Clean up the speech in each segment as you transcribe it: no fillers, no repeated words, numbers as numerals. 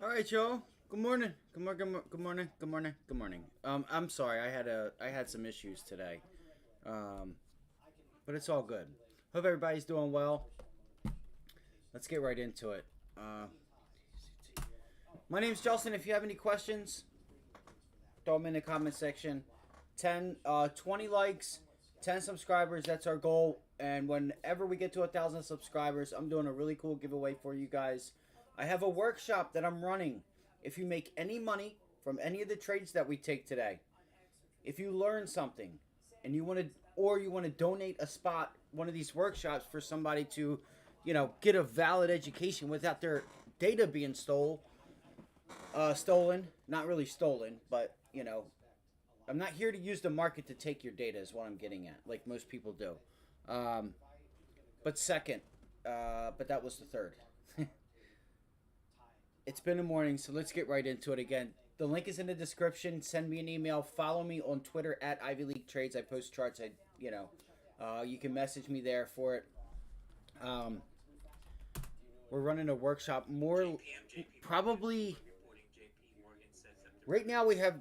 All right, y'all. Good morning. Good morning. Good morning. Good morning. Good morning. I'm sorry. I had some issues today. Um, but it's all good. Hope everybody's doing well. Let's get right into it. My name's Justin. If you have any questions, throw them in the comment section. 20 likes, 10 subscribers. That's our goal. And whenever we get to 1,000 subscribers, I'm doing a really cool giveaway for you guys. I have a workshop that I'm running. If you make any money from any of the trades that we take today, if you learn something and you want to, or you want to donate a spot, one of these workshops for somebody to, get a valid education without their data being stolen, not really stolen, but I'm not here to use the market to take your data is what I'm getting at, like most people do. Um, but second, but that was the third. It's been a morning, so let's get right into it again. The link is in the description. Send me an email. Follow me on Twitter at Ivy League Trades. I post charts. You can message me there for it. Um, we're running a workshop. More, probably. Right now we have.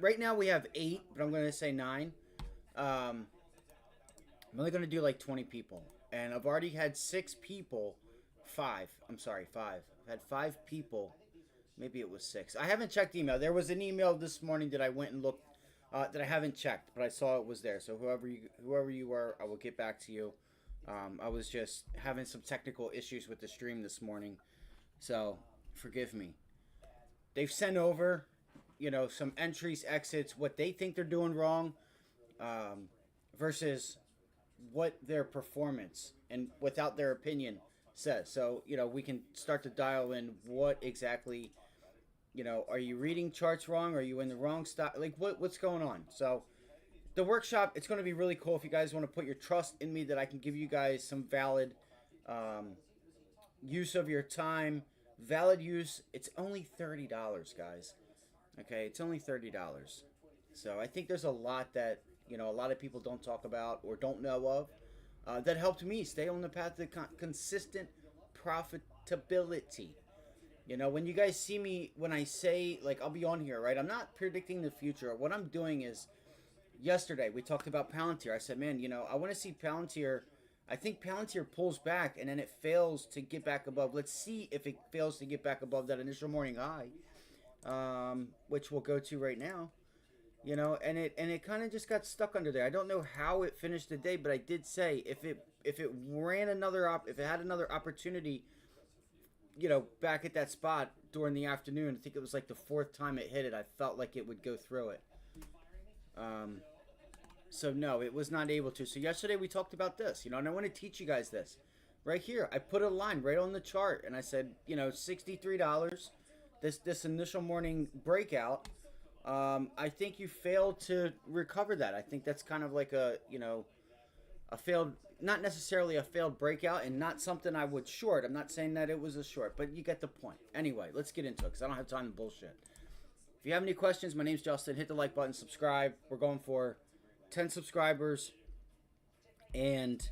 Right now we have 8, but I'm going to say 9. I'm only going to do like 20 people, and I've already had 6 people. 5. I'm sorry, 5. I've had 5 people. Maybe it was 6. I haven't checked email. There was an email this morning that I went and looked that I haven't checked, but I saw it was there. So whoever you were, I will get back to you. I was just having some technical issues with the stream this morning, so forgive me. They've sent over, some entries, exits, what they think they're doing wrong, versus what their performance and without their opinion says. So, we can start to dial in what exactly, are you reading charts wrong? Are you in the wrong stock? Like what's going on? So the workshop, it's going to be really cool if you guys want to put your trust in me that I can give you guys some valid use of your time. Valid use. It's only $30, guys. Okay, it's only $30. So I think there's a lot that, a lot of people don't talk about or don't know of that helped me stay on the path to consistent profitability. When you guys see me, when I say, like, I'll be on here, right? I'm not predicting the future. What I'm doing is, yesterday we talked about Palantir. I said, man, I want to see Palantir. I think Palantir pulls back and then it fails to get back above. Let's see if it fails to get back above that initial morning high, which we'll go to right now. And it kind of just got stuck under there. I don't know how it finished the day, but I did say if it ran if it had another opportunity, back at that spot during the afternoon, I think it was like the 4th time it hit it, I felt like it would go through it. So no, it was not able to. So yesterday we talked about this, and I want to teach you guys this right here. I put a line right on the chart, and I said, $63. This initial morning breakout. I think you failed to recover that. I think that's kind of like a failed, not necessarily a failed breakout, and not something I would short. I'm not saying that it was a short, but you get the point. Anyway, let's get into it because I don't have time to bullshit. If you have any questions, my name's Justin. Hit the like button, subscribe. We're going for 10 subscribers and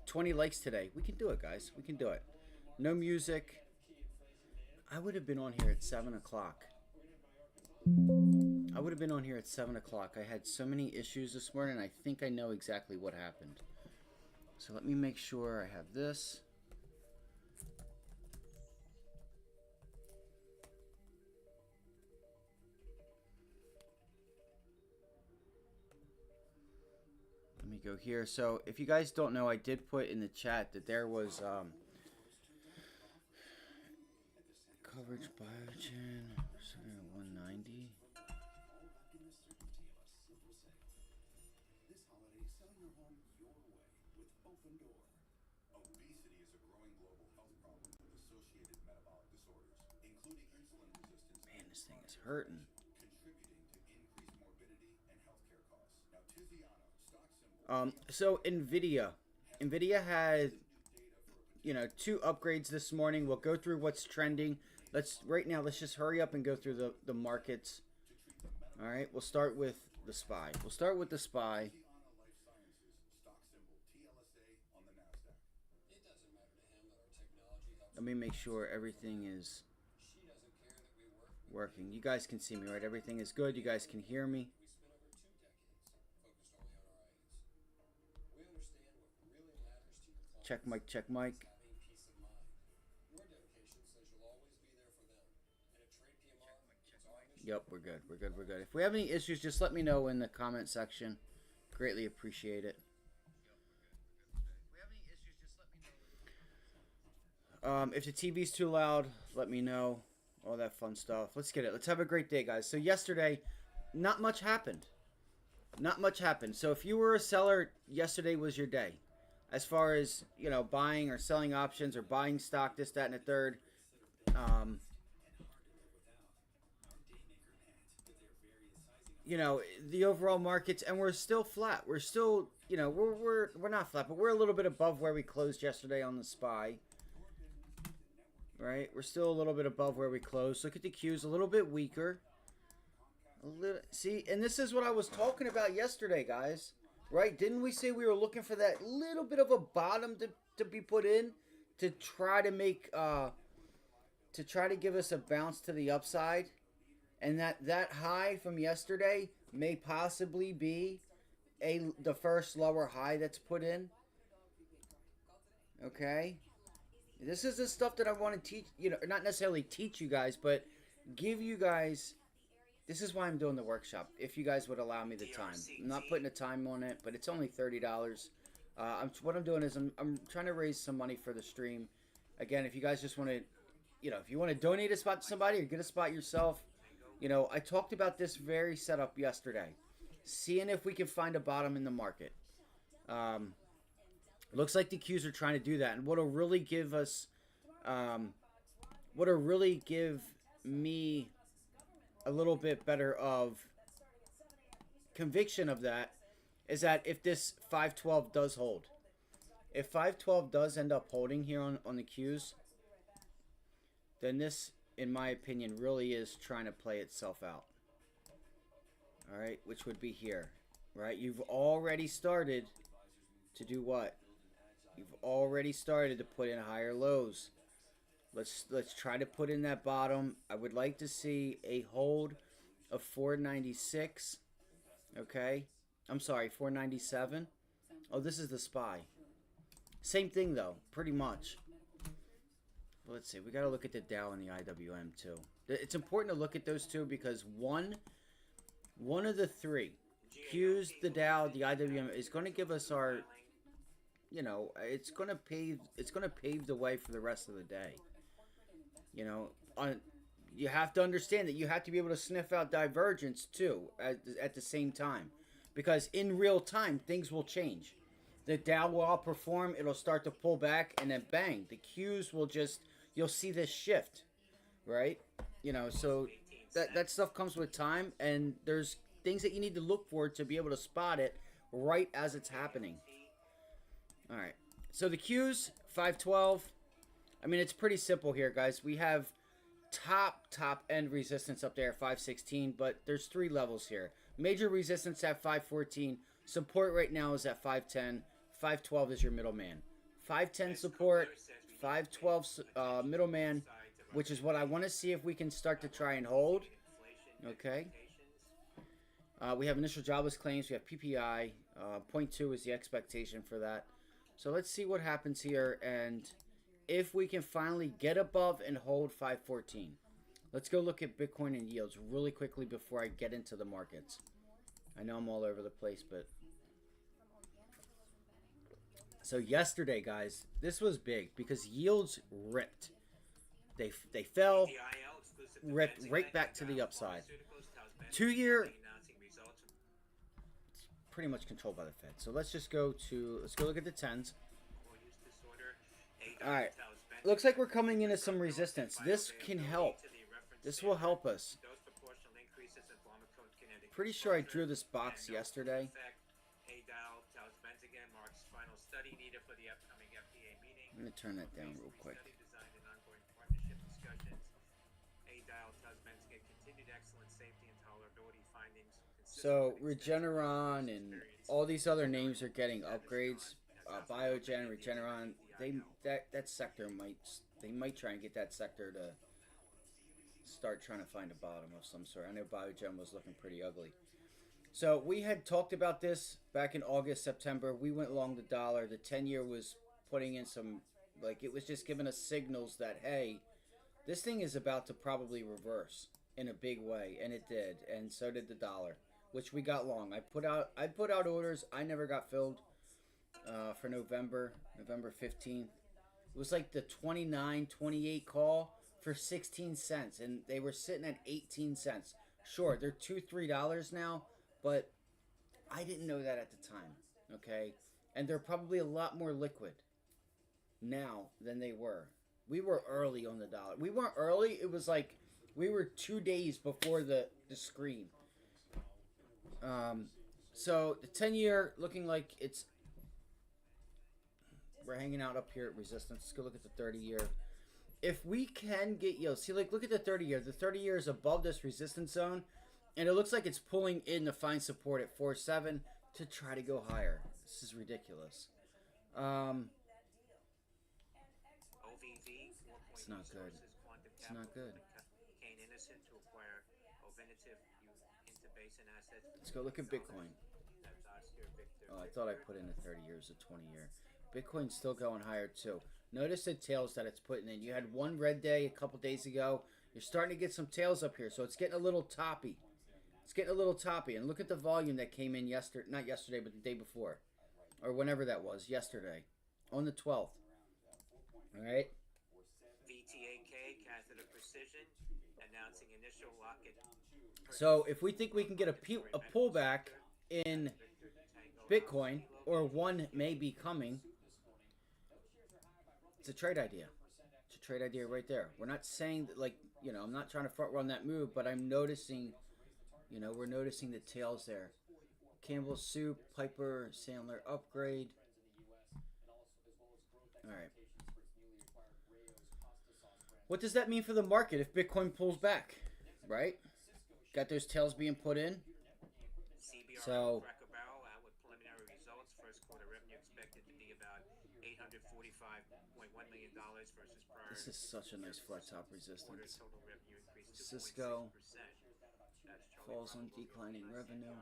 20 likes today. We can do it, guys. We can do it. No music. I would have been on here at 7 o'clock. I would have been on here at 7 o'clock. I had so many issues this morning. I think I know exactly what happened. So let me make sure I have this. Let me go here. So if you guys don't know, I did put in the chat that there was coverage biogen 190. Man, this thing is hurting. So NVIDIA had, 2 upgrades this morning. We'll go through what's trending. Let's just hurry up and go through the markets. All right, we'll start with the SPY. Let me make sure everything is working. You guys can see me, right? Everything is good. You guys can hear me. Check mic, check mic. Yep, we're good. We're good. We're good. If we have any issues, just let me know in the comment section. Greatly appreciate it. If the TV's too loud, let me know. All that fun stuff. Let's get it. Let's have a great day, guys. So yesterday, not much happened. Not much happened. So if you were a seller, yesterday was your day. As far as, you know, buying or selling options or buying stock, this, that, and the third. You know, the overall markets, and we're still flat. We're still, you know, we're not flat, but we're a little bit above where we closed yesterday on the SPY. Right? We're still a little bit above where we closed. Look at the Qs, a little bit weaker. See, and this is what I was talking about yesterday, guys. Right? Didn't we say we were looking for that little bit of a bottom to be put in to try to make to try to give us a bounce to the upside? And that high from yesterday may possibly be the first lower high that's put in. Okay? This is the stuff that I want to teach, you know, not necessarily teach you guys, but give you guys. This is why I'm doing the workshop, if you guys would allow me the time. I'm not putting a time on it, but it's only $30. What I'm doing is I'm trying to raise some money for the stream. Again, if you guys just want to, you know, if you want to donate a spot to somebody or get a spot yourself, you know, I talked about this very setup yesterday. Seeing if we can find a bottom in the market. Looks like the Qs are trying to do that. And what'll really give us, what'll really give me a little bit better of conviction of that is that if this 512 does hold. If 512 does end up holding here on the Qs, then this, in my opinion, really is trying to play itself out. All right, which would be here, right? You've already started to do what? You've already started to put in higher lows. Let's try to put in that bottom. I would like to see a hold of 496. Okay? I'm sorry, 497. Oh, this is the SPY. Same thing though, pretty much. Let's see. We got to look at the Dow and the IWM too. It's important to look at those two because one of the three, Q's, the Dow, the IWM, is going to give us our, you know, it's going to pave the way for the rest of the day. You know, you have to understand that you have to be able to sniff out divergence too at the same time, because in real time things will change. The Dow will outperform, it'll start to pull back, and then bang, the Qs will just, you'll see this shift, right? You know, so that stuff comes with time, and there's things that you need to look for to be able to spot it right as it's happening. All right, so the Qs, 512. I mean, it's pretty simple here, guys. We have top end resistance up there at 516, but there's three levels here. Major resistance at 514. Support right now is at 510. 512 is your middleman. 510 support, 512 middleman, which is what I want to see if we can start to try and hold. Okay. We have initial jobless claims. We have PPI. 0.2 is the expectation for that. So let's see what happens here and if we can finally get above and hold 514. Let's go look at Bitcoin and yields really quickly before I get into the markets. I know I'm all over the place, but... So yesterday, guys, this was big because yields ripped. They fell, ripped right back to the upside. 2-year... pretty much controlled by the Fed. So let's go look at the 10s. All right. Looks like we're coming into some resistance. This can help. This will help us. Pretty sure I drew this box yesterday. I'm going to turn that down real quick. So Regeneron and all these other names are getting upgrades. Biogen, Regeneron, that sector might They might try and get that sector to start trying to find a bottom of some sort. I know Biogen was looking pretty ugly. So we had talked about this back in August, September. We went long the dollar. The 10-year was putting in some, like, it was just giving us signals that, hey, this thing is about to probably reverse in a big way, and it did, and so did the dollar, which we got long. I put out orders. I never got filled for November 15th. It was like the 29, 28 call for 16 cents, and they were sitting at 18 cents. Sure, they're $2-3 now, but I didn't know that at the time, okay? And they're probably a lot more liquid now than they were. We were early on the dollar. We weren't early. It was like we were 2 days before the scream. So the 10-year looking like it's... We're hanging out up here at resistance. Let's go look at the 30-year. If we can get... see, like, look at the 30-year. The 30-year is above this resistance zone. And it looks like it's pulling in to find support at 4.7 to try to go higher. This is ridiculous. It's not good. It's not good. Let's go look at Bitcoin. Oh, I thought I put in the 30 years, the 20-year. Bitcoin's still going higher too. Notice the tails that it's putting in. You had one red day a couple days ago. You're starting to get some tails up here, so it's getting a little toppy. It's getting a little toppy. And look at the volume that came in yesterday, not yesterday, but the day before. Or whenever that was, yesterday. On the 12th. Alright? VTAK, catheter precision, announcing initial locket. So if we think we can get a pullback in Bitcoin, or one may be coming, it's a trade idea. It's a trade idea right there. We're not saying that, like, you know, I'm not trying to front run that move, but I'm noticing, you know, we're noticing the tails there. Campbell Soup, Piper, Sandler upgrade. All right. What does that mean for the market if Bitcoin pulls back, right? Got those tails being put in. So this is such a nice flat top resistance. Cisco falls on declining revenue.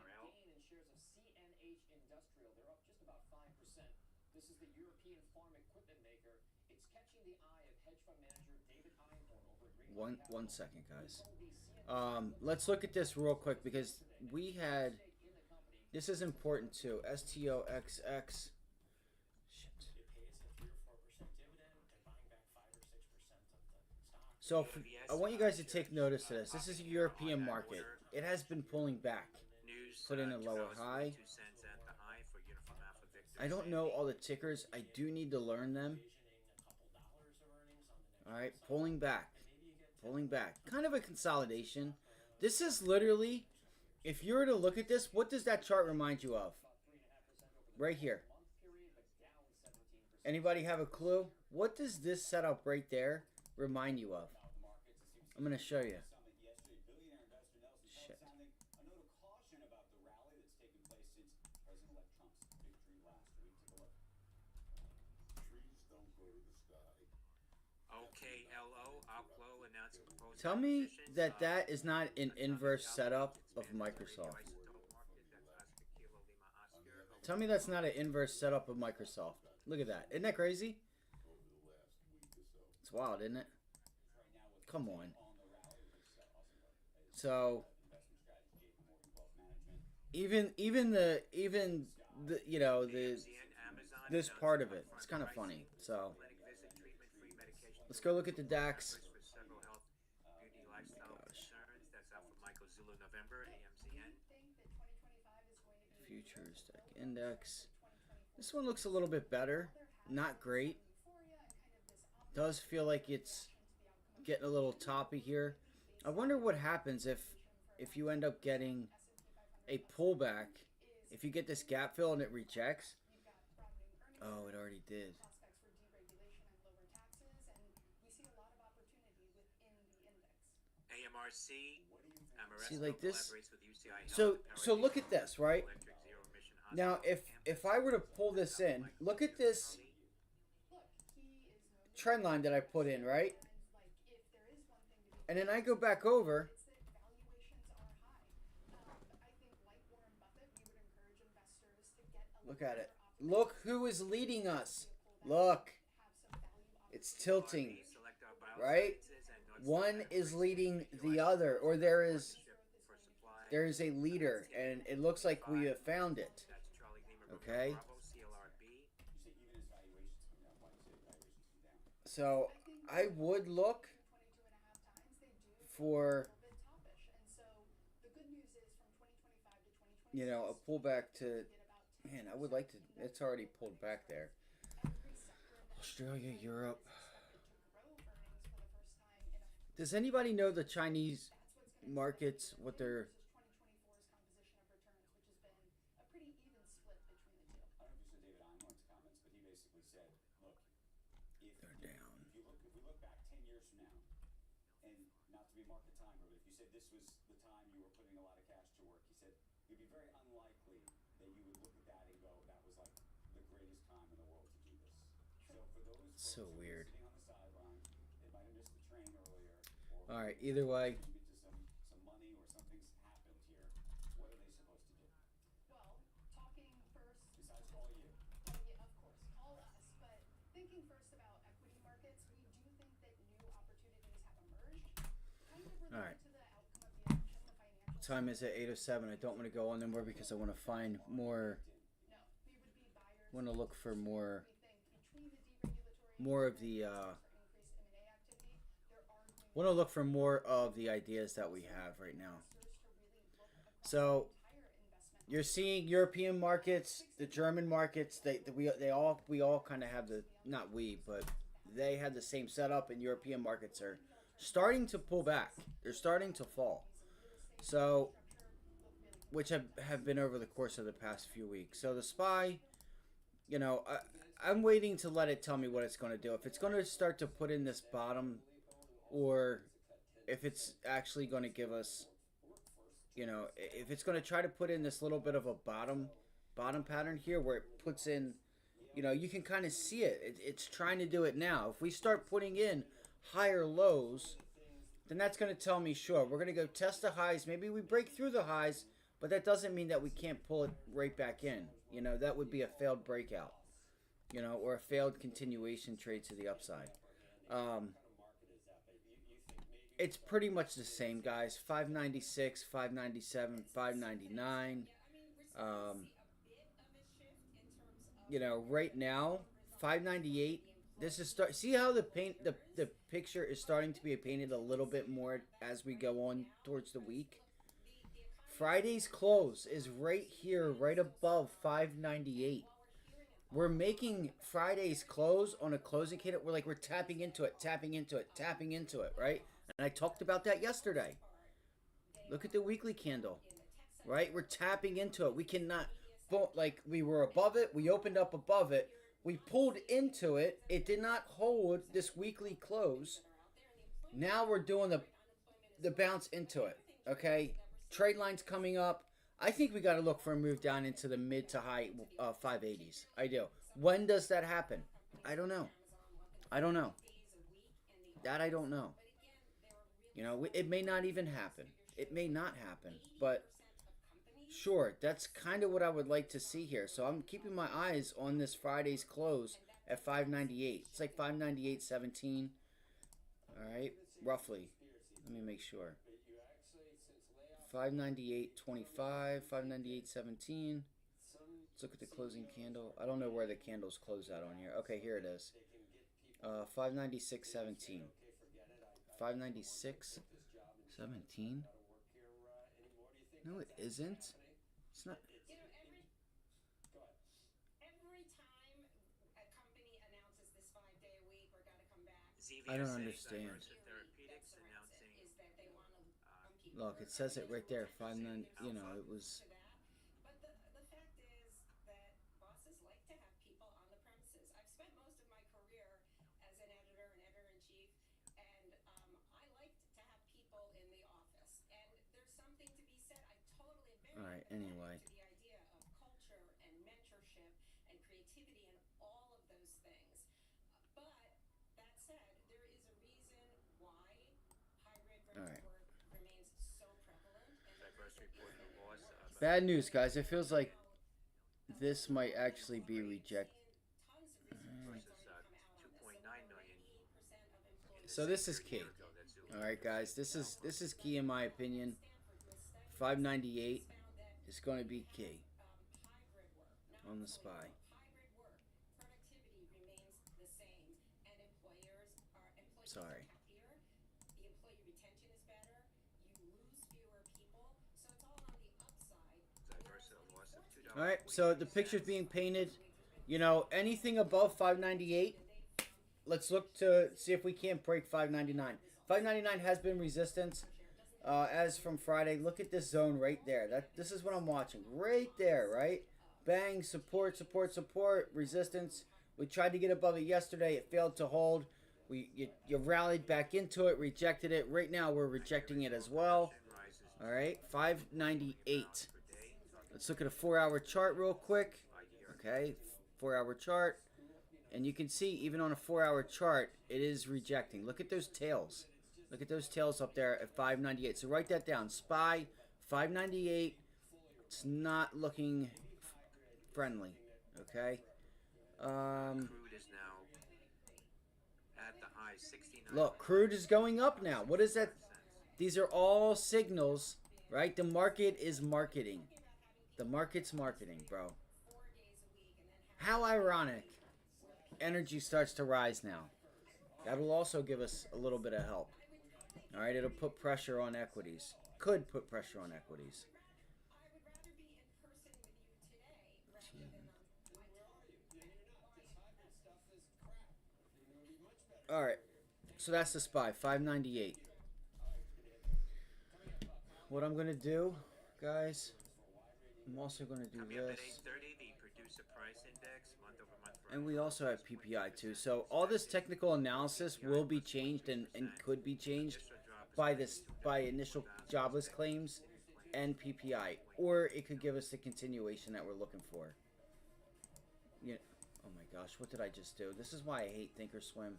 This is the European farm equipment maker. It's catching the eye of hedge fund manager David Einhorn over at One second, guys. Let's look at this real quick because we had... This is important too. STOXX. Shit. So I want you guys to take notice of this. This is a European market. It has been pulling back. Put in a lower high. I don't know all the tickers. I do need to learn them. Alright, pulling back. Pulling back. Kind of a consolidation. This is literally, if you were to look at this, what does that chart remind you of? Right here. Anybody have a clue? What does this setup right there remind you of? I'm going to show you. Shit. Tell me that that is not an inverse setup of Microsoft. Tell me that's not an inverse setup of Microsoft. Look at that. Isn't that crazy? It's wild, isn't it? Come on. So even the you know, this part of it, it's kind of funny. So let's go look at the DAX. Futures Tech Index. This one looks a little bit better. Not great. Does feel like it's getting a little toppy here. I wonder what happens if you end up getting a pullback. If you get this gap fill and it rejects. Oh, it already did. See, like this. So look at this, right? Now, if I were to pull this in, look at this. trend line that I put in, right? And then I go back over. Look at it. Look who is leading us. Look, it's tilting, right? One is leading the other, or there is a leader, and it looks like we have found it. Okay, so I would look for a pullback to. Man, I would like to. It's already pulled back there. Australia, Europe. Does anybody know the Chinese markets? What they're down. So weird. All right. Either way, all right. Time is at 8:07. I don't want to go on anymore because I want to find more. Want to look for more of the. Want to look for more of the ideas that we have right now. So you're seeing European markets, the German markets. We all kind of have the not we, but they had the same setup, and European markets are starting to pull back. They're starting to fall. So, which have been over the course of the past few weeks. So the SPY, I'm waiting to let it tell me what it's going to do. If it's going to start to put in this bottom, or if it's actually going to give us, if it's going to try to put in this little bit of a bottom pattern here where it puts in, you can kind of see it's trying to do it now. If we start putting in higher lows, then that's going to tell me, sure, we're going to go test the highs. Maybe we break through the highs, but that doesn't mean that we can't pull it right back in. That would be a failed breakout, or a failed continuation trade to the upside. Um, it's pretty much the same, guys. 596, 597, 599. Um, right now, 598. This is start. See how the picture is starting to be painted a little bit more as we go on towards the week. Friday's close is right here, right above 598. We're making Friday's close on a closing candle. We're tapping into it, tapping into it, tapping into it, right? And I talked about that yesterday. Look at the weekly candle, right? We're tapping into it. We cannot, we were above it. We opened up above it. We pulled into it. It did not hold this weekly close. Now we're doing the bounce into it. Okay, trade lines coming up. I think we got to look for a move down into the mid to high 580s. I do. When does that happen? I don't know. I don't know. That I don't know. It may not even happen. It may not happen. But sure, that's kind of what I would like to see here. So I'm keeping my eyes on this Friday's close at 598. It's like 598.17. All right, roughly. Let me make sure. 598.25, 598.17. Let's look at the closing candle. I don't know where the candles close out on here. Okay, here it is. 596.17. 596.17. No, it isn't. It's not. I don't understand. Look, it says it right there. 59. It was. All right. Anyway. Bad news, guys. It feels like this might actually be rejected. So this is key. All right, guys. This is key in my opinion. 598 is going to be key on the SPY. Sorry. All right, so the picture's being painted. You know, anything above 598, let's look to see if we can't break 599. 599 has been resistance as from Friday. Look at this zone right there. This is what I'm watching. Right there, right? Bang, support, support, support, resistance. We tried to get above it yesterday. It failed to hold. You rallied back into it, rejected it. Right now we're rejecting it as well. All right, 598. Let's look at a 4-hour chart real quick. Okay, 4-hour chart. And you can see even on a 4-hour chart, it is rejecting. Look at those tails. Look at those tails up there at 598. So write that down. SPY, 598. It's not looking friendly. Okay. Look, crude is going up now. What is that? These are all signals, right? The market is marketing. The market's marketing, bro. How ironic. Energy starts to rise now. That'll also give us a little bit of help. All right, it'll put pressure on equities. Could put pressure on equities. All right, so that's the SPY, 598. What I'm going to do, guys, I'm also going to do this. And we also have PPI too. So all this technical analysis will be changed and could be changed by initial jobless claims and PPI. Or it could give us the continuation that we're looking for. Yeah. Oh my gosh, what did I just do? This is why I hate Thinkorswim.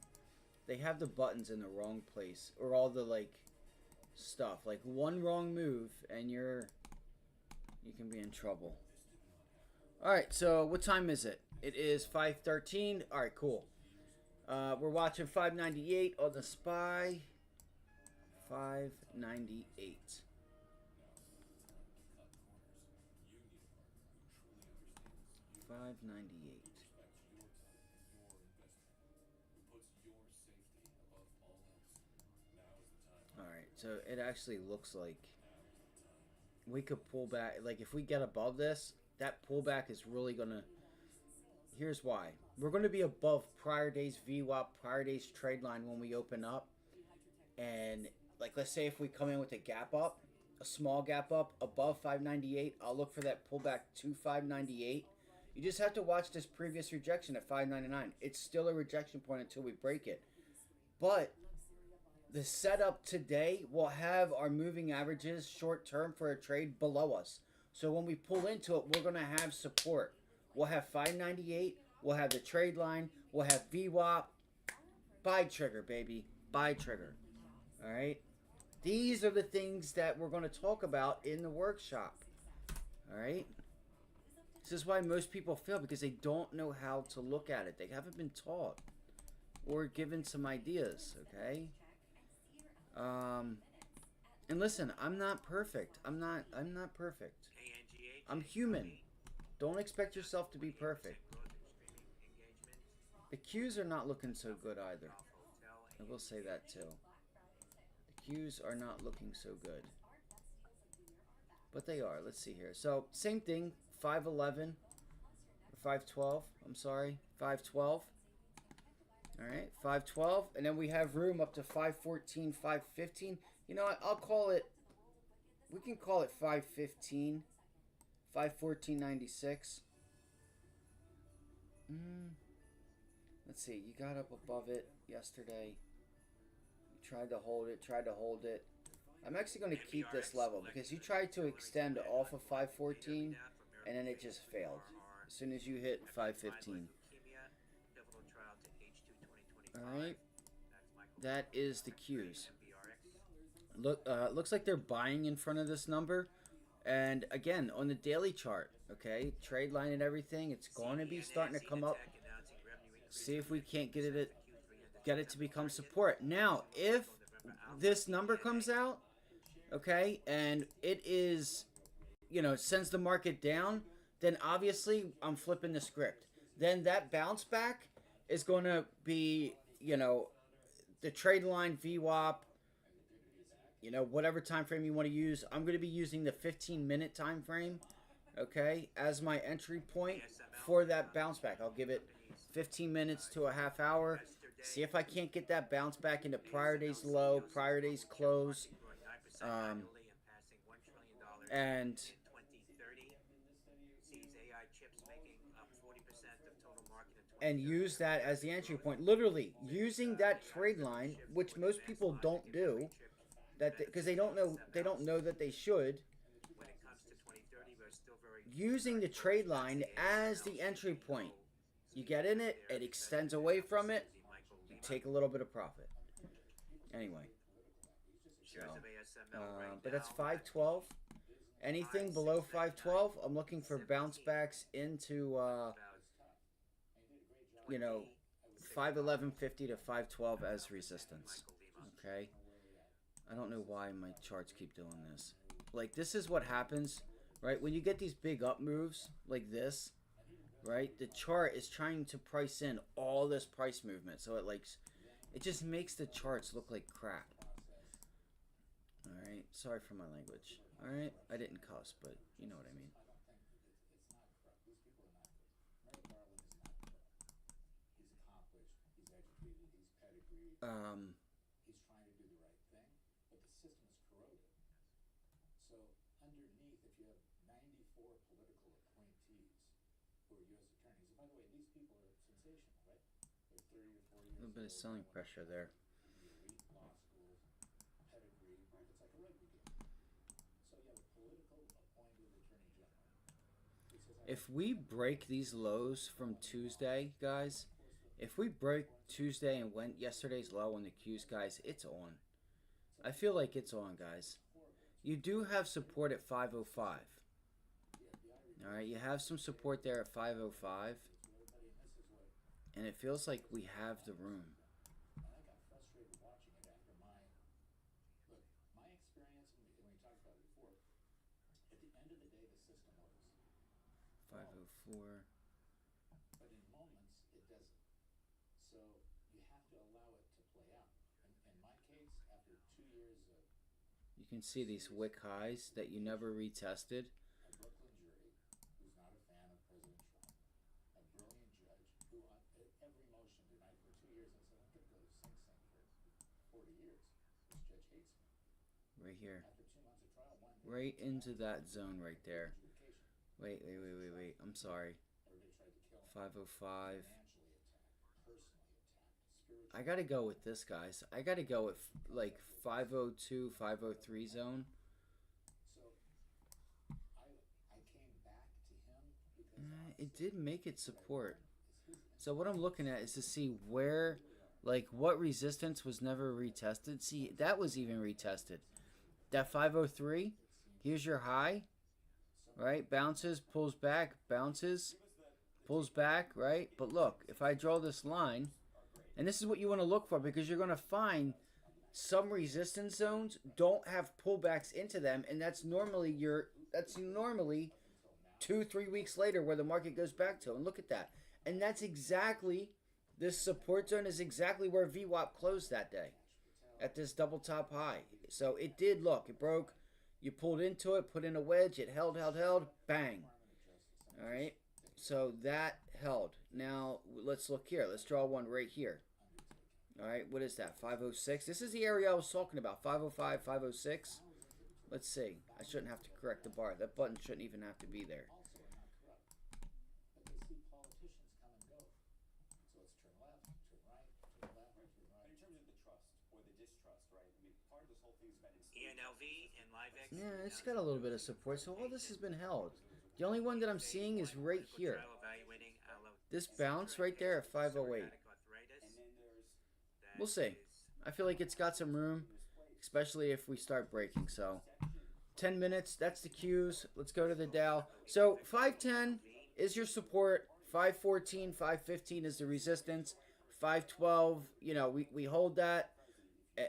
They have the buttons in the wrong place. Or all the like stuff. Like one wrong move and you can be in trouble. Alright, so what time is it? It is 5:13. Alright, cool. We're watching 598 on the SPY. 598. Alright, so it actually looks like we could pull back. Like if we get above this, that pullback is really going to... Here's why. We're going to be above prior day's VWAP, prior day's trade line when we open up. And like let's say if we come in with a gap up, a small gap up above 598, I'll look for that pullback to 598. You just have to watch this previous rejection at 599. It's still a rejection point until we break it. But the setup today will have our moving averages short term for a trade below us. So when we pull into it, we're going to have support. We'll have 598. We'll have the trade line. We'll have VWAP. Buy trigger, baby. Buy trigger. All right? These are the things that we're going to talk about in the workshop. All right? This is why most people fail, because they don't know how to look at it. They haven't been taught or given some ideas, okay? And listen, I'm not perfect. I'm not perfect. I'm human. Don't expect yourself to be perfect. The Qs are not looking so good either. I will say that too. The Qs are not looking so good. But they are. Let's see here. So, same thing. 511. Or 512. I'm sorry. 512. Alright. 512. And then we have room up to 514, 515. You know what? I'll call it... We can call it 515. 514.96. Let's see. You got up above it yesterday. You tried to hold it. I'm actually going to keep this level because you tried to extend off of 514 and then it just failed as soon as you hit 515. Alright. That is the Qs. Look, looks like they're buying in front of this number. And again, on the daily chart, okay, trade line and everything, it's going to be starting to come up. See if we can't get it to become support. Now, if this number comes out, okay, and it is, sends the market down, then obviously I'm flipping the script. Then that bounce back is going to be, the trade line VWAP, whatever time frame you want to use. I'm going to be using the 15-minute time frame, okay, as my entry point for that bounce back. I'll give it 15 minutes to a half hour. See if I can't get that bounce back into prior day's low, prior day's close. And use that as the entry point. Literally using that trade line, which most people don't do, that because they don't know that they should. Using the trade line as the entry point. You get in it, it extends away from it, you take a little bit of profit. Anyway, so, but that's 512. Anything below 512, I'm looking for bounce backs into, 511.50 to 512 as resistance. Okay, I don't know why my charts keep doing this. Like, this is what happens, right? When you get these big up moves like this, right? The chart is trying to price in all this price movement, so it just makes the charts look like crap. All right, sorry for my language. All right, I didn't cuss, but you know what I mean. He's trying to do the right thing, but the system is corroded. So underneath, if you have 94 political appointees who are U.S. attorneys, and by the way, these people are sensational, right? They're 30 or 40 years old. A little bit of selling pressure there. Elite law schools, pedigree. It's like a rugby game. So you have a political appointed attorney general. If we break these lows from Tuesday, guys, if we break Tuesday and went yesterday's low on the Qs, guys, it's on. I feel like it's on, guys. You do have support at 505. All right, you have some support there at 505. And it feels like we have the room. And I got frustrated watching it after my experience, and we talked about it before, at the end of the day, the system works. 504. But in moments, it doesn't. So you have to allow it to play out. In my case, after 2 years of... You can see these wick highs that you never retested. A Brooklyn jury who's not a fan of President Trump. A brilliant judge who, at every motion tonight for 2 years, I said, I'm going to go to Sing Sing for 40 years. This judge hates me. Right here. After 2 months of trial, right into that zone right there. Wait. I'm sorry. 505. I gotta go with this, guys. I gotta go with like 502, 503 zone. It did make it support. So what I'm looking at is to see where, like, what resistance was never retested. See, that was even retested. That 503, here's your high, right? Bounces, pulls back, bounces, pulls back, right? But look, if I draw this line, and this is what you want to look for, because you're going to find some resistance zones don't have pullbacks into them, and that's normally 2-3 weeks later where the market goes back to. And look at that. And that's exactly, this support zone is exactly where VWAP closed that day at this double top high. So it did, look, it broke. You pulled into it, put in a wedge, it held, bang. All right. So that held. Now let's look here. Let's draw one right here. All right. What is that? 506. This is the area I was talking about. 505, 506. Let's see. I shouldn't have to correct the bar. That button shouldn't even have to be there. Yeah, it's got a little bit of support. So all this has been held. The only one that I'm seeing is right here. This bounce right there at 508. We'll see. I feel like it's got some room, especially if we start breaking. So 10 minutes, that's the cues. Let's go to the Dow. So 510 is your support. 514, 515 is the resistance. 512, we hold that,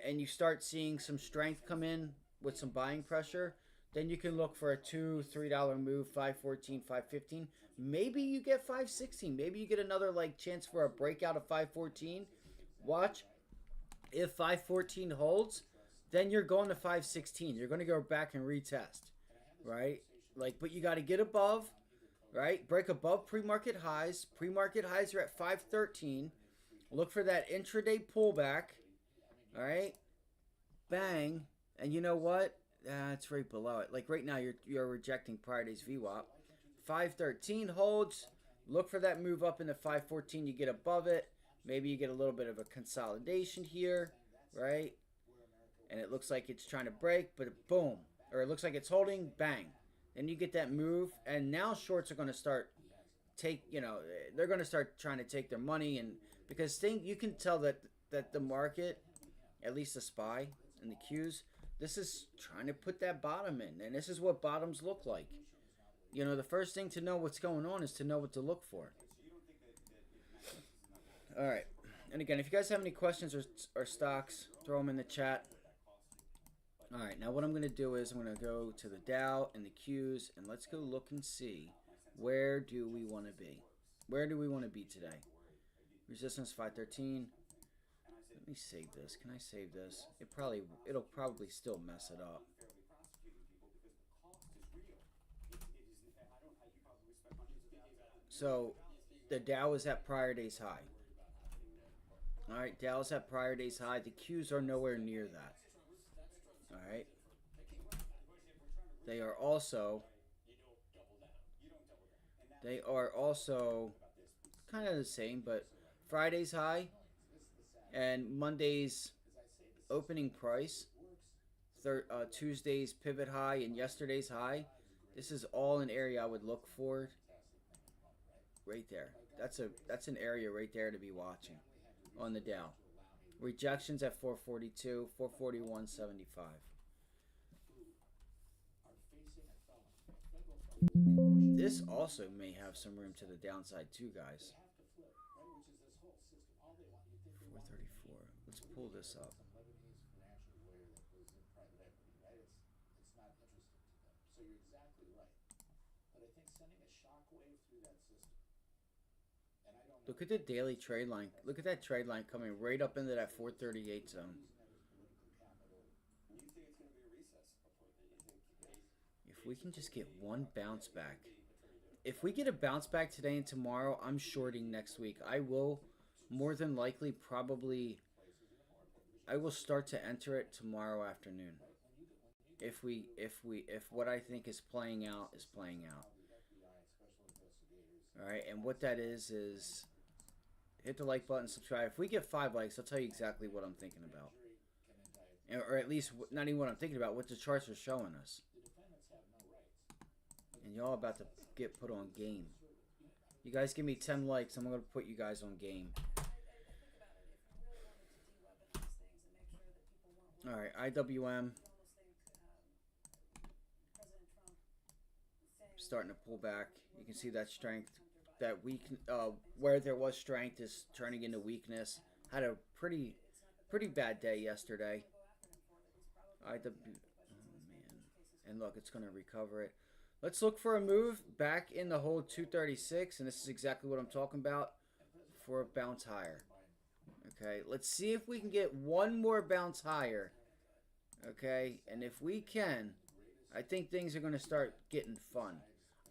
and you start seeing some strength come in with some buying pressure. Then you can look for a $2, $3 move, 514, 515. Maybe you get 516. Maybe you get another like chance for a breakout of 514. Watch. If 514 holds, then you're going to 516. You're going to go back and retest, right? Like, but you got to get above, right? Break above pre-market highs. Pre-market highs are at 513. Look for that intraday pullback, all right? Bang, and you know what? It's right below it. Like right now, you're rejecting prior day's VWAP. 513 holds. Look for that move up into 514. You get above it. Maybe you get a little bit of a consolidation here, right? And it looks like it's trying to break, but boom. Or it looks like it's holding, bang. Then you get that move, and now shorts are going to start they're going to start trying to take their money, and because you can tell that the market, at least the SPY and the Qs, this is trying to put that bottom in, and this is what bottoms look like. The first thing to know what's going on is to know what to look for. All right. And again, if you guys have any questions or stocks, throw them in the chat. All right. Now what I'm going to do is I'm going to go to the Dow and the Qs, and let's go look and see where do we want to be. Where do we want to be today? Resistance 513. Let me save this. Can I save this? It'll probably still mess it up. So the Dow is at prior day's high. All right, Dow's at prior day's high. The Qs are nowhere near that. All right. They are also kind of the same, but Friday's high and Monday's opening price, Tuesday's pivot high, and yesterday's high. This is all an area I would look for. Right there. That's an area right there to be watching on the Dow. Rejections at 442, 441.75. This also may have some room to the downside too, guys. 434. Let's pull this up. Look at the daily trade line. Look at that trade line coming right up into that 438 zone. If we can just get one bounce back. If we get a bounce back today and tomorrow, I'm shorting next week. I will more than likely I will start to enter it tomorrow afternoon. If what I think is playing out is playing out. All right, and what that is hit the like button, subscribe. If we get 5 likes, I'll tell you exactly what I'm thinking about. Or at least, not even what I'm thinking about, what the charts are showing us. And y'all about to get put on game. You guys give me 10 likes, I'm going to put you guys on game. Alright, IWM. Starting to pull back. You can see that strength. That where there was strength is turning into weakness. Had a pretty bad day yesterday. Oh man, and look, it's going to recover it. Let's look for a move back in the hold 236, and this is exactly what I'm talking about, for a bounce higher. Okay, let's see if we can get one more bounce higher. Okay, and if we can, I think things are going to start getting fun.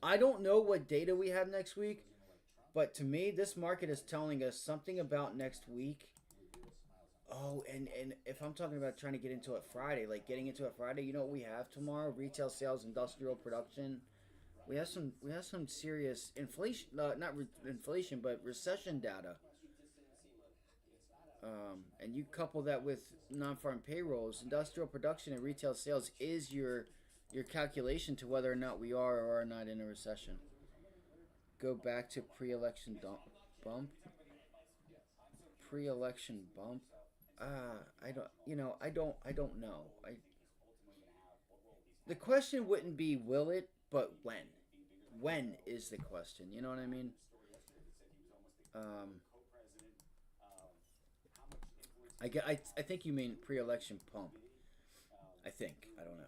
I don't know what data we have next week, but to me, this market is telling us something about next week. Oh, and if I'm talking about trying to get into it Friday, like getting into it Friday, you know what we have tomorrow? Retail sales, industrial production. We have some serious inflation, not inflation, but recession data. And you couple that with non-farm payrolls, industrial production and retail sales is your calculation to whether or not we are or are not in a recession. Go back to pre-election bump. Pre-election bump. I don't know. The question wouldn't be will it, but when. When is the question? You know what I mean? Um, I think you mean pre-election pump. I think. I don't know.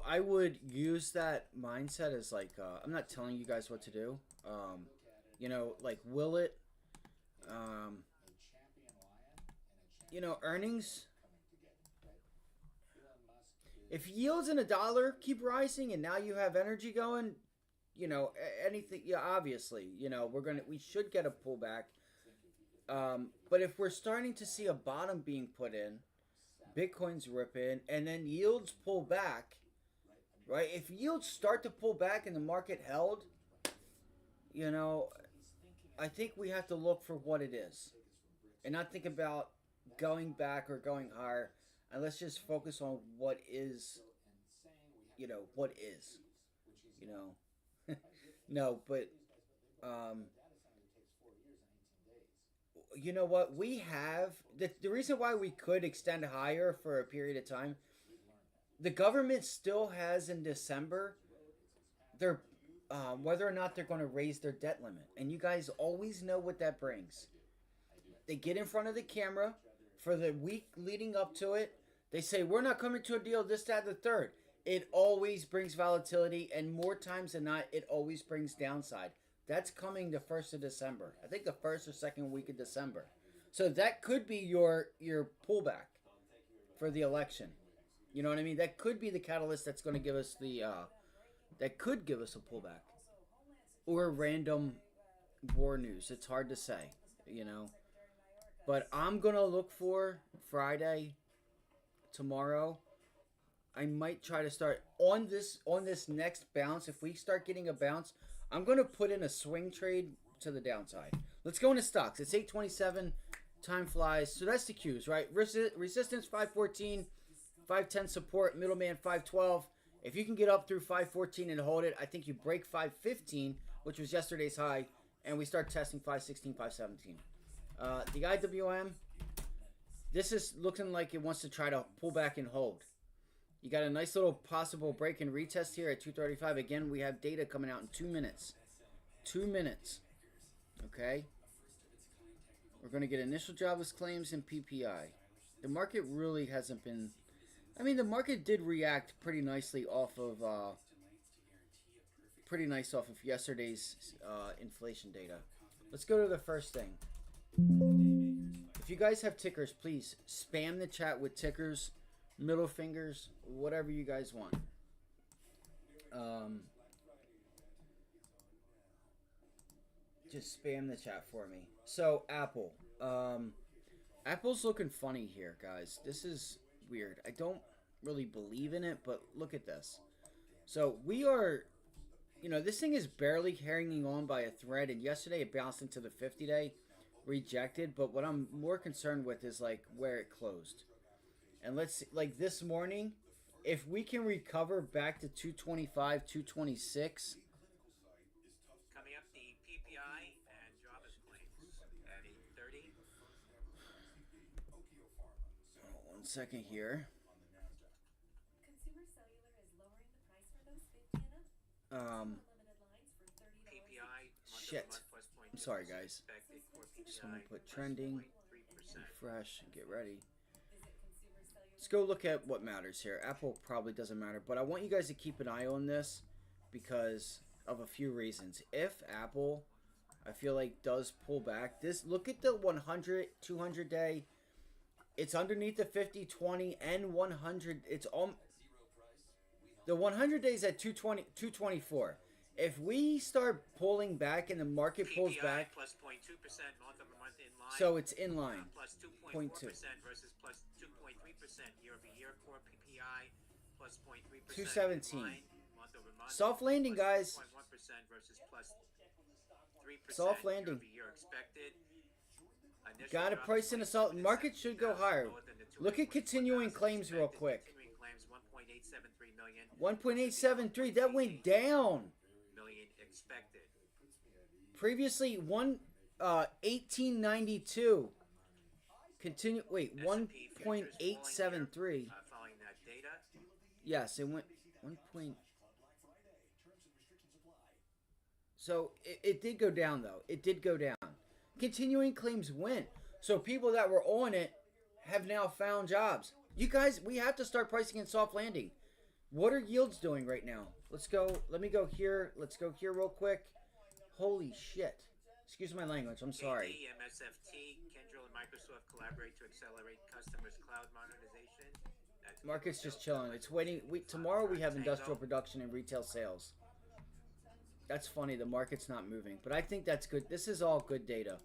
I would use that mindset as like, I'm not telling you guys what to do. Like, will it? Um, earnings. If yields in a dollar keep rising and now you have energy going, anything, yeah, obviously, we should get a pullback. But if we're starting to see a bottom being put in, Bitcoin's ripping, and then yields pull back, right? If yields start to pull back and the market held, I think we have to look for what it is and not think about going back or going higher. And let's just focus on what is, what is, you know. No, but um, you know what? We have the reason why we could extend higher for a period of time. The government still has in December their whether or not they're going to raise their debt limit, and you guys always know what that brings. They get in front of the camera for the week leading up to it. They say we're not coming to a deal. This, that, the third. It always brings volatility, and more times than not, it always brings downside. That's coming the 1st of December. I think the first or second week of December. So that could be your pullback for the election. You know what I mean? That could be the catalyst that's going to give us that could give us a pullback. Or random war news. It's hard to say, But I'm going to look for Friday, tomorrow. I might try to start on this next bounce. If we start getting a bounce, I'm going to put in a swing trade to the downside. Let's go into stocks. It's 8:27. Time flies. So that's the cues, right? Resistance 514, 510 support, middleman 512. If you can get up through 514 and hold it, I think you break 515, which was yesterday's high, and we start testing 516, 517. The IWM, this is looking like it wants to try to pull back and hold. You got a nice little possible break and retest here at 235. Again, we have data coming out in 2 minutes. 2 minutes. Okay? We're going to get initial jobless claims and PPI. The market really hasn't been... the market did react pretty nicely off of... yesterday's inflation data. Let's go to the first thing. If you guys have tickers, please spam the chat with tickers, middle fingers, whatever you guys want. Just spam the chat for me. So, Apple. Apple's looking funny here, guys. This is weird. I don't really believe in it, but look at this. So, we are... this thing is barely hanging on by a thread, and yesterday it bounced into the 50-day, rejected, but what I'm more concerned with is, like, where it closed. And let's see, like, this morning, if we can recover back to 225, 226... Coming up, the PPI and jobless claims at 8:30. Oh, 1 second here. Consumer Cellular is lowering the price for those 50 and up. Limited lines for $30. PPI Shit. I'm sorry, guys. Just want to put trending, refresh, and get ready. Let's go look at what matters here. Apple probably doesn't matter, but I want you guys to keep an eye on this because of a few reasons. If Apple, I feel like, does pull back, look at the 100, 200 day. It's underneath the 50, 20, and 100. It's all the 100 days at 220, 224. If we start pulling back and the market pulls back, plus 0.2% month-over-month in line. So it's in line. Plus 2.4% versus plus 2.3% year-over-year. Core PPI plus 0.3%. 217. Month-over-month. Soft landing, guys. 1% versus plus 3% Soft landing. year-over-year expected. Got to price in a solid. Market should go higher. Look at continuing claims real quick. Continuing claims 1.873 million. 1.873. That went down. Expected. Previously, 1892. Continue. Wait, S&P futures falling 1.873. here, following that data. Yes, it went 1 point. So it did go down though. It did go down. Continuing claims win. So people that were on it have now found jobs. You guys, we have to start pricing in soft landing. What are yields doing right now? Let's go. Let me go here. Let's go here real quick. Holy shit. Excuse my language. I'm sorry. AD, MSFT, Kyndryl, and Microsoft collaborate to accelerate customers' cloud modernization. That's Market's just chilling. It's waiting. Tomorrow we have industrial production and retail sales. That's funny. The market's not moving. But I think that's good. This is all good data.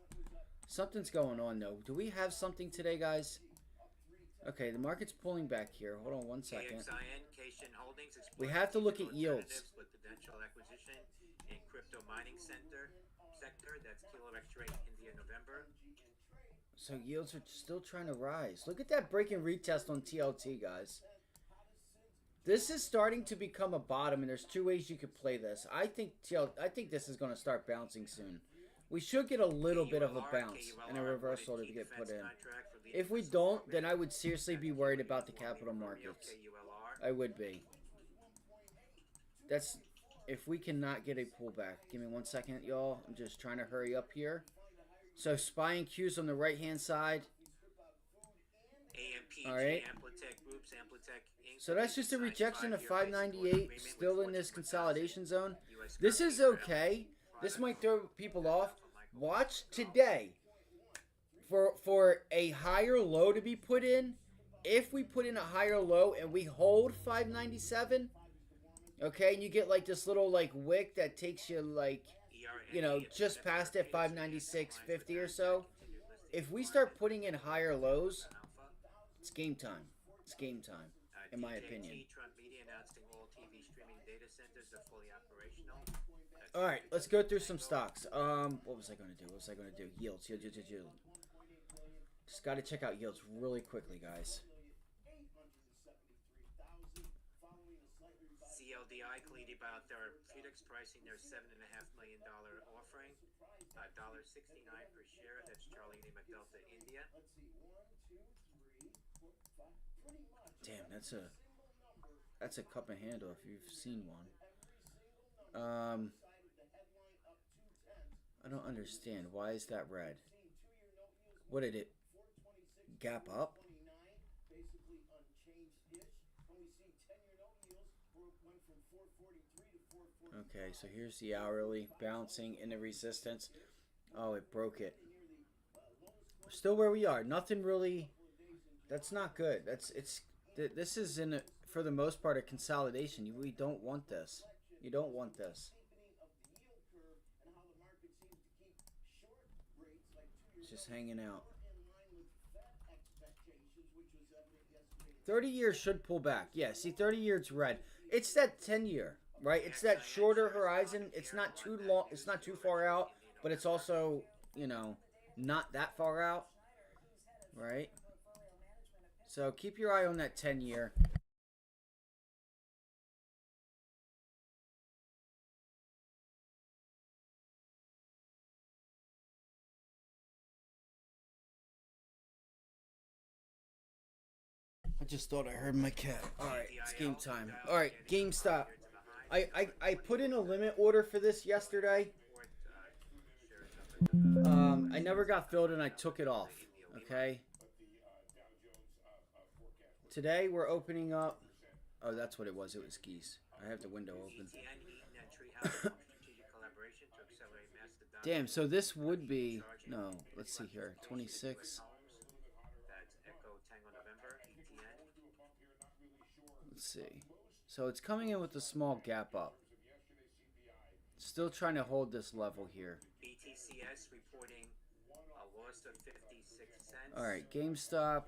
Something's going on, though. Do we have something today, guys? Okay, the market's pulling back here. Hold on one second. We have to look at yields. With potential acquisition in crypto mining sector. That's Kilo X-Ray India November. So yields are still trying to rise. Look at that break and retest on TLT, guys. This is starting to become a bottom, and there's two ways you could play this. I think this is going to start bouncing soon. We should get a little bit of a bounce and a reversal to get put in. If we don't, then I would seriously be worried about the capital markets. I would be. That's if we cannot get a pullback. Give me 1 second, y'all. I'm just trying to hurry up here. So SPY and Q's on the right-hand side. All right. So that's just a rejection of 598, still in this consolidation zone. This is okay. This might throw people off. Watch today for a higher low to be put in. If we put in a higher low and we hold 597, okay, and you get like this little like wick that takes you like, you know, just past it, 596.50 or so. If we start putting in higher lows, it's game time. It's game time, in my opinion. All right, let's go through some stocks. What was I going to do? Yields. Yield. Just got to check out yields really quickly, guys. CLDI, Kalidi Biotherapeutics, pricing their $7.5 million offering, $1.69 per share. That's Charlie Lima Delta, India. Damn, that's a cup and handle if you've seen one. I don't understand. Why is that red? What did it gap up? Okay, so here's the hourly bouncing in the resistance. Oh, it broke it. We're still where we are. Nothing really. That's not good. This is for the most part a consolidation. We don't want this. You don't want this. It's just hanging out. 30 years should pull back. Yeah, see, 30 years red. It's that 10-year, right? It's that shorter horizon. It's not too long. It's not too far out, but it's also, you know, not that far out, right? So keep your eye on that 10-year. I just thought I heard my cat. Alright, it's game time. Alright, GameStop. I put in a limit order for this yesterday. I never got filled and I took it off. Okay. Today we're opening up. Oh, that's what it was. It was geese. I have the window open. Damn, so this would be... No, let's see here. 26. Let's see. So it's coming in with a small gap up. Still trying to hold this level here. BTCS reporting a loss of 56 cents. Alright, GameStop.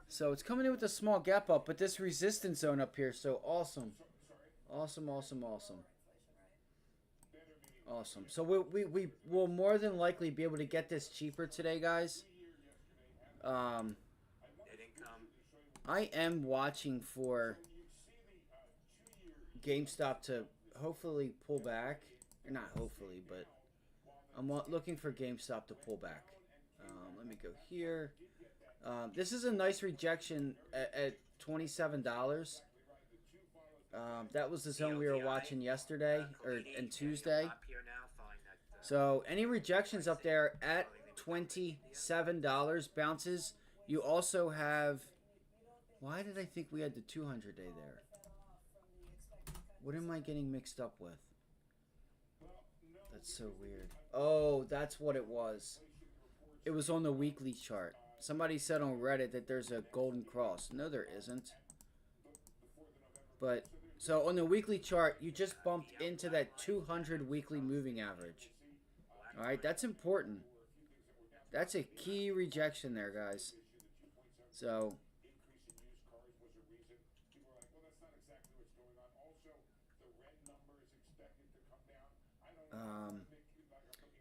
So it's coming in with a small gap up, but this resistance zone up here, so awesome. Awesome. So we will more than likely be able to get this cheaper today, guys. I am watching for GameStop to hopefully pull back. Or not hopefully, but I'm looking for GameStop to pull back. let me go here. This is a nice rejection at $27. That was the zone we were watching yesterday and Tuesday. So any rejections up there at $27 bounces. You also have. Why did I think we had the 200 day there? What am I getting mixed up with? That's so weird. Oh, that's what it was. It was on the weekly chart. Somebody said on Reddit that there's a golden cross. No, there isn't. But, so on the weekly chart, you just bumped into that 200 weekly moving average. Alright, that's important. That's a key rejection there, guys. So,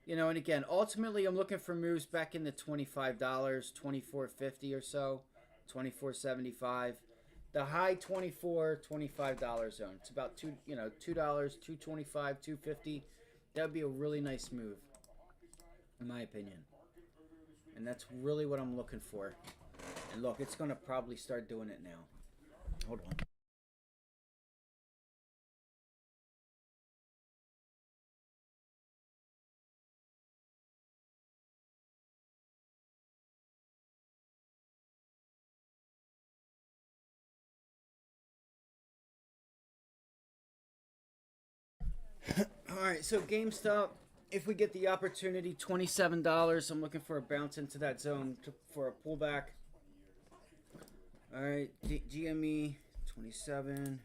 you know, and again, ultimately, I'm looking for moves back in the $25, $24.50 or so, $24.75. The high $24, $25 zone. It's about $2, $2.25, $2.50. That would be a really nice move, in my opinion. And that's really what I'm looking for. And look, it's going to probably start doing it now. Hold on. Alright, so GameStop, if we get the opportunity, $27. I'm looking for a bounce into that zone for a pullback. Alright, GME, 27.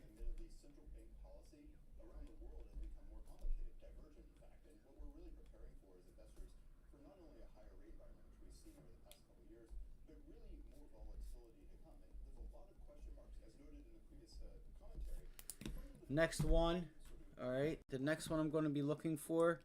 Next one. All right, the next one I'm going to be looking for.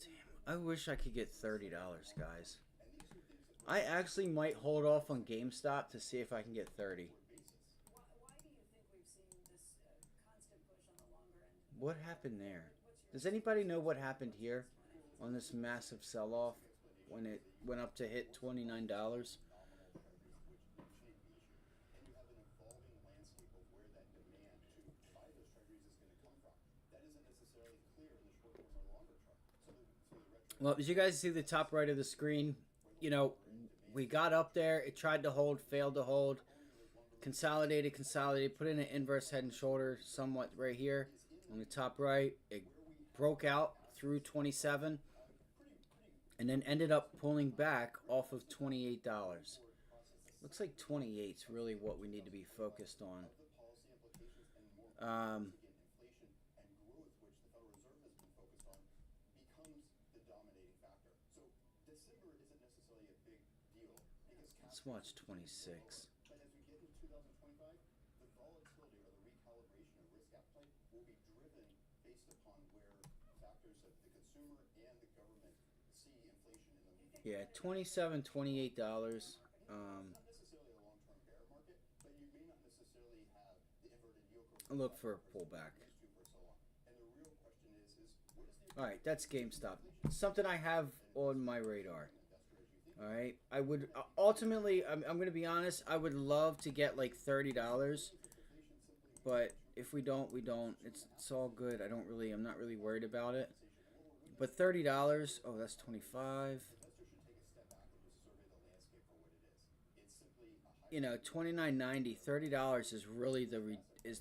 Damn, I wish I could get $30, guys. I actually might hold off on GameStop to see if I can get 30. What happened there? Does anybody know what happened here on this massive sell-off when it went up to hit $29? Well, as you guys see the top right of the screen, you know, we got up there. It tried to hold, failed to hold. Consolidated, put in an inverse head and shoulder somewhat right here. On the top right, it broke out through 27 and then ended up pulling back off of $28. Looks like 28 is really what we need to be focused on. Let's watch 26. Yeah, $27, $28. Look for a pullback. Alright, that's GameStop. Something I have on my radar. Alright, I would ultimately, I'm going to be honest, I would love to get like $30. But if we don't, we don't. It's all good. I'm not really worried about it. But $30, oh, that's 25. You know, $29.90, $30 is really the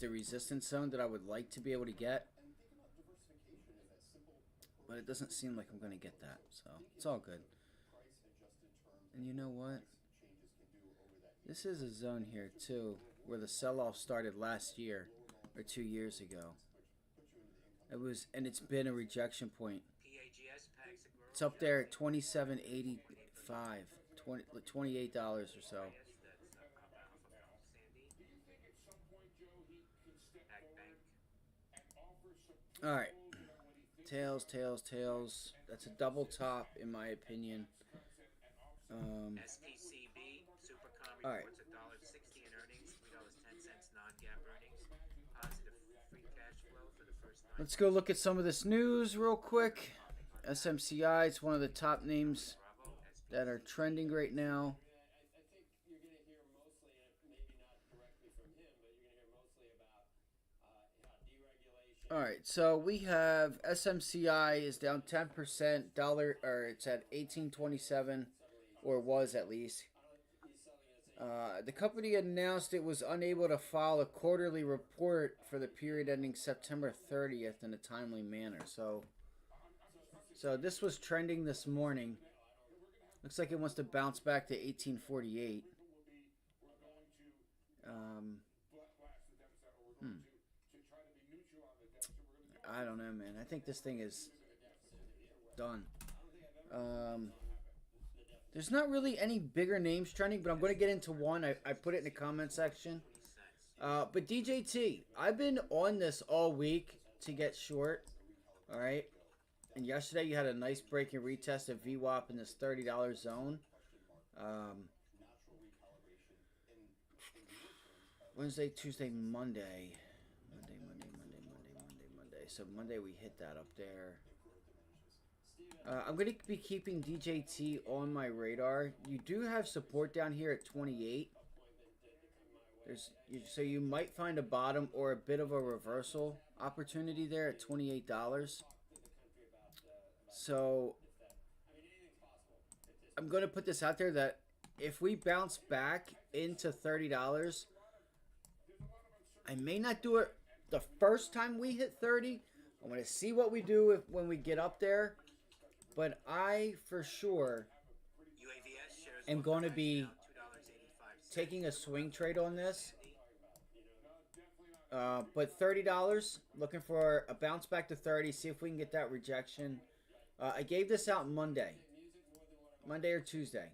resistance zone that I would like to be able to get. But it doesn't seem like I'm going to get that, so it's all good. And you know what? This is a zone here too, where the sell-off started last year or 2 years ago. And it's been a rejection point. It's up there at $27.85, $28 or so. All right. Tails, tails, tails. That's a double top, in my opinion. SPCB, Supercom All right. reports $1.60 in earnings, $3.10 non-GAAP earnings, positive free cash flow for the first 9 Let's go look at some of this news real quick. SMCI, it's one of the top names Bravo, that are trending right now. I think you're going to hear mostly, maybe not directly from him, but you're going to hear mostly about deregulation. All right, so we have SMCI is down 10%. Dollar, or it's at 18.27, or was at least. The company announced it was unable to file a quarterly report for the period ending September 30th in a timely manner. So this was trending this morning. Looks like it wants to bounce back to 1848. I don't know, man. I think this thing is done. There's not really any bigger names trending, but I'm going to get into one. I put it in the comment section. But DJT, I've been on this all week to get short. All right. And yesterday you had a nice break and retest of VWAP in this $30 zone. Wednesday, Tuesday, Monday. So Monday we hit that up there. I'm going to be keeping DJT on my radar. You do have support down here at 28. So you might find a bottom or a bit of a reversal opportunity there at $28. So I'm going to put this out there that if we bounce back into $30, I may not do it the first time we hit 30. I'm going to see what we do when we get up there. But I, for sure, am going to be taking a swing trade on this. But $30, looking for a bounce back to 30, see if we can get that rejection. I gave this out Monday or Tuesday,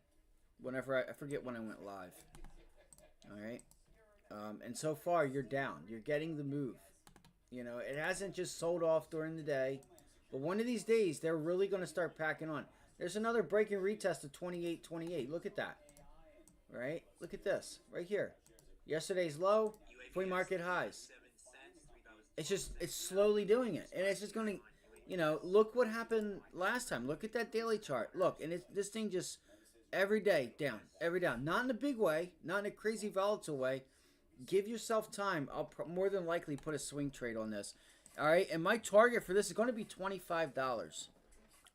whenever I forget when I went live. All right. And so far, you're down. You're getting the move. You know, it hasn't just sold off during the day. But one of these days, they're really going to start packing on. There's another break and retest of 28.28. Look at that. Right? Look at this. Right here. Yesterday's low, pre-market highs. It's slowly doing it. And it's just going to, you know, look what happened last time. Look at that daily chart. Look, and this thing just every day down, every down. Not in a big way, not in a crazy volatile way. Give yourself time. I'll more than likely put a swing trade on this. All right, and my target for this is going to be $25.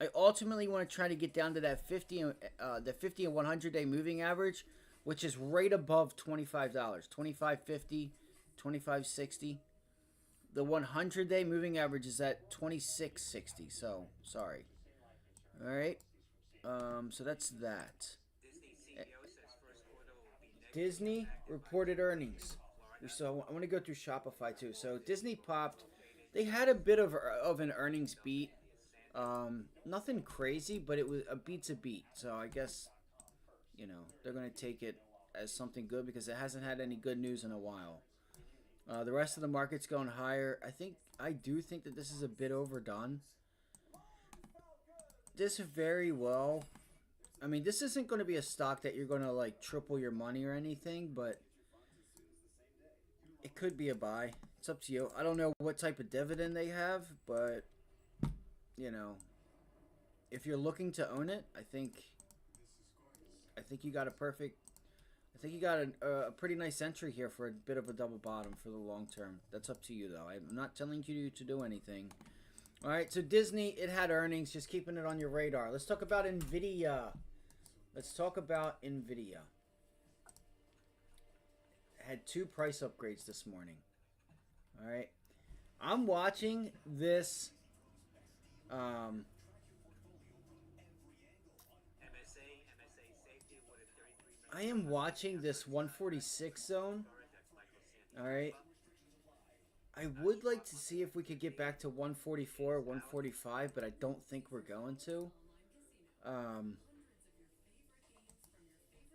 I ultimately want to try to get down to that 50 and 100-day moving average, which is right above $25. $25.50, $25.60. The 100-day moving average is at $26.60. So sorry. All right. So that's that. Disney reported earnings. So I want to go through Shopify too. So Disney popped. They had a bit of an earnings beat. Nothing crazy, but it was a beat's a beat. So I guess, you know, they're going to take it as something good because it hasn't had any good news in a while. The rest of the market's going higher. I do think that this is a bit overdone. This very well. I mean, this isn't going to be a stock that you're going to like triple your money or anything, but it could be a buy. It's up to you. I don't know what type of dividend they have, but, you know, if you're looking to own it, I think you got a pretty nice entry here for a bit of a double bottom for the long term. That's up to you, though. I'm not telling you to do anything. All right, so Disney, it had earnings, just keeping it on your radar. Let's talk about NVIDIA. Had 2 price upgrades this morning. All right. I'm watching this I am watching this 146 zone. All right. I would like to see if we could get back to 144, 145, but I don't think we're going to.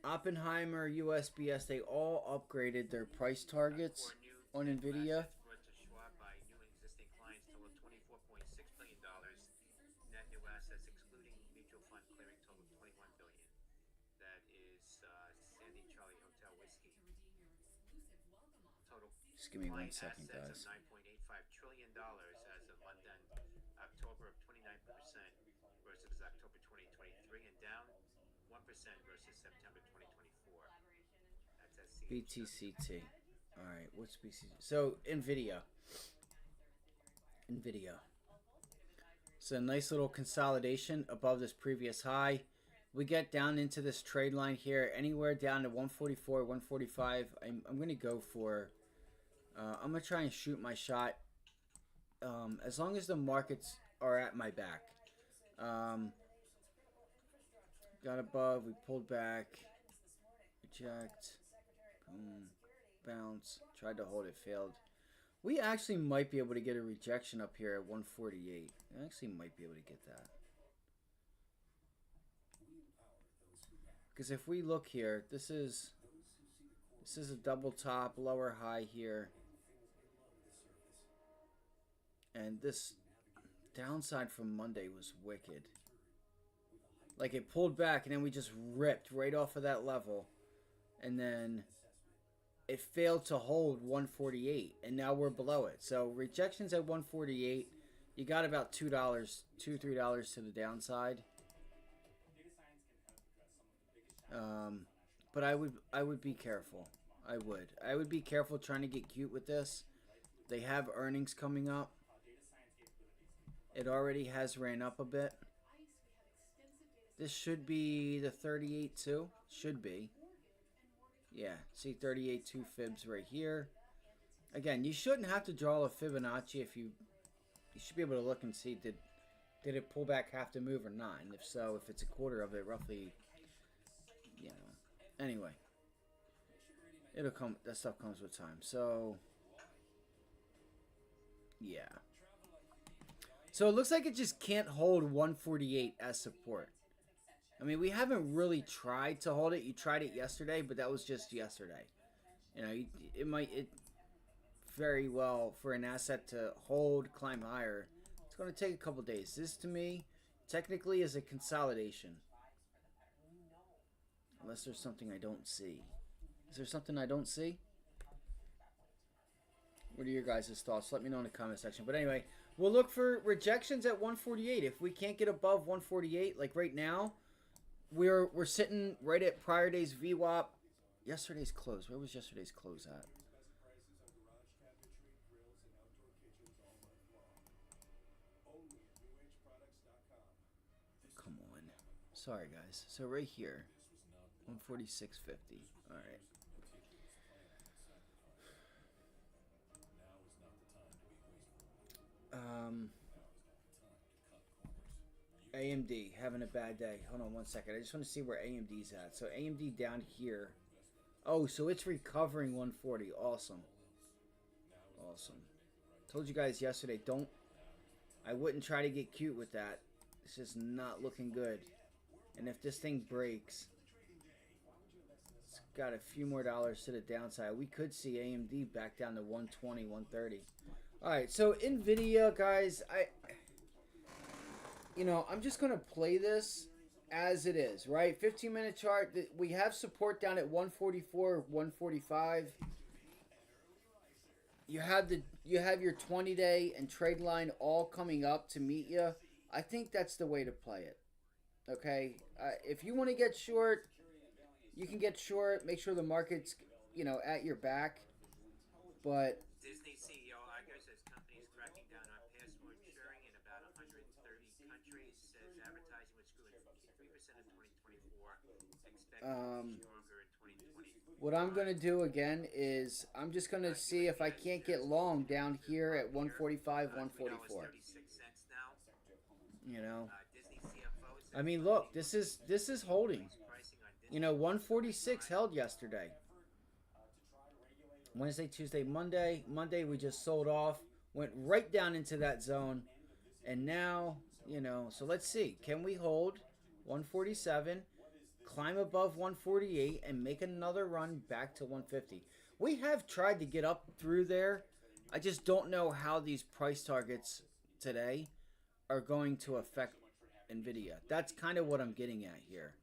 Oppenheimer, USBS, they all upgraded their price targets on NVIDIA. Just give me one Client second, assets guys. of $9.85 trillion as of month end October of 29% versus October 2023 and down 1% versus September 2024. That's SCH. BTCT. All right, what's BTCT? So NVDA. So a nice little consolidation above this previous high. We get down into this trade line here, anywhere down to 144, 145. I'm going to go for, I'm going to try and shoot my shot as long as the markets are at my back. Got above, we pulled back, reject, boom, bounce, tried to hold it, failed. We actually might be able to get a rejection up here at 148. I actually might be able to get that. Because if we look here, this is a double top, lower high here. And this downside from Monday was wicked. Like it pulled back and then we just ripped right off of that level. And then it failed to hold 148 and now we're below it. So rejections at 148, you got about $2, $3 to the downside. But I would be careful. I would be careful trying to get cute with this. They have earnings coming up. It already has ran up a bit. This should be the 38.2. Should be. Yeah, see 38.2 fibs right here. Again, you shouldn't have to draw a Fibonacci if you should be able to look and see did it pull back half the move or not, and if so, if it's a quarter of it, roughly, you know. Anyway, it'll come. That stuff comes with time. So yeah. So it looks like it just can't hold 148 as support. I mean, we haven't really tried to hold it. You tried it yesterday, but that was just yesterday. You know, it very well for an asset to hold, climb higher. It's going to take a couple days. This, to me, technically is a consolidation. Unless there's something I don't see. Is there something I don't see? What are your guys' thoughts? Let me know in the comment section. But anyway, we'll look for rejections at 148. If we can't get above 148, like right now, we're sitting right at prior day's VWAP. Yesterday's close. Where was yesterday's close at? Come on. Sorry, guys. So right here, 146.50. All right. AMD having a bad day. Hold on one second. I just want to see where AMD's at. So AMD down here. Oh, so it's recovering 140. Awesome. Awesome. Told you guys yesterday, I wouldn't try to get cute with that. It's just not looking good. And if this thing breaks, it's got a few more dollars to the downside. We could see AMD back down to 120, 130. All right, so NVIDIA, guys, I'm just going to play this as it is, right? 15-minute chart. We have support down at 144, 145. You have your 20-day and trade line all coming up to meet you. I think that's the way to play it. Okay? If you want to get short, you can get short. Make sure the market's, at your back. But Disney CEO argues as companies cracking down on passport sharing in about 130 countries, says advertising which grew 3% in 2024, expected to be stronger in 2020. what I'm going to do again is I'm just going to see if I can't get long down here at 145, 144. You know, I mean, look, this is holding. 146 held yesterday. Wednesday, Tuesday, Monday. Monday we just sold off, went right down into that zone, and now, so let's see. Can we hold 147, climb above 148, and make another run back to 150? We have tried to get up through there. I just don't know how these price targets today are going to affect NVIDIA. That's kind of what I'm getting at here.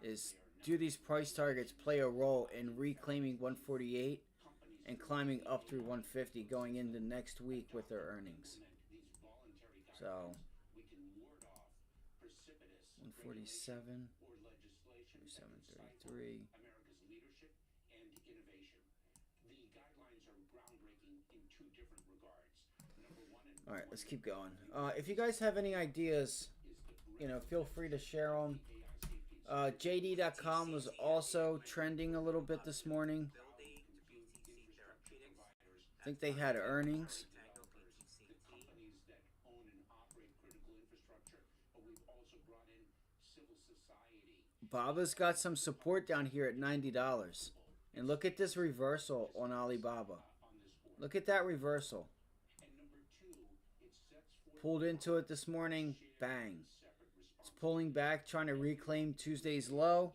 Is do these price targets play a role in reclaiming 148 and climbing up through 150 going into next week with their earnings. So 147, 3733. America's leadership and innovation. The guidelines are groundbreaking in two different regards. Number one, all right, let's keep going. If you guys have any ideas, feel free to share them. JD.com was also trending a little bit this morning. Building to BTC Therapeutics. I think they had earnings. Tango BTC. companies that own and operate critical infrastructure, but we've also brought in civil society. Baba's got some support down here at $90. And look at this reversal on Alibaba. Look at that reversal. And number two, it sets forth Pulled into it this morning. Bang. It's pulling back, trying to reclaim Tuesday's low.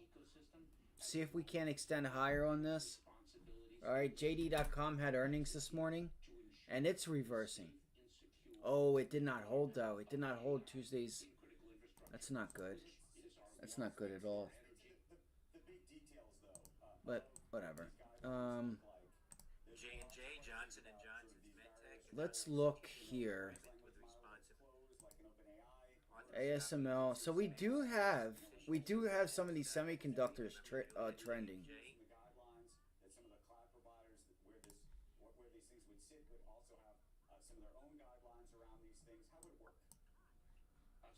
See if we can't extend higher on this. All right, JD.com had earnings this morning, and it's reversing. Oh, it did not hold, though. It did not hold Tuesday's. That's not good. That's not good at all. But whatever. J&J, Johnson & Johnson's MedTech. Let's look here. With responsive. ASML. So we do have some of these semiconductors trending. the guidelines that some of the cloud providers where these things would sit would also have some of their own guidelines around these things. How would it work?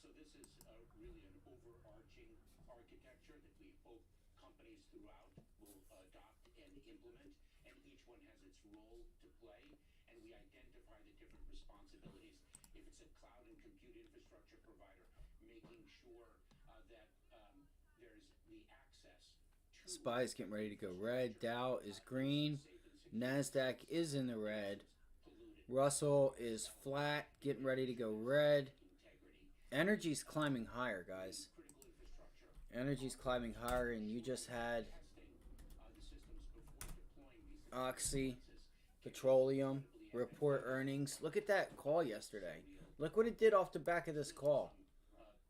So this is really an overarching architecture that we hope companies throughout will adopt and implement, and each one has its role to play, and we identify the different responsibilities. If it's a cloud and compute infrastructure provider, making sure that there's the access to SPY is getting ready to go red. Dow is green. NASDAQ is in the red. Russell is flat, getting ready to go red. Energy's climbing higher, guys. Energy's climbing higher, and you just had Oxy, Petroleum, report earnings. Look at that call yesterday. Look what it did off the back of this call.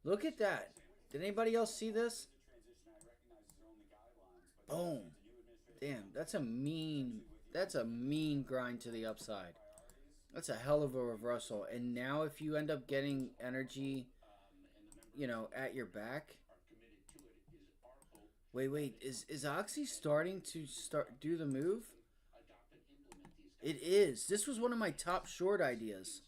Look at that. Did anybody else see this? Boom. Damn, that's a mean grind to the upside. That's a hell of a reversal. And now if you end up getting energy, at your back. Wait, is Oxy starting to do the move? It is. This was one of my top short ideas.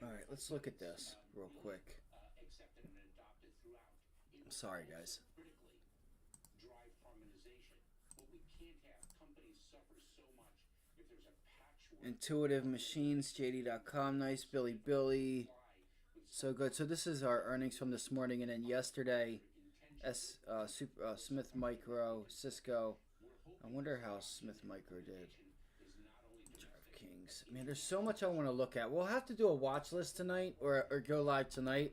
All right, let's look at this real quick. I'm sorry, guys. Intuitive Machines, JD.com, nice. Billy. So good. So this is our earnings from this morning, and then yesterday, Smith Micro, Cisco. I wonder how Smith Micro did. DraftKings. Man, there's so much I want to look at. We'll have to do a watch list tonight, or go live tonight,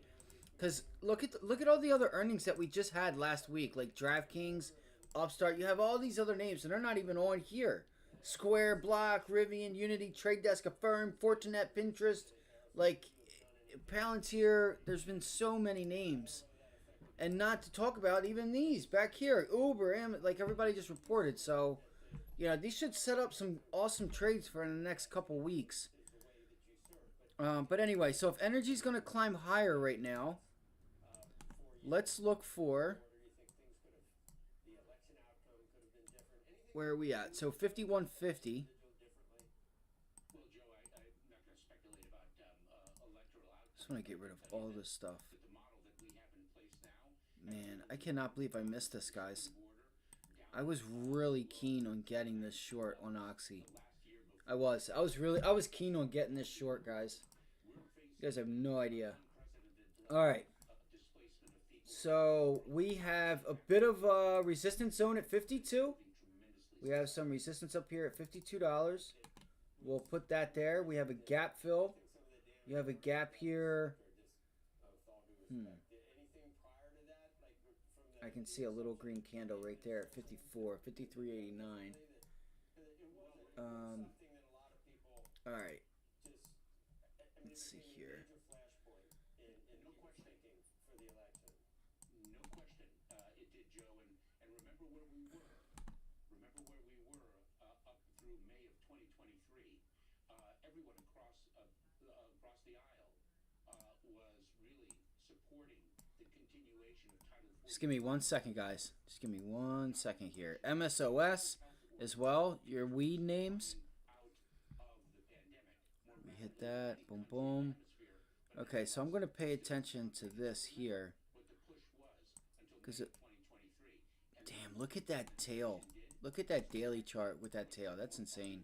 because look at all the other earnings that we just had last week, like DraftKings, Upstart. You have all these other names, and they're not even on here. Square, Block, Rivian, Unity, Trade Desk, Affirm, Fortinet, Pinterest, like Palantir. There's been so many names, and not to talk about even these back here, Uber, like everybody just reported. So, these should set up some awesome trades for in the next couple weeks. But anyway, so if energy's going to climb higher right now, let's look for. Where are we at? So 5150. Just want to get rid of all this stuff. Man, I cannot believe I missed this, guys. I was really keen on getting this short on Oxy. I was keen on getting this short, guys. You guys have no idea. All right. So we have a bit of a resistance zone at 52. We have some resistance up here at $52. We'll put that there. We have a gap fill. You have a gap here. I can see a little green candle right there at 54, 53.89. All right. Let's see here. for the election. No question, it did, Joe. And remember where we were. Remember where we were up through May of 2023. Everyone across the aisle was really supporting the continuation of Title 42. Just give me 1 second, guys. Just give me 1 second here. MSOS as well. Your weed names. We hit that. Boom, boom. Okay, so I'm going to pay attention to this here. Because damn, look at that tail. Look at that daily chart with that tail. That's insane.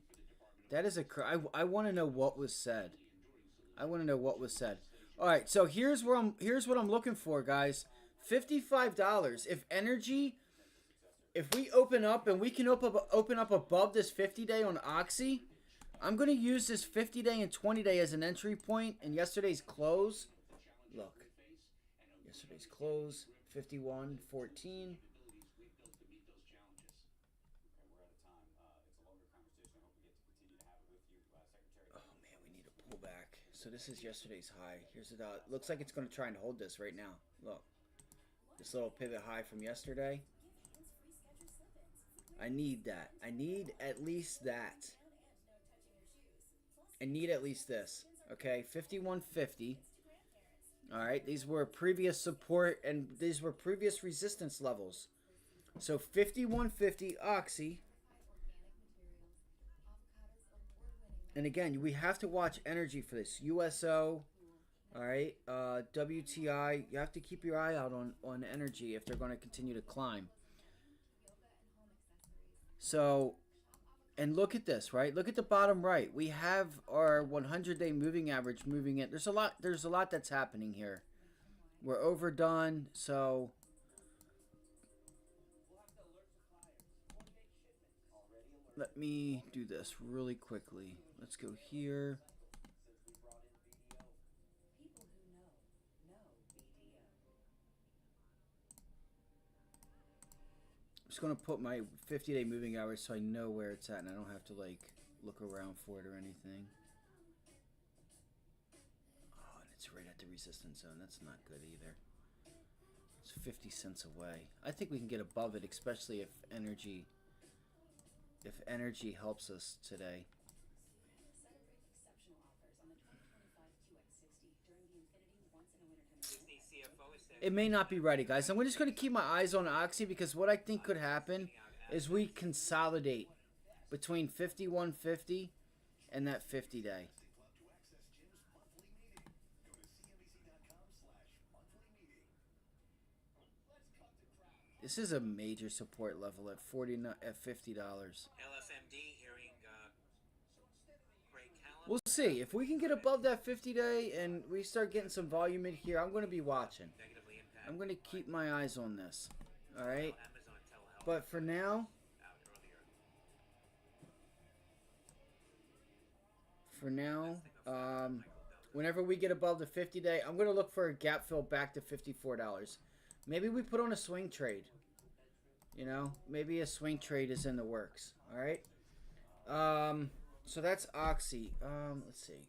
That is I want to know what was said. I want to know what was said. All right, so here's what I'm looking for, guys. $55. If we open up and we can open up above this 50-day on Oxy, I'm going to use this 50-day and 20-day as an entry point in yesterday's close. Look. Yesterday's close, 51.14. Back. So this is yesterday's high. Here's the dot. Looks like it's going to try and hold this right now. Look. This little pivot high from yesterday. I need that. I need at least that. I need at least this. Okay, 51.50. All right, these were previous support and these were previous resistance levels. So 51.50 Oxy. And again, we have to watch energy for this. USO, all right, WTI. You have to keep your eye out on energy if they're going to continue to climb. So, and look at this, right? Look at the bottom right. We have our 100-day moving average moving in. There's a lot that's happening here. We're overdone, so let me do this really quickly. Let's go here. I'm just going to put my 50-day moving average so I know where it's at and I don't have to like look around for it or anything. Oh, and it's right at the resistance zone. That's not good either. It's 50 cents away. I think we can get above it, especially if energy helps us today. It may not be ready, guys. I'm just going to keep my eyes on Oxy because what I think could happen is we consolidate between 51.50 and that 50-day. This is a major support level at $50. LFMD hearing We'll see. If we can get above that 50-day and we start getting some volume in here, I'm going to be watching. I'm going to keep my eyes on this. All right? But for now, whenever we get above the 50-day, I'm going to look for a gap fill back to $54. Maybe we put on a swing trade. You know, maybe a swing trade is in the works. All right? So that's Oxy. Let's see.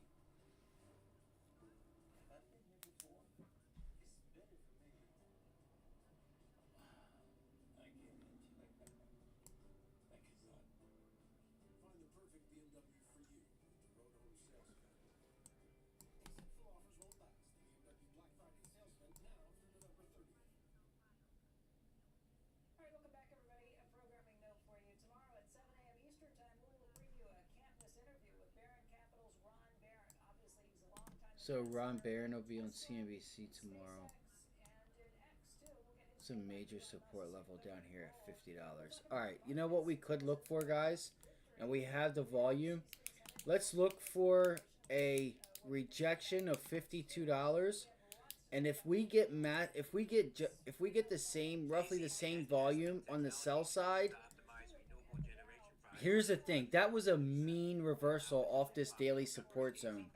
So Ron Barron will be on CNBC tomorrow. It's a major support level down here at $50. All right, you know what we could look for, guys? And we have the volume. Let's look for a rejection of $52. And if we get the same, roughly the same volume on the sell side, here's the thing. That was a mean reversal off this daily support zone.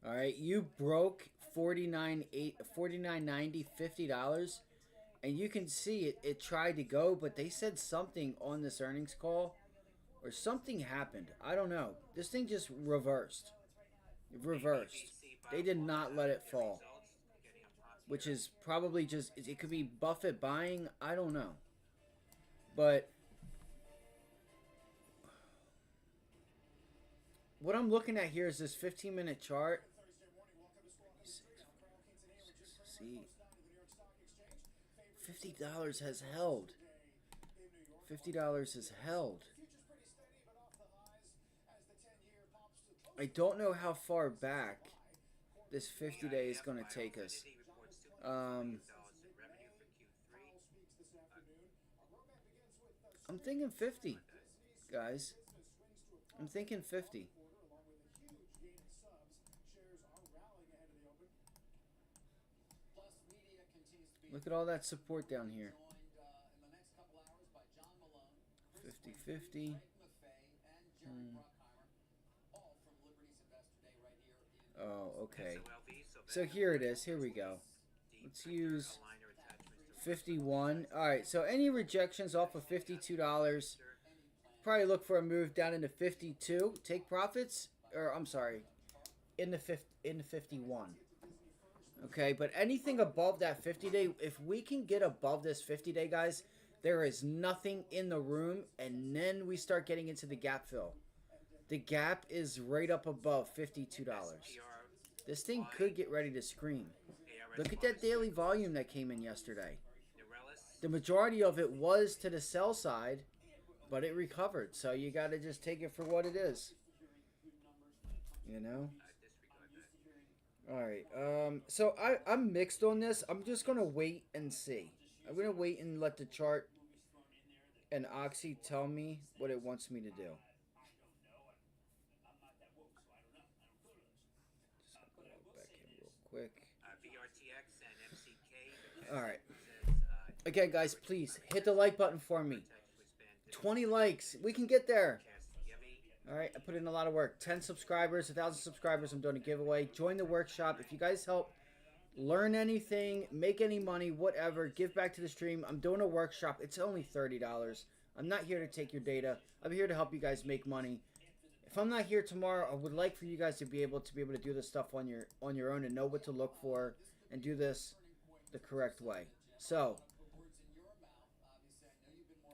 All right, you broke $49.90, $50, and you can see it tried to go, but they said something on this earnings call, or something happened. I don't know. This thing just reversed. It reversed. They did not let it fall. which is probably just, it could be Buffett buying. I don't know. But what I'm looking at here is this 15-minute chart. See, $50 has held. $50 has held. I don't know how far back this 50-day is going to take us. I'm thinking 50, guys. I'm thinking 50. Look at all that support down here. 50-50. Oh, okay. So here it is. Here we go. Let's use 51. All right. So any rejections off of $52, probably look for a move down into 52. Take profits, or I'm sorry, in the 51. Okay, but anything above that 50-day, if we can get above this 50-day, guys, there is nothing in the room, and then we start getting into the gap fill. The gap is right up above $52. This thing could get ready to scream. Look at that daily volume that came in yesterday. The majority of it was to the sell side, but it recovered. So you got to just take it for what it is. You know? All right. So I'm mixed on this. I'm just going to wait and see. I'm going to wait and let the chart and Oxy tell me what it wants me to do. Quick. All right. Again, guys, please hit the like button for me. 20 likes. We can get there. All right. I put in a lot of work. 10 subscribers, 1,000 subscribers. I'm doing a giveaway. Join the workshop. If you guys help learn anything, make any money, whatever, give back to the stream. I'm doing a workshop. It's only $30. I'm not here to take your data. I'm here to help you guys make money. If I'm not here tomorrow, I would like for you guys to be able to do this stuff on your own and know what to look for and do this the correct way. So,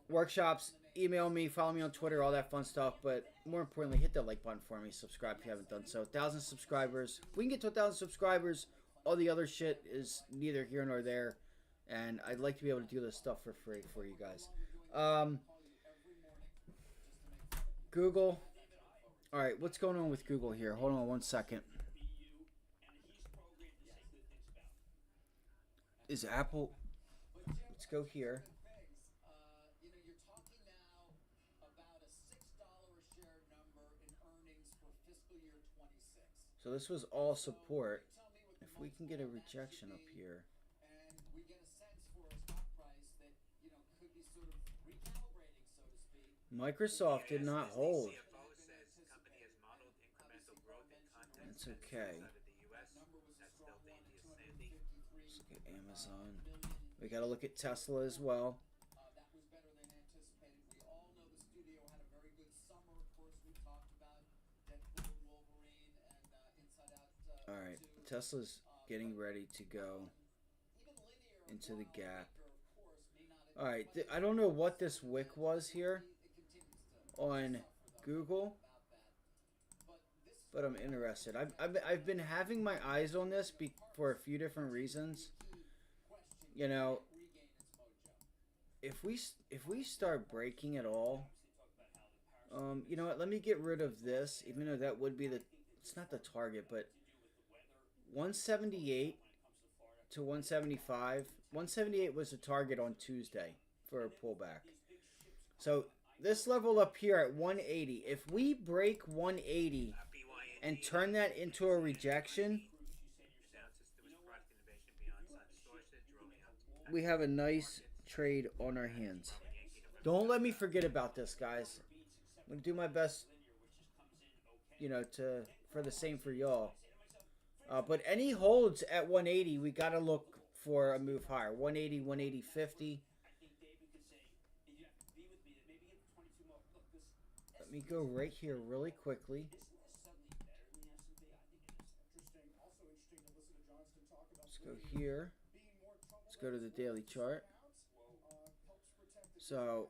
workshops, email me, follow me on Twitter, all that fun stuff. But more importantly, hit that like button for me. Subscribe if you haven't done so. 1,000 subscribers. If we can get to 1,000 subscribers, all the other shit is neither here nor there. And I'd like to be able to do this stuff for free for you guys. Google. All right, what's going on with Google here? Hold on one second. Is Apple... Let's go here. You're talking now about a $6 a share number in earnings for fiscal year 26. So this was all support. If we can get a rejection up here. And we get a sense for a stock price that, could be sort of recalibrating, so to speak. Microsoft did not hold. That's okay. Let's look at Amazon. We got to look at Tesla as well. That was better than anticipated. We all know the studio had a very good summer. Of course, we talked about Deadpool and Wolverine and Inside Out. All right, Tesla's getting ready to go into the gap. All right, I don't know what this wick was here on Google, but I'm interested. I've been having my eyes on this for a few different reasons. If we start breaking it all, you know what? Let me get rid of this, even though that would be it's not the target, but 178 to 175. 178 was the target on Tuesday for a pullback. So this level up here at 180, if we break 180 and turn that into a rejection, we have a nice trade on our hands. Don't let me forget about this, guys. I'm gonna do my best, for the same for y'all. But any holds at 180, we gotta look for a move higher. 180, 180.50. Let me go right here really quickly. Let's go here. go to the daily chart. So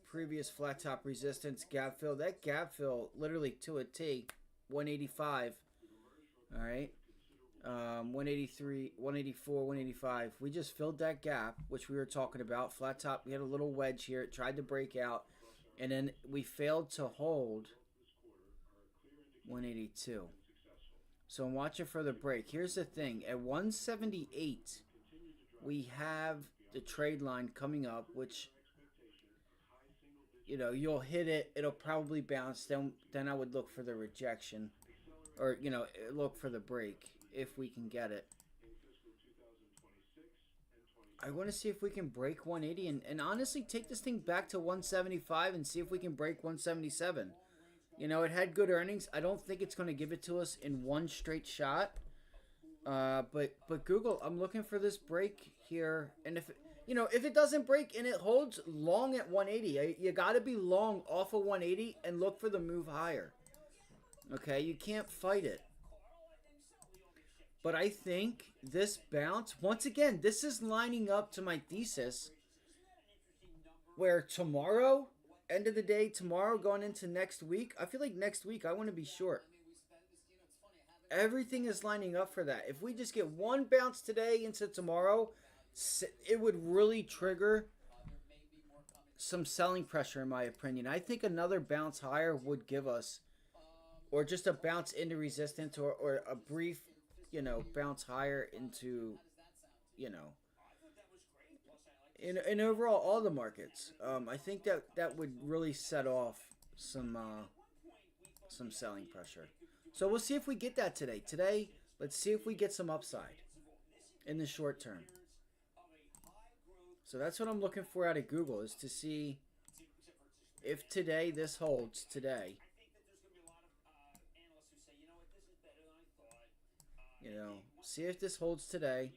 previous flat top resistance gap fill. That gap fill literally to a T, 185. All right. 183, 184, 185. We just filled that gap, which we were talking about. Flat top, we had a little wedge here. It tried to break out, and then we failed to hold 182. So I'm watching for the break. Here's the thing. At 178, we have the trade line coming up, which, you know, you'll hit it. It'll probably bounce. Then I would look for the rejection, or, you know, look for the break if we can get it. I want to see if we can break 180 and honestly take this thing back to 175 and see if we can break 177. You know, it had good earnings. I don't think it's going to give it to us in one straight shot. But Google, I'm looking for this break here, and if it doesn't break and it holds long at 180, you got to be long off of 180 and look for the move higher. Okay, you can't fight it. But I think this bounce, once again, this is lining up to my thesis where tomorrow, end of the day, tomorrow going into next week, I feel like next week I want to be short. Everything is lining up for that. If we just get one bounce today into tomorrow, it would really trigger some selling pressure, in my opinion. I think another bounce higher would give us, or just a bounce into resistance, or a brief, you know, bounce higher into, you know, in overall all the markets. I think that would really set off some selling pressure. So we'll see if we get that today. Today, let's see if we get some upside in the short term. So that's what I'm looking for out of Google, is to see if today this holds today. You know, see if this holds today,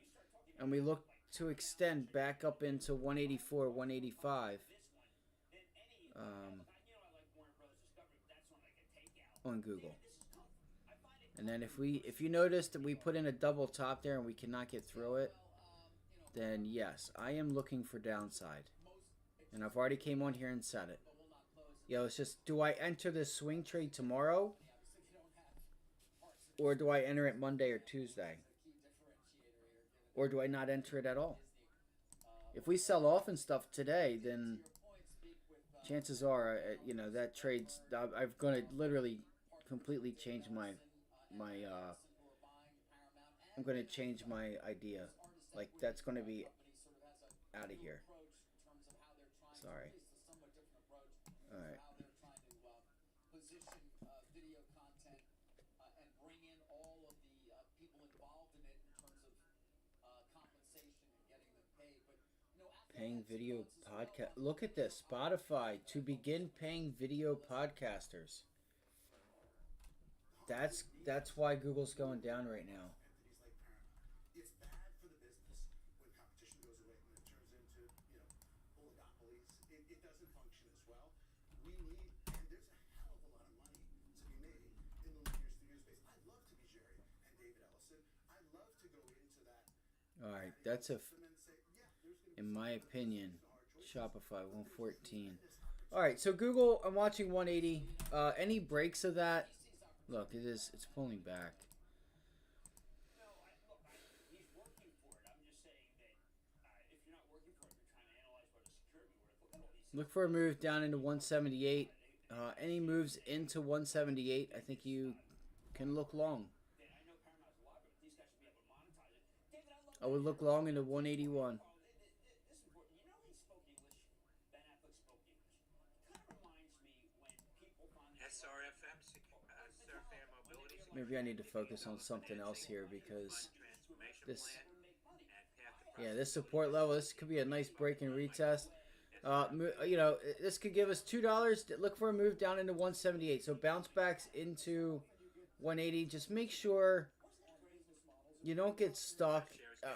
and we look to extend back up into 184, 185 on Google. And then if you notice that we put in a double top there and we cannot get through it, then yes, I am looking for downside. And I've already came on here and said it. Yo, it's just, do I enter this swing trade tomorrow? Or do I enter it Monday or Tuesday? Or do I not enter it at all? If we sell off and stuff today, then chances are, you know, that trade's, I'm going to literally completely change I'm going to change my idea. Like, that's going to be out of here. Sorry. All right. Paying video podcast. Look at this. Spotify to begin paying video podcasters. That's why Google's going down right now. It's bad for the business when competition goes away, when it turns into, oligopolies. It doesn't function as well. We need, and there's a hell of a lot of money to be made in the linear studio space. I'd love to be Jerry and David Ellison. I'd love to go into that. All right, that's in my opinion, Shopify 114. All right, so Google, I'm watching 180. Any breaks of that? Look, it's pulling back. He's working for it. I'm just saying that if you're not working for it, you're trying to analyze what a security worth. Look at all these. Look for a move down into 178. Any moves into 178, I think you can look long. I would look long into 181. Maybe I need to focus on something else here, because this support level, this could be a nice break and retest. This could give us $2. Look for a move down into 178. So bounce backs into 180. Just make sure you don't get stuck.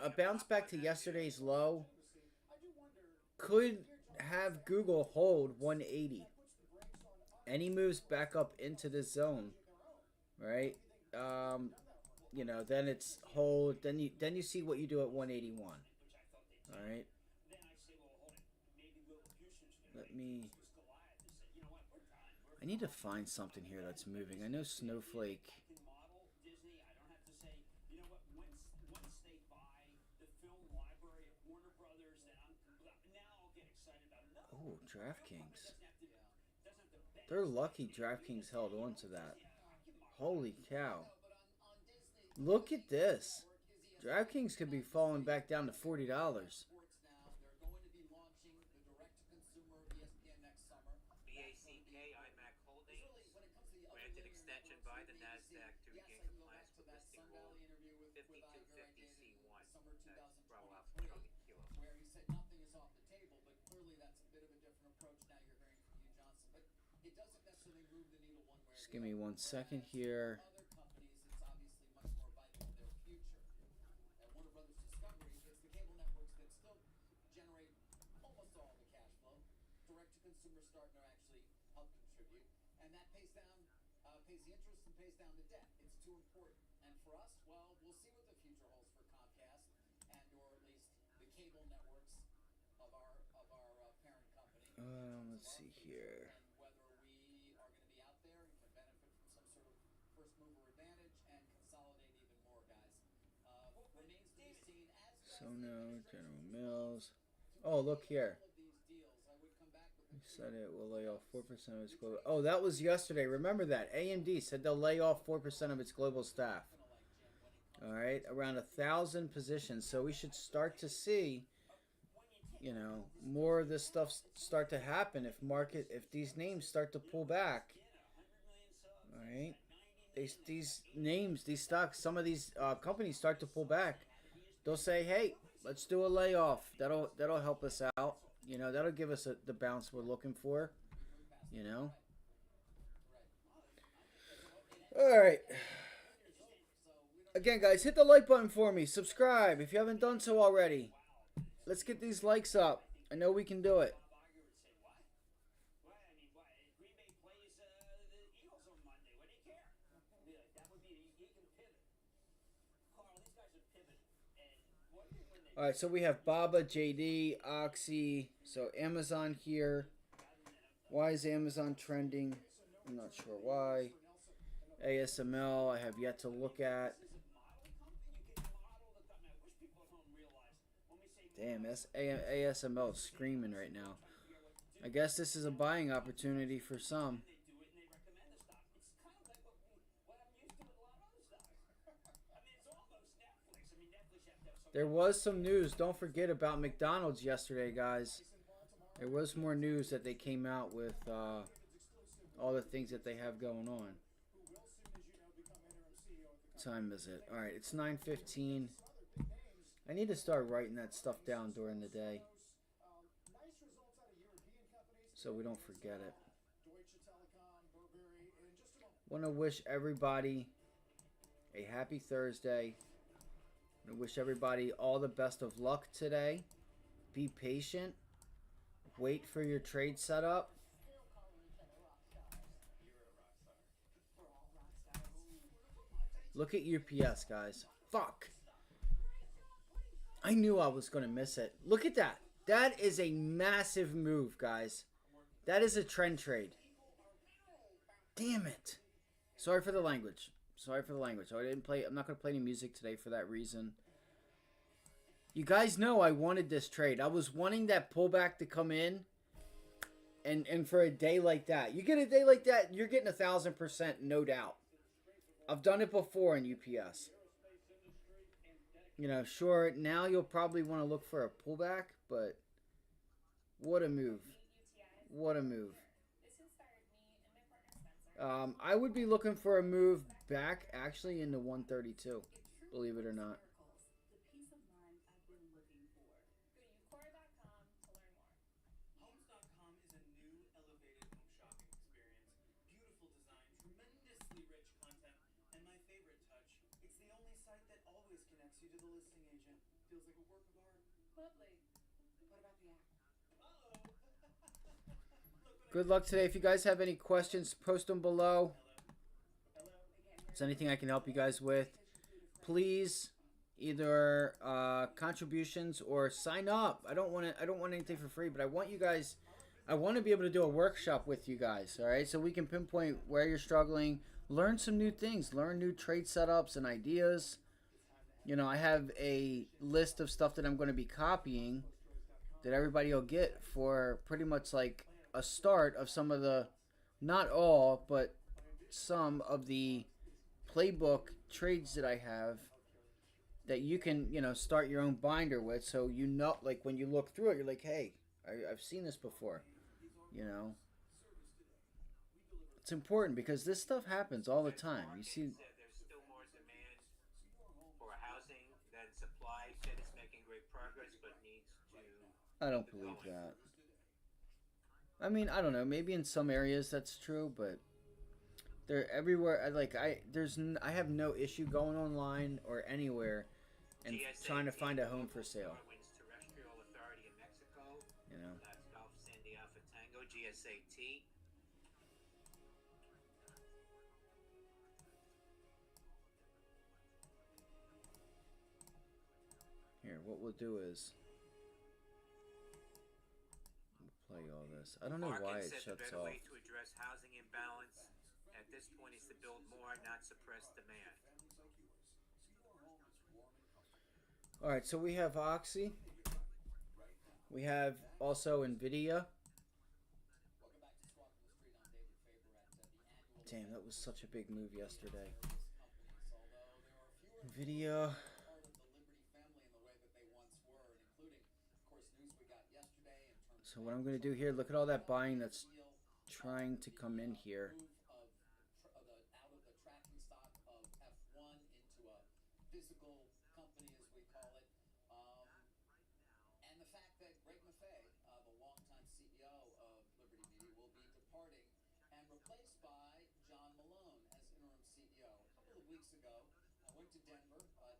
A bounce back to yesterday's low could have Google hold 180. Any moves back up into this zone, right? you know, then it's hold. Then you see what you do at 181. All right. Let me. I need to find something here that's moving. I know Snowflake. Oh, DraftKings. They're lucky DraftKings held on to that. Holy cow. Look at this. DraftKings could be falling back down to $40. BACK IMAC Holdings granted extension by the NASDAQ to regain compliance with listing rule 5250C1. That's Bravo Alpha Charlie Kilo. Where he said nothing is off the table, but clearly that's a bit of a different approach now you're hearing from Hugh Johnson. But it doesn't necessarily move the needle one way or Just the give me other. 1 second here. Other companies, it's obviously much more vital to their future. At Warner Brothers Discovery, it's the cable networks that still generate almost all the cash flow. Direct-to-consumer starting to actually help contribute, and that pays the interest and pays down the debt. It's too important. And for us, well, we'll see what the future holds for Comcast and or at least the cable networks of our parent company. Let's see here. And whether we are going to be out there and can benefit from some sort of first mover advantage and consolidate even more, guys. Remains to be seen. Sono, General Mills. Oh, look here. Said it will lay off 4% of its global. Oh, that was yesterday. Remember that. AMD said they'll lay off 4% of its global staff. All right, around 1,000 positions. So we should start to see, you know, more of this stuff start to happen if these names start to pull back. All right, these names, these stocks, some of these companies start to pull back. They'll say, hey, let's do a layoff. That'll help us out. You know, that'll give us the bounce we're looking for. You know. All right. Again, guys, hit the like button for me. Subscribe if you haven't done so already. Let's get these likes up. I know we can do it. All right, so we have Baba, JD, Oxy, so Amazon here. Why is Amazon trending? I'm not sure why. ASML, I have yet to look at. Damn, ASML is screaming right now. I guess this is a buying opportunity for some. There was some news. Don't forget about McDonald's yesterday, guys. There was more news that they came out with all the things that they have going on. What time is it? All right, it's 9:15. I need to start writing that stuff down during the day so we don't forget it. Want to wish everybody a happy Thursday. I wish everybody all the best of luck today. Be patient. Wait for your trade setup. Look at UPS, guys. Fuck. I knew I was going to miss it. Look at that. That is a massive move, guys. That is a trend trade. Damn it. Sorry for the language. Sorry for the language. I'm not going to play any music today for that reason. You guys know I wanted this trade. I was wanting that pullback to come in. And for a day like that. You get a day like that, you're getting 1,000%, no doubt. I've done it before in UPS. You know, sure, now you'll probably want to look for a pullback, but what a move. What a move. I would be looking for a move back actually into 132, believe it or not. Good luck today. If you guys have any questions, post them below. Is there anything I can help you guys with? please either contributions or sign up. I don't want anything for free, but I want you guys. I want to be able to do a workshop with you guys. All right, so we can pinpoint where you're struggling, learn some new things, learn new trade setups and ideas. You know, I have a list of stuff that I'm going to be copying that everybody will get for pretty much like a start of some of the, not all, but some of the playbook trades that I have that you can, you know, start your own binder with. So, you know, like when you look through it, you're like, hey, I've seen this before. You know, it's important because this stuff happens all the time. You see, Said there's still more demand for housing than supply. Said it's making great progress, but needs to. I don't believe that. I mean, I don't know. Maybe in some areas that's true, but they're everywhere. I have no issue going online or anywhere and trying to find a home for sale. Wins Terrestrial Authority in Mexico. You know. That's Golf Sandy Alpha Tango GSAT. Here, what we'll do is we'll play all this. I don't know why it said shuts the better off. way to address housing imbalance at this point is to build more, not suppress demand. All right, so we have Oxy. We have also NVDA. Damn, that was such a big move yesterday. NVIDIA. So what I'm going to do here, look at all that buying that's trying to come in here.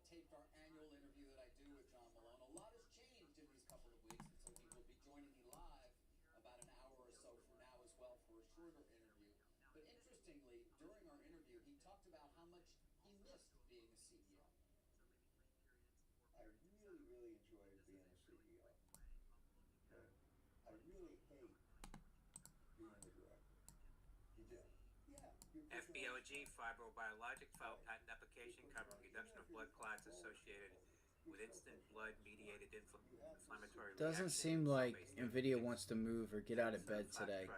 Taped our annual interview that I do with John Malone. A lot has changed in these couple of weeks, and so he will be joining me live about an hour or so from now as well for a shorter interview. But interestingly, during our interview, he talked about how much he missed being a CEO. I really, really enjoyed being a CEO. But I really hate being the director. You do? Yeah. FBOG, Fibrobiologic, filed patent application covering reduction of blood clots associated with instant blood-mediated inflammatory Doesn't seem like NVIDIA wants to move or get out of bed today.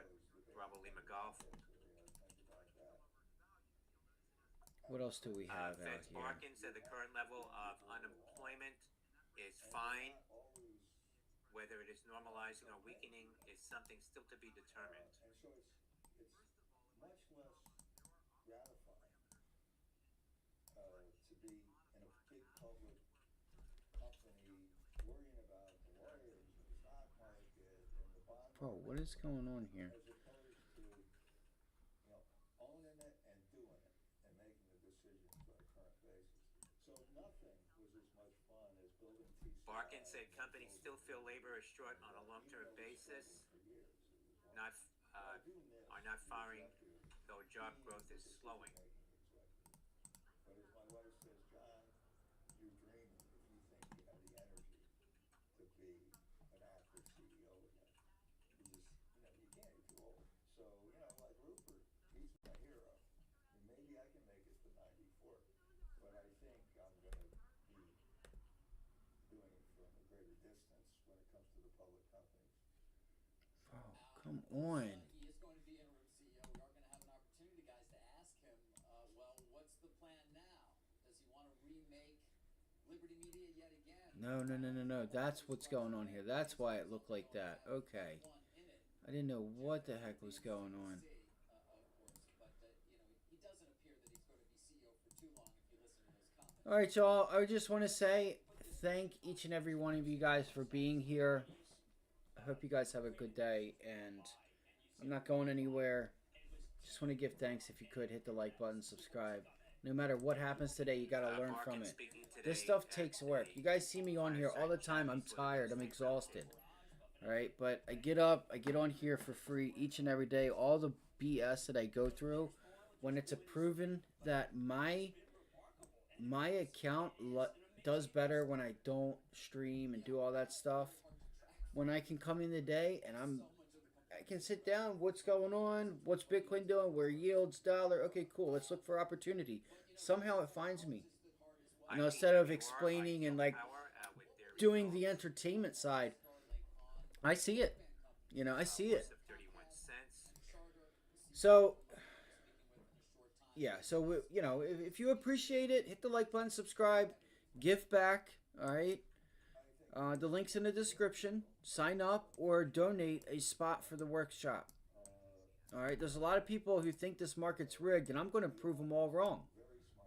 Bravo Lima Golf. What else do we have out Feds here? Barkin said the current level of unemployment is fine. Whether it is normalizing or weakening is something still to be determined. And so it's much less gratifying to be in a big public company worrying about the lawyers and the stock market and the bond Bro, what is going on here? as opposed to, you know, owning it and doing it and making the decisions on a current basis. So nothing was as much fun as building TCI. Barkin said companies still feel labor is short on a long-term basis, are not firing, though job growth is slowing. But as my wife says, John, you're dreaming if you think you have the energy to be an active CEO again. You just, you know, you can't, you're too old. So, you know, like Rupert, he's my hero. And maybe I can make it to 94, but I think I'm going to be doing it from a greater distance when it comes to the public companies. Bro, come on. He is going to be interim CEO. We are going to have an opportunity, guys, to ask him, well, what's the plan now? Does he want to remake Liberty Media yet again? No. That's what's going on here. That's why it looked like that. Okay. I didn't know what the heck was going on. All right, y'all. I just want to say thank each and every one of you guys for being here. I hope you guys have a good day, and I'm not going anywhere. Just want to give thanks. If you could, hit the like button, subscribe. No matter what happens today, you got to learn from it. This stuff takes work. You guys see me on here all the time. I'm tired. I'm exhausted. All right, but I get up. I get on here for free each and every day. All the BS that I go through, when it's a proven that my my account does better when I don't stream and do all that stuff. When I can come in the day and I can sit down. What's going on? What's Bitcoin doing? Where yields, dollar? Okay, cool. Let's look for opportunity. Somehow it finds me. You know, instead of explaining and like doing the entertainment side, I see it. You know, I see it. So, yeah. So, you know, if you appreciate it, hit the like button, subscribe, give back. All right. The link's in the description. Sign up or donate a spot for the workshop. All right. There's a lot of people who think this market's rigged, and I'm going to prove them all wrong.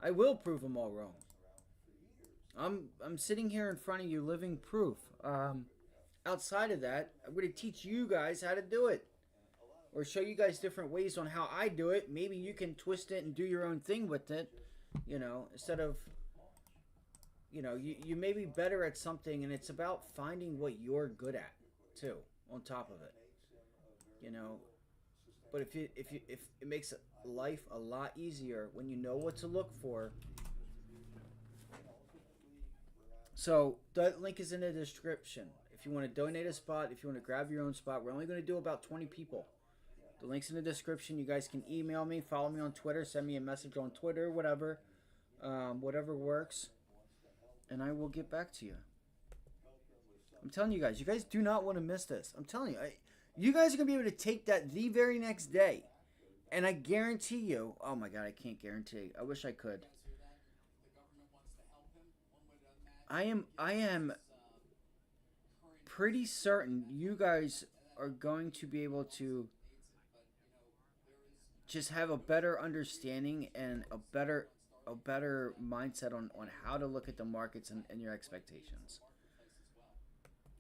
I will prove them all wrong. I'm sitting here in front of you, living proof. Outside of that, I'm going to teach you guys how to do it, or show you guys different ways on how I do it. Maybe you can twist it and do your own thing with it. You know, instead of, you know, you may be better at something, and it's about finding what you're good at too. On top of it, you know. But if it makes life a lot easier when you know what to look for. So the link is in the description. If you want to donate a spot, if you want to grab your own spot, we're only going to do about 20 people. The link's in the description. You guys can email me, follow me on Twitter, send me a message on Twitter, whatever. Whatever works. And I will get back to you. I'm telling you guys do not want to miss this. I'm telling you. You guys are going to be able to take that the very next day. And I guarantee you, oh my God, I can't guarantee. I wish I could. I am pretty certain you guys are going to be able to just have a better understanding and a better mindset on how to look at the markets and your expectations.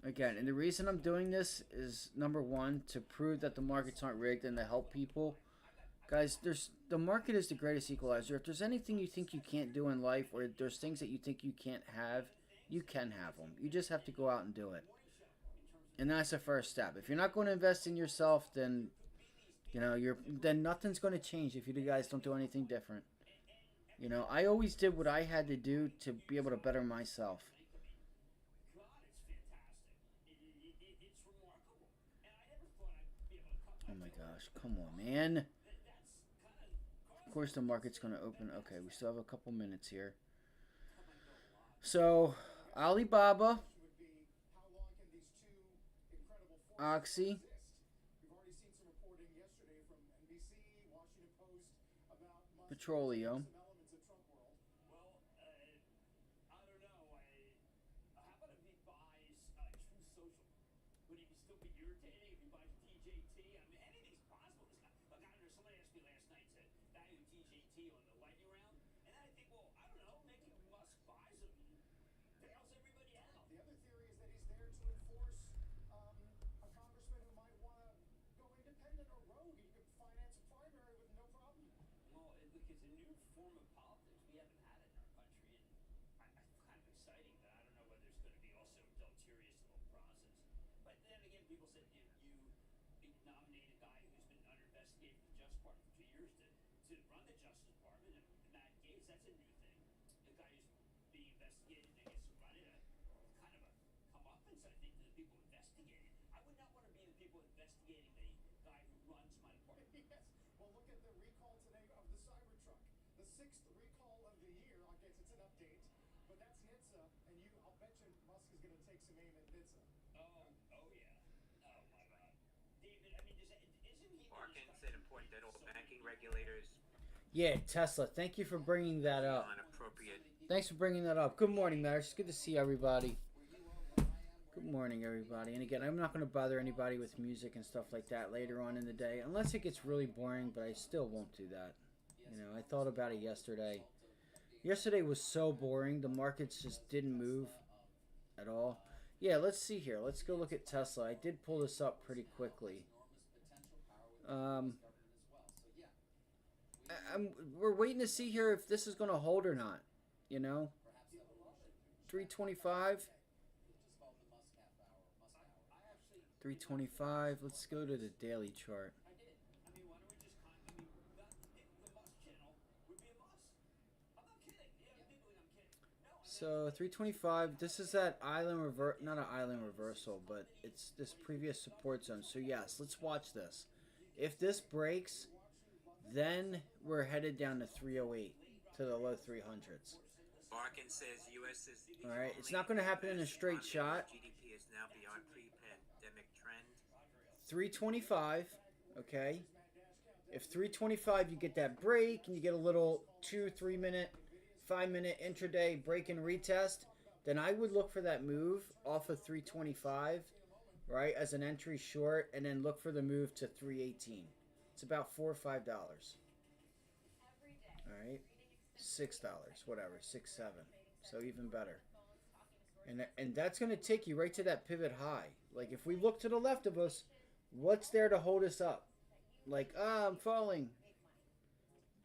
Again, and the reason I'm doing this is, number one, to prove that the markets aren't rigged and to help people. Guys, the market is the greatest equalizer. If there's anything you think you can't do in life, or there's things that you think you can't have, you can have them. You just have to go out and do it. And that's the first step. If you're not going to invest in yourself, then, you know, then nothing's going to change if you guys don't do anything different. You know, I always did what I had to do to be able to better myself. Oh my gosh, come on, man. Of course the market's going to open. Okay, we still have a couple minutes here. So, Alibaba, Oxy, Petroleum, Well, I don't know. How about if he buys True Social? Would he still be irritating if he buys DJT? I mean, anything's possible. This guy, look, I don't know. Somebody asked me last night, said, value DJT on the lightning round. And I think, well, I don't know. Maybe Musk buys him and bails everybody out. The other theory is that he's there to enforce a congressman who might want to go independent or rogue. He could finance a primary with no problem. Well, look, it's a new form of politics. We haven't had it in our country, and it's kind of exciting, but I don't know whether it's going to be also deleterious to the whole process. But then again, people said you nominate a guy who's been under investigation for the Justice Department for 2 years to run the Justice Department, and Matt Gaetz, that's a new thing. The guy who's being investigated and gets to run it, kind of a comeuppance, I think, to the people investigating. I would not want to be the people investigating the guy who runs my department. Yes. Well, look at the recall today of the Cybertruck. The 6th recall of the year. I guess it's an update, but that's NHTSA, and I'll bet you Musk is going to take some aim at NHTSA. Oh yeah. Oh my God. David, I mean, isn't he? Markin said important that all banking regulators Yeah, Tesla. Thank you for bringing that up. on appropriate. Thanks for bringing that up. Good morning, Maris. It's good to see everybody. Good morning, everybody. And again, I'm not going to bother anybody with music and stuff like that later on in the day, unless it gets really boring, but I still won't do that. You know, I thought about it yesterday. Yesterday was so boring. The markets just didn't move at all. Yeah, let's see here. Let's go look at Tesla. I did pull this up pretty quickly. We're waiting to see here if this is going to hold or not. You know, 325. 325. Let's go to the daily chart. I did. I mean, why don't we just the Musk channel would be a must. I'm not kidding. Yeah, people think I'm So 325. This is that island not an island reversal, but it's this previous support zone. So yes, let's watch this. If this breaks, then we're headed down to 308 to the low 300s. Barkin says U.S. is the All right, only it's not going to happen in a U.S. straight economy shot. where GDP is now beyond pre-pandemic trend. 325. Okay. If 325, you get that break and you get a little 2, 3 minute, 5 minute intraday break and retest, then I would look for that move off of 325, right, as an entry short, and then look for the move to 318. It's about $4 or $5. All right, $6, whatever, 6, 7. So even better. And that's going to take you right to that pivot high. Like if we look to the left of us, what's there to hold us up? Like, I'm falling.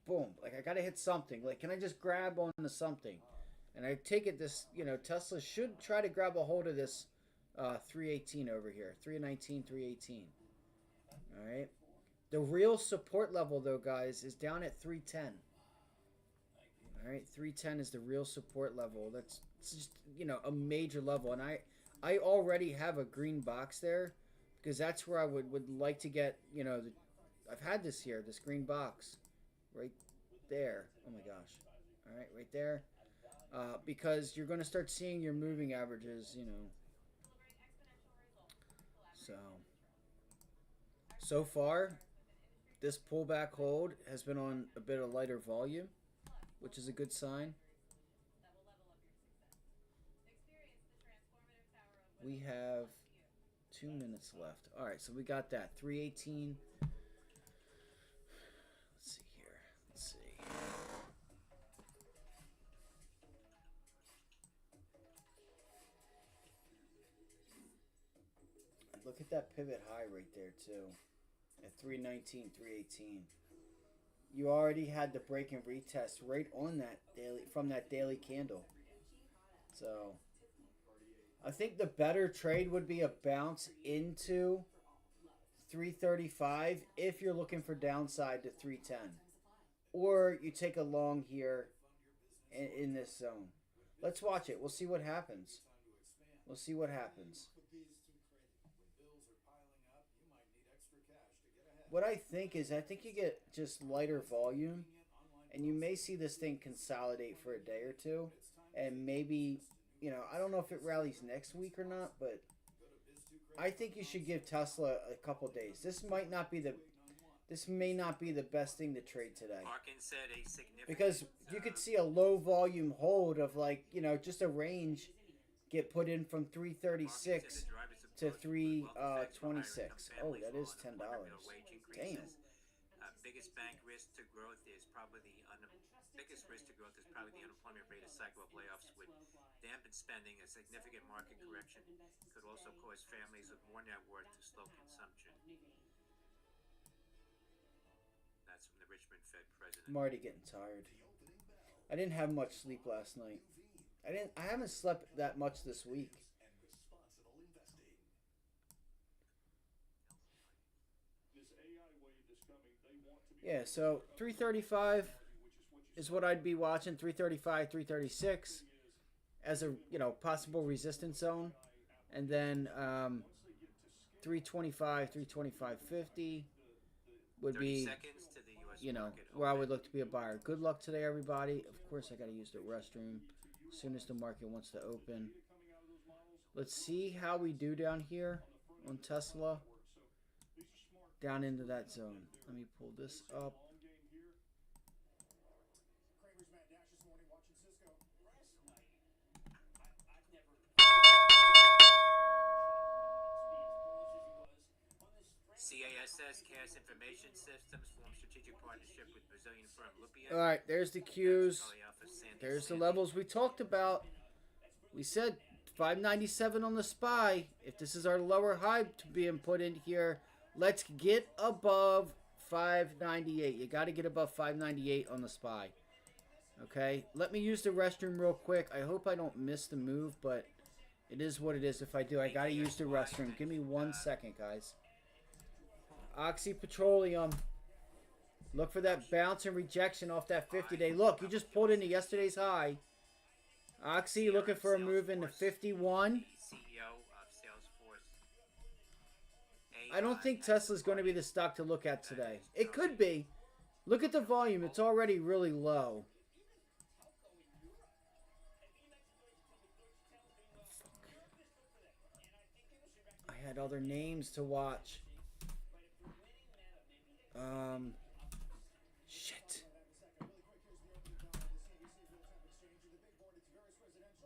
Boom. Like, I got to hit something. Like, can I just grab onto something? And I take it this, Tesla should try to grab a hold of this 318 over here. 319, 318. All right. The real support level, though, guys, is down at 310. All right. 310 is the real support level. That's just, a major level. And I already have a green box there because that's where I would like to get, I've had this here, this green box, right there. Oh my gosh! All right, right there, because you're going to start seeing your moving averages, So far, this pullback hold has been on a bit of lighter volume, which is a good sign. We have 2 minutes left. All right, so we got that 318. Let's see here. Let's see. Look at that pivot high right there too, at 319, 318. You already had the break and retest right on that daily from that daily candle. So I think the better trade would be a bounce into 335 if you're looking for downside to 310. Or you take a long here in this zone. Let's watch it. We'll see what happens. We'll see what happens. What I think you get just lighter volume, and you may see this thing consolidate for a day or two, and maybe, I don't know if it rallies next week or not, but I think you should give Tesla a couple days. This may not be the best thing to trade today. Because you could see a low volume hold of just a range get put in from 336 to 326. Oh, that is $10. Damn. Biggest risk to growth is probably the unemployment rate, a cycle of layoffs would dampen spending. A significant market correction could also cause families with more net worth to slow consumption. That's from the Richmond Fed president. I'm already getting tired. I didn't have much sleep last night. I haven't slept that much this week. Yeah, so 335 is what I'd be watching. 335, 336 as a possible resistance zone, and then 325, 325.50 would be where I would look to be a buyer. Good luck today, everybody. Of course, I got to use the restroom as soon as the market wants to open. Let's see how we do down here on Tesla. Down into that zone. Let me pull this up. CASS, Cash Information Systems, forms strategic partnership with Brazilian firm Lupia. All right, there's the cues. There's the levels we talked about. We said 597 on the SPY. If this is our lower high to being put in here, let's get above 598. You got to get above 598 on the SPY. Okay, let me use the restroom real quick. I hope I don't miss the move, but it is what it is. If I do, I got to use the restroom. Give me 1 second, guys. Oxy Petroleum. Look for that bounce and rejection off that 50-day. Look, you just pulled into yesterday's high. Oxy looking for a move into 51. CEO of Salesforce. I don't think Tesla's going to be the stock to look at today. It could be. Look at the volume. It's already really low. I had other names to watch. Shit.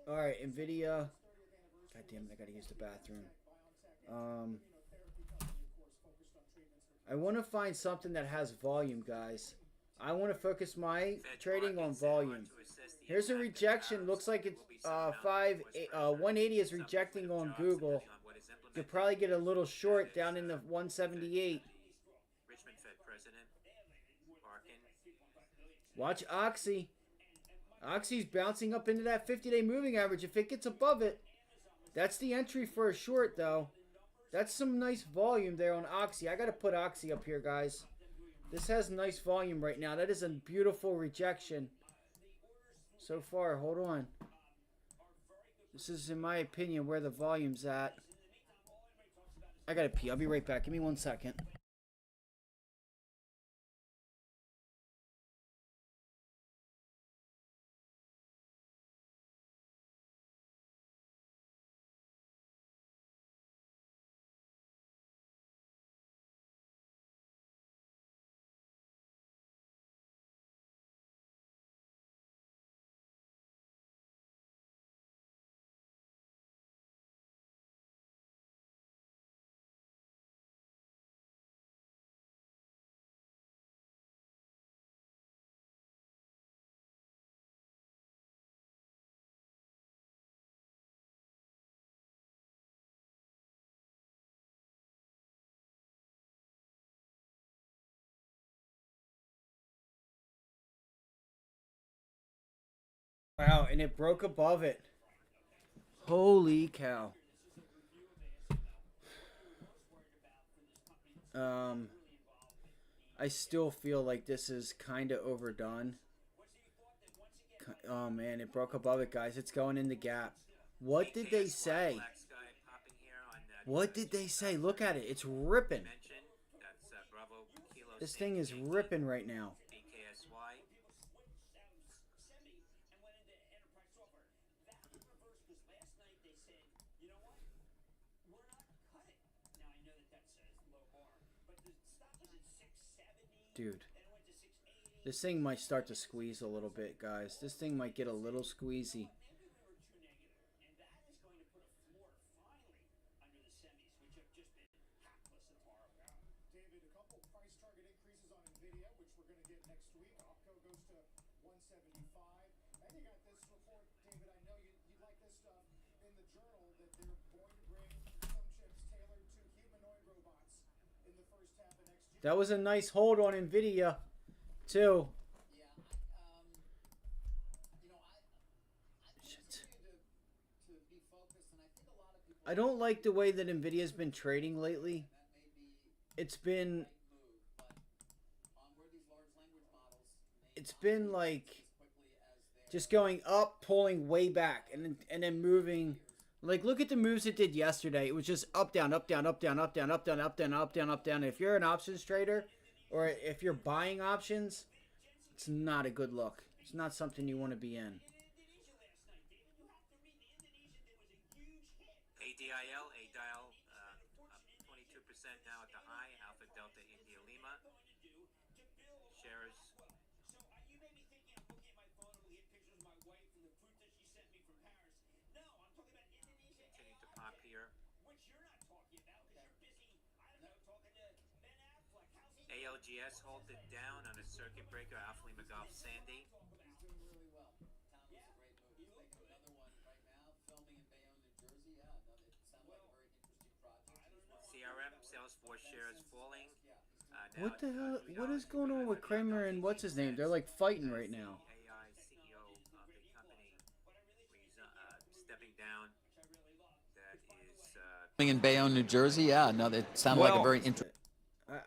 Alright, NVIDIA. God damn it, I gotta use the bathroom. I want to find something that has volume, guys. I want to focus my trading on volume. Here's a rejection. Looks like it's 180 is rejecting on Google. You'll probably get a little short down in the 178. Richmond Fed President Barkin. Watch Oxy. Oxy's bouncing up into that 50-day moving average. If it gets above it, that's the entry for a short, though. That's some nice volume there on Oxy. I got to put Oxy up here, guys. This has nice volume right now. That is a beautiful rejection. So far, hold on. This is, in my opinion, where the volume's at. I got to pee. I'll be right back. Give me 1 second. Wow, and it broke above it. Holy cow. I still feel like this is kind of overdone. Oh man, it broke above it, guys. It's going in the gap. What did they say? What did they say? Look at it. It's ripping. This thing is ripping right now. Dude, this thing might start to squeeze a little bit, guys. This thing might get a little squeezy. David, a couple price target increases on NVIDIA, which we're going to get next week. Opco goes to 175. And you got this report, David. I know you'd like this stuff in the journal that they're going to bring some chips tailored to humanoid robots in the first half of next year. That was a nice hold on NVIDIA, too. Yeah, Shit. to be focused, and I think a lot of people I don't like the way that NVIDIA's been trading lately. that may be It's been, move, but on where these large language models may it's been like as quickly as they're just going up, pulling way back, and then moving. Like, look at the moves it did yesterday. It was just up, down, up, down, up, down, up, down, up, down, up, down, up, down, up, down. If you're an options trader, or if you're buying options, it's not a good look. It's not something you want to be in. ADIL, up 22% now at the high. Alpha Delta India Lima. Shares So you may be thinking I'm looking at my phone and looking at pictures of my wife and the fruit that she sent me from Paris. No, I'm talking about Indonesia. continue to pop here. Which you're not talking about because you're busy, I don't know, talking to Ben Affleck. How's he ALGS hold it down on a circuit breaker. Alpha Lima Golf Sandy. He's doing really well. Tom, it's a great move. He's making another one right now, filming in Bayonne, New Jersey. Yeah, no, it sounds like a very interesting project as well. CRM, Salesforce shares falling. Now What the at hell? $3. What is going on with Kramer and what's his name? They're like fighting right now. AI CEO of the company, he's stepping down. That is In Bayonne, New Jersey. Yeah, no, it sounded like a very interesting.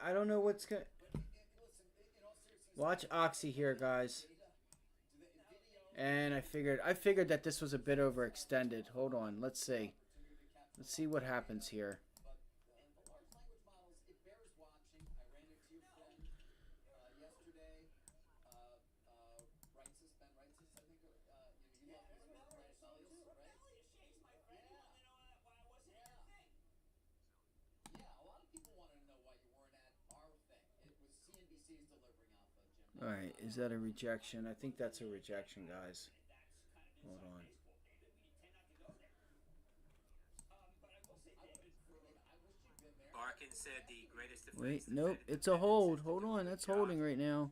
I don't know what's going to... Watch Oxy here, guys. And I figured that this was a bit overextended. Hold on, let's see. Let's see what happens here. But the large language models, it bears watching. I ran into your friend yesterday. Reitzes, Ben Reitzes, I think. You love his work, right? Rebellious, right? Rebellious, yeah, he's my friend. He wanted to know why I wasn't at your thing. Yeah, a lot of people wanted to know why you weren't at our thing. It was CNBC's delivering alpha, Jim. All right, is that a rejection? I think that's a rejection, guys. Hold on. Barkin said the greatest Wait, defense. nope, it's a hold. Hold on, that's holding right now.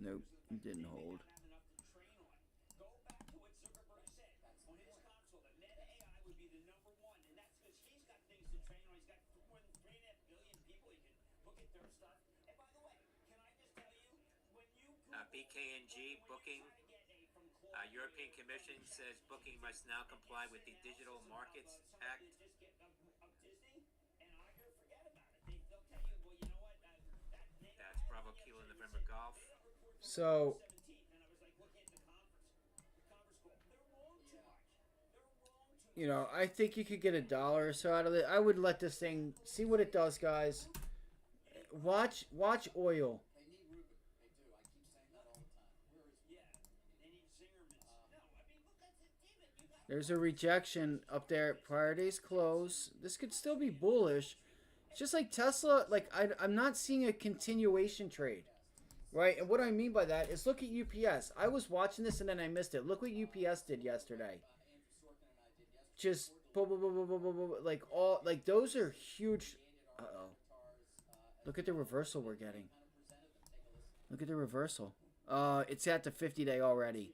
Nope, it didn't hold. Go back to what Zuckerberg said on his console that Meta AI would be the number one, and that's because he's got things to train on. He's got more than 3.5 billion people. He can look at their stuff. And by the way, can I just tell you, when you BKNG booking. European Commission says booking must now comply with the Digital Markets Act. That's Bravo Kilo November Golf. So, you know, I think you could get $1 or so out of it. I would let this thing see what it does, guys. Watch oil. They need Ruben. They do. I keep saying that all the time. Where is Ruben? They need Zingerman's. No, I mean, look, that's it, David. You got There's a rejection up there at prior day's close. This could still be bullish. It's just like Tesla, like I'm not seeing a continuation trade. Right? And what I mean by that is look at UPS. I was watching this and then I missed it. Look what UPS did yesterday. Just like all like those are huge. Uh-oh. Look at the reversal we're getting. Look at the reversal. It's at the 50-day already.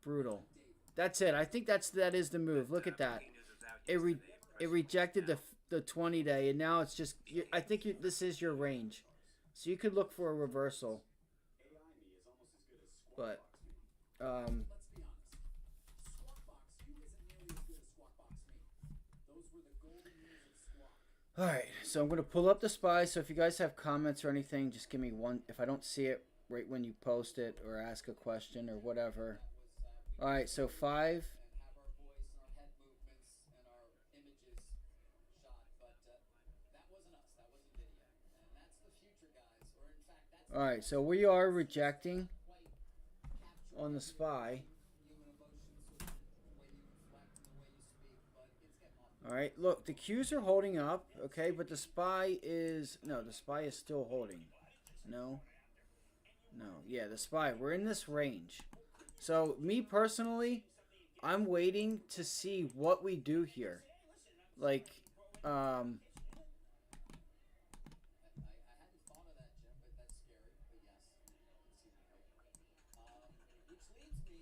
Brutal. That's it. I think that is the move. Look at that. It rejected the 20-day and now it's just I think this is your range. So you could look for a reversal. But Let's be honest. Squawk Box You isn't nearly as good as Squawk Box Me. Those were the golden years of Squawk. all right, so I'm going to pull up the SPY. So if you guys have comments or anything, just give me one. If I don't see it right when you post it or ask a question or whatever. All right, so 5. And have our voice and our head movements and our images shot. But that wasn't us. That was NVIDIA. And that's the future, guys. Or in fact, that's All right, so we are rejecting on the SPY. human emotions with the way you inflect and the way you speak. But it's getting off. All right, look, the Qs are holding up, okay, but the SPY is the SPY is still holding. No, yeah, the SPY. We're in this range. So me personally, I'm waiting to see what we do here. Like, I hadn't thought of that, Jim, but that's scary. But yes, which leads me to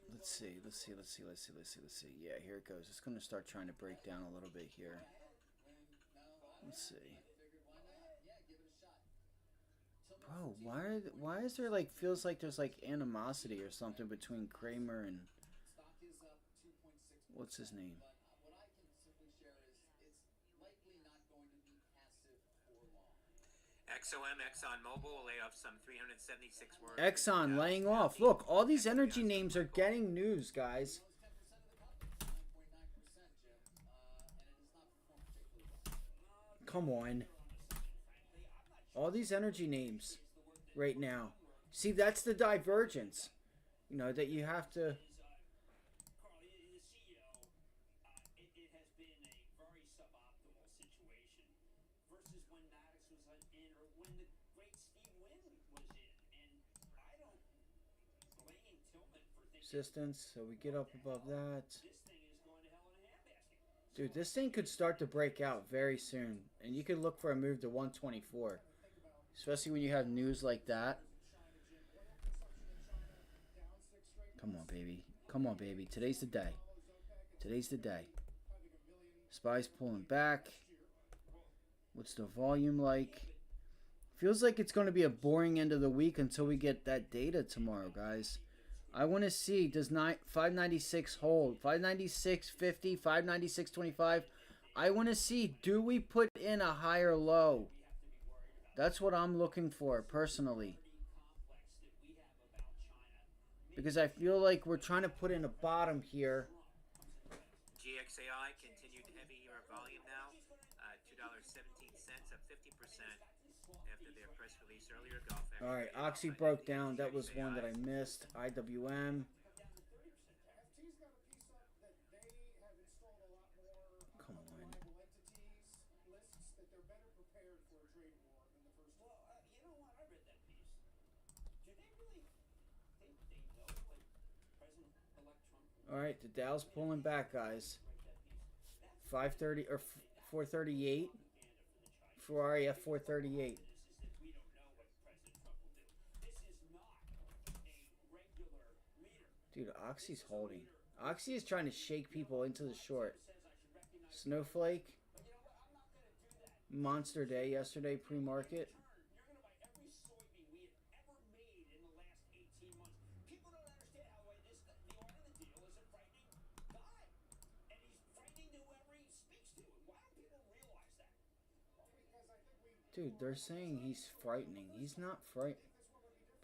let's see. Yeah, here it goes. It's going to start trying to break down a little bit here. Let's see. figured why not? Yeah, give it a shot. Bro, why is there like feels like there's like animosity or something between Kramer and Stock is up 2.6. what's his name? But what I can simply share is it's likely not going to be passive for long. XOM, ExxonMobil will lay off some 376 workers. Exxon laying off. Look, all these energy names are getting news, guys. Come on. All these energy names right now. See, that's the divergence. You know, that you have to... Carl, the CEO, it has been a very suboptimal situation versus when Maddox was in or when the great Steve Wynn was in. And I don't blame Tillman for thinking Resistance, so we get up above that. this thing is going to hell in a handbasket. Dude, this thing could start to break out very soon. And you could look for a move to 124. Especially when you have news like that. Come on, baby. Come on, baby. Today's the day. Today's the day. SPY's pulling back. What's the volume like? Feels like it's going to be a boring end of the week until we get that data tomorrow, guys. I want to see, does 596 hold? 596.50, 596.25. I want to see, do we put in a higher low? That's what I'm looking for, personally. because I feel like we're trying to put in a bottom here. GXAI continued heavier volume now. $2.17, up 50% after their press release earlier. Golf. All right, Oxy broke down. That was one that I missed. IWM. FT's got a piece up that they have installed a lot more Come on. reliable entities lists that they're better prepared for a trade war than the first Well, you know what? I read that piece. Do they really think they know what President-elect Trump will All right, the Dow's pulling back, guys. write that piece? That's 530 or 438. propaganda for the Chinese. Ferrari at 438. This is that we don't know what President Trump will do. This is not a regular leader. Dude, Oxy's holding. Oxy is trying to shake people into the short. Says I should recognize. Snowflake. But you know what? I'm not going to do that. Monster day yesterday, pre-market. You're going to buy every soybean we have ever made in the last 18 months. People don't understand how the art of the deal is a frightening guy. And he's frightening to whoever he speaks to. And why don't people realize that? because I think we Dude, they're saying he's frightening. He's not fright.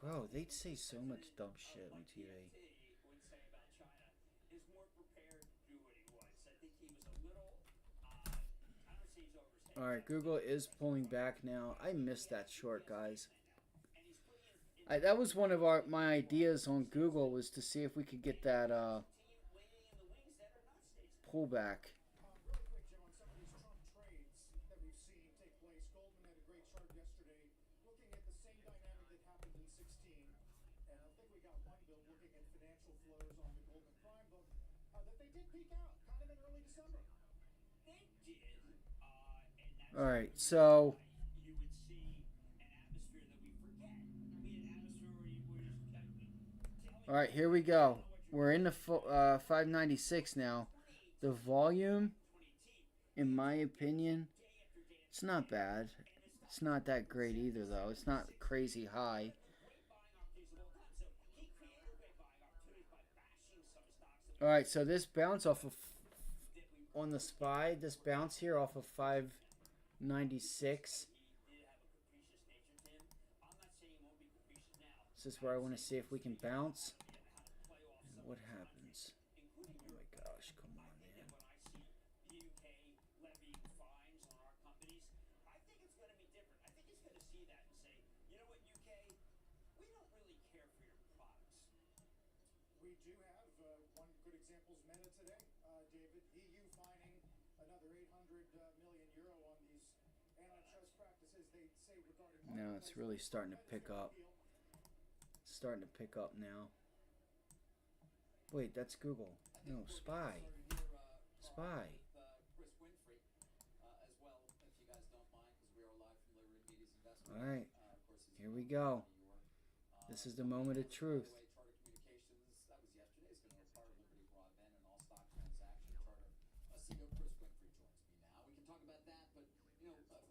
Bro, they'd say so much dumb shit on TV. He would say about China is more prepared to do what he was. I think he was a little, I don't say he's overstated. All right, Google is pulling back now. I missed that short, guys. And he's putting in That was one of my ideas on Google, was to see if we could get that team waiting in the wings that are not states. pullback. really quick, Jim, on some of these Trump trades that we've seen take place. Goldman had a great chart yesterday looking at the same dynamic that happened in 16. And I think we got one bill looking at financial flows on the Goldman Prime book that they did peak out kind of in early December. They did, and that's All right, so you would see an atmosphere that we forget. We had an atmosphere where you just kept all right, here we go. We're in the 596 now. The volume, in my opinion, it's not bad. It's not that great either, though. It's not crazy high. All right, so this bounce off of, on the SPY, this bounce here off of 596. This is where I want to see if we can bounce. And what happens? Oh my gosh, come on, man. When I see the UK levying fines on our companies, I think it's going to be different. I think it's going to see that and say, you know what, UK, we don't really care for your products. We do have one good example is Meta today, David. EU fining another 800 million euro on these antitrust practices they say regarding. Now it's really starting to pick up. It's starting to pick up now. Wait, that's Google. No, SPY. SPY. Chris Winfrey as well, if you guys don't mind, because we are live from Liberty Media's investment. All right, Of course, he's here we go. New York. This is the moment of truth. By the way, Charter Communications, that was yesterday, is going to acquire Liberty Broadband and all stock transaction. Charter CEO Chris Winfrey joins me now. We can talk about that, but you know, and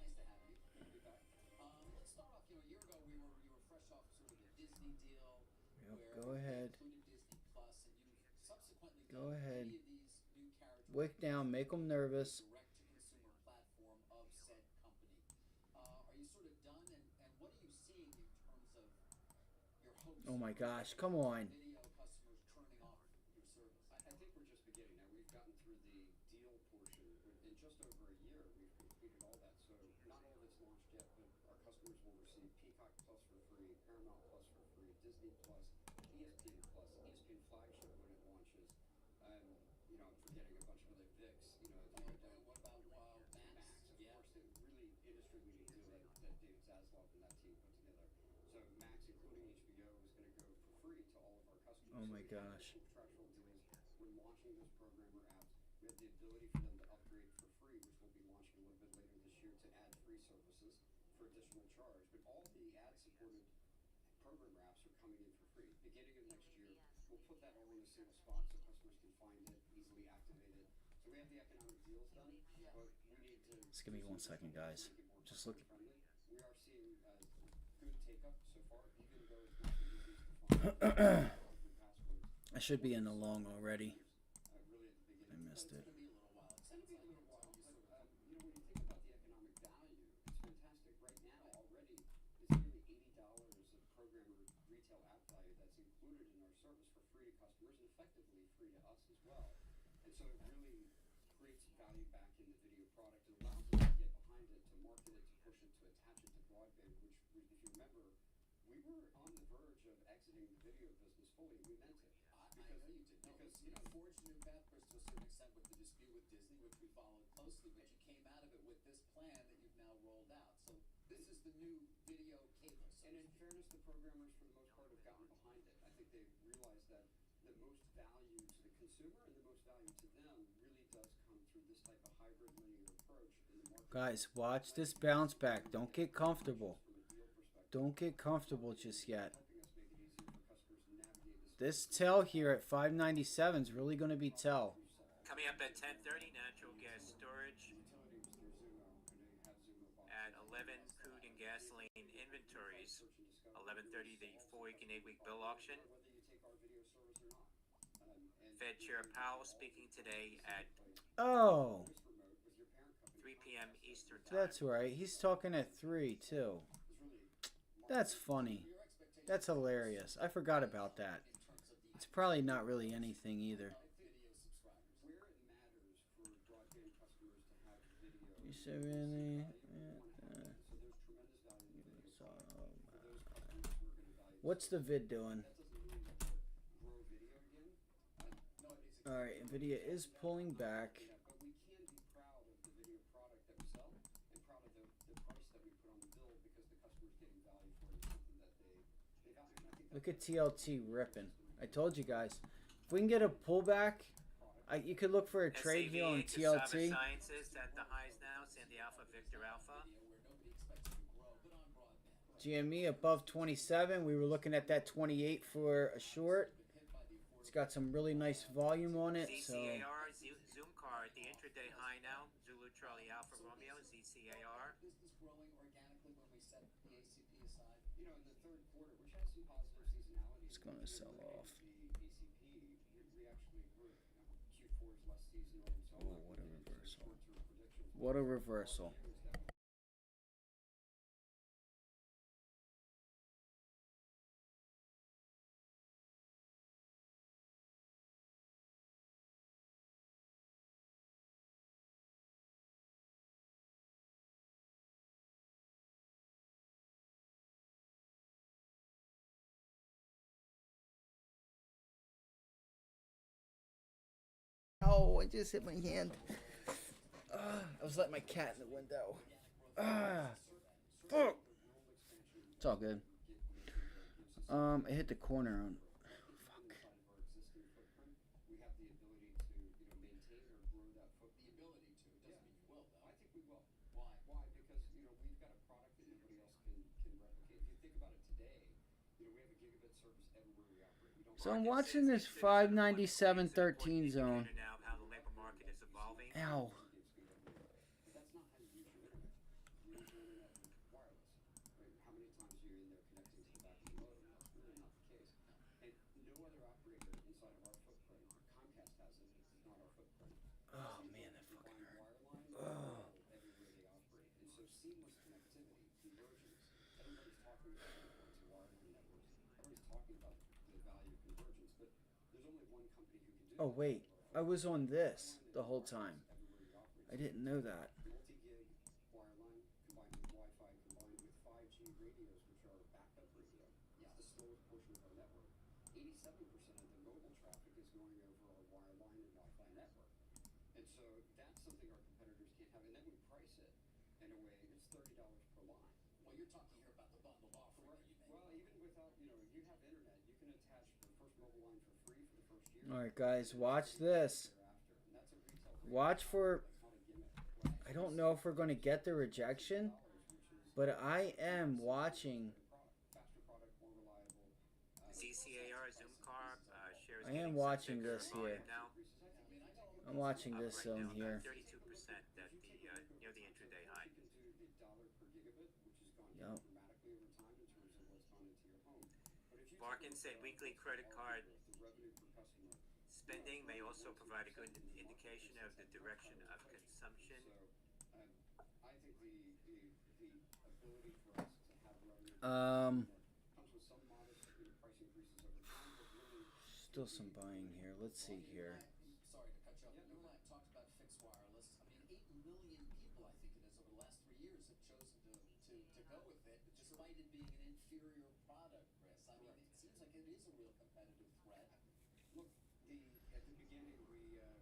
nice to have you. Good to be back. Let's start off. You know, a year ago you were fresh off sort of the Disney deal. Yep, Where go they ahead. included Disney Plus, and you subsequently Go done ahead. many of these new characters. Wick down, make them nervous. Direct-to-consumer platform of said company. Are you sort of done, and what are you seeing in terms of your hopes? Oh my gosh, come on. Video customers turning off your service. I think we're just beginning. Now, we've gotten through the deal portion. In just over a year, we've completed all that. So not all of it's launched yet, but our customers will receive Peacock Plus for free, Paramount Plus for free, Disney Plus, ESPN Plus, ESPN Flagship when it launches. And, you know, I'm forgetting a bunch of other VIX. You know, at the end of the day, What about Max? Max, of Yeah. course, the really industry-leading deal that David Zaslav and that team put together. So Max, including HBO, is going to go for free to all of our customers. Oh my So we have gosh. contractual deals. We're launching those programmer apps. We have the ability for them to upgrade for free, which we'll be launching a little bit later this year to add free services for additional charge. But all the ad-supported programmer apps are coming in for free. Beginning of next year, we'll put that all in a single spot so customers can find it, easily activate it. So we have the economic deals done, but we need to. Just give me 1 second, guys. Make it more Just look. customer friendly. We are seeing good take-up so far, even though it's not the easiest to find. Passwords. I should be in the long already. Really at the beginning. I missed it. It's going to be a little while. It It's going to sounds be a like little until while, you but sort of you know, when you think about the economic value, it's fantastic. Right now, already, it's nearly $80 of programmer retail app value that's included service for free to customers and effectively free to us as well. And so it really creates value back in the video product. It allows us to get behind it, to market it, to push it, to attach it to broadband, which, if you remember, we were on the verge of exiting the video business fully. We meant it. I know you did. No, because you forged a new path, Chris, to a certain extent with the dispute with Disney, which we followed closely, but you came out of it with this plan that you've now rolled out. So this is the new video cable. And in fairness, the programmers, for the most part, have gotten behind it. I think they've realized that the most value to the consumer and the most value to them really does come through this type of hybrid linear approach in the market. Guys, watch this bounce back. Don't get comfortable. Don't get comfortable just yet. This tell here at 597 is really going to be tell. Coming up at 10:30, natural gas storage. At 11, crude and gasoline inventories. 11:30, the 4-week and 8-week bill auction. Fed Chair Powell speaking today at 3 p.m. Eastern Time. That's right. He's talking at 3 too. That's funny. That's hilarious. I forgot about that. It's probably not really anything either. You said really? What's the vid doing? Alright, NVIDIA is pulling back. Look at TLT ripping. I told you guys. If we can get a pullback, you could look for a trade here on TLT. Sciences at the highs now. Sandy Alpha, Victor Alpha. GME above 27. We were looking at that 28 for a short. It's got some really nice volume on it. ZCAR, Zoom card, the intraday high now. Zulu Charlie Alpha Romeo, ZCAR. Business growing organically when we set the ACP aside. In the third quarter, which has some positive seasonality. It's going to sell off. The ACP, we actually grew. Q4 is less seasonal. So oh, what a reversal. What a reversal. Oh, I just hit my hand. I was letting my cat in the window. Fuck. It's all good. I hit the corner on. Fuck. We have the ability to, maintain or grow that footprint. The ability to. It doesn't mean you will, though. I think we will. Why? Why? Because, we've got a product that nobody else can replicate. If you think about it today, we have a gigabit service everywhere we operate. We don't So I'm watching this 597.13 zone. Now how the labor market is evolving. Ow. But that's not how you use your internet. You use your internet wireless. Right? How many times are you in there connecting to the back of the modem? That's really not the case. And no other operator inside of our footprint, Comcast has it, is not our footprint. Oh man, that fucking hurt. Everywhere they operate. And so seamless connectivity, convergence, everybody's talking about wireline networks. Everybody's talking about the value of convergence, but there's only one company who can do Oh wait, I was on this the whole time. I didn't know that. multi-gig wireline combined with Wi-Fi combined with 5G radios, which are backup radio. It's the slowest portion of our network. 87% of the mobile traffic is going over our wireline and Wi-Fi network. And so that's something our competitors can't have. And then we price it in a way, it's $30 per line. Well, you're talking here about the bundled offer that you made. Well, even without, you have internet, you can attach the first mobile line for free for the first year. All right, guys, watch this. Watch for. I don't know if we're going to get the rejection, but I am watching. ZCAR, Zoom car, shares. I am watching this here. Now. I'm watching this zone here. 32% at the near the intraday high. Yep. Barkin said weekly credit card spending may also provide a good indication of the direction of consumption. I think the ability for us to have revenue comes with some modest price increases over time, but really still some buying here. Let's see here. Sorry to cut you off. You and I talked about fixed wireless. I mean, 8 million people, I think it is, over the last 3 years have chosen to go with it, despite it being an inferior product, Chris. I mean, it seems like it is a real competitive threat. Look, at the beginning,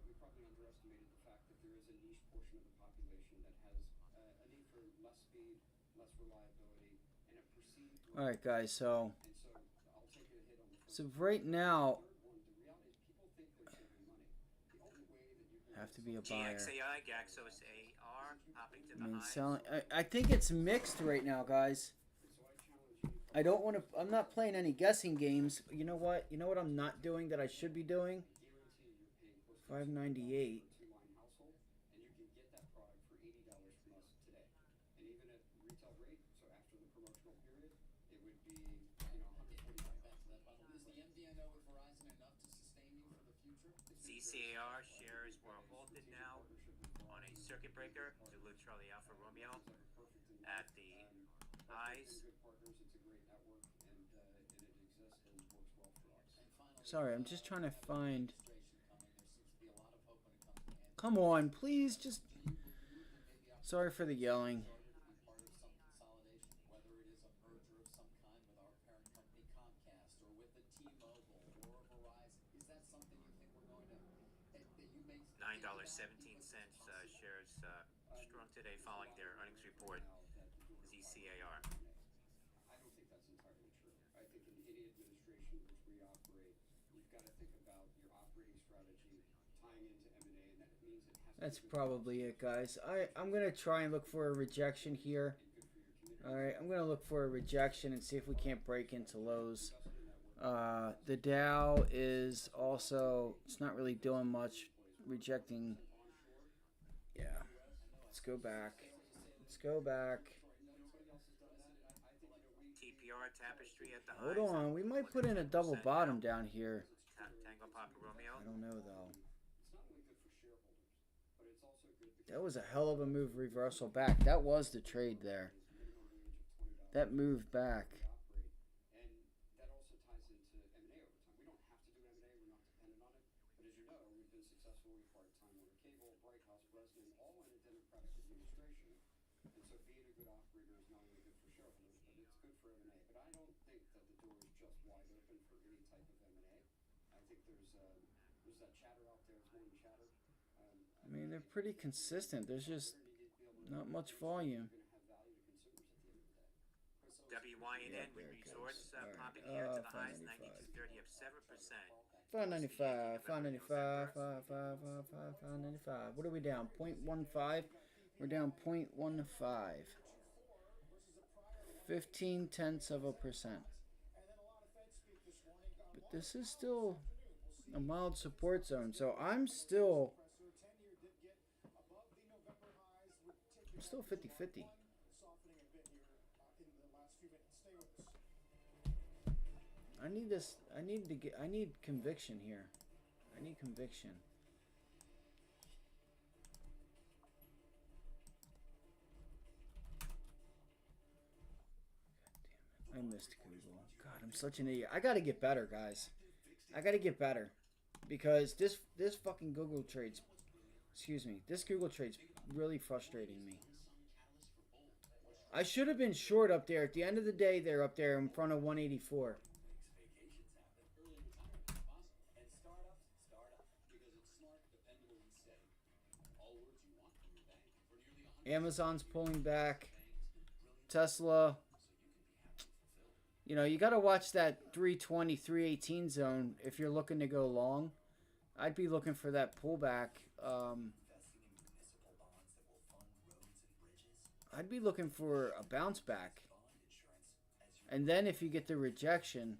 we probably underestimated the fact that there is a niche portion of the population that has a need for less speed, less reliability, and a perceived. All right, guys. So And so I'll take a hit on the first. so right now, Third one, the reality is people think they're saving money. The only way that you can have to be a buyer. GXAI, Gaxos AR, popping to I the mean, highs. selling. I think it's mixed right now, guys. So I challenge you. I don't want to. I'm not playing any guessing games. You know what? You know what I'm not doing that I should be doing? Guarantee you're paying close to $5.98. two-line household, and you can get that product for $80 from us today. And even at retail rate, so after the promotional period, it would be $145. Back to that bundle. Is the MVNO with Verizon enough to sustain you for the future? ZCAR shares were halted now on a circuit breaker. Zulu Charlie Alpha Romeo at the highs. Good partners, it's a great network, and it exists and works well for us. And finally, Sorry, I'm just trying to find. administration coming. There seems to be a lot of hope when it comes to Android. Come on, please. Just. Do you believe that maybe Sorry for the yelling. started to be part of some consolidation, whether it is a merger of some kind with our parent company Comcast or with the T-Mobile or Verizon? Is that something you think we're going to that you make $9.17 shares strong today following their earnings report. ZCAR. I don't think that's entirely true. I think in any administration which we operate, you've got to think about your operating strategy tying into M&A, and that means it has That's to be probably it, guys. I'm gonna try and look for a rejection here. good for your community. All right, I'm gonna look for a rejection and see if we can't break into lows. The Dow is also. It's not really doing much. Rejecting. Yeah. Let's go back. Let's go back. TPR Tapestry at the highs. Hold on. We might put in a double bottom down here. Tango Papa Romeo. I don't know though. It's not only good for shareholders, but it's also good because That was a hell of a move reversal back. That was the trade there. That moved back. operate, and that also ties into M&A over time. We don't have to do M&A, we're not dependent on it, but as you know, we've been successful. We acquired Time Warner Cable, Bright House, Bresnan, all in a Democratic administration, and so being a good operator is not only good for shareholders, but it's good for M&A. But I don't think that the door is just wide open for any type of M&A. I think there's that chatter out there. It's more than chatter. I mean, they're pretty consistent. There's just not much volume. You're going to have value to consumers at the end of the day. WYNN Yeah, with there it resorts goes. All right. popping here to the highs, 595. 92.30 up 7%. 595, 595, 595. What are we down? 0.15? We're down 0.15. 0.15%. But this is still a mild support zone, so I'm still 50-50. I need this. I need conviction here. I need conviction. God damn it. I missed Google. God, I'm such an idiot. I gotta get better, guys. I gotta get better. Because this fucking Google trades, this Google trade's really frustrating me. I should have been short up there. At the end of the day, they're up there in front of 184. Amazon's pulling back. Tesla. You know, you got to watch that 320, 318 zone if you're looking to go long. I'd be looking for that pullback. I'd be looking for a bounce back. And then if you get the rejection,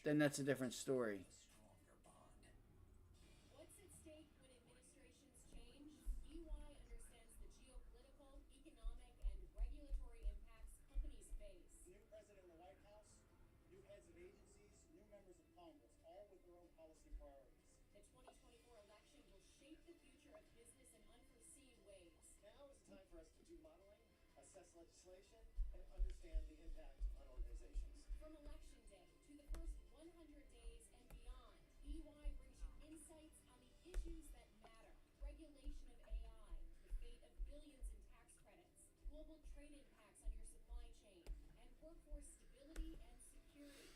then that's a different story. What's at stake when administrations change? EY understands the geopolitical, economic, and regulatory impacts companies face. New president in the White House, new heads of agencies, new members of Congress, all with their own policy priorities. The 2024 election will shape the future of business in unforeseen ways. Now is the time for us to do modeling, assess legislation, and understand the impact on organizations. From election day to the first 100 days and beyond, billions in tax credits, global trade impacts on your supply chain, and workforce stability and security.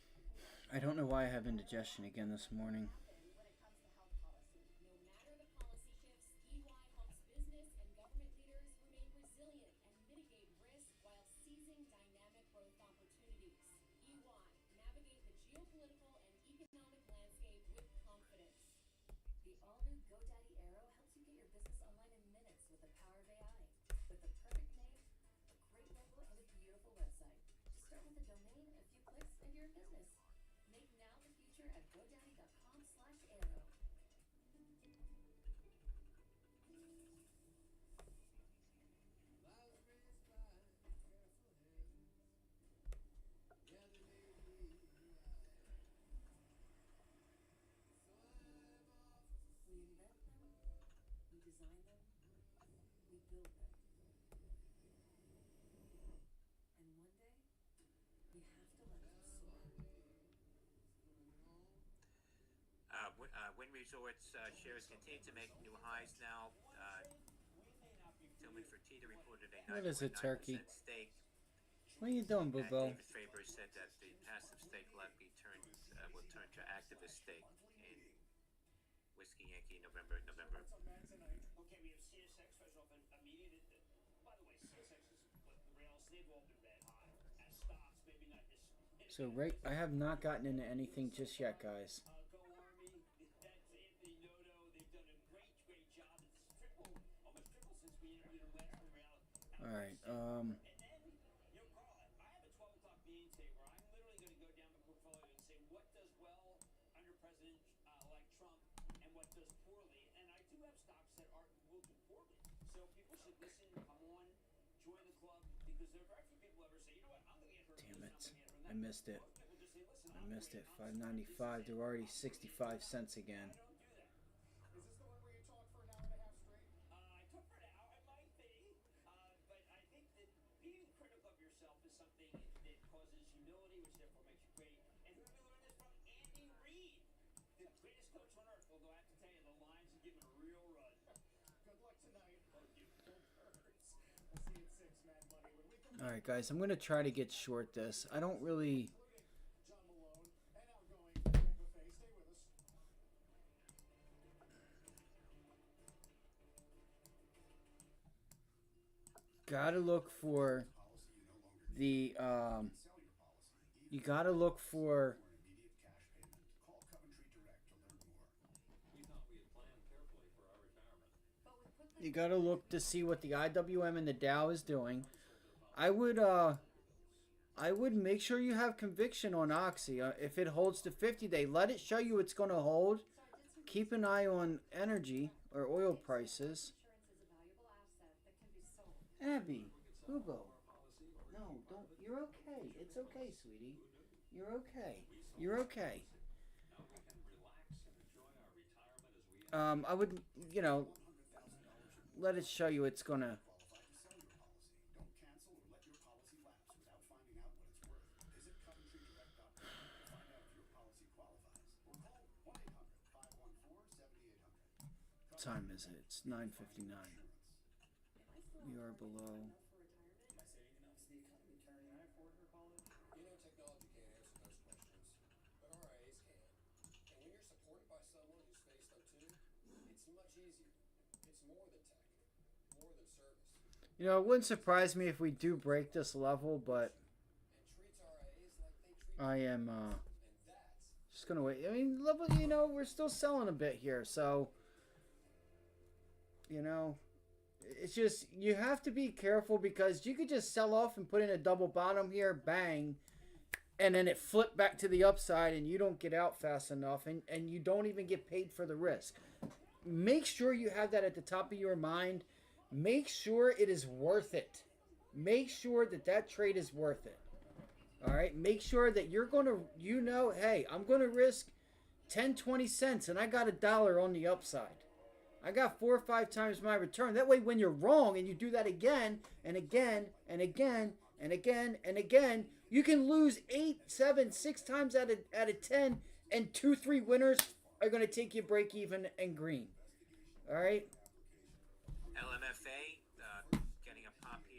I don't know why I have indigestion again this morning. When it comes to health policy. No matter the policy shifts, EY helps business and government leaders remain resilient and mitigate risk while seizing dynamic growth opportunities. EY, navigate the geopolitical and economic landscape with confidence. The all-new GoDaddy Arrow helps you get your business online in minutes with the power of AI. With the perfect name, a great logo, and a beautiful website. Just start with a domain, a few clicks, and you're in business. Make now the future at godaddy.com/arrow. We invent them, we design them, we build them. And one day, we have to let them soar. Wynn Resorts shares continue to make new highs now. Tillman Fertitta reported a What is it, 9.9% Turkey? stake. What are you doing, And Boo-Boo? David Faber said that the passive stake will turn to activist stake in Whiskey Yankee November. Okay, we have CSX fresh off immediate. By the way, CSX is what the rails, they've all been red hot as stocks, maybe not this. So, I have not gotten into anything just yet, guys. Go Army, that's Anthony Noto. They've done a great job. It's almost triple since we interviewed him last from Rail. All right. And then, Carl, I have a 12 o'clock meeting today where I'm literally going to go down the portfolio and say what does well under President-elect Trump and what does poorly. And I do have stocks that will do poorly. So people should listen, come on, join the club, because there are very few people ever say, you know what, I'm going to get hurt. Damn it. I'm I going to get hurt. missed it. Most people just say, listen, I missed it. 5.95. They're already 65 cents again. I don't do that. Is this the one where you talk for an hour and a half straight? I took for an hour, it might be, but I think that being critical of yourself is something that causes humility, which therefore makes you great. And who did we learn this from? Andy Reid, the greatest coach on earth. Although I have to tell you, the Lions are giving a real run. Good luck tonight. Thank you. Go Birds. We'll see you at 6, Mad Money. When we come All right, guys. I'm going to try to get short this. I don't really... John Malone and outgoing Greg Buffet. Stay with us. Gotta look for the... You gotta look for... Immediate cash payment. Call Coventry Direct to learn more. We thought we had planned carefully for our retirement. But we put the You gotta look to see what the IWM and the Dow is doing. I would make sure you have conviction on Oxy. If it holds to 50-day, let it show you it's going to hold. Keep an eye on energy or oil prices. insurance is a valuable asset that can be sold. Abby, Boo-Boo. No, don't. You're okay. It's okay, sweetie. You're okay. You're okay. Now we can relax and enjoy our retirement as we I would, let it show you it's going to... Qualify to sell your policy. Don't cancel or let your policy lapse without finding out what it's worth. Visit Coventry Direct.com. What time is it? It's 9:59. We are below. Am I saving enough? Is the economy turning? Can I afford her college? You know, technology can't answer those questions, but RIAs can. And when you're supported by someone who's faced them too, it's much easier. It's more than tech, more than service, It wouldn't surprise me if we do break this level, but and treats RIAs like they treat I am and that's just gonna wait. I mean, level. We're still selling a bit here, so it's just you have to be careful because you could just sell off and put in a double bottom here, bang, and then it flipped back to the upside, and you don't get out fast enough, and you don't even get paid for the risk. Make sure you have that at the top of your mind. Make sure it is worth it. Make sure that trade is worth it. All right? Make sure that you're going to, hey, I'm going to risk 10, 20 cents, and I got $1 on the upside. I got 4 or 5 times my return. That way, when you're wrong and you do that again and again and again and again and again, you can lose 8, 7, 6 times out of 10, and 2, 3 winners are going to take you break even and green. All right? LMFA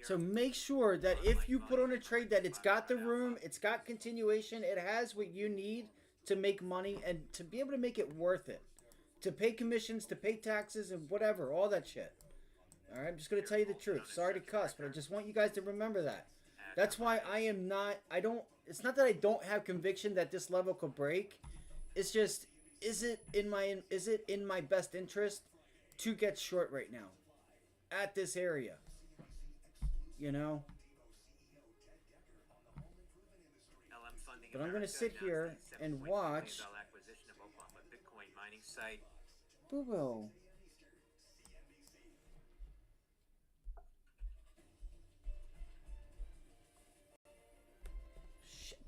So make sure that if you put on a trade that it's got the room, it's got continuation, it has what you need to make money and to be able to make it worth it. To pay commissions, to pay taxes, and whatever, all that shit. All right, I'm just going to tell you the truth. Sorry to cuss, but I just want you guys to remember that. That's why I am not, I don't, it's not that I don't have conviction that this level could break. It's just, is it in my best interest to get short right now at this area? You know? LM Funding But I'm going to America sit here announced the and $7.2 watch. billion acquisition of Oklahoma Bitcoin mining site. Boo-boo. Shit.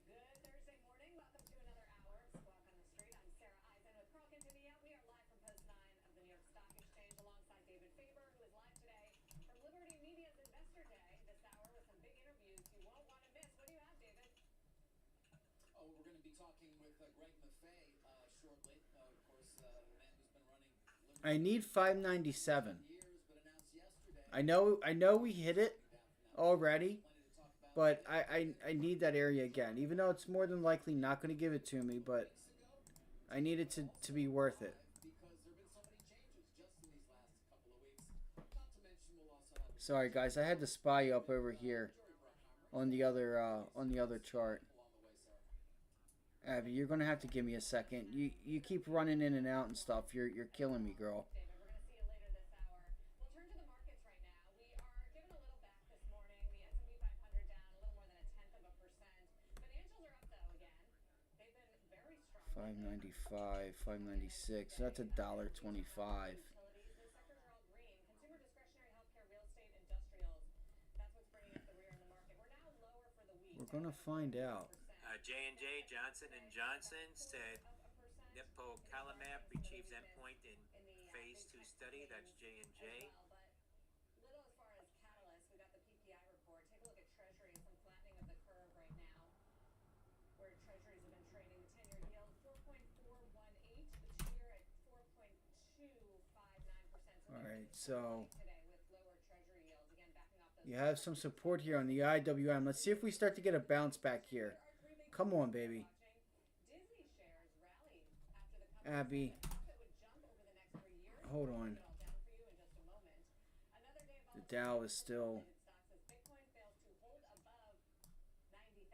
Good Thursday morning. Welcome to another hour of Squawk on the Street. I'm Sarah Eisen with Carl Quintanilla. We are live from Post 9 of the New York Stock Exchange alongside David Faber, who is live today from Liberty Media's Investor Day. This hour with some big interviews you won't want to miss. What do you have, David? Oh, we're going to be talking with Greg Maffei shortly. Of course, the man who's been running Liberty I need 597. years, but announced yesterday. I know we hit it already, but I need that area again. Even though it's more than likely not going to give it to me, but I need it to be worth it. Because there have been so many changes just in these last couple of weeks. Not to mention we'll also have Sorry guys, I had to spy up over here on the other chart. along the way, Sarah. Abby, you're gonna have to give me a second. You keep running in and out and stuff. You're killing me, girl. David, we're going to see you later this hour. We'll turn to the markets right now. We are given a little back this morning. The S&P 500 down a little more than 0.1%. Financials are up though again. They've been very strong. 595, 596. That's $1.25. Utilities, those sectors are all green. Consumer discretionary, healthcare, real estate, industrials. That's what's bringing up the rear in the market. We're now lower for the week. We're gonna find out. J&J, Johnson & Johnson, said nipocalimab achieves endpoint in phase 2 study. That's J&J. But little as far as catalyst, we got the PPI report. Take a look at Treasury, some flattening of the curve right now, where Treasuries have been trading. The 10-year yield 4.418, the 2-year at 4.259%. All right, so Today with lower Treasury yields, again backing off those. you have some support here on the IWM. Let's see if we start to get a bounce back here. Come on, baby. Disney shares rallied after the company Abby, said the profit would jump over the next 3 years. hold We'll on. break it all down for you in just a moment. Another day of The Dow is still. stocks as Bitcoin fails to hold above 90,000, but still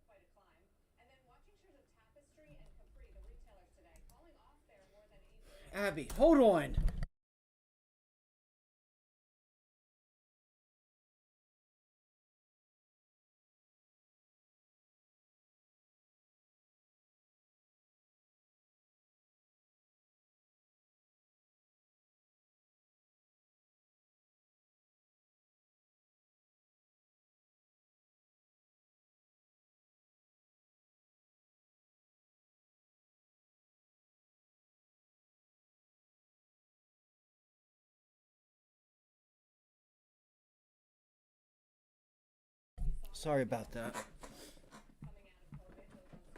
quite a climb. And then watching shares of Tapestry and Capri, the retailers today, calling off their more than 8 billion. Abby, hold on. Sorry about that. Coming out of COVID, both on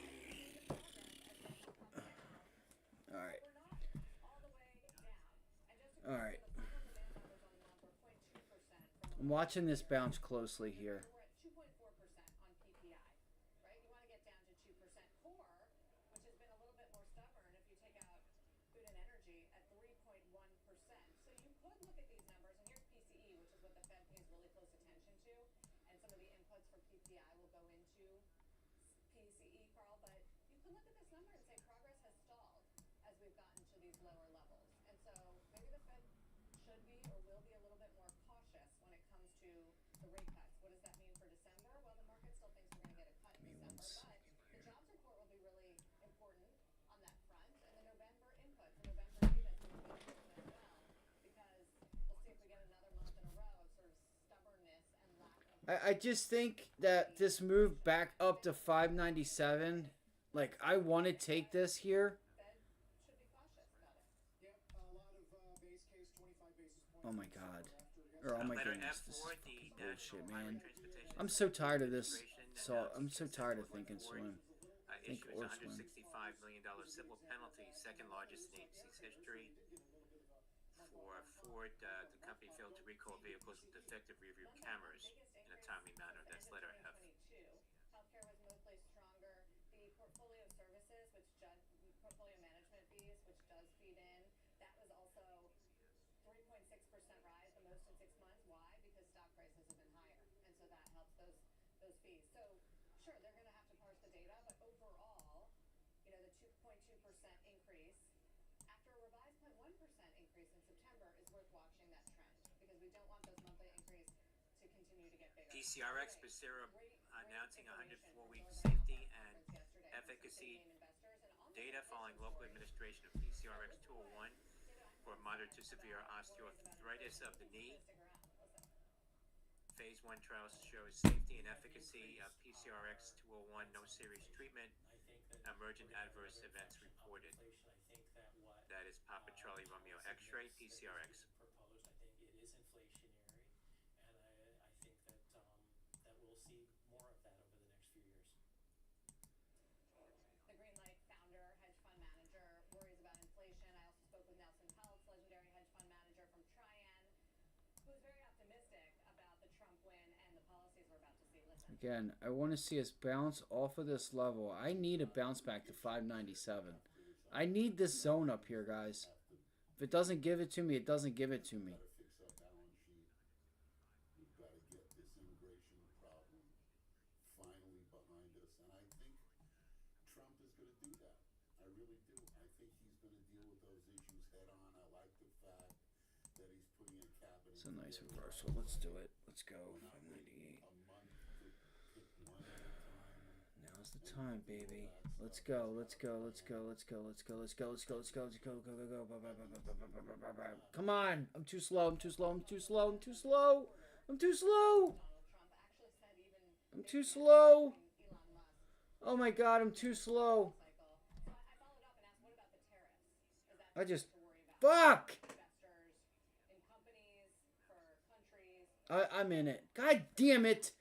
CPI and PPI, All right. we're not all the way down. And just to All right. the total demand numbers on the month were 0.2% from I'm watching this bounce closely here. we're at 2.4% on PPI, right? You want to get down to 2%. Core, which has been a little bit more stubborn if you take out food and energy at 3.1%. So you could look at these numbers, and here's PCE, which is what the Fed pays really close attention to, and some of the inputs for PPI will go into PCE, Carl, but you could look at this number and say progress has stalled as we've gotten to these lower levels. And so maybe the Fed should be or will be a little bit more cautious when it comes to the rate cuts. What does that mean for December? Well, the market still thinks we're going to get a cut in December, but the jobs report will be really important on that front, and the November inputs, the November data is going to be important as well, because we'll see if we get another month in a row of sort of stubbornness and lack of. I just think that this move back up to 597, like I want to take this here. Fed should be cautious about it. Yep, a lot of base case, 25 basis points. Oh my god. Or oh my Letter goodness, this F4, is the bullshit, National Highway man. Transportation I'm so tired of this. Administration So I'm so announced tired of December thinking report, swim. think issues a Orcs win. $165 million civil penalty, second largest in agency's history. For Ford, the company failed to recall vehicles with defective rearview cameras in a timely manner. That's letter F. Healthcare was mostly stronger. The portfolio services, portfolio management fees, which does feed in, that was also 3.6% rise, the most in 6 months. Why? Because stock prices have been higher, and so that helps those fees. So sure, they're going to have to parse the data, but overall, the 2.2% increase after a revised 0.1% increase in September is worth watching that trend, because we don't want those monthly increases to continue to get bigger. PCRX Becerra announcing 104-week safety and efficacy data following local administration of PCRX 201 for moderate to severe osteoarthritis of the knee. Phase 1 trials shows safety and efficacy of PCRX 201, no serious treatment, emergent adverse events reported. That is Papa Charlie Romeo X-ray PCRX. Proposed. I think it is inflationary, and I think that we'll see more of that over the next few years. The Greenlight founder, hedge fund manager, worries about inflation. I also spoke with Nelson Peltz, legendary hedge fund manager from Trian, who's very optimistic about the Trump win and the policies we're about to see. Listen. Again, I want to see us bounce off of this level. I need a bounce back to 597. I need this zone up here, guys. If it doesn't give it to me, it doesn't give it to me. Fix our balance sheet. We've got to get this immigration problem finally behind us, and I think Trump is going to do that. I really do. I think he's going to deal with those issues head on. I like the fact that he's putting a cabinet. It's a nice reversal. Let's do it. Let's go. 598. A month to pick one at a time. Now's the time, baby. Let's go. Let's go. Let's go. Let's go. Let's go. Let's go. Let's go. Let's go. Let's go. Go. Go. Go. Come on. I'm too slow. I'm too slow. I'm too slow. I'm too slow. I'm too slow. I'm too slow. Oh my God. I'm too slow. I just. Fuck. I'm in it. God damn it.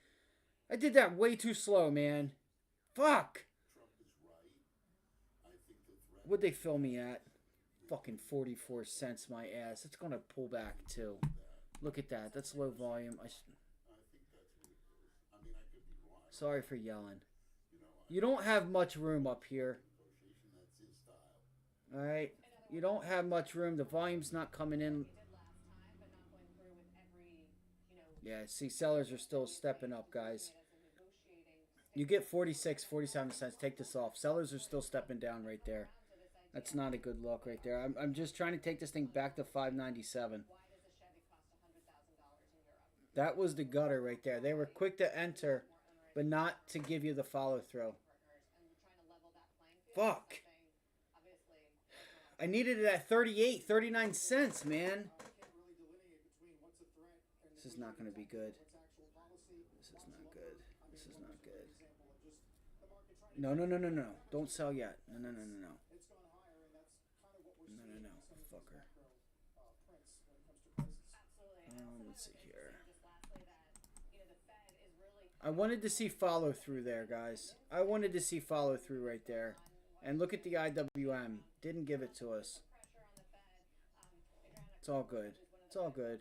I did that way too slow, man. Fuck. What'd they fill me at? Fucking 44 cents, my ass. It's gonna pull back too. Look at that. That's low volume. Sorry for yelling. You don't have much room up here. Alright? You don't have much room. The volume's not coming in. Yeah, see, sellers are still stepping up, guys. You get 46, 47 cents. Take this off. Sellers are still stepping down right there. That's not a good look right there. I'm just trying to take this thing back to 597. That was the gutter right there. They were quick to enter, but not to give you the follow through. Fuck. I needed it at 38, 39 cents, man. This is not going to be good. This is not good. This is not good. No, no, no, no, no. Don't sell yet. No, no, no, no, no. No, no, no. Fucker. Let's see here. I wanted to see follow through there, guys. I wanted to see follow through right there. And look at the IWM. Didn't give it to us. It's all good. It's all good.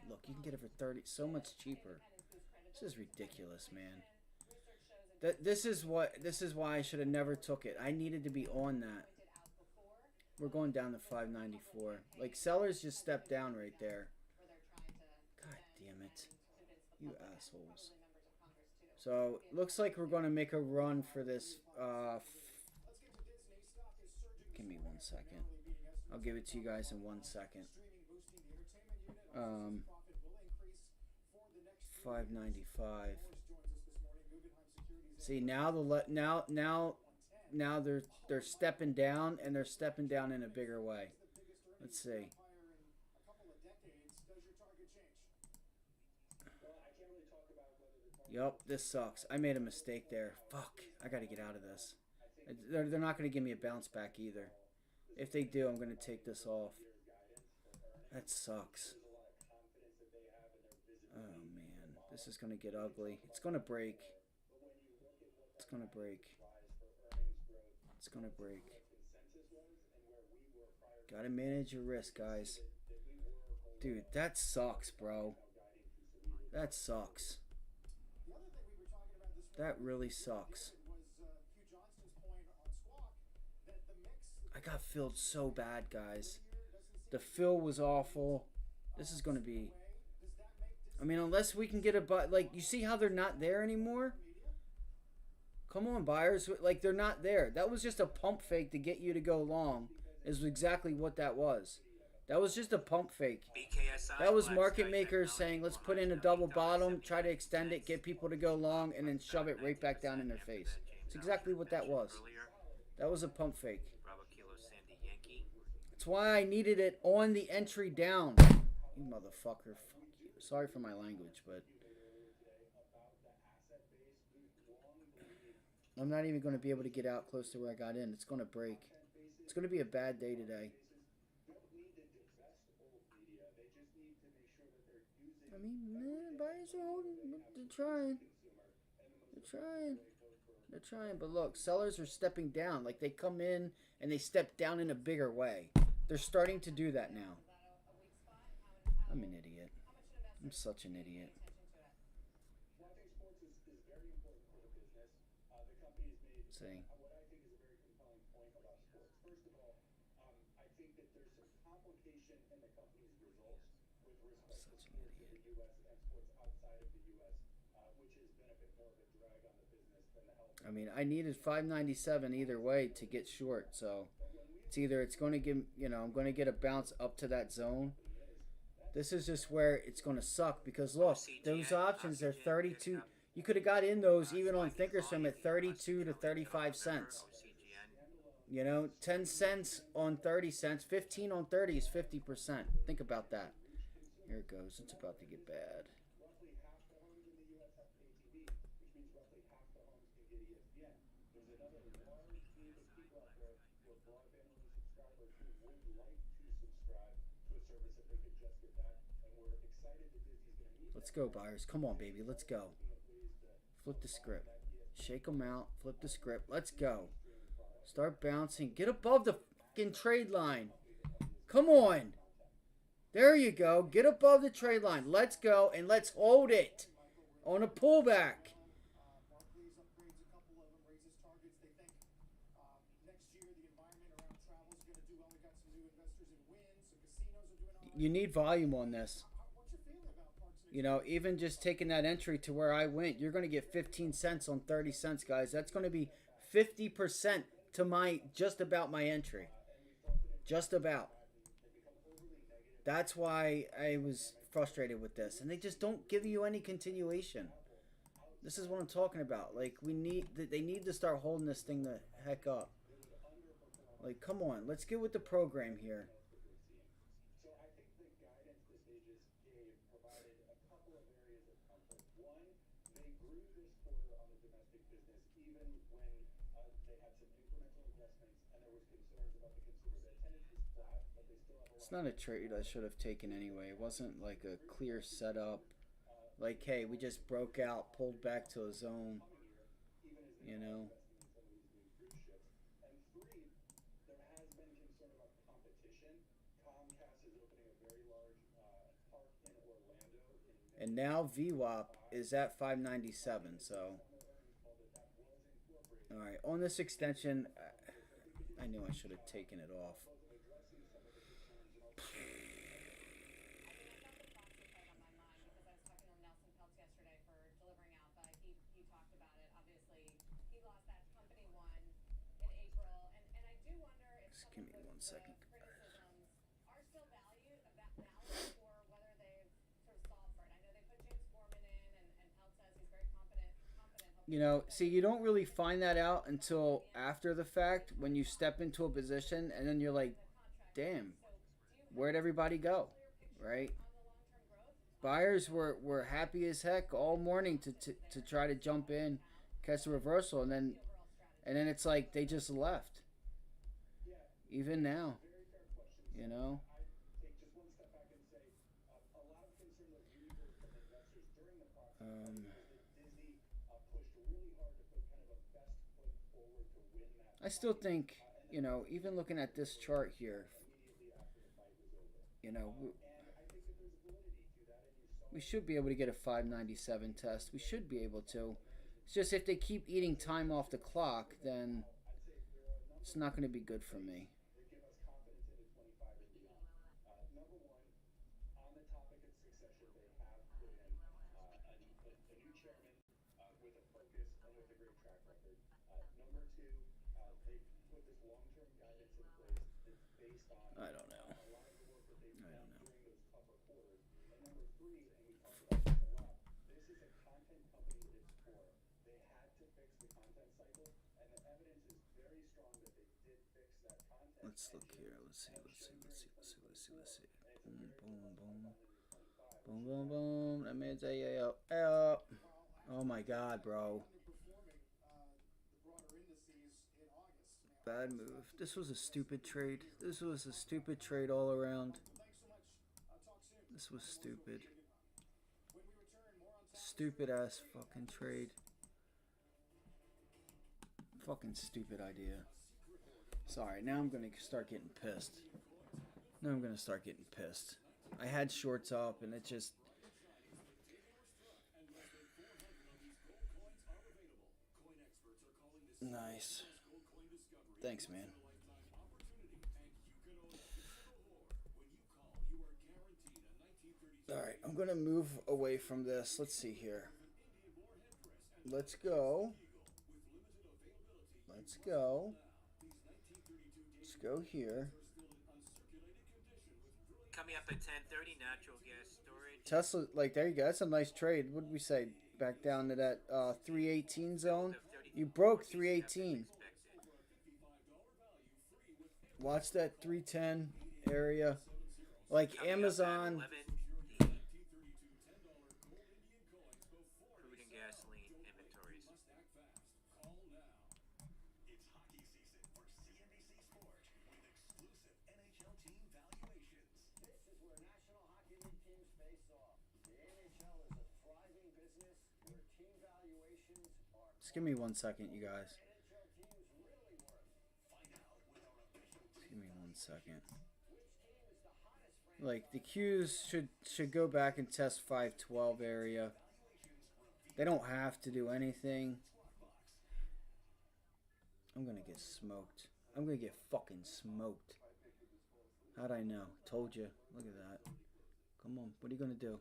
Look, you can get it for 30, so much cheaper. This is ridiculous, man. This is why I should have never took it. I needed to be on that. We're going down to 594. Like, sellers just stepped down right there. God damn it. You assholes. So, looks like we're going to make a run for this. Give me 1 second. I'll give it to you guys in 1 second. 595. See, now they're stepping down, and they're stepping down in a bigger way. Let's see. Yup, this sucks. I made a mistake there. Fuck, I gotta get out of this. They're not gonna give me a bounce back either. If they do, I'm gonna take this off. That sucks. Oh man. This is going to get ugly. It's going to break. It's going to break. It's going to break. Got to manage your risk, guys. Dude, that sucks, bro. That sucks. That really sucks. I got filled so bad, guys. The fill was awful. This is going to be... I mean, unless we can get a... Like, you see how they're not there anymore? Come on, buyers. Like, they're not there. That was just a pump fake to get you to go long. Is exactly what that was. That was just a pump fake. That was market makers saying, let's put in a double bottom, try to extend it, get people to go long, and then shove it right back down in their face. It's exactly what that was. That was a pump fake. That's why I needed it on the entry down. You motherfucker. Fuck you. Sorry for my language, but... I'm not even going to be able to get out close to where I got in. It's going to break. It's going to be a bad day today. I mean, buyers are holding. They're trying. They're trying. But look, sellers are stepping down. Like, they come in and they step down in a bigger way. They're starting to do that now. I'm an idiot. I'm such an idiot. See. I mean, I needed 597 either way to get short, so it's either it's going to give, I'm going to get a bounce up to that zone. This is just where it's going to suck because look, those options are 32. You could have got in those even on Thinkorswim at 32 to 35 cents. 10 cents on 30 cents, 15 on 30 is 50%. Think about that. Here it goes. It's about to get bad. Let's go, buyers. Come on, baby. Let's go. Flip the script. Shake them out. Flip the script. Let's go. Start bouncing. Get above the fucking trade line. Come on. There you go. Get above the trade line. Let's go, and let's hold it on a pullback. You need volume on this. Even just taking that entry to where I went, you're going to get 15 cents on 30 cents, guys. That's going to be 50% to just about my entry. Just about. That's why I was frustrated with this. And they just don't give you any continuation. This is what I'm talking about. Like, they need to start holding this thing the heck up. Like, come on. Let's get with the program here. It's not a trade I should have taken anyway. It wasn't like a clear setup. Like, hey, we just broke out, pulled back to a zone. And now VWAP is at 597, so... Alright, on this extension, I knew I should have taken it off. Just give me 1 second. See, you don't really find that out until after the fact when you step into a position and then you're like, damn, where'd everybody go, right? Buyers were happy as heck all morning to try to jump in, catch the reversal, and then it's like they just left. Even now, investors during the process was that Disney pushed really hard to put kind of a best foot forward to win that I still fight. think, you know, even looking at this chart here, Immediately after the fight was over. you know, And I think that there's validity to that, and you saw we should be able to get a 597 test. We should be able to. It's just if they keep eating time off the clock, then I'd say there are a number it's not going to be good for me. that give us confidence into 25 and beyond. Number one, on the topic of succession, they have put in a new chairman with a focus and with a great track record. Number two, they put this long-term guidance in place that's based on I don't know. a lot of the work that they've I done don't know. during those tougher quarters. And number three, and we talked about this a lot, this is a content company at its core. They had to fix the content cycle, and the evidence is very strong that they did fix that content. Let's look here. Let's see. Boom, boom, boom. Boom, boom, boom. That means up. Oh my god, bro. Bad move. This was a stupid trade. This was a stupid trade all around. This was stupid. Stupid ass fucking trade. Fucking stupid idea. Sorry, now I'm gonna start getting pissed. Now I'm gonna start getting pissed. I had shorts up and it just... Nice. Thanks, man. Alright, I'm gonna move away from this. Let's see here. Let's go. Let's go. Let's go here. Coming up at 10:30, natural gas storage. Tesla, like, there you go. That's a nice trade. What did we say? Back down to that 318 zone. You broke 318. Watch that 310 area. Like Coming Amazon. up at 11, the crude and gasoline inventories. It's hockey season for CNBC Sports with exclusive NHL team valuations. This is where National Hockey League teams face off. The NHL is a thriving business where team valuations are. Just give me 1 second, you guys. NHL teams really worth. Find out with our official Just give me 1 second. Which team is the hottest franchise? Like, the Qs should go back and test 512 area. They don't have to do anything. I'm gonna get smoked. I'm gonna get fucking smoked. How'd I know? Told you. Look at that. Come on. What are you gonna do?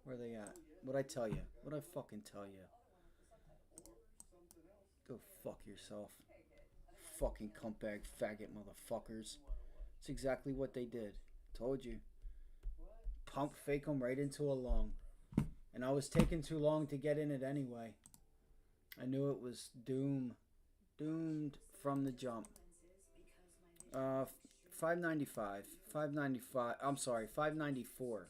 Where are they at? What'd I tell you? What'd I fucking tell you? Go fuck yourself. Fucking cuntbag faggot motherfuckers. That's exactly what they did. Told you. Pump fake them right into a long. And I was taking too long to get in it anyway. I knew it was doomed from the jump. 595. 595. I'm sorry, 594.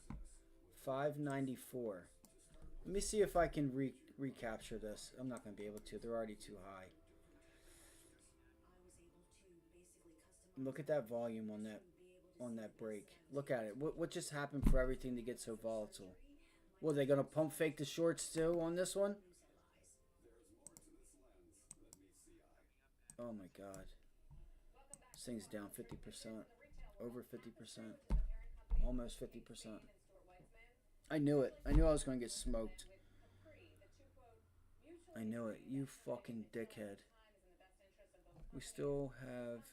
594. Let me see if I can recapture this. I'm not going to be able to. They're already too high. Look at that volume on that break. Look at it. What just happened for everything to get so volatile? Well, they gonna pump fake the shorts too on this one? Oh my god. This thing's down 50%. Over 50%. Almost 50%. I knew it. I knew I was gonna get smoked. I knew it. You fucking dickhead. We still have...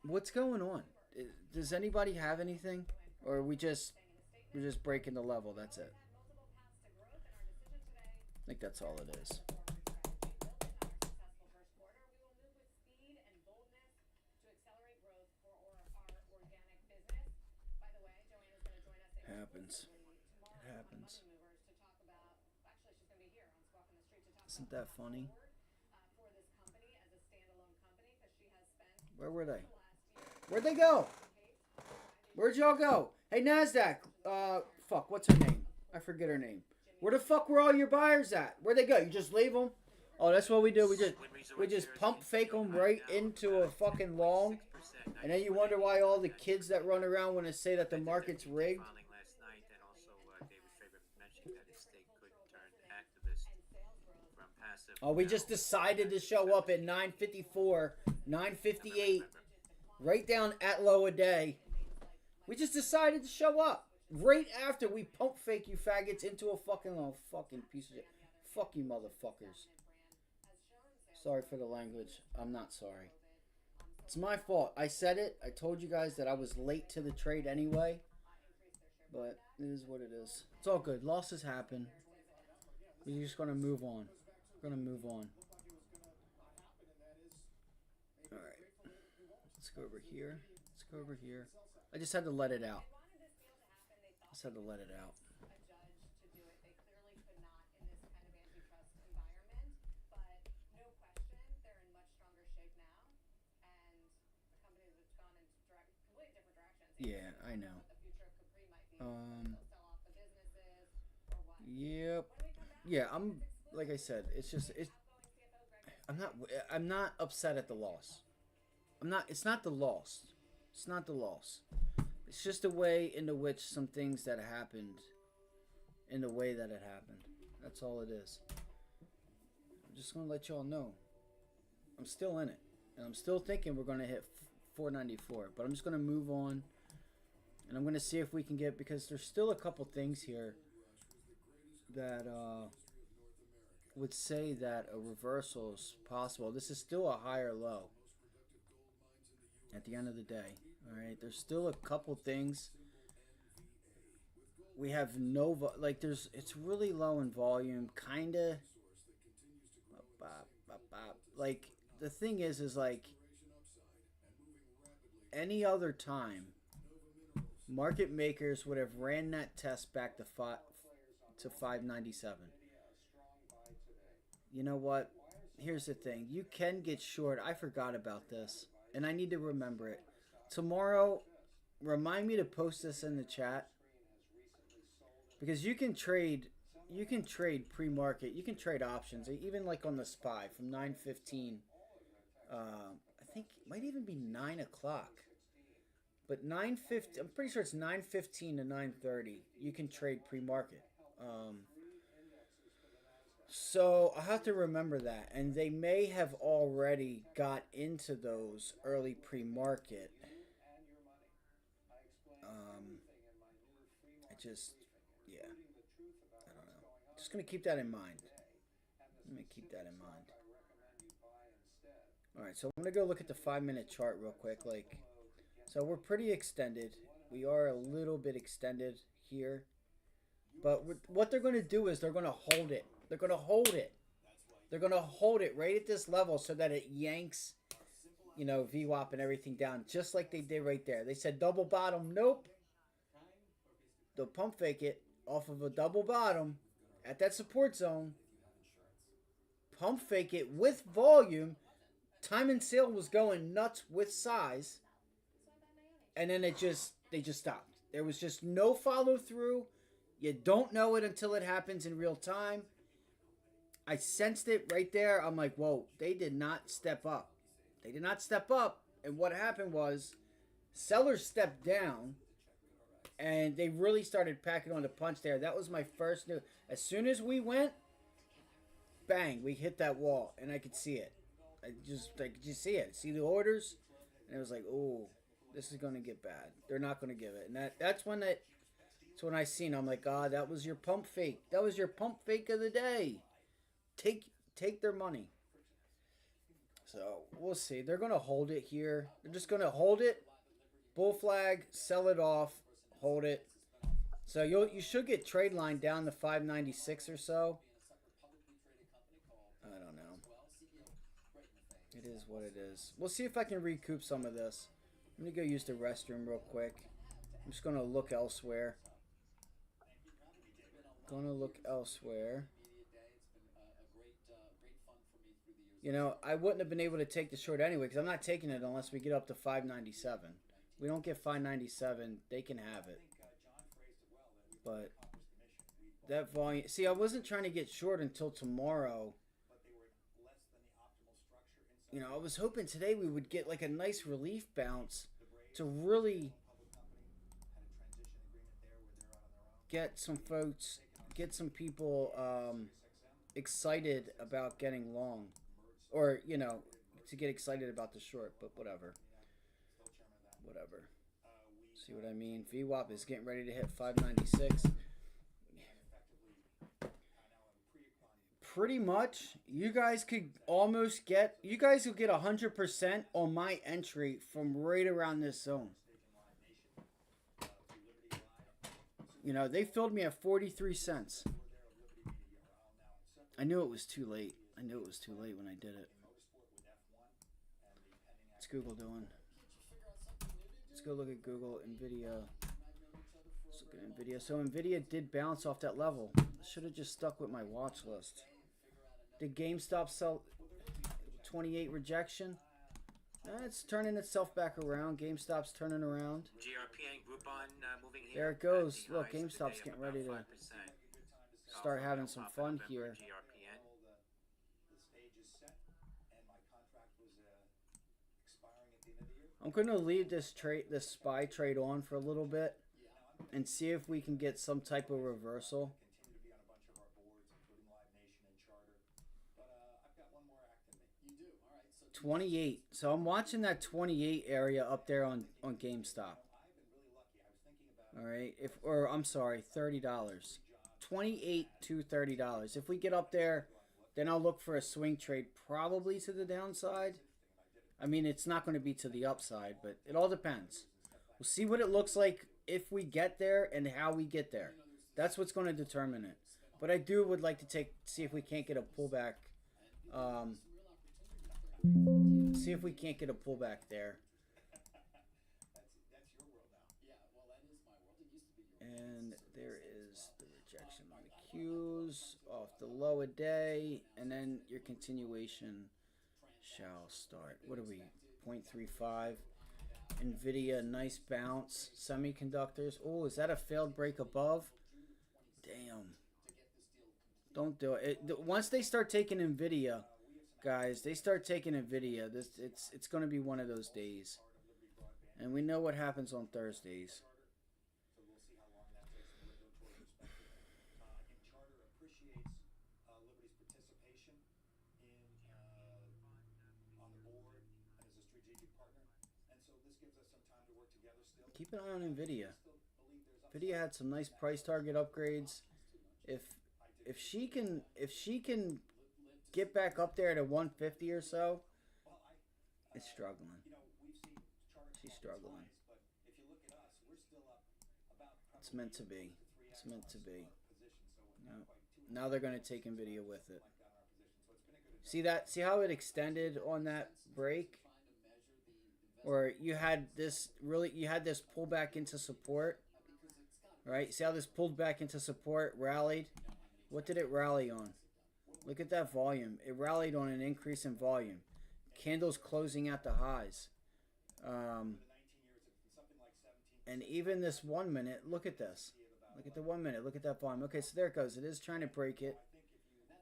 What's going on? Does anybody have anything? Or are we're just breaking the level, that's it. I think that's all it is. Happens. It happens. Isn't that funny? Where were they? Where'd they go? Where'd y'all go? Hey, NASDAQ. Fuck, what's her name? I forget her name. Where the fuck were all your buyers at? Where'd they go? You just leave them? Oh, that's what we do. We just pump fake them right into a fucking long. And then you wonder why all the kids that run around want to say that the market's rigged. Filing last night, and also David Faber mentioning that his state could turn activist from passive. Oh, we just decided to show up at 9:54, 9:58, right down at low a day. We just decided to show up right after we pump fake you faggots into a fucking piece of shit. Fuck you motherfuckers. Sorry for the language. I'm not sorry. It's my fault. I said it. I told you guys that I was late to the trade anyway. But it is what it is. It's all good. Losses happen. We're just going to move on. We're going to move on. Alright. Let's go over here. Let's go over here. I just had to let it out. Just had to let it out. Yeah, I know. Yep. Yeah, I'm like I said, I'm not upset at the loss. It's not the loss. It's not the loss. It's just the way into which some things that happened in the way that it happened. That's all it is. I'm just going to let y'all know. I'm still in it. And I'm still thinking we're going to hit 494. But I'm just going to move on. And I'm going to see if we can get... Because there's still a couple things here that would say that a reversal is possible. This is still a higher low at the end of the day. Alright, there's still a couple things. We have Nova, like it's really low in volume, kinda. Like, the thing is like, any other time, market makers would have ran that test back to 597. You know what? Here's the thing. You can get short. I forgot about this, and I need to remember it. Tomorrow, remind me to post this in the chat, because you can trade pre-market, you can trade options, even like on the SPY from 9:15. I think it might even be 9 o'clock, but 9:50. I'm pretty sure it's 9:15 to 9:30. You can trade pre-market. So I'll have to remember that, and they may have already got into those early pre-market. Yeah, I don't know. Just gonna keep that in mind. Let me keep that in mind. All right, so I'm gonna go look at the 5-minute chart real quick. So we're pretty extended. We are a little bit extended here, but what they're gonna do is they're gonna hold it. They're gonna hold it. They're gonna hold it right at this level so that it yanks, VWAP and everything down, just like they did right there. They said double bottom. Nope. They'll pump fake it off of a double bottom at that support zone. Pump fake it with volume. Time and sale was going nuts with size. And then they just stopped. There was just no follow through. You don't know it until it happens in real time. I sensed it right there. I'm like, whoa, they did not step up. They did not step up. And what happened was sellers stepped down. And they really started packing on the punch there. That was my first new. As soon as we went, bang, we hit that wall, and I could see it. I could just see it. See the orders, and it was like, oh, this is gonna get bad. They're not gonna give it, and that's when I seen. I'm like, God, that was your pump fake. That was your pump fake of the day. Take their money. So we'll see. They're gonna hold it here. They're just gonna hold it. Bull flag, sell it off. Hold it. So you should get trade line down to 596 or so. I don't know. It is what it is. We'll see if I can recoup some of this. Let me go use the restroom real quick. I'm just going to look elsewhere. I wouldn't have been able to take the short anyway, because I'm not taking it unless we get up to 597. We don't get 597, they can have it. But that volume... See, I wasn't trying to get short until tomorrow. you know, I was hoping today we would get like a nice relief bounce to really get some folks, get some people excited about getting long, or you know, to get excited about the short. But whatever, whatever. See what I mean? VWAP is getting ready to hit 596. Pretty much, you guys could almost get, you guys will get 100% on my entry from right around this zone. You know, they filled me at 43 cents. I knew it was too late. I knew it was too late when I did it. What's Google doing? Let's go look at Google, NVIDIA. Let's look at NVIDIA. So NVIDIA did bounce off that level. I should have just stuck with my watch list. Did GameStop sell 28 rejection? It's turning itself back around. GameStop's turning around. GRPN Groupon moving here. There it goes. Look, GameStop's getting ready to start having some fun here. I'm going to leave this SPY trade on for a little bit and see if we can get some type of reversal. 28. So I'm watching that 28 area up there on GameStop. All right, I'm sorry, $30. 28 to $30. If we get up there, then I'll look for a swing trade, probably to the downside. I mean, it's not going to be to the upside, but it all depends. We'll see what it looks like if we get there and how we get there. That's what's going to determine it. But I would like to see if we can't get a pullback. See if we can't get a pullback there. And there is the rejection on the Qs off the low a day, and then your continuation shall start. What are we? 0.35. NVIDIA, nice bounce. Semiconductors. Oh, is that a failed break above? Damn. Don't do it. Once they start taking NVIDIA, guys, they start taking NVIDIA. It's going to be one of those days. And we know what happens on Thursdays. Keep an eye on NVIDIA. NVIDIA had some nice price target upgrades. If she can get back up there to 150 or so, it's struggling. She's struggling. It's meant to be. It's meant to be. No. Now they're going to take NVIDIA with it. See that? See how it extended on that break? Or you had this pullback into support, right? See how this pulled back into support, rallied? What did it rally on? Look at that volume. It rallied on an increase in volume. Candles closing at the highs. And even this 1 minute, look at this. Look at the 1 minute. Look at that volume. Okay, so there it goes. It is trying to break it.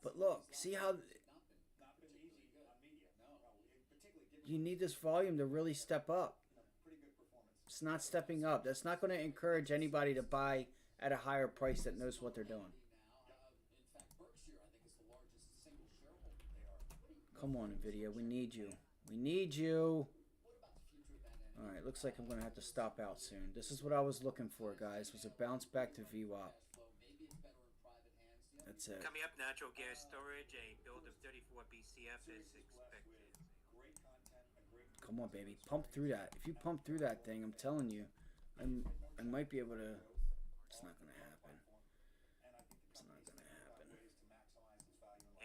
But look, see how... You need this volume to really step up. It's not stepping up. That's not going to encourage anybody to buy at a higher price that knows what they're doing. Come on, NVIDIA. We need you. We need you. All right, looks like I'm going to have to stop out soon. This is what I was looking for, guys, was a bounce back to VWAP. That's it. Coming up, natural gas storage, a build of 34 BCF is expected. Come on, baby. Pump through that. If you pump through that thing, I'm telling you, I might be able to... It's not going to happen. It's not going to happen.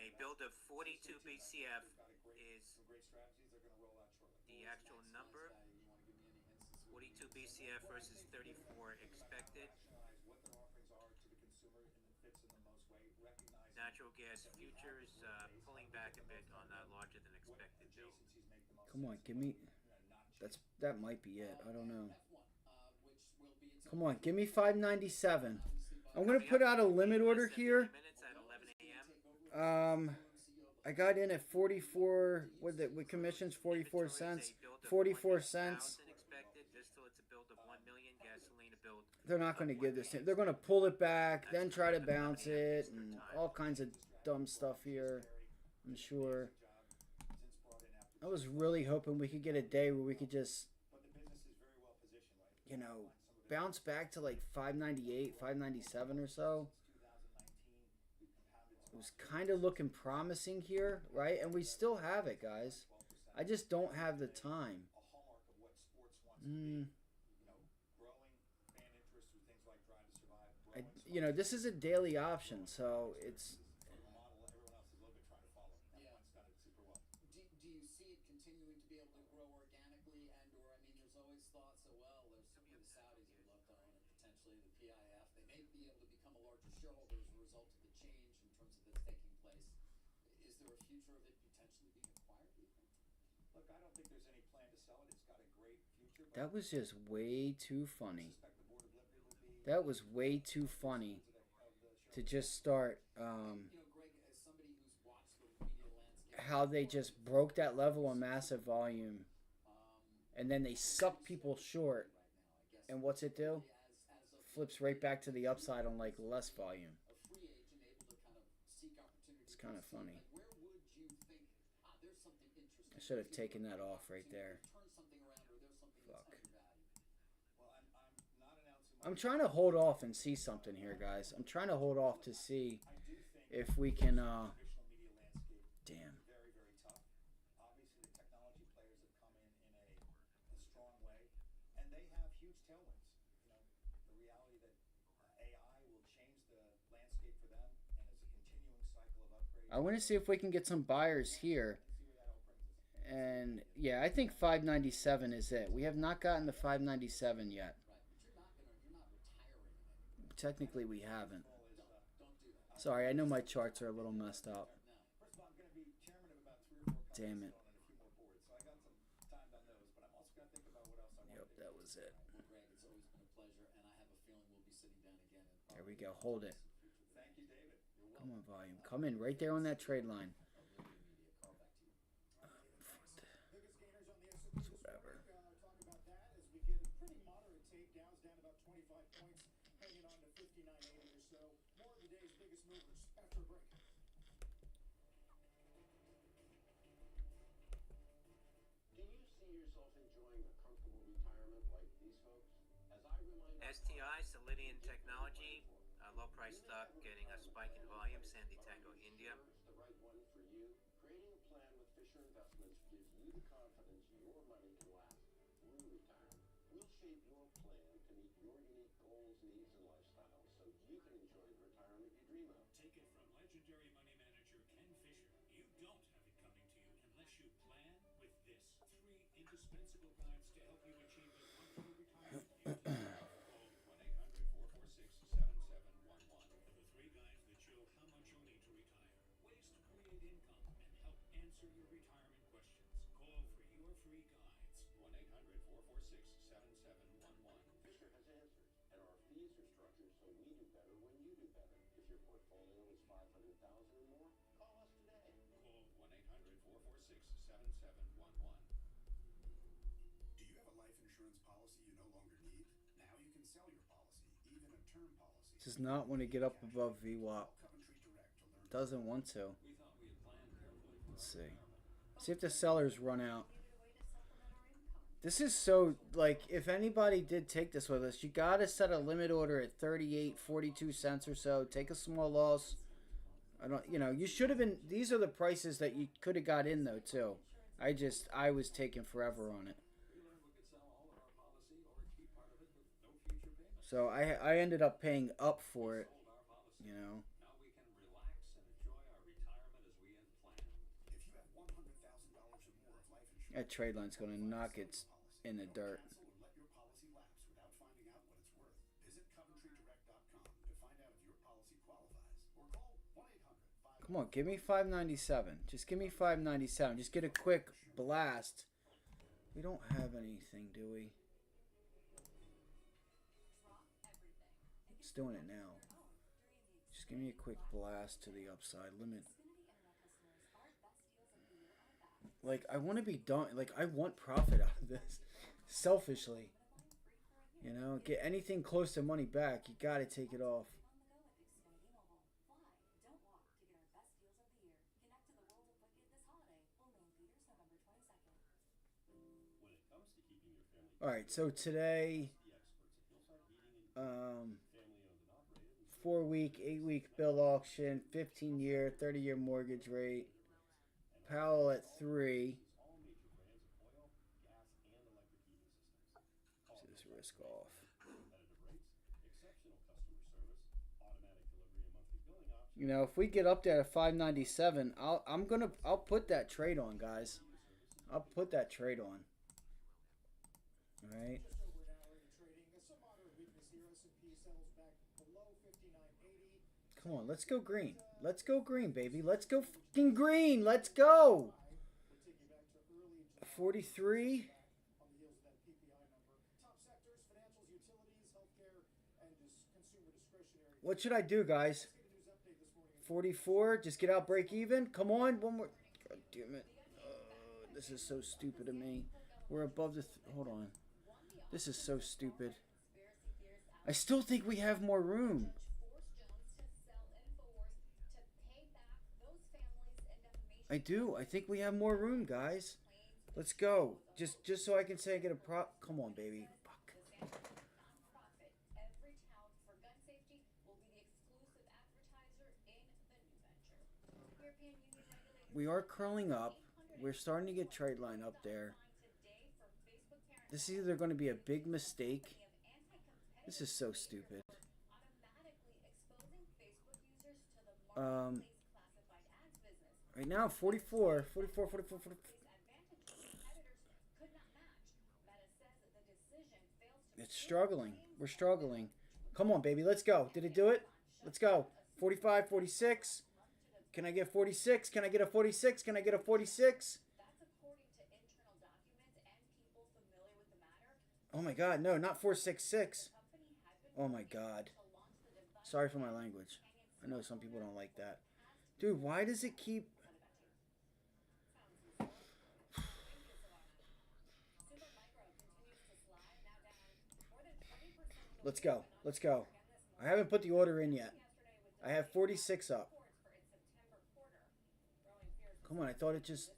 A build of 42 BCF is the actual number. 42 BCF versus 34 expected. Natural gas futures pulling back a bit on that larger than expected build. Come on, give me... That might be it. I don't know. Come on, give me 597. I'm going to put out a limit order here. I got in at 44 with it with commissions 44 Inventory is cents. a build of 44 cents. 400,000 expected. Distillate, it's a build of 1 million. Gasoline, a build. They're not going to of give 1 this. million. They're going to pull it back, That's then the try to rate of bounce money on it, Eastern and time. all kinds of dumb stuff here. I'm sure. I was really hoping we could get a day where we could just, you know, bounce back to like 598, 597 or so. It was kind of looking promising here, right? And we still have it, guys. I just don't have the time. You know, this is a daily option, so it's. Do you see it continuing to be able to grow organically, and or I mean, there's always thoughts. So well, there's certainly the Saudis would love to own it, potentially the PIF. They may be able to become a larger shareholder as a result of the change in terms of that's taking place. Is there a future of it potentially being acquired? Do you think? Look, I don't think there's any plan to sell it. It's got a great future. That was just way too funny. That was way too funny to just start. You know, Greg, as somebody who's watched the media landscape, How they just broke that level of massive volume, and then they suck people short. And what's it do? Flips right back to the upside on like less volume. a free agent able to kind of seek opportunities. It's kind of funny. Like, where would you think? There's something interesting. I should have taken that off right there. Turn something around, or there's something Fuck. that's undervalued. Well, I'm not announcing. I'm trying to hold off and see something here, guys. I'm trying to hold off to see if we can. Traditional media landscape. Damn. Very, very tough. Obviously, the technology players have come in a strong way, and they have huge tailwinds. You know, the reality that AI will change the landscape for them, and it's a continuing cycle of upgrades. I want to see if we can get some buyers here. See where that all brings us. And yeah, I think 597 is it. We have not gotten to 597 yet. Right, but you're not retiring in any. Technically, we haven't. Don't do that. Sorry, I know my charts are a little messed up. First of all, I'm going to be chairman of about 3 or 4 companies. Damn it. And a few more boards, so I got some time on those. But I'm also going to think about what else I want Yep, to do. that was it. Well, Greg, it's always been a pleasure, and I have a feeling we'll be sitting down again. And There we go. Hold it. Thank you, David. You're Come on, volume. Come in right there on that trade line. Media, Carl, back to you. Biggest gainers on the S&P this Whatever. morning. Talk about that as we get a pretty moderate tape. Dow's down about 25 points, hanging on to 59.80 or so. More of the day's biggest movers after a break. Do you see yourself enjoying a comfortable retirement like these folks? As I remind STI, Solidian Technology, a low price stock getting a spike in volume. Sandy Tango, India. it's the right one for you. Creating a plan with Fisher Investments gives you the confidence your money can last through retirement. We'll shape your plan to meet your unique goals, needs, and lifestyles so you can enjoy the retirement you dream of. Take it from legendary money manager Ken Fisher. You don't have it coming to you unless you plan with this. 3 indispensable guides to help you achieve a comfortable retirement. You can call 1-800-446-7711 for the 3 guides that show how much you'll need to retire, ways to create income, and help answer your retirement questions. Call for your free guides. 1-800-446-7711. Fisher has answers, and our fees are structured so we do better when you do better. If your portfolio is $500,000 or more, call us today. Call 1-800-446-7711. Do you have a life insurance policy you no longer need? Now you can sell your policy, even a term policy. Does not want to get up above VWAP. Coventry Direct to learn. Doesn't want to. We thought we had planned carefully for Let's our see. retirement. See if the sellers run out. Needed a way to supplement our income. This is so, like, if anybody did take this with us, you got to set a limit order at 38, 42 cents or so. Take a small loss. I don't, you know, you should have been, these are the prices that you could have got in, though, too. I was taking forever on it. We learned we could sell all of our policy or keep part of it with no future payments. So I ended up paying up for it, Sold our policy. you know. Now we can relax and enjoy our retirement as we had planned. If you have $100,000 or more of life insurance, That trade line's going to knock it in the dirt. cancel or let your policy lapse without finding out what it's worth. Visit CoventryDirect.com to find out if your policy qualifies, or call 1-800-5. Come on, give me 597. Just give me 597. Just get a quick blast. We don't have anything, do we? Drop everything. It's doing it now. Just give me a quick blast to the upside. Limit. Xfinity Internet customers are Like, I want to be done. Like, I want profit out of this. Selfishly. You know, get anything close to money back, you gotta take it off. Alright, so today, 4-week, 8-week bill auction, 15-year, 30-year mortgage rate. Powell at 3. Just risk off. You know, if we get up there to 597, I'll put that trade on, guys. I'll put that trade on. All right. Come on, let's go green. Let's go green, baby. Let's go fucking green. Let's go. 43. What should I do, guys? 44. Just get out, break even. Come on, one more. God damn it. This is so stupid of me. We're above the. Hold on. This is so stupid. I still think we have more room. I do. I think we have more room, guys. Let's go. Just so I can say I get a prop. Come on, baby. Fuck. We are curling up. We're starting to get trade line up there. This is either going to be a big mistake. This is so stupid. Right now, 44. It's struggling. We're struggling. Come on, baby. Let's go. Did it do it? Let's go. 45, 46. Can I get 46? Can I get a 46? Can I get a 46? Oh my god, no, not 466. Oh my god. Sorry for my language. I know some people don't like that. Dude, why does it keep... Let's go. Let's go. I haven't put the order in yet. I have 46 up. Come on, I thought it just...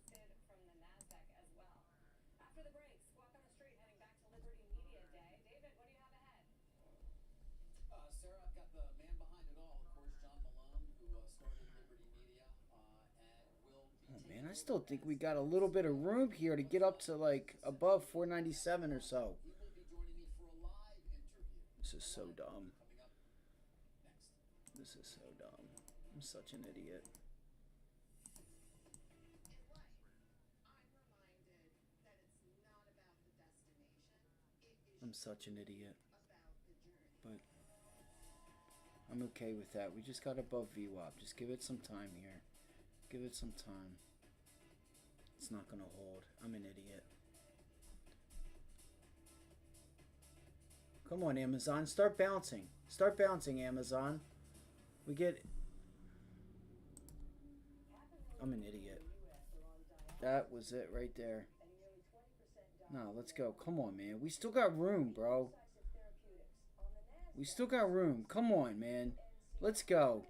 I still think we got a little bit of room here to get up to like above 497 or so. This is so dumb. This is so dumb. I'm such an idiot. I'm such an idiot. But I'm okay with that. We just got above VWAP. Just give it some time here. Give it some time. It's not going to hold. I'm an idiot. Come on, Amazon. Start bouncing. Start bouncing, Amazon. We get... I'm an idiot. That was it right there. No, let's go. Come on, man. We still got room, bro. We still got room. Come on, man. Let's go.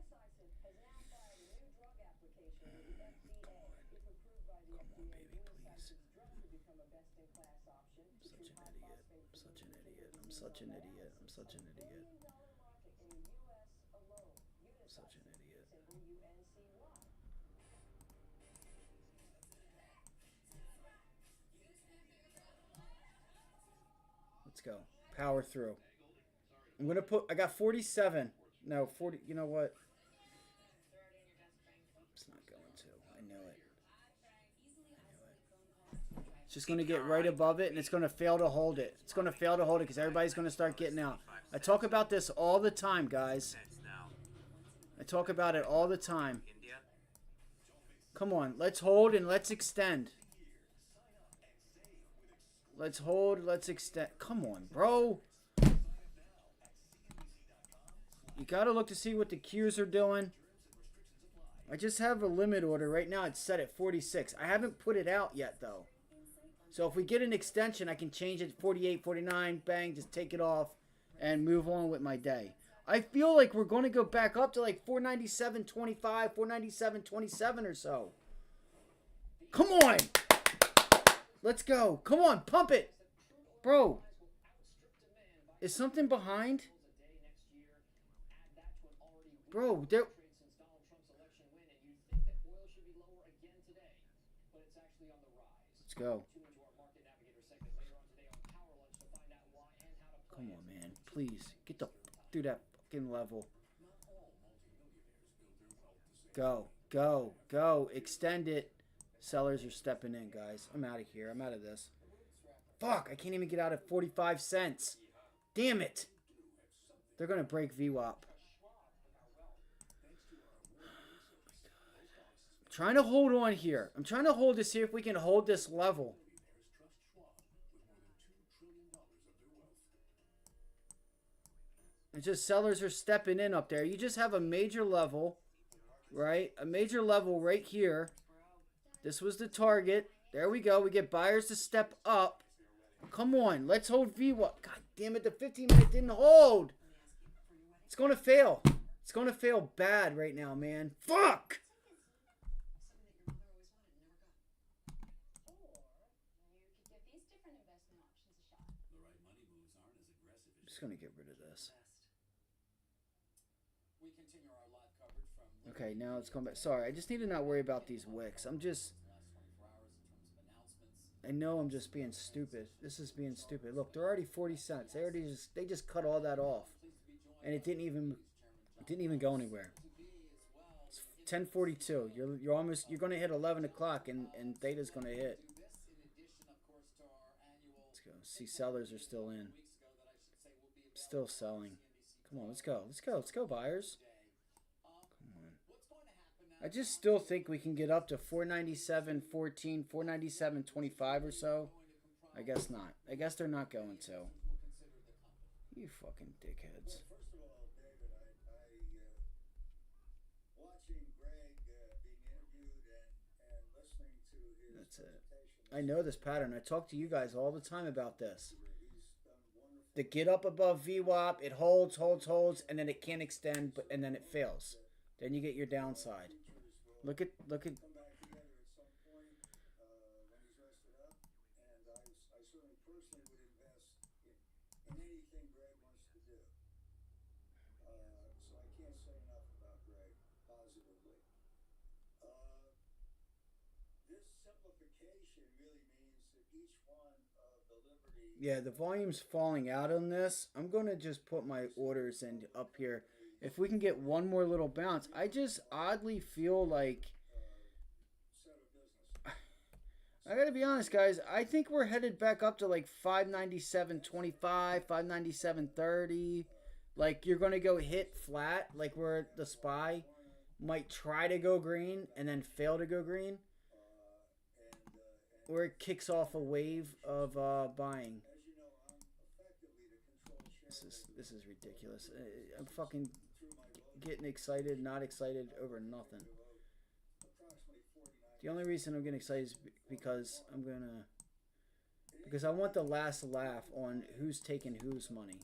I'm such an idiot. I'm such an idiot. Such an idiot. Let's go. Power through. I'm going to put... I got 47. No, 40... You know what? It's not going to. I knew it. It's just going to get right above it, and it's going to fail to hold it. It's going to fail to hold it because everybody's going to start getting out. I talk about this all the time, guys. I talk about it all the time. Come on. Let's hold and let's extend. Let's hold. Let's extend. Come on, bro. You got to look to see what the Qs are doing. I just have a limit order. Right now it's set at 46. I haven't put it out yet, though. So if we get an extension, I can change it to 48, 49, bang, just take it off and move on with my day. I feel like we're going to go back up to like 497.25, 497.27 or so. Come on. Let's go. Come on, pump it. Bro, is something behind? Bro, there... Let's go. Come on, man. Please. Get the through that fucking level. Go. Go. Go. Extend it. Sellers are stepping in, guys. I'm out of here. I'm out of this. Fuck. I can't even get out at 45 cents. Damn it. They're going to break VWAP. Trying to hold on here. I'm trying to hold to see if we can hold this level. It's just sellers are stepping in up there. You just have a major level, right? A major level right here. This was the target. There we go. We get buyers to step up. Come on. Let's hold VWAP. God damn it. The 15-minute didn't hold. It's going to fail. It's going to fail bad right now, man. Fuck! I'm just going to get rid of this. Okay, now it's going back. Sorry, I just need to not worry about these wicks. I know I'm just being stupid. This is being stupid. Look, they're already 40 cents. They just cut all that off. And it didn't even go anywhere. It's 10:42. You're going to hit 11 o'clock and theta's going to hit. Let's go. See, sellers are still in. Still selling. Come on, let's go. Let's go, buyers. I just still think we can get up to 497.14, 497.25 or so. I guess not. I guess they're not going to. You fucking dickheads. First of all, David, watching Greg being interviewed and listening to his That's it. I know this pattern. I talk to you guys all the time about this. The get up above VWAP, it holds, and then it can't extend, and then it fails. Then you get your downside. Look at. come back together at some point when he's rested up, and I certainly personally would invest in anything Greg wants to do. So I can't say enough about Greg positively. This simplification really means that each one of the Liberty... Yeah, the volume's falling out on this. I'm going to just put my orders in up here. If we can get one more little bounce, I just oddly feel like... I gotta be honest, guys. I think we're headed back up to like 597.25, 597.30. Like, you're going to go hit flat, like where the SPY might try to go green and then fail to go green. Or it kicks off a wave of buying. This is ridiculous. I'm fucking getting excited, not excited over nothing. The only reason I'm getting excited is because because I want the last laugh on who's taking whose money.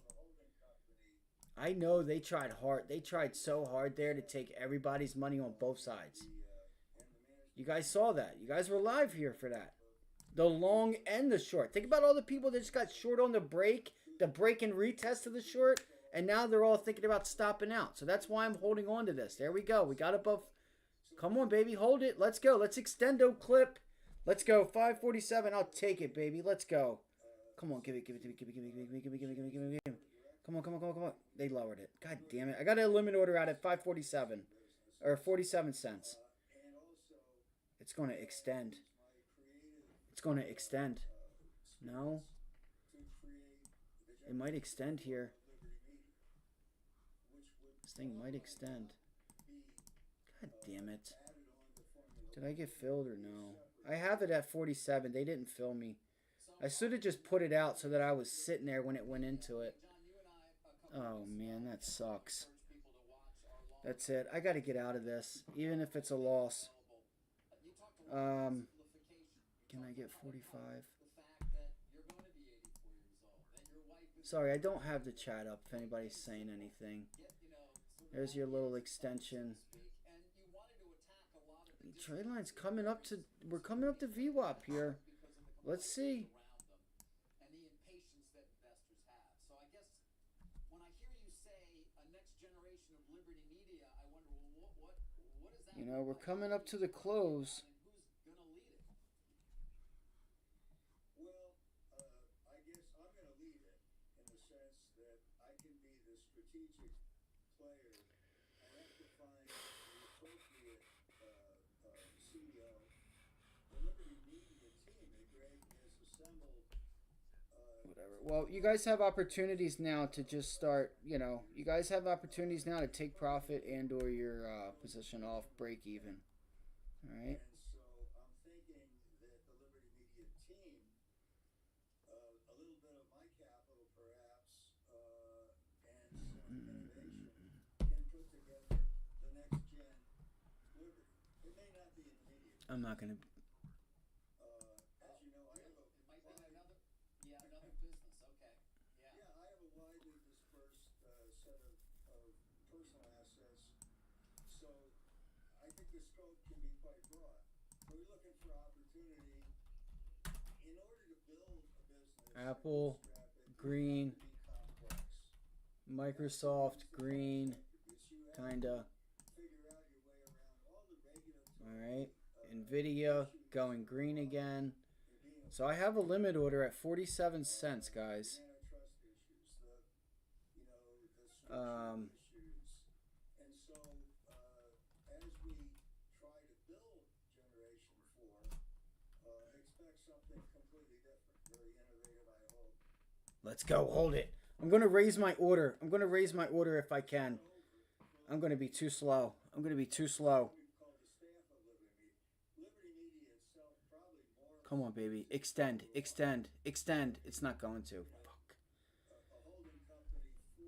I know they tried hard. They tried so hard there to take everybody's money on both sides. You guys saw that. You guys were live here for that. The long and the short. Think about all the people that just got short on the break and retest of the short, and now they're all thinking about stopping out. So that's why I'm holding on to this. There we go. We got above. Come on, baby. Hold it. Let's go. Let's extendo clip. Let's go. 547. I'll take it, baby. Let's go. Come on. Give it to me. Give me. Come on. They lowered it. God damn it. I got a limit order out at 547. Or 47 cents. It's going to extend. It's going to extend. No. It might extend here. This thing might extend. God damn it. Did I get filled or no? I have it at 47. They didn't fill me. I should have just put it out so that I was sitting there when it went into it. Oh, man, that sucks. That's it. I got to get out of this, even if it's a loss. You talked a lot about simplification. Can I get 45? The fact that you're going to be 84 years old, that your wife is Sorry, I don't have the chat up if anybody's saying anything. get, sort of There's your little extension. speak, and you wanted to attack a lot of the Trade line's coming up to. We're coming up to VWAP here. because of the Let's see. around them and the impatience that investors have. So I guess when I hear you say a next generation of Liberty Media, I wonder, well, what is that? You know, we're coming up to the close. And who's gonna lead it? Well, I guess I'm going to lead it in the sense that I can be the strategic player. I have to find the appropriate CEO. The Liberty Media team that Greg has assembled. Whatever. Well, you guys have opportunities now to just start. You know, you guys have opportunities now to take profit and/or your position off break even. All right. And so I'm thinking that the Liberty Media team, a little bit of my capital perhaps, and some innovation can put together the next gen Liberty. It may not be an immediate. I'm not gonna. As you know, I have a It might be wide- another business. Okay. Yeah. Yeah, I have a widely dispersed set of personal assets. So I think the scope can be quite broad. We're looking for opportunity in order to build a business. Apple, bootstrap it, green, to be complex. Microsoft, green, You have kinda. to figure out your way around all the regulatory. All right. Nvidia going green again. So I have a limit order at 47 cents, guys. Antitrust issues, the switching Um, issues, and so as we try to build Generation 4, expect something completely different, very innovative, I hope. Let's go. Hold it. I'm gonna raise my order. I'm gonna raise my order if I can. I'm gonna be too slow. I'm gonna be too slow. We've called the staff of Liberty Media. Liberty Media itself probably more Come on, baby. Extend. Extend. Extend. It's not going to. Fuck. a holding company for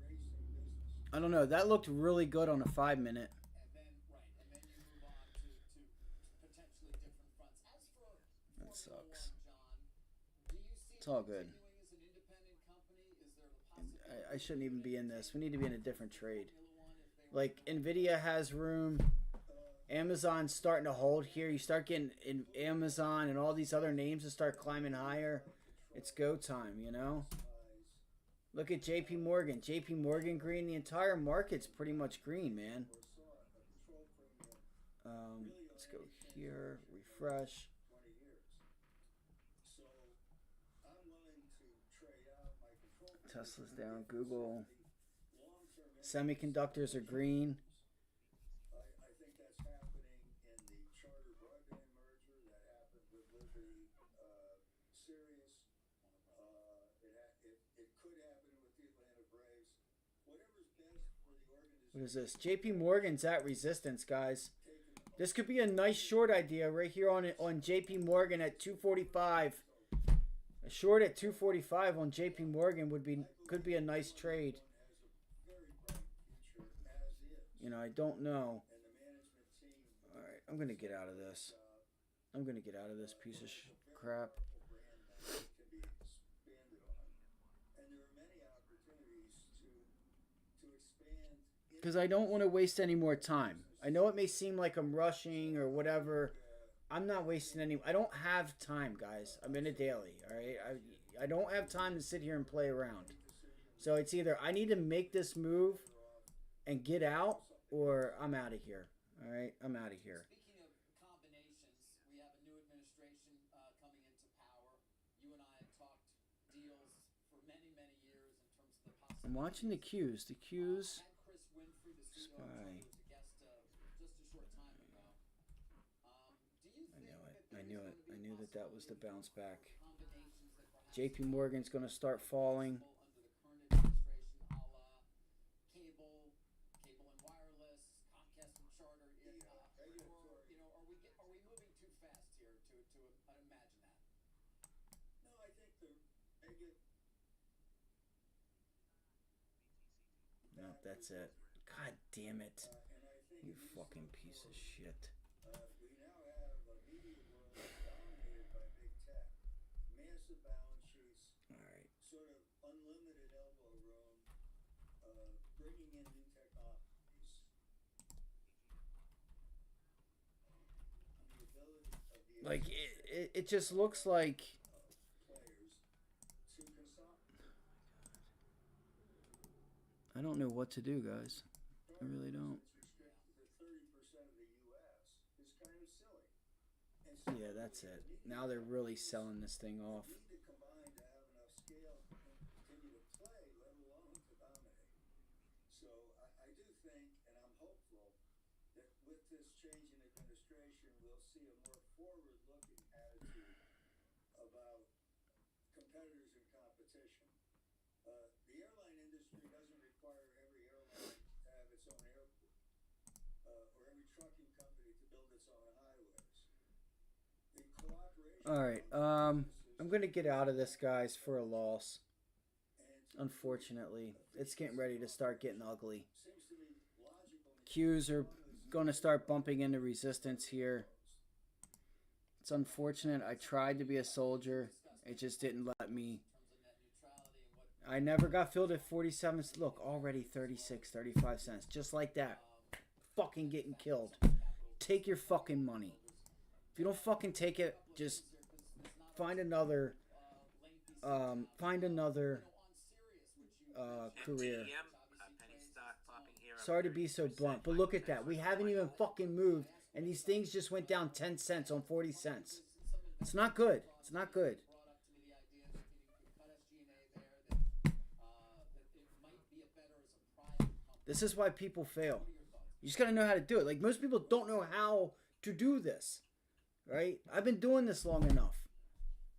racing business. I don't know. That looked really good on a 5-minute. And then you move on to potentially different fronts. As for That Formula sucks. One, John, do you see It's all good. continuing as an independent company? Is there the possibility I shouldn't even be in this. We need to be in a different trade. Formula One if they were Like Nvidia has room. Amazon's starting to hold here. You start getting in Amazon and all these other names to start climbing higher. It's go time, you know. Look at JP Morgan. JP Morgan green. The entire market's pretty much green, man. Let's go here. Refresh. 20 years. So I'm willing to trade out my control. Tesla's down. Google. Long-term Semiconductors are green. I think that's happening in the Charter Broadband merger that happened with Liberty Sirius. It could happen with the Atlanta Braves. Whatever's best for the organization. What is this? JP Morgan's at resistance, guys. This could be a nice short idea right here on JP Morgan at 245. A short at 245 on JP Morgan could be a nice trade. Has a very bright future as is. You know, I don't know. And the management team All right, I'm gonna get out of this. I'm gonna get out of this piece of crap. brand now that can be expanded on. And there are many opportunities to expand Because I don't want to waste any more time. I know it may seem like I'm rushing or whatever. I'm not wasting any. I don't have time, guys. I'm in a daily. All right. I don't have time to sit here and play around. So it's either I need to make this move and get out, or I'm out of here. All right. I'm out of here. Speaking of combinations, we have a new administration coming into power. You and I have talked deals for many, many years in terms of the possibility. I'm watching the cues. The cues. And Chris Winfrey, the CEO, Spy. was a guest just a short time ago. Do you think I knew it. I knew that was the bounce back. combinations that perhaps JP Morgan's going to start falling. under the current administration, a la cable and wireless, Comcast and Charter, or are we moving too fast here to imagine that? No, I think the agate. No, that's it. God damn it. And I think You in these fucking sort of piece of worlds, shit. we now have a media world that's dominated by big tech, massive balance sheets, Alright. sort of unlimited elbow room, bringing in new technologies, and the ability of the Like, existing it just looks like... players to consolidate. I don't know what to do, guys. I really don't. It's restricted to 30% of the U.S. is kind of silly. And Yeah, that's it. Now they're really selling this thing off. need to combine to have enough scale to continue to play, let alone to dominate. So I do think, and I'm hopeful, that with this change in administration, we'll see a more forward-looking attitude about competitors and competition. The airline industry doesn't require every airline to have its own airport, or every trucking company to build its own highways. The cooperation. Alright, I'm gonna get out of this, guys, for a loss. Unfortunately. It's getting ready to start getting ugly. Seems to me logical. Qs are gonna start bumping into resistance here. It's unfortunate. I tried to be a soldier. It just didn't let me. I never got filled at 47. Look, already 36, 35 cents. Just like that. Fucking getting killed. Take your fucking money. If you don't fucking take it, just find another career. Penny stock popping here. Sorry to be so blunt, but look at that. We haven't even fucking moved, and these things just went down 10 cents on 40 cents. It's not good. It's not good. This is why people fail. You just gotta know how to do it. Like, most people don't know how to do this, right? I've been doing this long enough.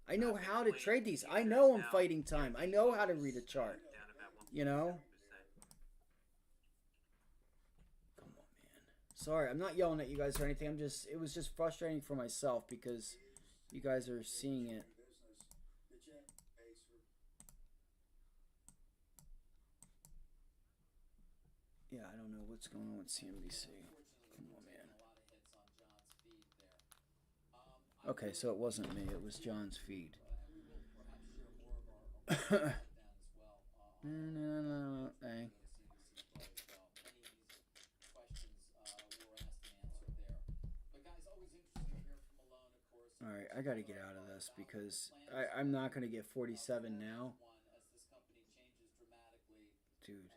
I know how to trade these. I know I'm fighting time. I know how to read a chart. You know? Come on, man. Sorry, I'm not yelling at you guys or anything. It was just frustrating for myself because you guys are seeing it. Yeah, I don't know what's going on with CNBC. Come on, man. Okay, so it wasn't me. It was John's feed. Hey. Alright, I gotta get out of this because I'm not gonna get 47 now. Dude.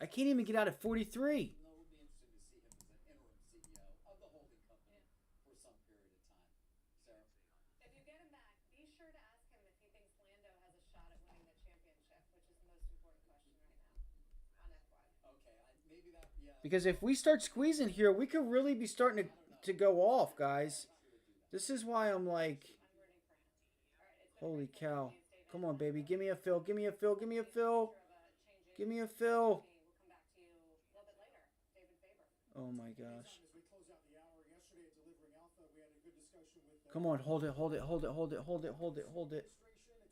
I can't even get out at 43. If you get him back, be sure to ask him if he thinks Lando has a shot at winning the championship, which is the most important question right now on FY. Okay, maybe that, yeah. Because if we start squeezing here, we could really be starting to go off, guys. This is why I'm like, holy cow. Come on, baby. Give me a fill. Give me a fill. Give me a fill. Give me a fill. Oh my gosh. Come on, hold it, hold it, hold it, hold it, hold it, hold it, hold it.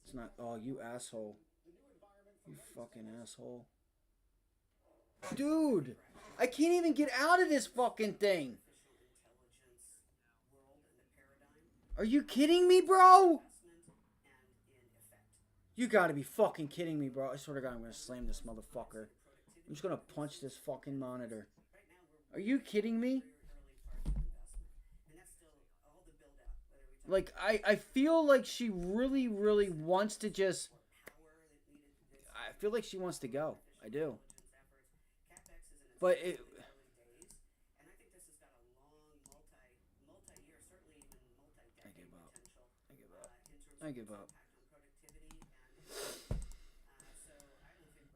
It's not. Oh, you asshole. You fucking asshole. Dude, I can't even get out of this fucking thing. Are you kidding me, bro? You gotta be fucking kidding me, bro. I swear to God, I'm gonna slam this motherfucker. I'm just gonna punch this fucking monitor. Are you kidding me? Like, I feel like she really, really wants to just... I feel like she wants to go. I do. But it... I give up. I give up. I give up.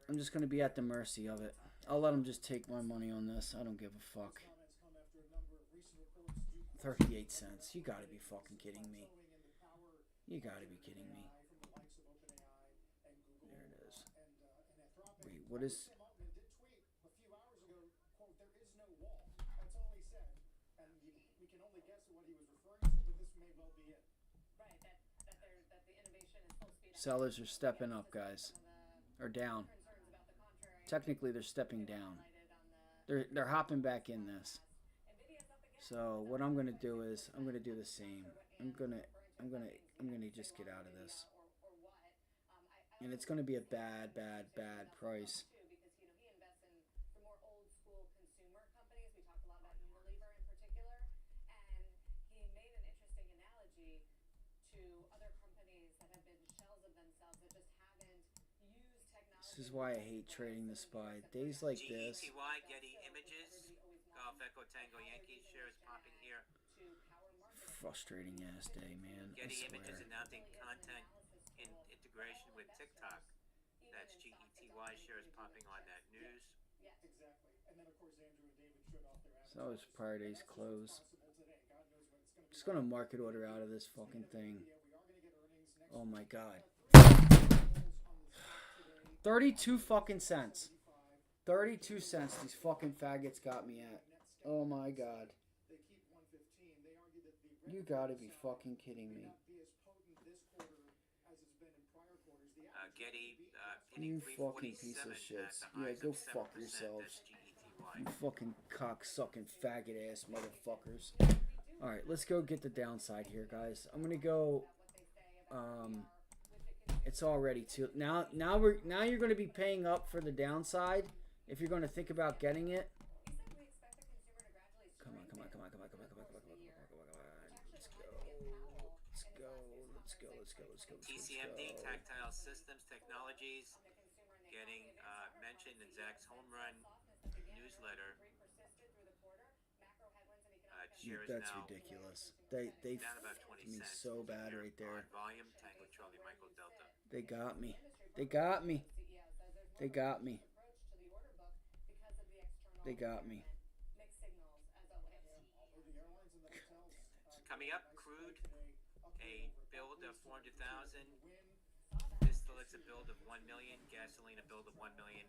I'm just going to be at the mercy of it. I'll let them just take my money on this. I don't give a fuck. 38 cents. You gotta be fucking kidding me. You gotta be kidding me. There it is. Wait, what is... Sellers are stepping up, guys. Or down. Technically, they're stepping down. They're hopping back in this. So what I'm gonna do is I'm gonna do the same. I'm gonna just get out of this. And it's gonna be a bad price. Because he invests in the more old school consumer companies. We talked a lot about Unilever in particular, and he made an interesting analogy to other companies that have been shells of themselves that just haven't used technology. This is why I hate trading the SPY. Days like this. GETY, Getty Images, Golf Echo Tango Yankee shares popping here. Frustrating ass day, man. Getty Images announcing content in integration with TikTok. That's GETY shares popping on that news. Exactly. And then, of course, Andrew and David showed off their So that was prior day's close. Just gonna market order out of this fucking thing. Oh my god. 32 fucking cents. 32 cents these fucking faggots got me at. Oh my god. You gotta be fucking kidding me. Getty, You fucking piece of shit. Yeah, go fuck yourselves. You fucking cock-sucking faggot-ass motherfuckers. Alright, let's go get the downside here, guys. I'm gonna go... It's already too... Now you're gonna be paying up for the downside if you're gonna think about getting it. Come on. Let's go. TCMD, Tactile Systems Technologies, getting mentioned in Zach's home run newsletter. That's ridiculous. They down about 20 me cents. so bad right there. Volume, Tango Charlie Michael Delta. They got me. They got me. Coming up, crude, a build of 400,000. Distillates a build of 1 million. Gasoline a build of 1 million.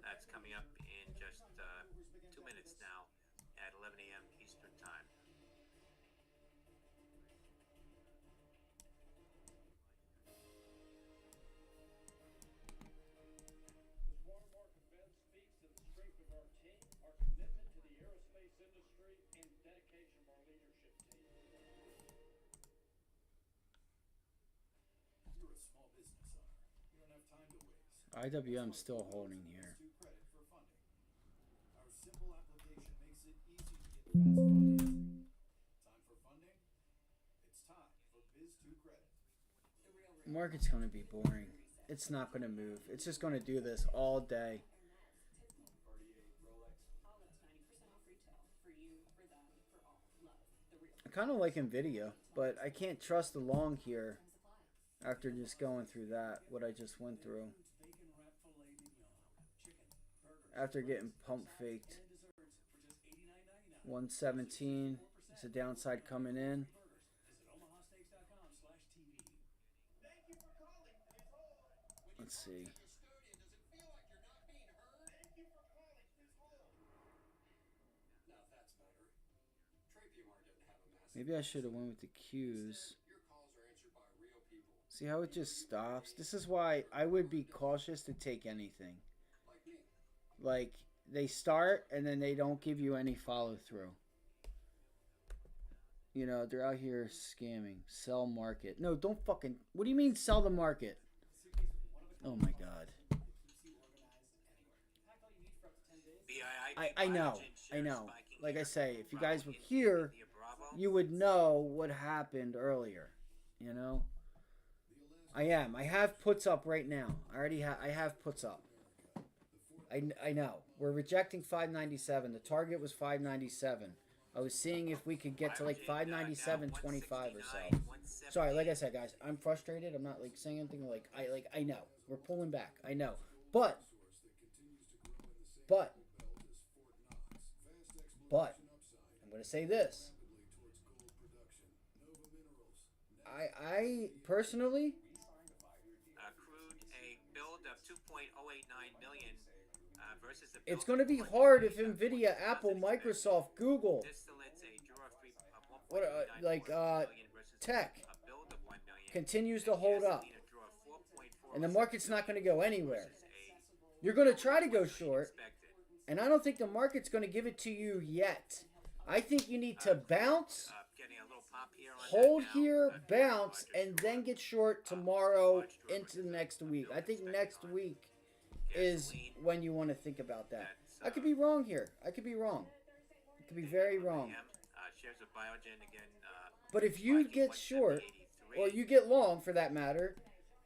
That's coming up in just 2 minutes now at 11 a.m. Eastern Time. This watermark event speaks to the strength of our team, our commitment to the aerospace industry, and dedication of our leadership team. You're a small business owner. You don't have time to waste. IWM still holding here. Credit for funding. Our simple application makes it easy to get fast financing. Time for funding? It's time for Biz2 Credit. Market's gonna be boring. It's not gonna move. It's just gonna do this all day. I kind of like NVIDIA, but I can't trust the long here after just going through that, what I just went through. After getting pump faked. 117 is the downside coming in. Let's see. Maybe I should have went with the Qs. See how it just stops? This is why I would be cautious to take anything. Like, they start and then they don't give you any follow through. You know, they're out here scamming. Sell market. No, don't fucking... What do you mean sell the market? Oh my god. I know. Like I say, if you guys were here, you would know what happened earlier. You know? I have puts up right now. I have puts up. I know. We're rejecting 597. The target was 597. I was seeing if we could get to like 597.25 or so. Sorry, like I said, guys, I'm frustrated. I'm not like saying anything like I know. We're pulling back. I know. But I'm going to say this. I personally, Crude, a build of 2.089 million versus a build it's going to be of hard if NVIDIA, Apple, Microsoft, Google, Distillates a draw of 3, tech continues to hold up. And the market's not going to go anywhere. You're going to try to go short, Expected. and I don't think the market's going to give it to you yet. I think you need to bounce, Getting a little pop here on hold that now, here, but bounce, larger and draw. then get short tomorrow Large draw into versus next week. I build think expected next on week is gasoline. when you want to think about that. That's, I could be wrong here. I could be wrong. I could be very wrong. Shares of Biogen again. But if you spiking get short, 170.83. or you get long for that matter,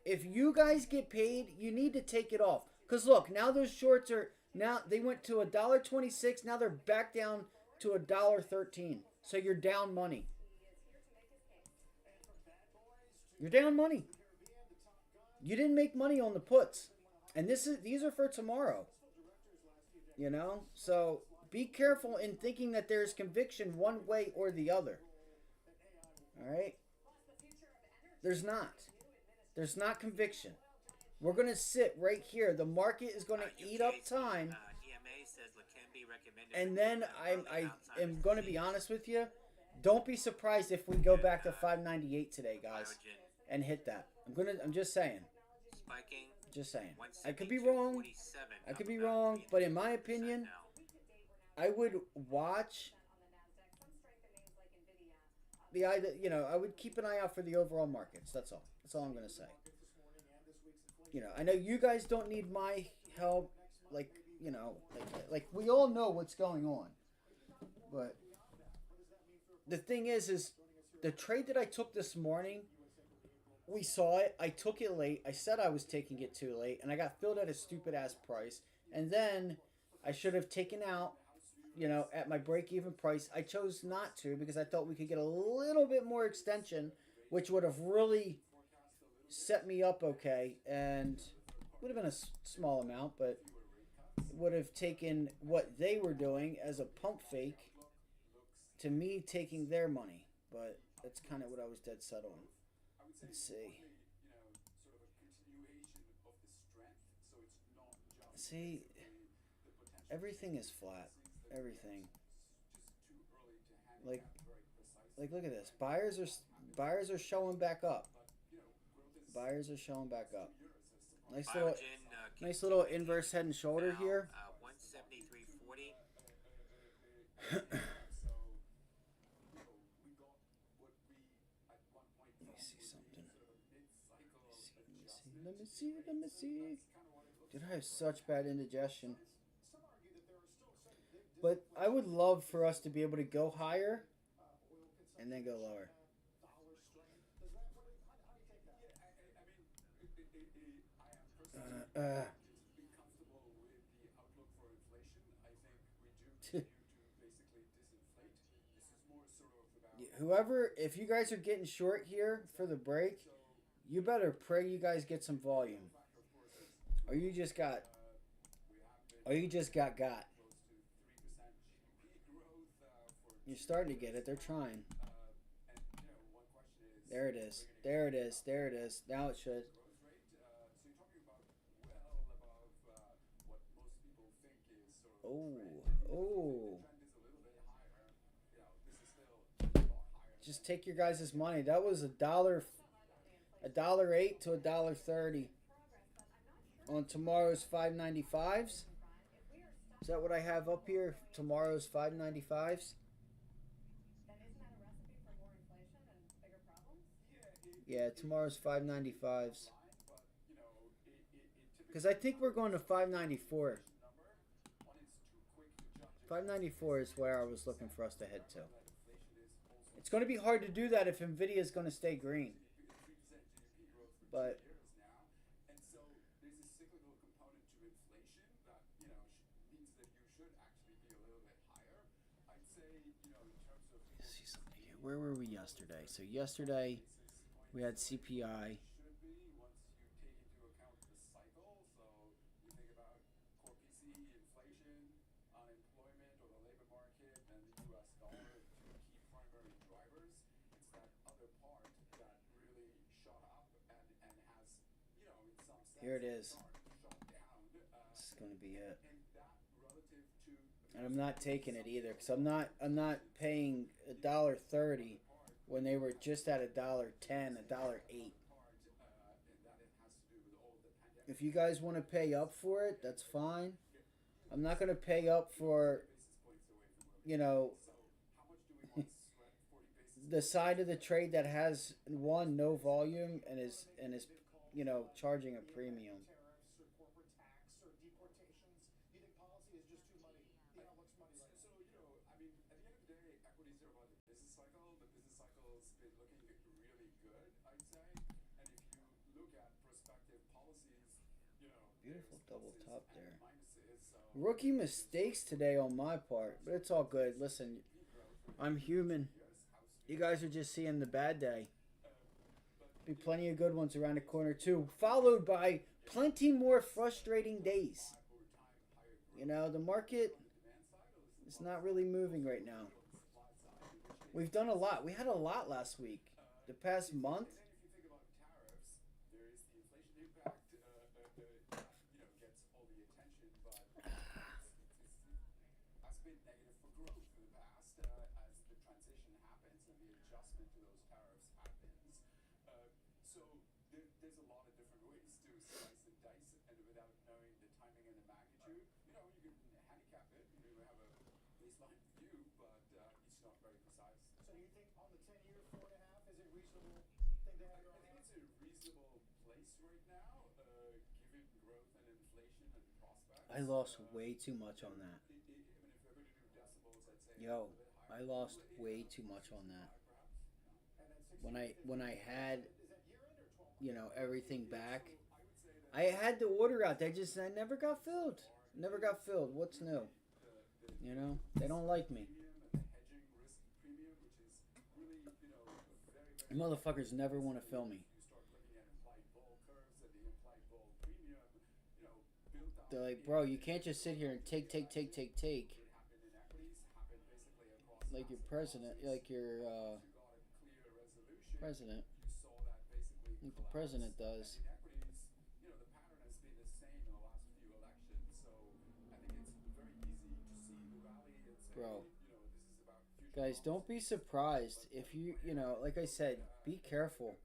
if you guys get paid, you need to take it off. Because look, now those shorts are, now they went to $1.26. Now they're back down to $1.13. So you're down money. You're down money. You didn't make money on the puts. And these are for tomorrow. You know? So be careful in thinking that there's conviction one way or the other. Alright? There's not. There's not conviction. We're going to sit right here. The market is going to eat up time. EMA says Leqembi recommended And then I am Alzheimer's going to be disease. honest with you. Don't be surprised if we go back to 598 today, guys, Biogen and hit that. I'm just saying. spiking. Just saying. I could be wrong. 172.47, I could up be about wrong, but in 3.5% my opinion, now. I would watch I would keep an eye out for the overall markets. That's all. That's all I'm going to say. I know you guys don't need my help. Like we all know what's going on. But the thing is the trade that I took this morning, we saw it. I took it late. I said I was taking it too late, and I got filled at a stupid ass price. And then I should have taken out, at my break-even price. I chose not to because I thought we could get a little bit more extension, which would have really set me up okay, and would have been a small amount, but would have taken what they were doing as a pump fake to me taking their money. But that's kind of what I was dead set on. Let's see. See, everything is flat. Everything. Like look at this. Buyers are showing back up. Buyers are showing back up. Nice little inverse head and shoulder here. 173.40. Let me see something. Let me see. Dude, I have such bad indigestion. But I would love for us to be able to go higher and then go lower. Whoever, if you guys are getting short here for the break, you better pray you guys get some volume. Or you just got got. You're starting to get it. They're trying. There it is. There it is. There it is. Now it should. Oh. Just take your guys' money. That was $1.08 to $1.30 on tomorrow's 595s. Is that what I have up here? Tomorrow's 595s. Yeah, tomorrow's 595s. Because I think we're going to 594. 594 is where I was looking for us to head to. It's going to be hard to do that if NVIDIA is going to stay green. But see something here. Where were we yesterday? So yesterday we had CPI. Here it is. This is going to be it. And I'm not taking it either because I'm not paying $1.30 when they were just at $1.10, $1.08. If you guys want to pay up for it, that's fine. I'm not going to pay up for, you know, the side of the trade that has one, no volume and is you know, charging a premium. Tariffs or corporate tax or deportations. You think policy is just too muddy? You know, looks muddy right now. So, you know, I mean, at the end of the day, equities are about the business cycle. The business cycle's been looking really good, I'd say. And if you look at prospective policies, you know, Beautiful double top there. minuses. So Rookie mistakes today on my part, but it's all good. Listen, I'm human. You guys are just seeing the bad day. Be plenty of good ones around the corner too, followed by plenty more frustrating days. You know, the market is not really moving right now. We've done a lot. We had a lot last week. The past month. if you think about tariffs, there is the inflation impact, you know, gets all the attention, but has been negative for growth in the past as the transition happens and the adjustment to those tariffs happens. So there's a lot of different ways to slice and dice, and without knowing the timing and the magnitude, you know, you can handicap it. You know, have a baseline view, but it's not very precise. So do you think on the 10-year, 4.5, is it reasonable thing to have your I eye think on? it's a reasonable place right now, given growth and inflation and prospects. I lost way too much on that. I mean, if we're going to do decimals, I'd say Yo, a little bit I higher. lost way too much on that. And then 60, When I had, is that year end or 12 months? you know, everything back, I had the order out. I never got filled. Never got filled. What's new? You know, they don't like me. And the hedging risk premium, which is really, you know, very, very. Motherfuckers never want to fill me. You start looking at implied vol curves and the implied vol premium, you know, built out. They're like, bro, you can't just sit here and take. What happened in equities happened basically across Like your asset president, classes. like your You got a clear resolution. president. You saw that basically Like the collapse. president And does. in equities, you know, the pattern has been the same in the last few elections. So I think it's very easy to see the rally and say, Bro. you know, this is about future Guys, don't be surprised if you know, like I said, be careful.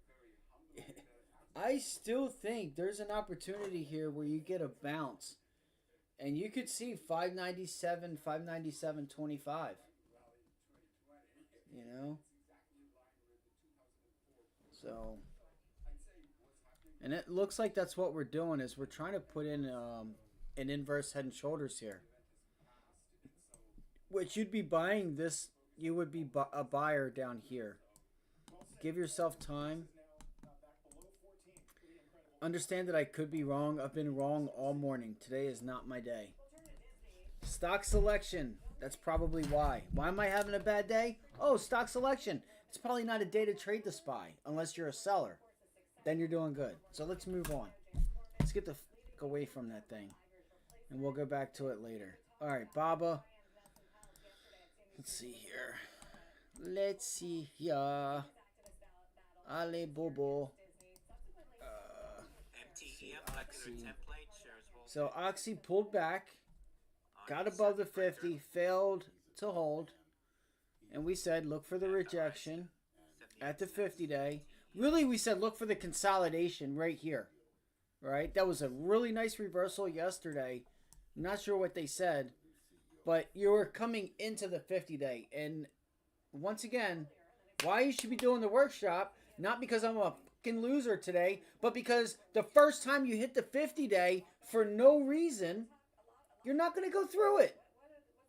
I still think there's an opportunity here where you get a bounce. And you could see 597, 597.25. You know? So, and it looks like that's what we're doing is we're trying to put in an inverse head and shoulders here. Which you'd be buying this, you would be a buyer down here. Give yourself time. Understand that I could be wrong. I've been wrong all morning. Today is not my day. Stock selection. That's probably why. Why am I having a bad day? Oh, stock selection. It's probably not a day to trade the SPY unless you're a seller. Then you're doing good. So let's move on. Let's get the fuck away from that thing. And we'll go back to it later. Alright, Baba. Let's see here. Let's see here. Ale Bobo. MTEM, molecular template, shares hold. So Oxy pulled back, got above the 50, failed to hold, and we said look for the rejection at the 50-day. Really, we said look for the consolidation right here, right? That was a really nice reversal yesterday. I'm not sure what they said, but you were coming into the 50-day, and once again, why you should be doing the workshop, not because I'm a fucking loser today, but because the first time you hit the 50-day for no reason, you're not going to go through it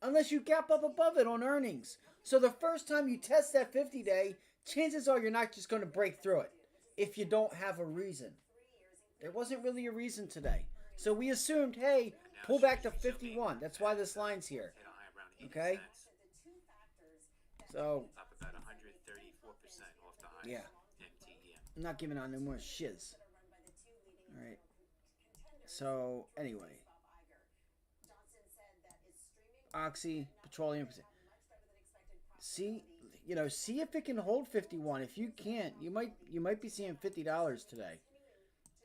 unless you gap up above it on earnings. So the first time you test that 50-day, chances are you're not just going to break through it if you don't have a reason. There wasn't really a reason today. So we assumed, hey, pull back to 51. That's why this line's here. Okay? So, Up about 134% off the high. yeah. MTEM. I'm not giving out no more shiz. Alright. So, anyway. Oxy, petroleum. See, see if it can hold 51. If you can't, you might be seeing $50 today.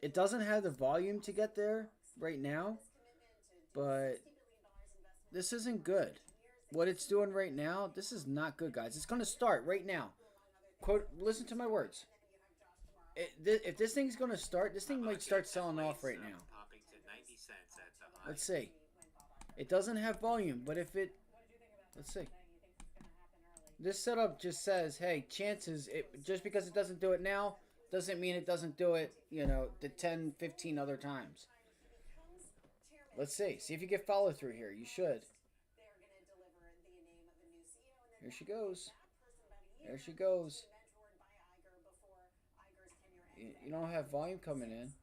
It doesn't have the volume to get there right now, but this isn't good. What it's doing right now, this is not good, guys. It's going to start right now. Quote, listen to my words. If this thing's going to start, this thing might start selling off right now. cents at the high. Let's see. It doesn't have volume, but if it, let's see. This setup just says, hey, chances, just because it doesn't do it now, doesn't mean it doesn't do it, you know, the 10, 15 other times. Let's see. See if you get follow through here. You should. Here she goes. There she goes. You don't have volume coming in.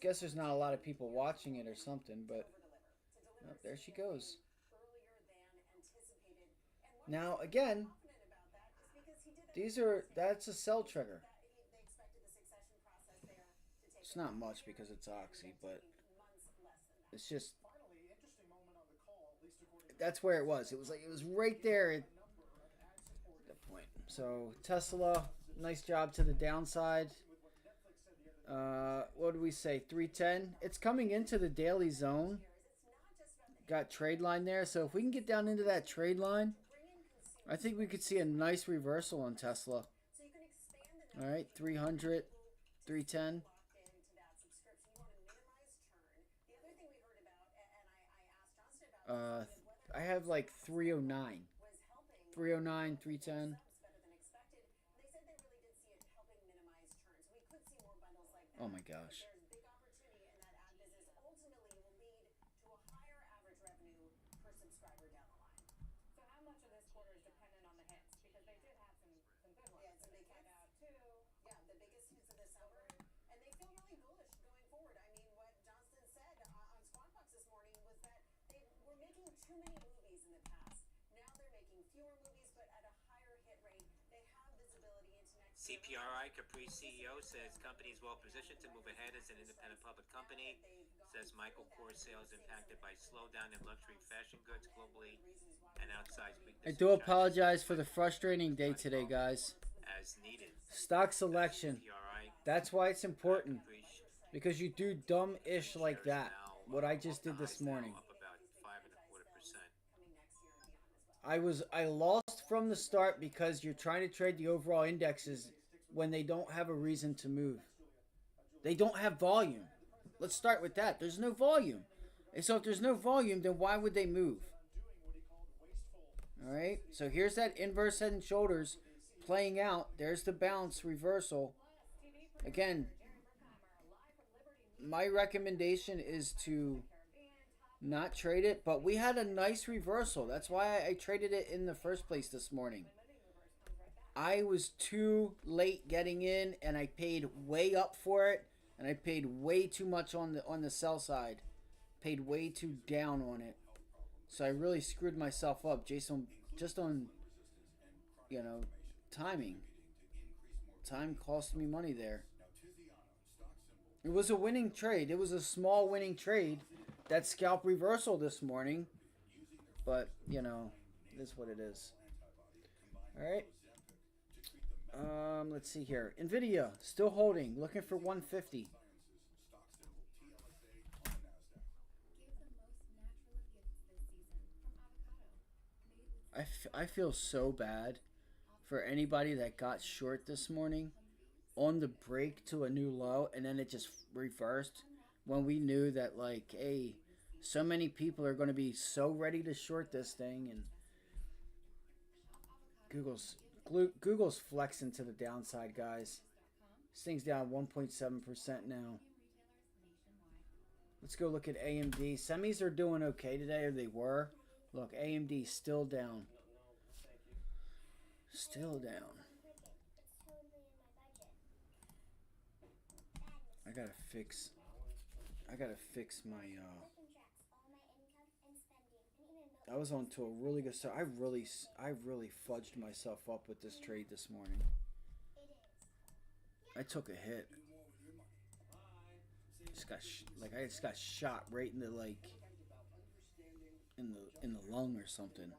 Guess there's not a lot of people watching it or something, but oh, there she goes. Now again, that's a sell trigger. It's not much because it's Oxy, but it's just, that's where it was. It was like, it was right there at the point. So Tesla, nice job to the downside. What do we say? 310. It's coming into the daily zone. Got trade line there. So if we can get down into that trade line, I think we could see a nice reversal on Tesla. All right, 300, 310. I have like 309. 309, 310. Oh my gosh. Too many movies in the past. Now they're making fewer movies, but at a higher hit rate. They have visibility into next year. CPRI Capri CEO says company is well positioned to move ahead as an independent public company. Says Michael Kors sales impacted by slowdown in luxury fashion goods globally and outsized weakness. I do apologize for the frustrating day today, guys. As needed. Stock selection. That's why it's important. Because you do dumb-ish like that. What I just did this morning. I lost from the start because you're trying to trade the overall indexes when they don't have a reason to move. They don't have volume. Let's start with that. There's no volume. And so if there's no volume, then why would they move? All right. So here's that inverse head and shoulders playing out. There's the bounce reversal. Again, my recommendation is to not trade it, but we had a nice reversal. That's why I traded it in the first place this morning. I was too late getting in, and I paid way up for it, and I paid way too much on the sell side. Paid way too down on it. So I really screwed myself up just on you know, timing. Time cost me money there. It was a winning trade. It was a small winning trade. That scalp reversal this morning, but you know, it is what it is. All right. Let's see here. NVIDIA still holding, looking for 150. I feel so bad for anybody that got short this morning on the break to a new low, and then it just reversed. When we knew that, like, hey, so many people are going to be so ready to short this thing, and Google's flexing to the downside, guys. This thing's down 1.7% now. Let's go look at AMD. Semis are doing okay today, or they were. Look, AMD still down. Still down. I gotta fix my I was on to a really good start. I really fudged myself up with this trade this morning. I took a hit. I just got shot right in the in the lung or something.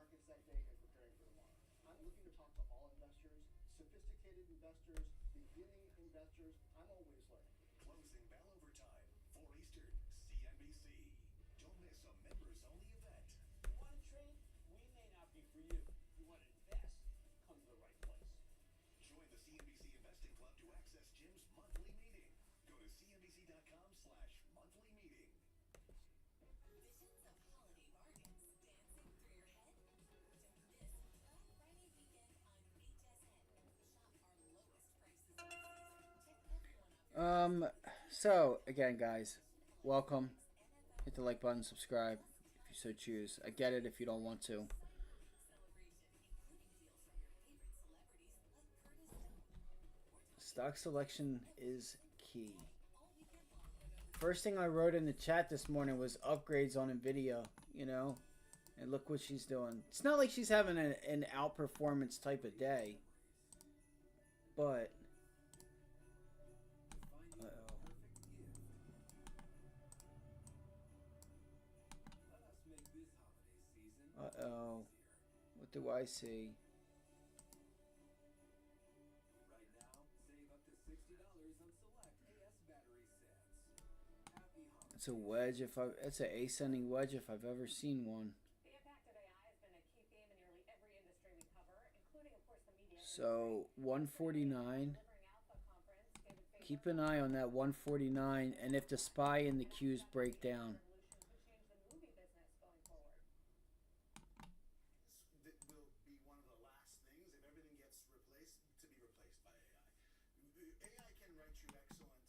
Closing bell over time, 4 Eastern, CNBC. Don't miss a members-only event. You want to trade? We may not be for you. If you want to invest, come to the right place. Join the CNBC Investing Club to access Jim's monthly meeting. Go to cnbc.com/monthly meeting. So again, guys, welcome. Hit the like button, subscribe if you so choose. I get it if you don't want to. Stock selection is key. First thing I wrote in the chat this morning was upgrades on NVIDIA, you know, and look what she's doing. It's not like she's having an outperformance type of day, but uh-oh. What do I see? It's a wedge if I it's an ascending wedge if I've ever seen one. The impact of AI has been a key theme in nearly every industry we cover, including, of course, the media. So 149. Keep an eye on that 149, and if the SPY and the Qs break down. Will be one of the last things if everything gets replaced to be replaced by AI. AI can write you excellent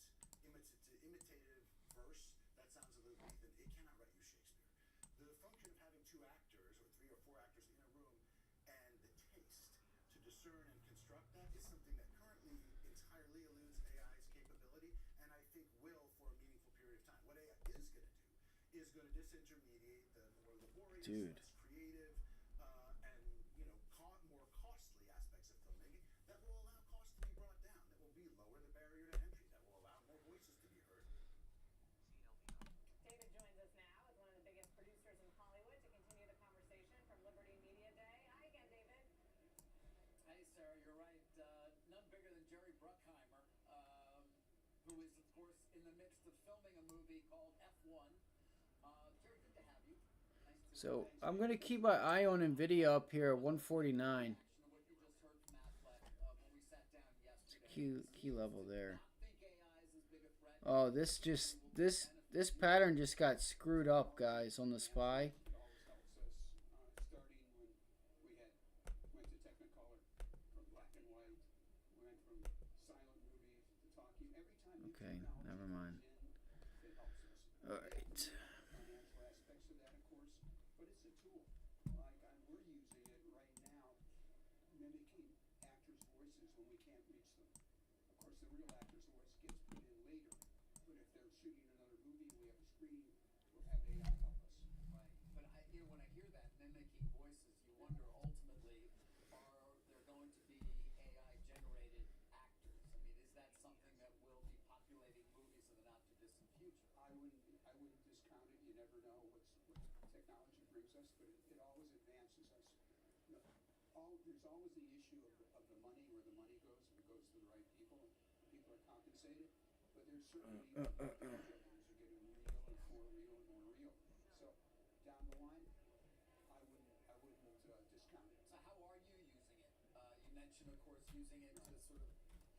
imitative verse. That sounds a little heathen. It cannot write you Shakespeare. The function of having two actors or three or four actors in a room and the taste to discern and construct that is something that currently entirely eludes AI's capability, and I think will for a meaningful period of time. What AI is going to do is going to disintermediate the more laborious, less creative, and more costly aspects of filmmaking that will allow costs to be brought down, that will lower the barrier to entry, that will allow more voices to be heard. David joins us now as one of the biggest producers in Hollywood to continue the conversation from Liberty Media Day. Hi again, David. Hey, Sarah, you're right. None bigger than Jerry Bruckheimer, who is, of course, in the midst of filming a movie called F1. Jerry, good to have you. Nice to So I'm gonna keep my eye on NVIDIA up here at 149. Key level there. Oh, this pattern just got screwed up, guys, on the SPY. Okay, never mind. All right. The real actor's voice gets put in later, but if they're shooting another movie and we have a screen, we'll have AI help us. Right, but when I hear that mimicking voices, you wonder ultimately, are there going to be AI-generated actors? I mean, is that something that will be populating movies in the not-too-distant future? I wouldn't discount it. You never know what technology brings us, but it always advances us. There's always the issue of the money, where the money goes, if it goes to the right people. People are compensated, but there's certainly characters are getting real and more real and more real. So down the line, I wouldn't discount it. So how are you using it? You mentioned, of course, using it to sort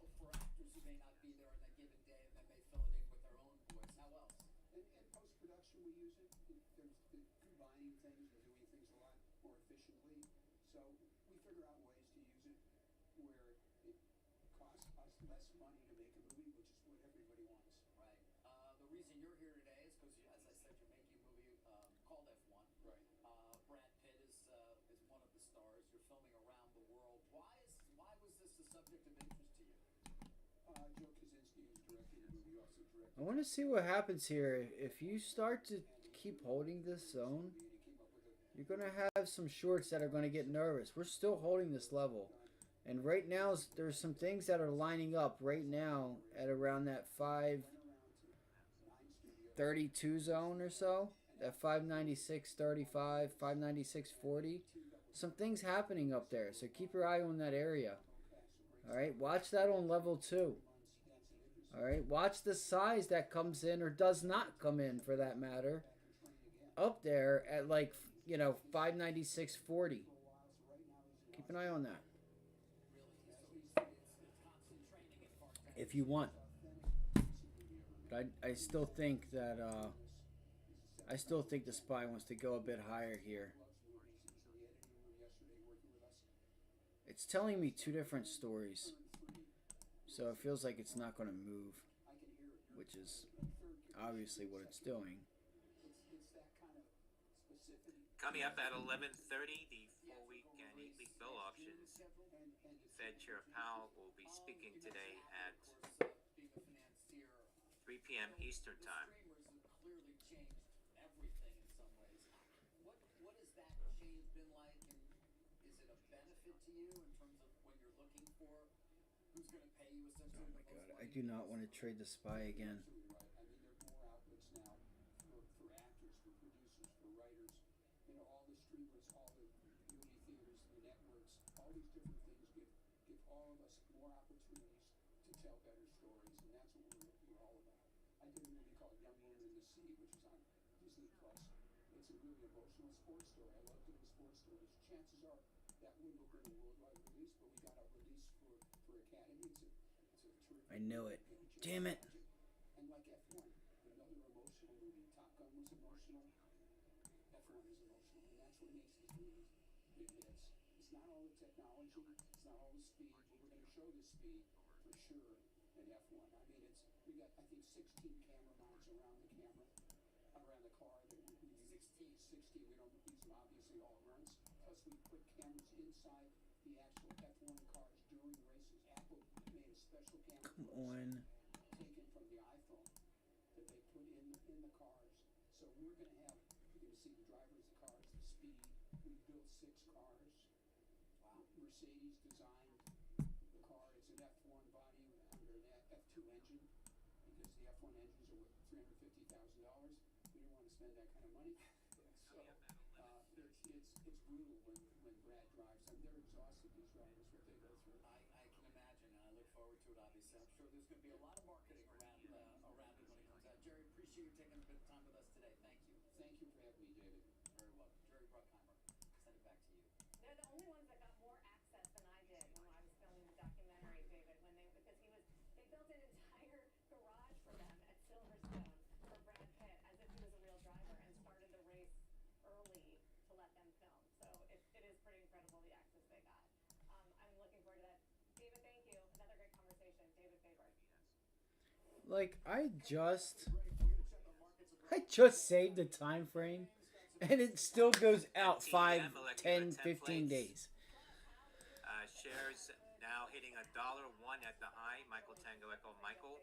of for actors who may not be there on that given day and then may fill it in with their own voice. How else? In post-production, we use it. There's combining things and doing things a lot more efficiently. So we figure out ways to use it where it costs us less money to make a movie, which is what everybody wants. Right. The reason you're here today is because, as I said, you're making a movie called F1. Right. Brad Pitt is one of the stars. You're filming around the world. Why was this a subject of interest to you? Joe Kosinski, who's directing the movie, also directed. I want to see what happens here. If you start to keep holding this zone, you're going to have some shorts that are going to get nervous. We're still holding this level. And right now, there's some things that are lining up right now at around that 532 zone or so. That 596.35, 596.40. Some things happening up there. So keep your eye on that area. All right, watch that on level 2. All right, watch the size that comes in or does not come in, for that matter, up there at, like, 596.40. Keep an eye on that if you want. But I still think that the SPY wants to go a bit higher here. It's telling me two different stories, so it feels like it's not going to move. I can which is obviously what it's doing. It's that kind of specificity. Coming up at 11:30, the 4-week and 8-week bill auctions. Fed Chair Powell will be speaking today at 3 p.m. Eastern Time. Streamers have clearly changed everything in some ways. What has that change been like, and is it a benefit to you in terms of when you're looking for who's going to pay you essentially the most money? I do not want to trade the SPY again. Absolutely right. I mean, there are more outlets now for actors, for producers, for writers. You know, all the streamers, all the movie theaters, the networks, all these different things give all of us more opportunities to tell better stories, and that's what we're all about. I did a movie called Young Woman in the Sea, which is on Disney Plus. It's a really emotional sports story. I love doing sports stories. Chances are that wouldn't have been a worldwide release, but we got a release for Academy. It's a terrific. I knew it. Damn it. And like F1, another emotional movie. Top Gun was emotional. F1 is emotional, and that's what makes these movies big hits. It's not all the technology, it's not all the speed, but we're going to show the speed for sure in F1. I mean, we got, I think, 16 camera mounts around the car that we use. 16. We don't use them obviously all at once. Plus, we put cameras inside the actual F1 cars during races. Apple made a special camera. Come on. Taken from the iPhone that they put in the cars. So you're going to see the drivers, the cars, the speed. We built 6 cars. Wow. Mercedes designed the car. It's an F1 body under an F2 engine because the F1 engines are worth $350,000. We didn't want to spend that kind of money. So it's brutal when Brad drives. And they're exhausted, these drivers, what they go through. I can imagine, and I look forward to it, obviously. I'm sure there's going to be a lot of marketing around it when it comes out. Jerry, appreciate you taking a bit of time with us today. Thank you. Thank you for having me, David. Very welcome. Jerry Bruckheimer, send it back to you. They're the only ones that got more access than I did when I was filming the documentary, David. Because they built an entire garage for them at Silverstone for Brad Pitt, as if he was a real driver, and started the race early to let them film. So it is pretty incredible the access they got. I'm looking forward to that. David, thank you. Another great conversation. David Faber. Like, I just saved the time frame, and it still goes out 5, 10, 15 days. Shares now hitting $1.01 at the high. Michael Tango Echo Michael.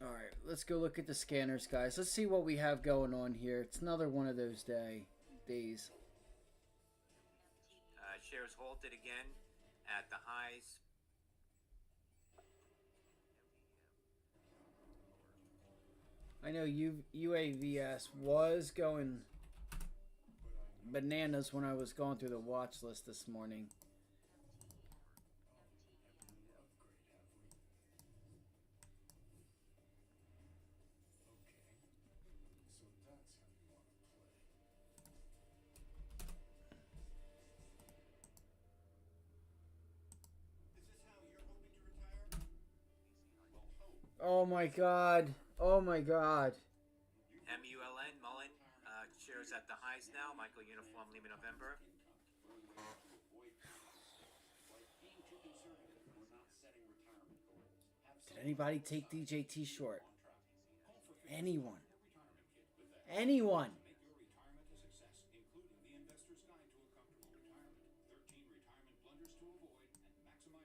All right, let's go look at the scanners, guys. Let's see what we have going on here. It's another one of those days. Shares halted again at the highs. I know UAVS was going bananas when I was going through the watch list this morning. Oh my god. Oh my god. MULN, Mullen, shares at the highs now. Michael Uniform Lima November. Did anybody take DJT short? Anyone? Anyone?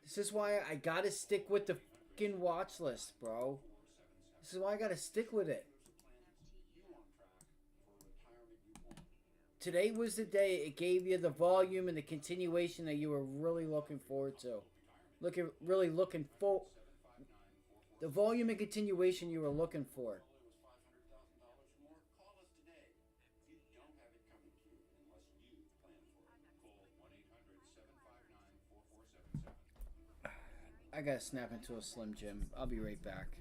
This is why I gotta stick with the fucking watch list, bro. This is why I gotta stick with it. Today was the day it gave you the volume and the continuation that you were really looking forward to. Really looking for. The volume and continuation you were looking for. I gotta snap into a Slim Jim. I'll be right back.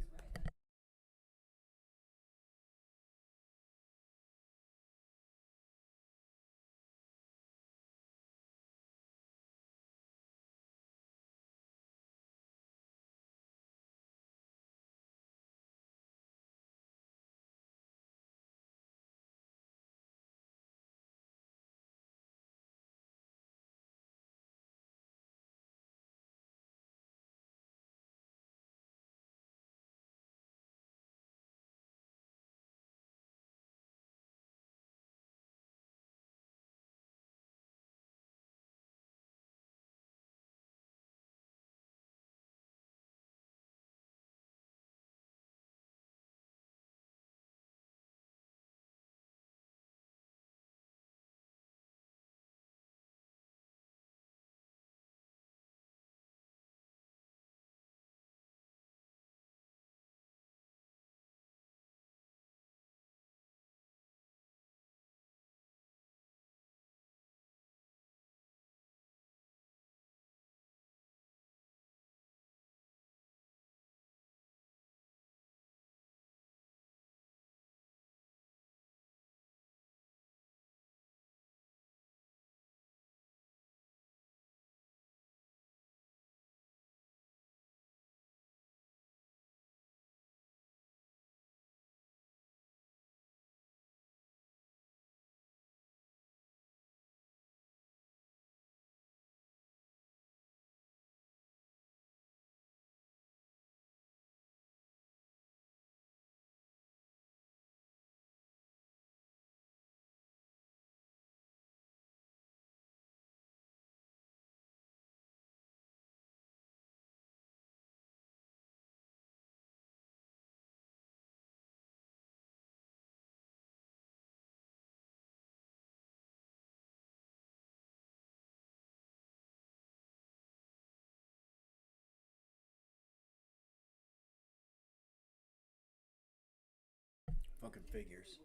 Fucking figures.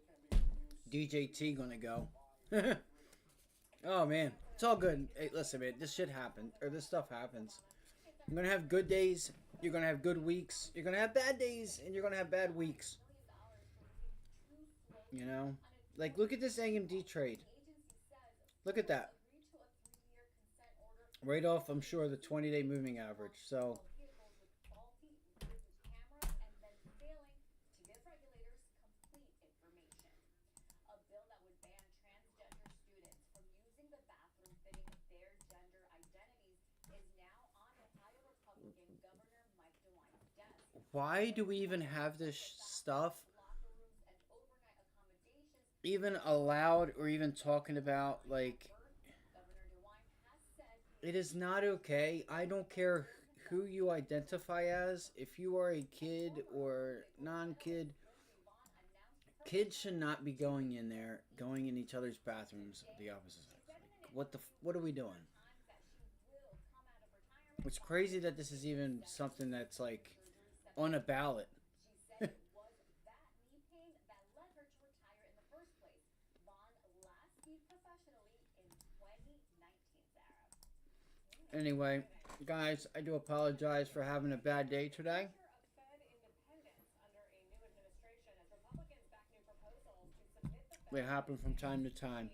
DJT gonna go. Oh man, it's all good. Hey, listen, man, this shit happened, or this stuff happens. You're gonna have good days. You're gonna have good weeks. You're gonna have bad days, and you're gonna have bad weeks. You know, like look at this AMD trade. Look at that. Right off, I'm sure the 20-day moving average. So. Why do we even have this stuff even allowed or even talking about? Like, it is not okay. I don't care who you identify as. If you are a kid or non-kid, kids should not be going in there, going in each other's bathrooms, the opposite sex. Like, what are we doing? It's crazy that this is even something that's like on a ballot. Anyway, guys, I do apologize for having a bad day today. They happen from time to time.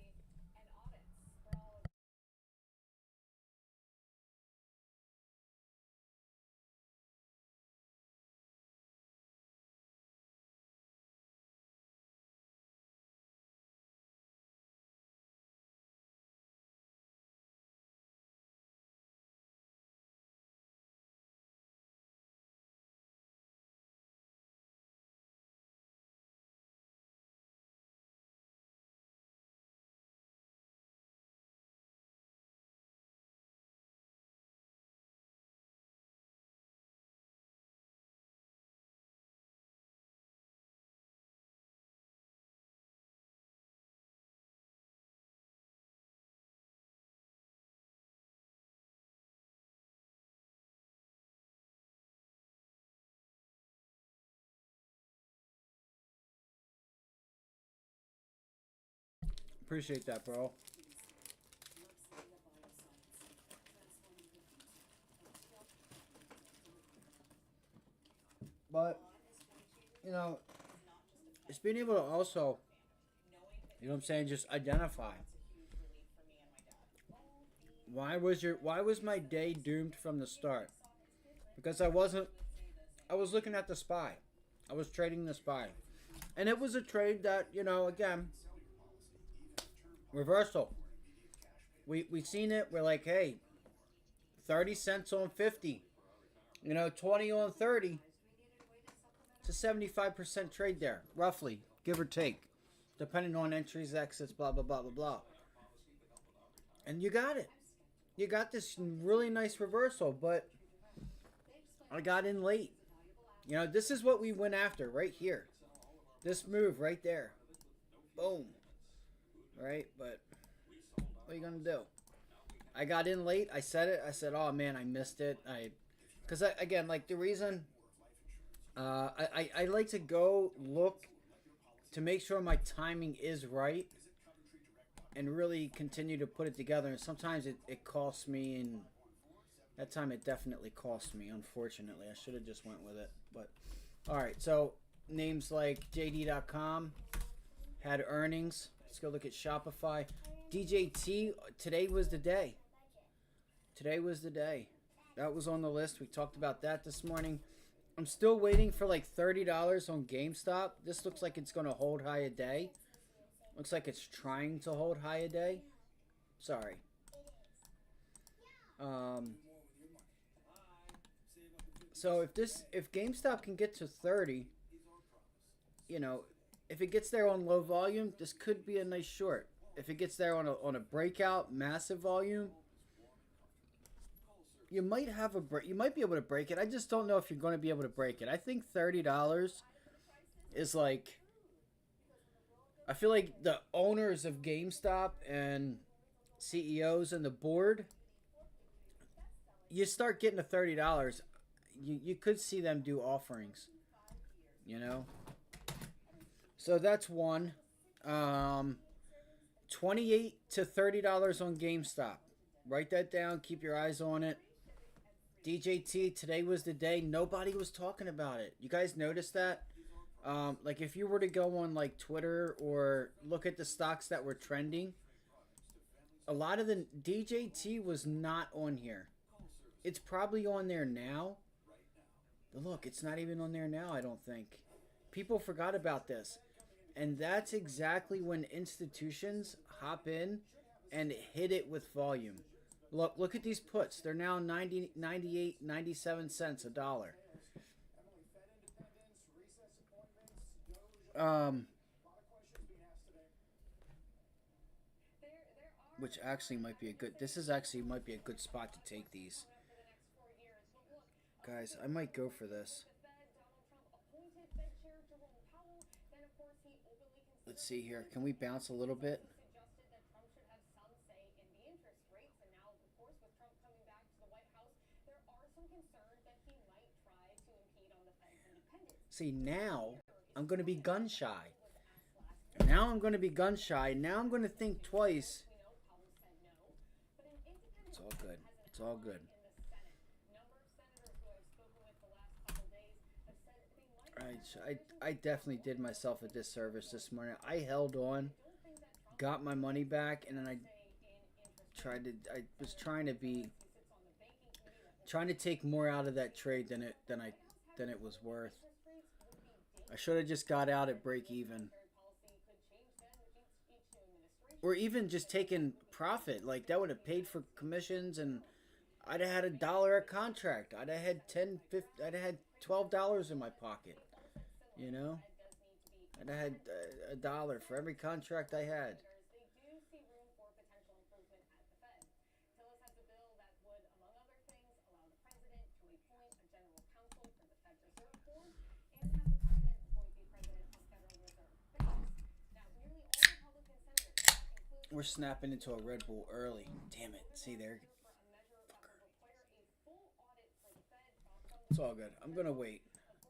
Appreciate that, bro. But, you know, it's being able to also, you know what I'm saying, just identify. Why was my day doomed from the start? Because I was looking at the SPY. I was trading the SPY. And it was a trade that, you know, again, reversal. We seen it. We're like, hey, 30 cents on 50. You know, 20 on 30. It's a 75% trade there, roughly, give or take. Depending on entries, exits, blah, blah, blah, blah, blah. And you got it. You got this really nice reversal, but I got in late. You know, this is what we went after right here. This move right there. Boom. Right? But what are you going to do? I got in late. I said it. I said, oh, man, I missed it. Because, again, like the reason I like to go look to make sure my timing is right and really continue to put it together. And sometimes it costs me, and that time it definitely cost me, unfortunately. I should have just went with it. But, all right, so names like JD.com had earnings. Let's go look at Shopify. DJT, today was the day. Today was the day. That was on the list. We talked about that this morning. I'm still waiting for like $30 on GameStop. This looks like it's going to hold high a day. Looks like it's trying to hold high a day. Sorry. So if GameStop can get to 30, you know, if it gets there on low volume, this could be a nice short. If it gets there on a breakout, massive volume, you might have you might be able to break it. I just don't know if you're going to be able to break it. I think $30 is like, I feel like the owners of GameStop and CEOs and the board, you start getting to $30, you could see them do offerings, you know. So that's one. 28 to $30 on GameStop. Write that down. Keep your eyes on it. DJT, today was the day. Nobody was talking about it. You guys noticed that? Like if you were to go on like Twitter or look at the stocks that were trending, a lot of the DJT was not on here. It's probably on there now. But look, it's not even on there now, I don't think. People forgot about this. And that's exactly when institutions hop in and hit it with volume. Look at these puts. They're now 90, 98, 97 cents a dollar. Which actually might be a good. This is actually might be a good spot to take these. Guys, I might go for this. Let's see here. Can we bounce a little bit? See, now I'm going to be gun shy. Now I'm going to be gun shy. Now I'm going to think twice. It's all good. It's all good. I definitely did myself a disservice this morning. I held on, got my money back, and then I was trying to take more out of that trade than it was worth. I should have just got out at break even. Or even just taken profit. Like that would have paid for commissions and I'd have had $1 a contract. I'd have had I'd have had $12 in my pocket. You know? I'd have had $1 for every contract I had. We're snapping into a Red Bull early. Damn it. See there? It's all good. I'm going to wait.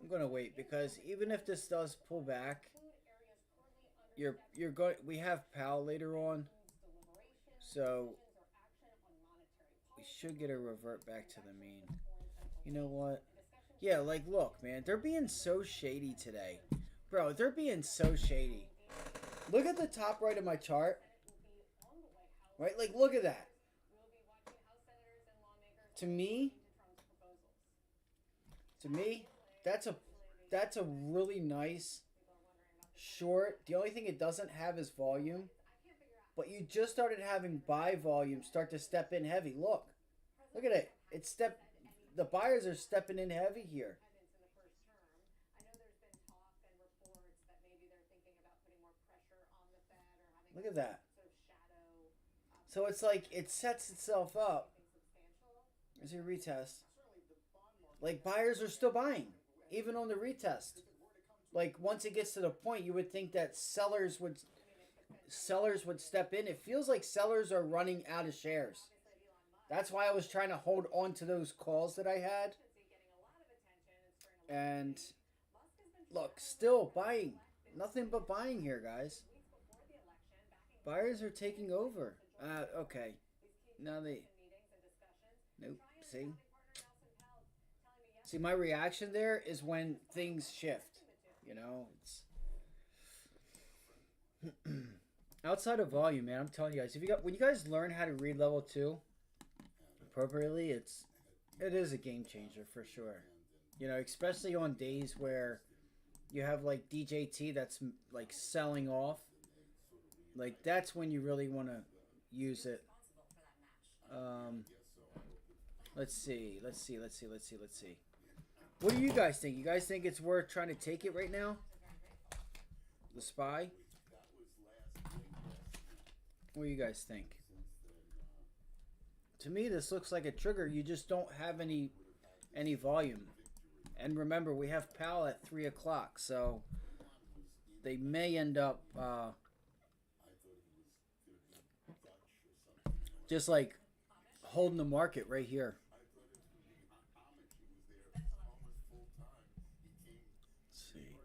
I'm going to wait because even if this does pull back, you're going. We have PAL later on. So we should get a revert back to the mean. You know what? Yeah, like look, man, they're being so shady today. Bro, they're being so shady. Look at the top right of my chart. Right? Like, look at that. To me, that's a really nice short. The only thing it doesn't have is volume. But you just started having buy volume start to step in heavy. Look. Look at it. The buyers are stepping in heavy here. Look at that. So it's like it sets itself up. There's your retest. Like buyers are still buying, even on the retest. Like once it gets to the point, you would think that sellers would step in. It feels like sellers are running out of shares. That's why I was trying to hold on to those calls that I had. And look, still buying. Nothing but buying here, guys. Buyers are taking over. Okay. Now they... Nope. See, my reaction there is when things shift. You know, it's... Outside of volume, man, I'm telling you guys, when you guys learn how to read level 2 appropriately, it is a game changer for sure. You know, especially on days where you have like DJT that's like selling off. Like that's when you really want to use it. Let's see. What do you guys think? You guys think it's worth trying to take it right now? The SPY? What do you guys think? To me, this looks like a trigger. You just don't have any volume. And remember, we have PAL at 3 o'clock, so they may end up just like holding the market right here. Let's see.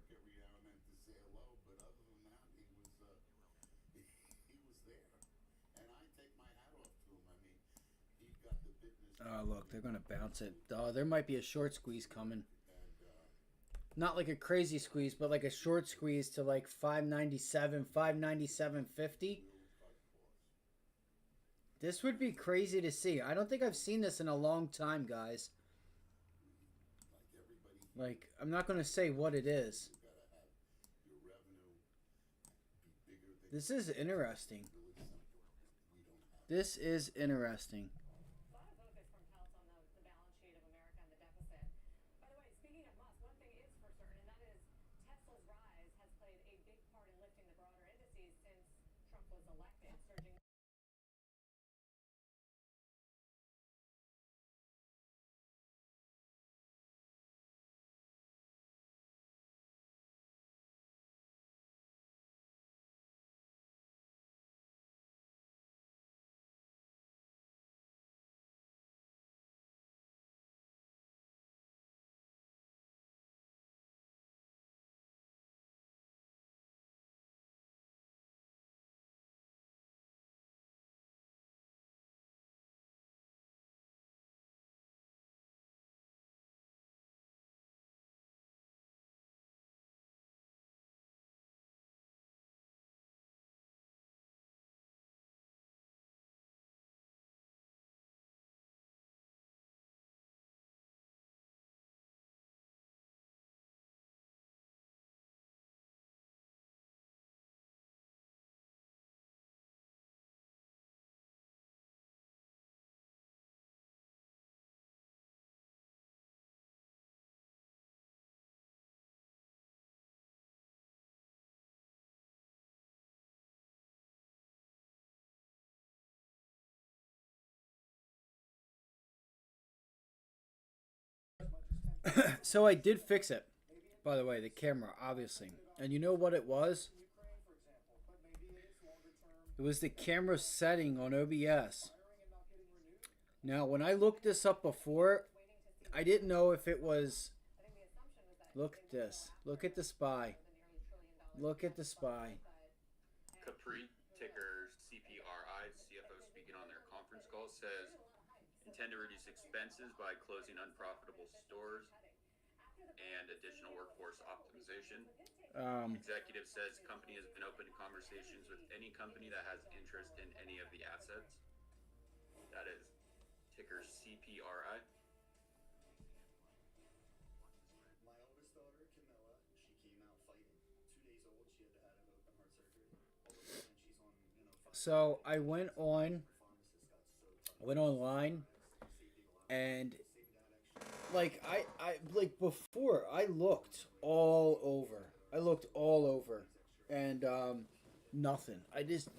Oh, look, they're going to bounce it. Oh, there might be a short squeeze coming. Not like a crazy squeeze, but like a short squeeze to like 597, 597.50. This would be crazy to see. I don't think I've seen this in a long time, guys. Like, I'm not going to say what it is. This is interesting. This is interesting. A lot of focus from Peltz on the balance sheet of America and the deficit. By the way, speaking of Musk, one thing is for certain, and that is Tesla's rise has played a big part in lifting the broader indices since Trump was elected, surging. So I did fix it. By the way, the camera, obviously. And you know what it was? It was the camera setting on OBS. Now, when I looked this up before, I didn't know if it was... Look at this. Look at the SPY. Look at the SPY. Capri, ticker CPRI, CFO speaking on their conference call, says intend to reduce expenses by closing unprofitable stores and additional workforce optimization. Executive says company has been open to conversations with any company that has interest in any of the assets. That is ticker CPRI. My oldest daughter, Camilla, she came out fighting. 2 days old, she had to have open heart surgery. All of a sudden, she's on, So I went online, and like I like before I looked all over. And nothing.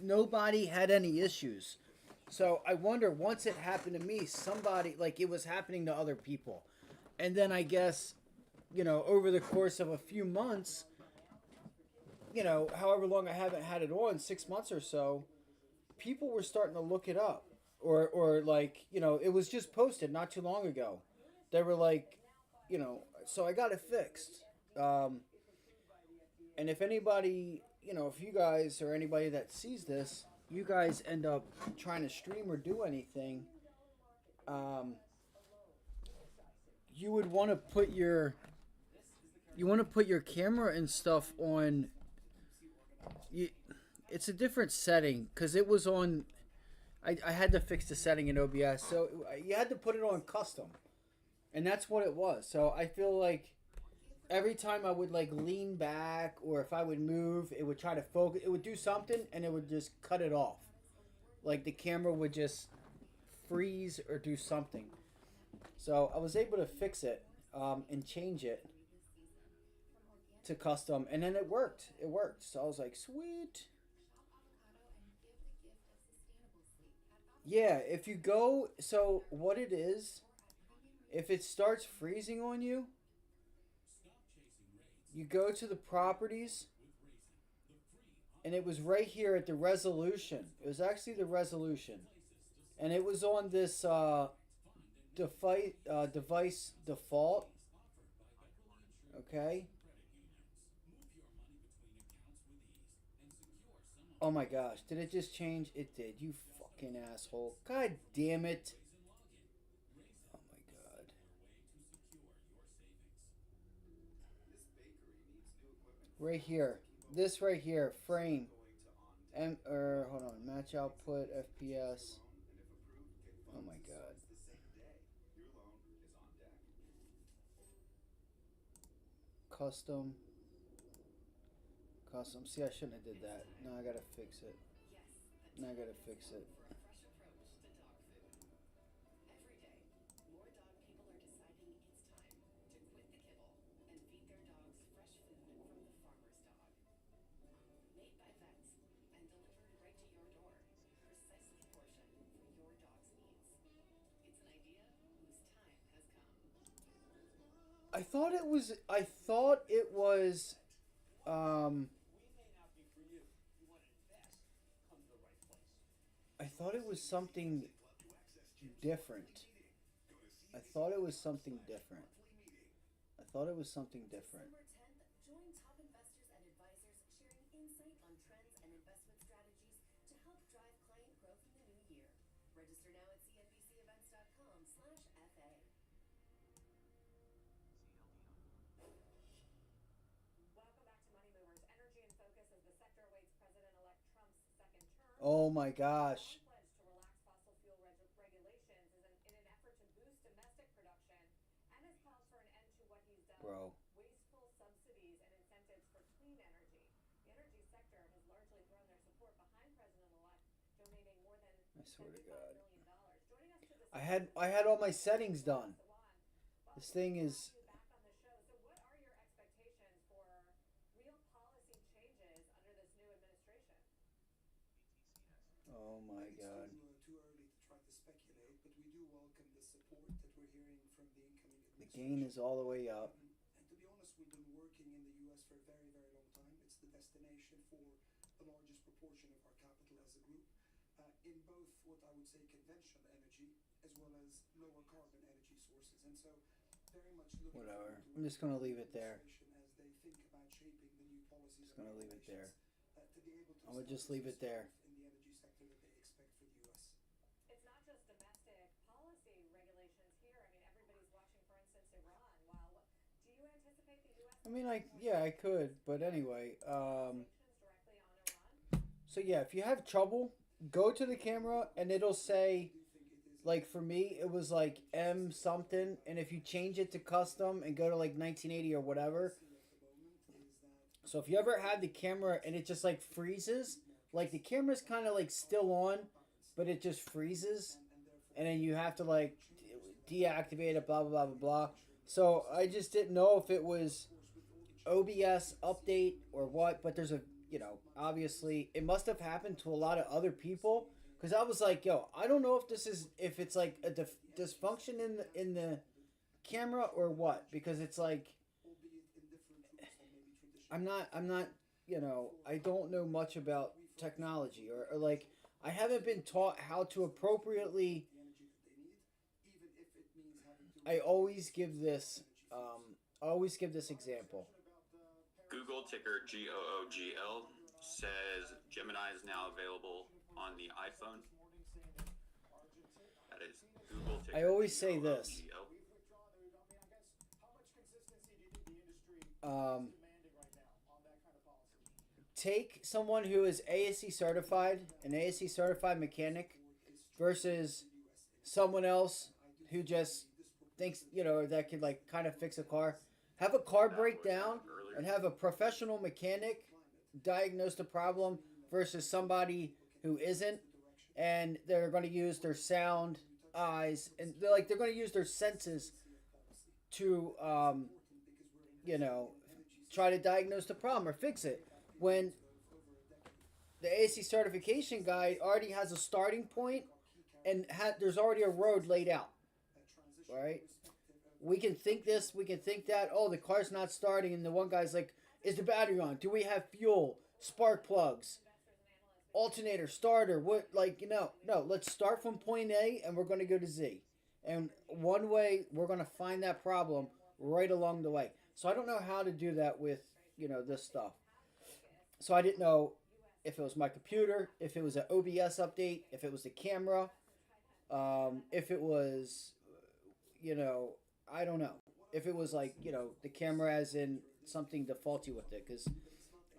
Nobody had any issues. So I wonder, once it happened to me, somebody, like, it was happening to other people. And then I guess, over the course of a few months, however long I haven't had it on, 6 months or so, people were starting to look it up. Or like, it was just posted not too long ago. They were like, so I got it fixed. And if anybody, if you guys or anybody that sees this, you guys end up trying to stream or do anything, you would want to put your camera and stuff on. It's a different setting because it was on. I had to fix the setting in OBS, so you had to put it on custom, and that's what it was. So I feel like every time I would like lean back, or if I would move, it would try to focus. It would do something, and it would just cut it off. Like the camera would just freeze or do something. So I was able to fix it and change it to custom, and then it worked. It worked. So I was like, sweet. Yeah, if you go, so what it is, if it starts freezing on you, you go to the properties, and it was right here at the resolution. It was actually the resolution, and it was on this device default. Okay. Oh my gosh, did it just change? It did. You fucking asshole. God damn it. right here. This right here, frame. Hold on, match output, FPS. Oh my god. Custom. Custom. See, I shouldn't have did that. Now I gotta fix it. Now I gotta fix it. I thought it was. I thought it was. Um. I thought it was something different. I thought it was something different. I thought it was something different. December 10th, join top investors and advisors sharing insight on trends and investment strategies to help drive client growth in the new year. Register now at cnbcevents.com/FA. Oh my gosh. Bro. I swear to God. I had all my settings done. This thing is. Oh my God. Too early to try to speculate, but we do welcome the support that we're hearing from the incoming administration. The gain is all the way up. And to be honest, we've been working in the U.S. for a very, very long time. It's the destination for the largest proportion of our capital as a group, in both what I would say conventional energy as well as lower carbon energy sources. And so, very much looking whatever. I'm just gonna leave it there. as they think about shaping the new policies. Just gonna leave it there. To be able to I'm gonna just leave it there. in the energy sector that they expect for the U.S. It's not just domestic policy regulations here. I mean, everybody's watching, for instance, Iran. While do you anticipate the U.S. I mean, I could, but anyway. So yeah, if you have trouble, go to the camera and it'll say, like for me, it was like M something, and if you change it to custom and go to like 1980 or whatever. So if you ever had the camera and it just like freezes, like the camera's kind of like still on, but it just freezes, and then you have to like deactivate it, blah blah blah blah blah. So I just didn't know if it was OBS update or what, but there's a, obviously it must have happened to a lot of other people, because I was like, yo, I don't know if it's like a dysfunction in the camera or what, because it's like I'm not I don't know much about technology, or like I haven't been taught how to appropriately. I always give this example. Google, ticker GOOGL, says Gemini is now available on the iPhone. That is Google, ticker I always say this. Take someone who is ASE certified, an ASE certified mechanic, versus someone else who just thinks, that could like kind of fix a car. Have a car break down and have a professional mechanic diagnose the problem versus somebody who isn't, and they're going to use their sound, eyes, and they're going to use their senses to try to diagnose the problem or fix it, when the AC certification guy already has a starting point and there's already a road laid out, right? We can think this, we can think that. Oh, the car's not starting, and the one guy's like, is the battery on? Do we have fuel? Spark plugs? Alternator, starter? What? No. Let's start from point A, and we're going to go to Z. And one way, we're going to find that problem right along the way. So I don't know how to do that with, this stuff. So I didn't know if it was my computer, if it was an OBS update, if it was the camera, if it was, I don't know. If it was like, the camera as in something defaulty with it. Because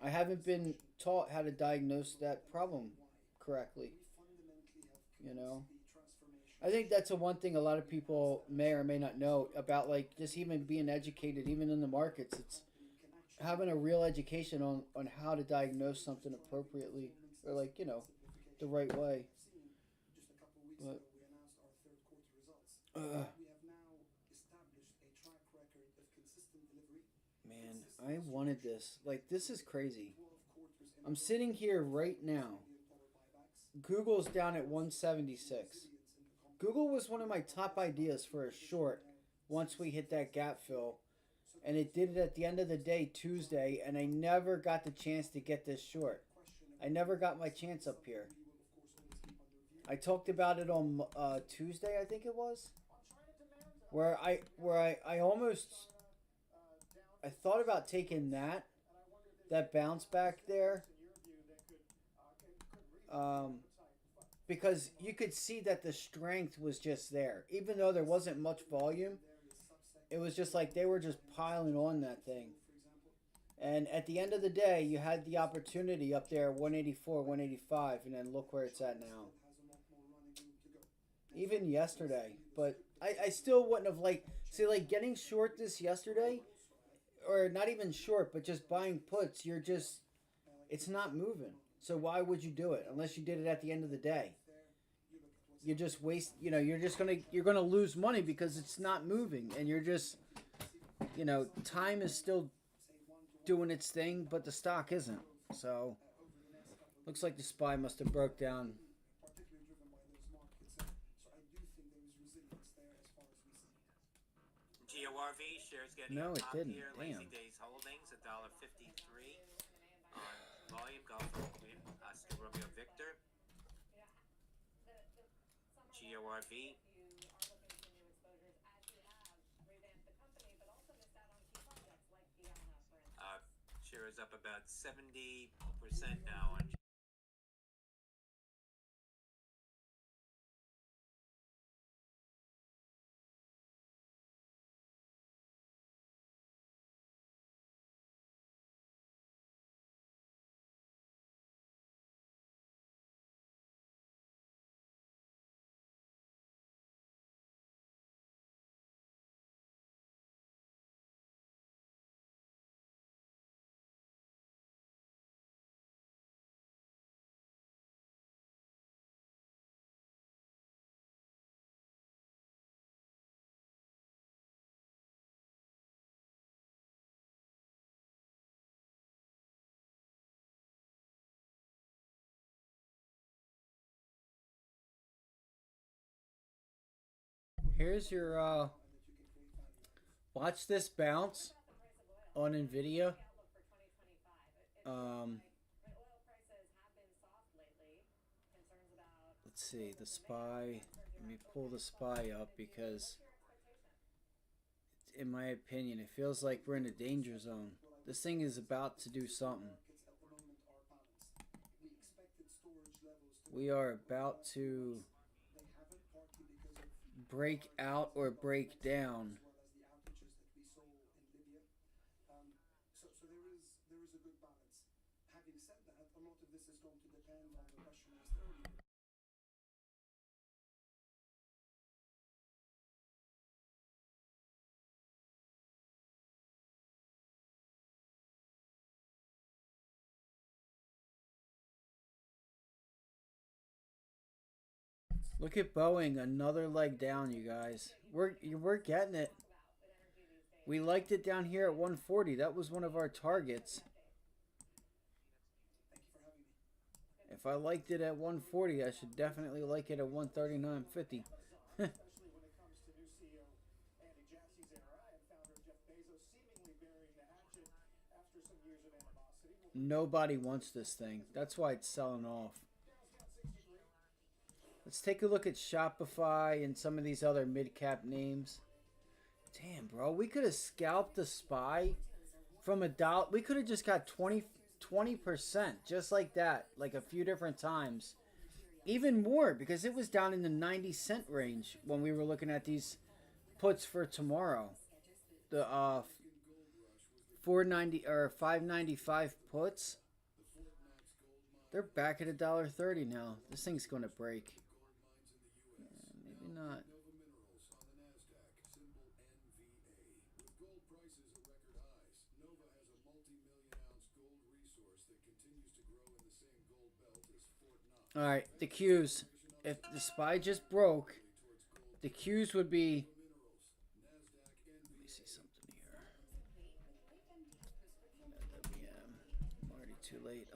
I haven't been taught how to diagnose that problem correctly. You know, I think that's a one thing a lot of people may or may not know about, like just even being educated, even in the markets. It's having a real education on how to diagnose something appropriately, or like the right way. But man, I wanted this. Like this is crazy. I'm sitting here right now. Google's down at 176. Google was one of my top ideas for a short once we hit that gap fill. And it did it at the end of the day, Tuesday, and I never got the chance to get this short. I never got my chance up here. I talked about it on Tuesday, I think it was, where I almost I thought about taking that bounce back there, because you could see that the strength was just there, even though there wasn't much volume. It was just like they were just piling on that thing. And at the end of the day, you had the opportunity up there, 184, 185, and then look where it's at now. Even yesterday. But I still wouldn't have like getting short this yesterday, or not even short, but just buying puts, it's not moving. So why would you do it unless you did it at the end of the day? You just waste, you're gonna lose money because it's not moving, and you're just, time is still doing its thing, but the stock isn't. So looks like the SPY must have broke down. GORV shares getting No, it top didn't. here. Damn. Lazy Days Holdings $1.53 on volume. Golf Queen, Oscar Romeo Victor. GORV. Share is up about 70% now on. Here's your watch this bounce on NVIDIA. Let's see the SPY. Let me pull the SPY up because, in my opinion, it feels like we're in a danger zone. This thing is about to do something. We are about to break out or break down. So there is a good balance. Having said that, a lot of this is going to depend on the question asked earlier. Look at Boeing, another leg down, you guys. We're getting it. We liked it down here at 140. That was one of our targets. If I liked it at 140, I should definitely like it at 139.50. Nobody wants this thing. That's why it's selling off. Let's take a look at Shopify and some of these other mid-cap names. Damn, bro. We could have scalped the SPY from $1. We could have just got 20% just like that, like a few different times. Even more, because it was down in the 90-cent range when we were looking at these puts for tomorrow. The 490 or 595 puts. They're back at $1.30 now. This thing's going to break. Yeah, maybe not. All right, the Qs. If the SPY just broke, the Qs would be. Let me see something here. I'm already too late.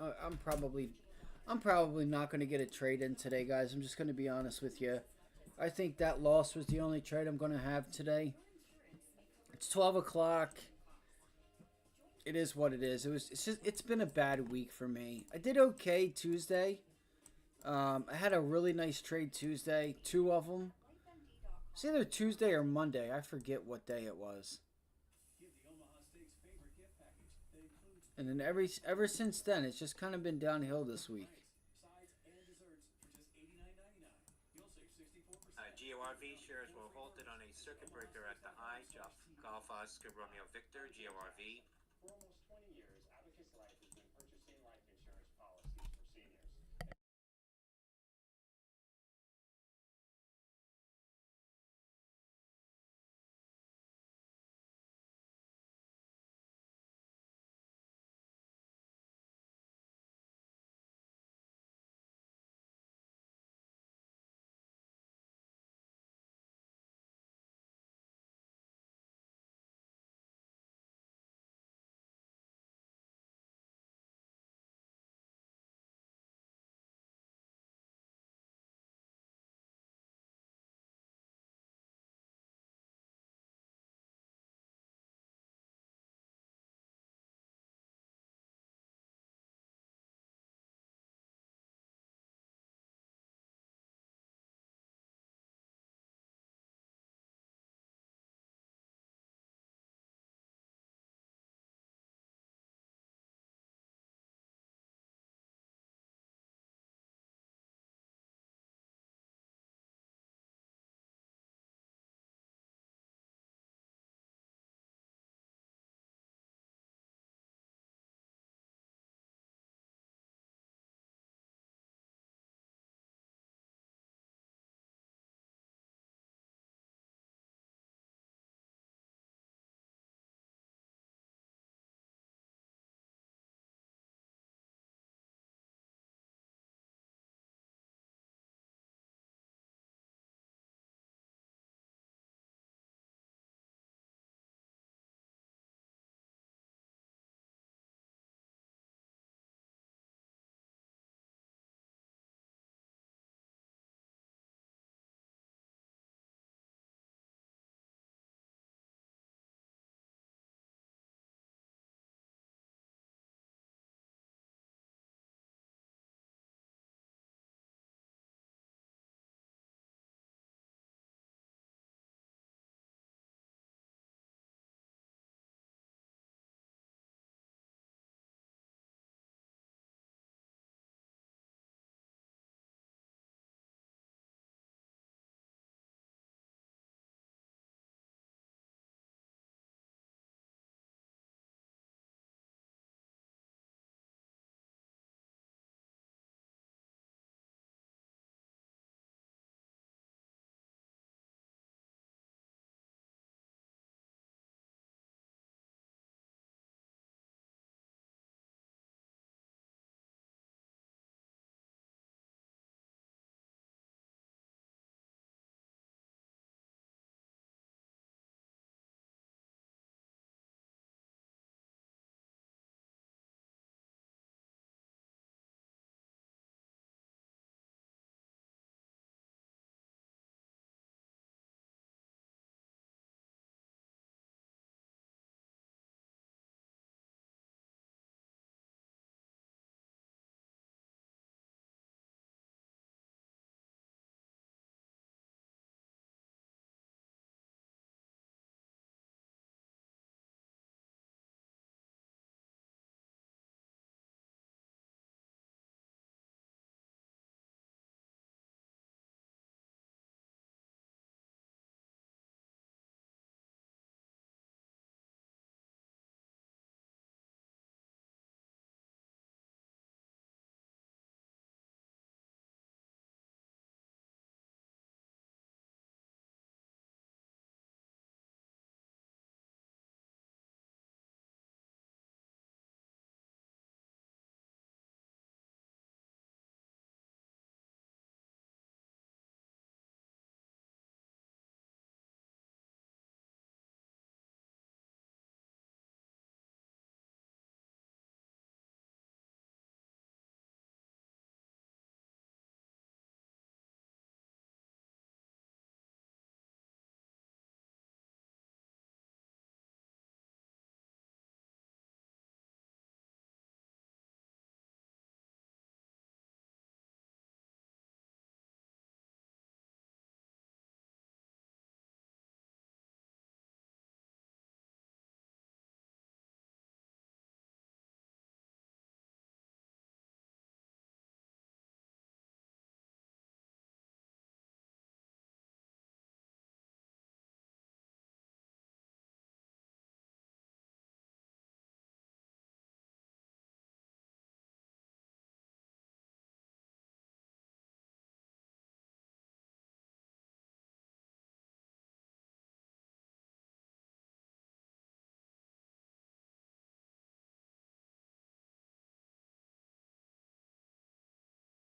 I'm probably not going to get a trade in today, guys. I'm just going to be honest with you. I think that loss was the only trade I'm going to have today. It's 12 o'clock. It is what it is. It's been a bad week for me. I did okay Tuesday. I had a really nice trade Tuesday. 2 of them. It's either Tuesday or Monday. I forget what day it was. And then ever since then, it's just kind of been downhill this week. GORV shares were halted on a circuit breaker at the high. Golf Oscar Romeo Victor, GORV. For almost 20 years, Abacus Life has been purchasing life insurance policies for seniors.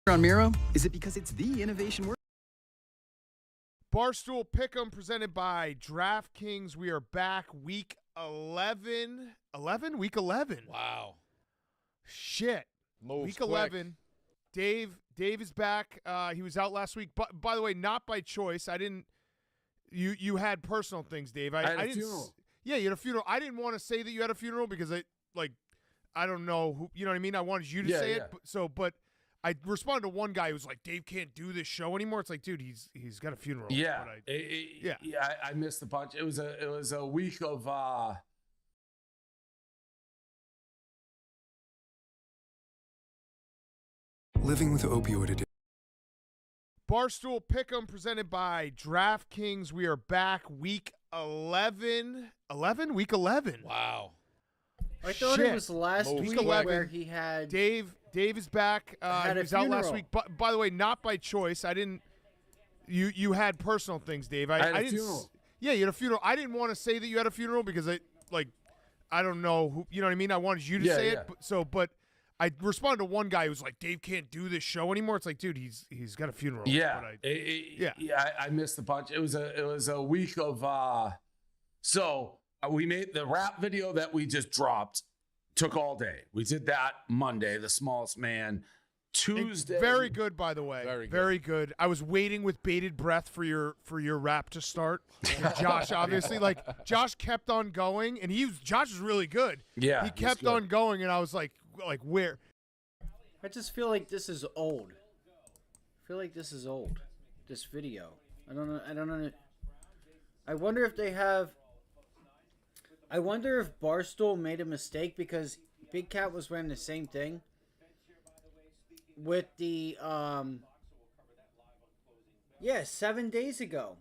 on Miro? Is it because it's the innovation word? Barstool Pick'em presented by DraftKings. We are back week 11. 11? Week 11. Wow. Shit. Moves week quick. 11. Dave is back. He was out last week. But by the way, not by choice. I didn't you had personal things, Dave. I had a didn't funeral. Yeah, you had a funeral. I didn't want to say that you had a funeral because I don't know who, you know what I mean? I wanted you to say it. But I responded to one guy who was like, Dave can't do this show anymore. It's like, dude, he's got a funeral. Yeah. But I missed the punch. It was a week of Living with opioid addiction. Barstool Pick'em presented by DraftKings. We are back week 11. 11? Week 11. Wow. I thought it was last week where he had Dave is back. He was out last week. But by the way, not by choice. I didn't. You had personal things, Dave. I had a didn't. funeral. Yeah, you had a funeral. I didn't want to say that you had a funeral because I don't know who, you know what I mean. I wanted you to say it. But I responded to one guy who was like, Dave can't do this show anymore. It's like, dude, he's got a funeral. Yeah. But I missed the punch. It was a week of so we made the rap video that we just dropped. Took all day. We did that Monday, the smallest man. Tuesday. Very good, by the way. Very good. I was waiting with bated breath for your rap to start. Josh, obviously, Josh kept on going, and Josh was really good. Yeah, he kept on going, and I was like where? I just feel like this is old. This video. I don't know. I wonder if they have. I wonder if Barstool made a mistake because Big Cat was wearing the same thing with the 7 days ago.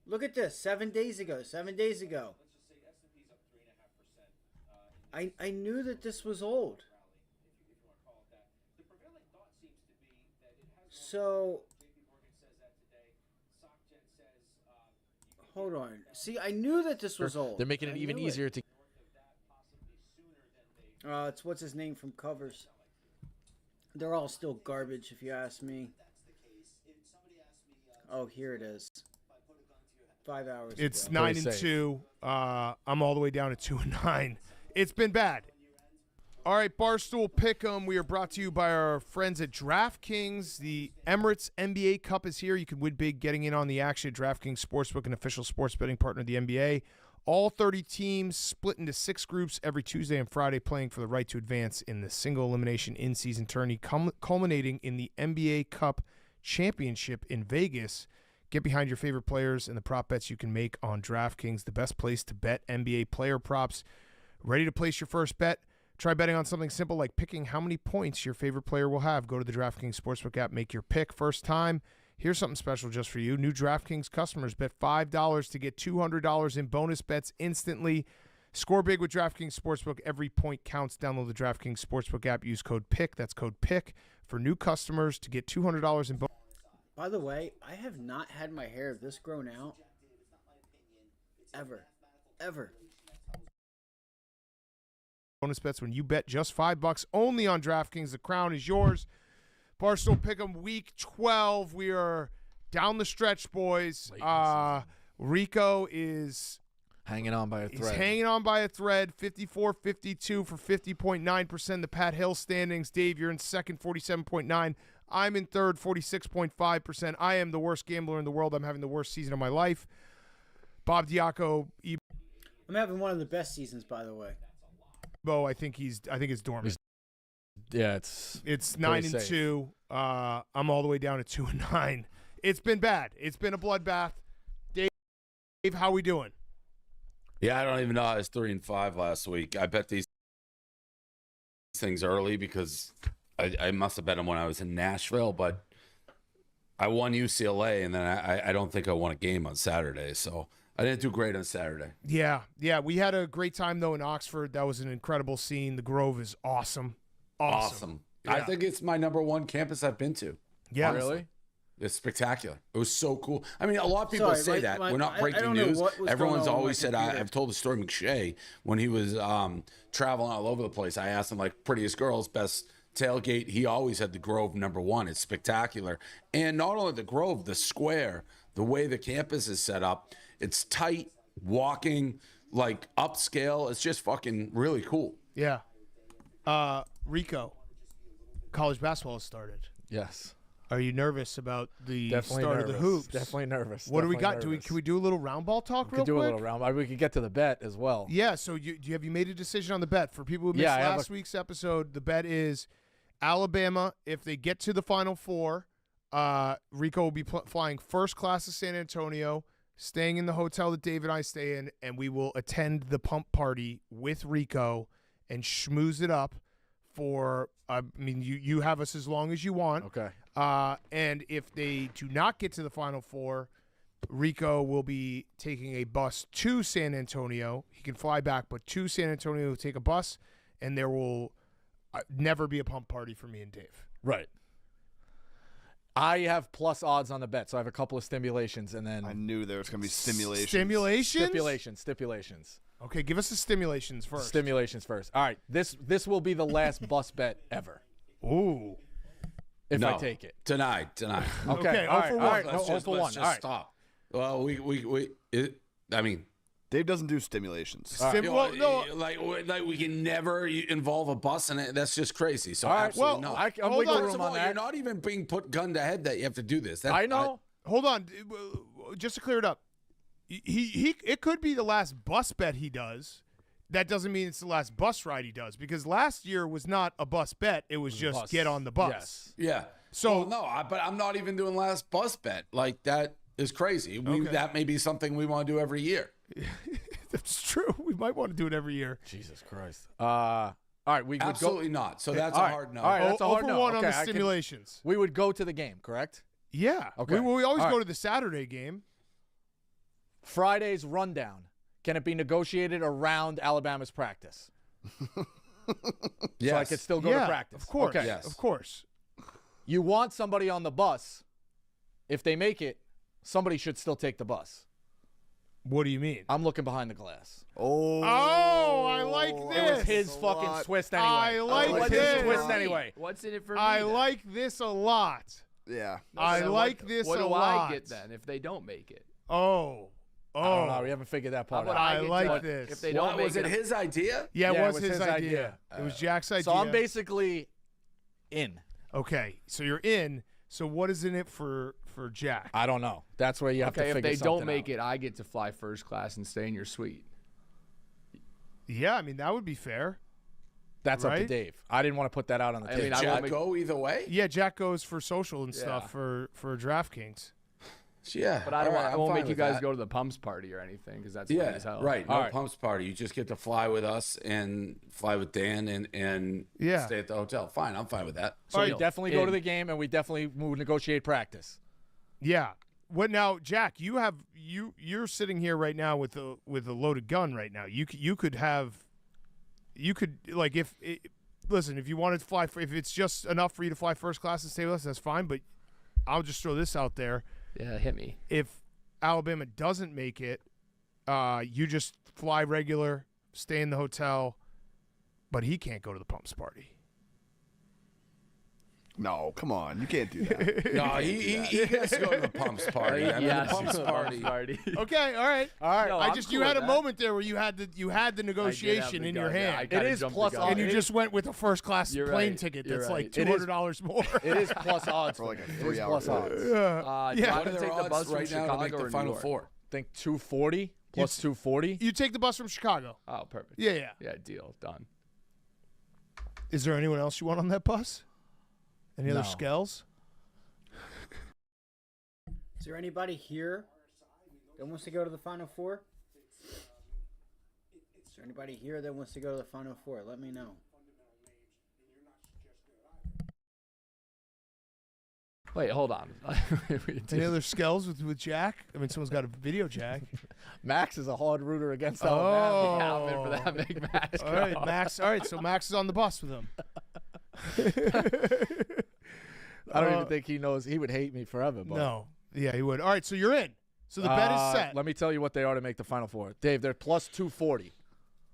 Look at this, 7 days ago. I knew that this was old. So hold on. See, I knew that this was old. They're making it even easier to. It's what's his name from Covers. They're all still garbage, if you ask me. Oh, here it is. 5 hours. It's ago. 9-2. I'm all the way down to 2-9. It's been bad. All right, Barstool Pick'em. We are brought to you by our friends at DraftKings. The Emirates NBA Cup is here. You can win big getting in on the action at DraftKings Sportsbook, an official sports betting partner of the NBA. All 30 teams split into 6 groups every Tuesday and Friday, playing for the right to advance in the single elimination in-season tourney, culminating in the NBA Cup Championship in Vegas. Get behind your favorite players and the prop bets you can make on DraftKings, the best place to bet NBA player props. Ready to place your first bet? Try betting on something simple like picking how many points your favorite player will have. Go to the DraftKings Sportsbook app, make your pick. First time, here's something special just for you. New DraftKings customers bet $5 to get $200 in bonus bets instantly. Score big with DraftKings Sportsbook. Every point counts. Download the DraftKings Sportsbook app. Use code PICK. That's code PICK for new customers to get $200 in bonus. By the way, I have not had my hair this grown out ever. Bonus bets when you bet just $5 only on DraftKings. The crown is yours. Barstool Pick'em week 12. We are down the stretch, boys. Rico is hanging on by a thread. He's hanging on by a thread. 54-52 for 50.9%. The Pat Hill standings. Dave, you're in second, 47.9%. I'm in third, 46.5%. I am the worst gambler in the world. I'm having the worst season of my life. Bob Diaco. I'm having one of the best seasons, by the way. Bo, I think it's dormant. Yeah, it's 9-2. I'm all the way down to 2-9. It's been bad. It's been a bloodbath. Dave, how we doing? Yeah, I don't even know. I was 3-5 last week. I bet these things early because I must have bet them when I was in Nashville, but I won UCLA, and then I don't think I won a game on Saturday, so I didn't do great on Saturday. Yeah. We had a great time, though, in Oxford. That was an incredible scene. The Grove is awesome. Awesome. Yeah. I think it's my #1 campus I've been to. Yeah. Really? It's spectacular. It was so cool. I mean, a lot of people say that. We're not breaking I don't news. know what was Everyone's going on always with my said, computer. I've told the story, McShay, when he was traveling all over the place. I asked him, like, prettiest girls, best tailgate. He always had the Grove #1. It's spectacular. And not only the Grove, the square, the way the campus is set up, it's tight, walking, like upscale. It's just fucking really cool. Yeah. Rico, college basketball has started. Yes. Are you nervous about the Definitely start nervous. of the hoops? Definitely nervous. What do we got? Definitely nervous. Can we do a little round ball talk We real could do quick? a little round. We could get to the bet as well. Yeah. So have you made a decision on the bet? For people who missed Yeah, I have last week's episode, the bet is Alabama. If they get to the Final Four, Rico will be flying first class to San Antonio, staying in the hotel that Dave and I stay in, and we will attend the pump party with Rico and schmooze it up for. I mean, you have us as long as you want. Okay. And if they do not get to the Final Four, Rico will be taking a bus to San Antonio. He can fly back, but to San Antonio, take a bus, and there will never be a pump party for me and Dave. Right. I have plus odds on the bet, so I have a couple of stimulations, and then I knew there was going to be stimulations. Stipulations. Okay, give us the stimulations first. Stimulations first. All right. This will be the last bus bet ever. Ooh. If I No. take it. Tonight. Okay. All right. All right. Let's No, just, 0 for 1. let's All just right. stop. Well, I mean, Dave doesn't do stimulations. Well, no. like we can never involve a bus in it. That's just crazy. So All right, absolutely well, no. I'm wiggle First room of on all, that. you're not even being put gun to head that you have to do this. I know. Hold on. Just to clear it up, he it could be the last bus bet he does. That doesn't mean it's the last bus ride he does, because last year was not a bus bet. It was just get on the bus. Yes. Yeah. So but I'm not even doing last bus bet. Like that is crazy. That may be something we want to do every year. That's true. We might want to do it every year. Jesus Christ. All right. We would Absolutely go. not. So that's All a right. hard no. All right. That's a hard for no. one on Okay, the I can- stimulations. We would go to the game, correct? Yeah. Okay. We always All go right. to the Saturday game. Friday's rundown. Can it be negotiated around Alabama's practice? Yes. So I could still go to practice. Of course. Okay. Yes. Of course. You want somebody on the bus. If they make it, somebody should still take the bus. What do you mean? I'm looking behind the glass. Oh, I like It this. was his fucking twist anyway. I like It was this. his twist anyway. What's in it for me? I then? like this a lot. Yeah. I So like what, this what a do lot. I get then if they don't make it? Oh. I don't know. We haven't figured that part How out. about I get like to- this. If they What, don't make was it his idea? Yeah, Yeah, it was his idea. It was Jack's idea. So I'm basically in. Okay, so you're in. So what is in it for Jack? I don't know. That's where you have to Okay, figure if they don't something make out. it, I get to fly first class and stay in your suite. Yeah, I mean that would be fair. That's up to right? Dave. I didn't want to put that out on the I table. mean, Did I Jack won't make- go either way? Yeah, Jack goes for social and Yeah. stuff for DraftKings. Yeah. But I don't. all right, I won't I'm make fine you with guys that. go to the pumps party or anything because that's funny Yeah, as hell. right. No All right. pumps party. You just get to fly with us and fly with Dan and Yeah. stay at the hotel. Fine, I'm fine with that. So we Deal. definitely go to In. the game, and we definitely will negotiate practice. Yeah. What now, Jack? You're sitting here right now with a loaded gun right now. You could like listen, if you wanted to fly, if it's just enough for you to fly first class and stay with us, that's fine. But I'll just throw this out there: Yeah, hit me. if Alabama doesn't make it, you just fly regular, stay in the hotel, but he can't go to the pumps party. No, come on. You can't do that. No, he has to go to the pumps party. I mean, Yes, the pumps the party. Okay, all right. No, I I'm just cool you had with a that. moment there where you had the negotiation the in your gun, yeah, I hand, gotta It is jump the plus gun. odds. and you It just went with a first class You're plane right. ticket You're that's right. like It is- $200 more. It is plus odds For like a it is 3-hour plus flight. odds. Do Yeah. I What have are to their take the odds bus from right now to Chicago make or the New Final York? Four? I think 240 plus 240. You take the bus from Chicago. Oh, perfect. Yeah. Yeah, deal done. Is there anyone else you want on that bus? Any other No. Skells? Is there anybody here that wants to go to the Final Four? Is there anybody here that wants to go to the Final Four? Let me know. Wait, hold on. Any other Skells with Jack? I mean, someone's got a video Jack. Max is a hard rooter against Oh. Alabama. Alvin for that big match. All right, Max. All right, so Max is on the bus with him. I don't even think he knows. He would hate me forever. But No. Yeah, he would. All right, so you're in. So the bet is set. Let me tell you what they are to make the Final Four. Dave, they're plus 240.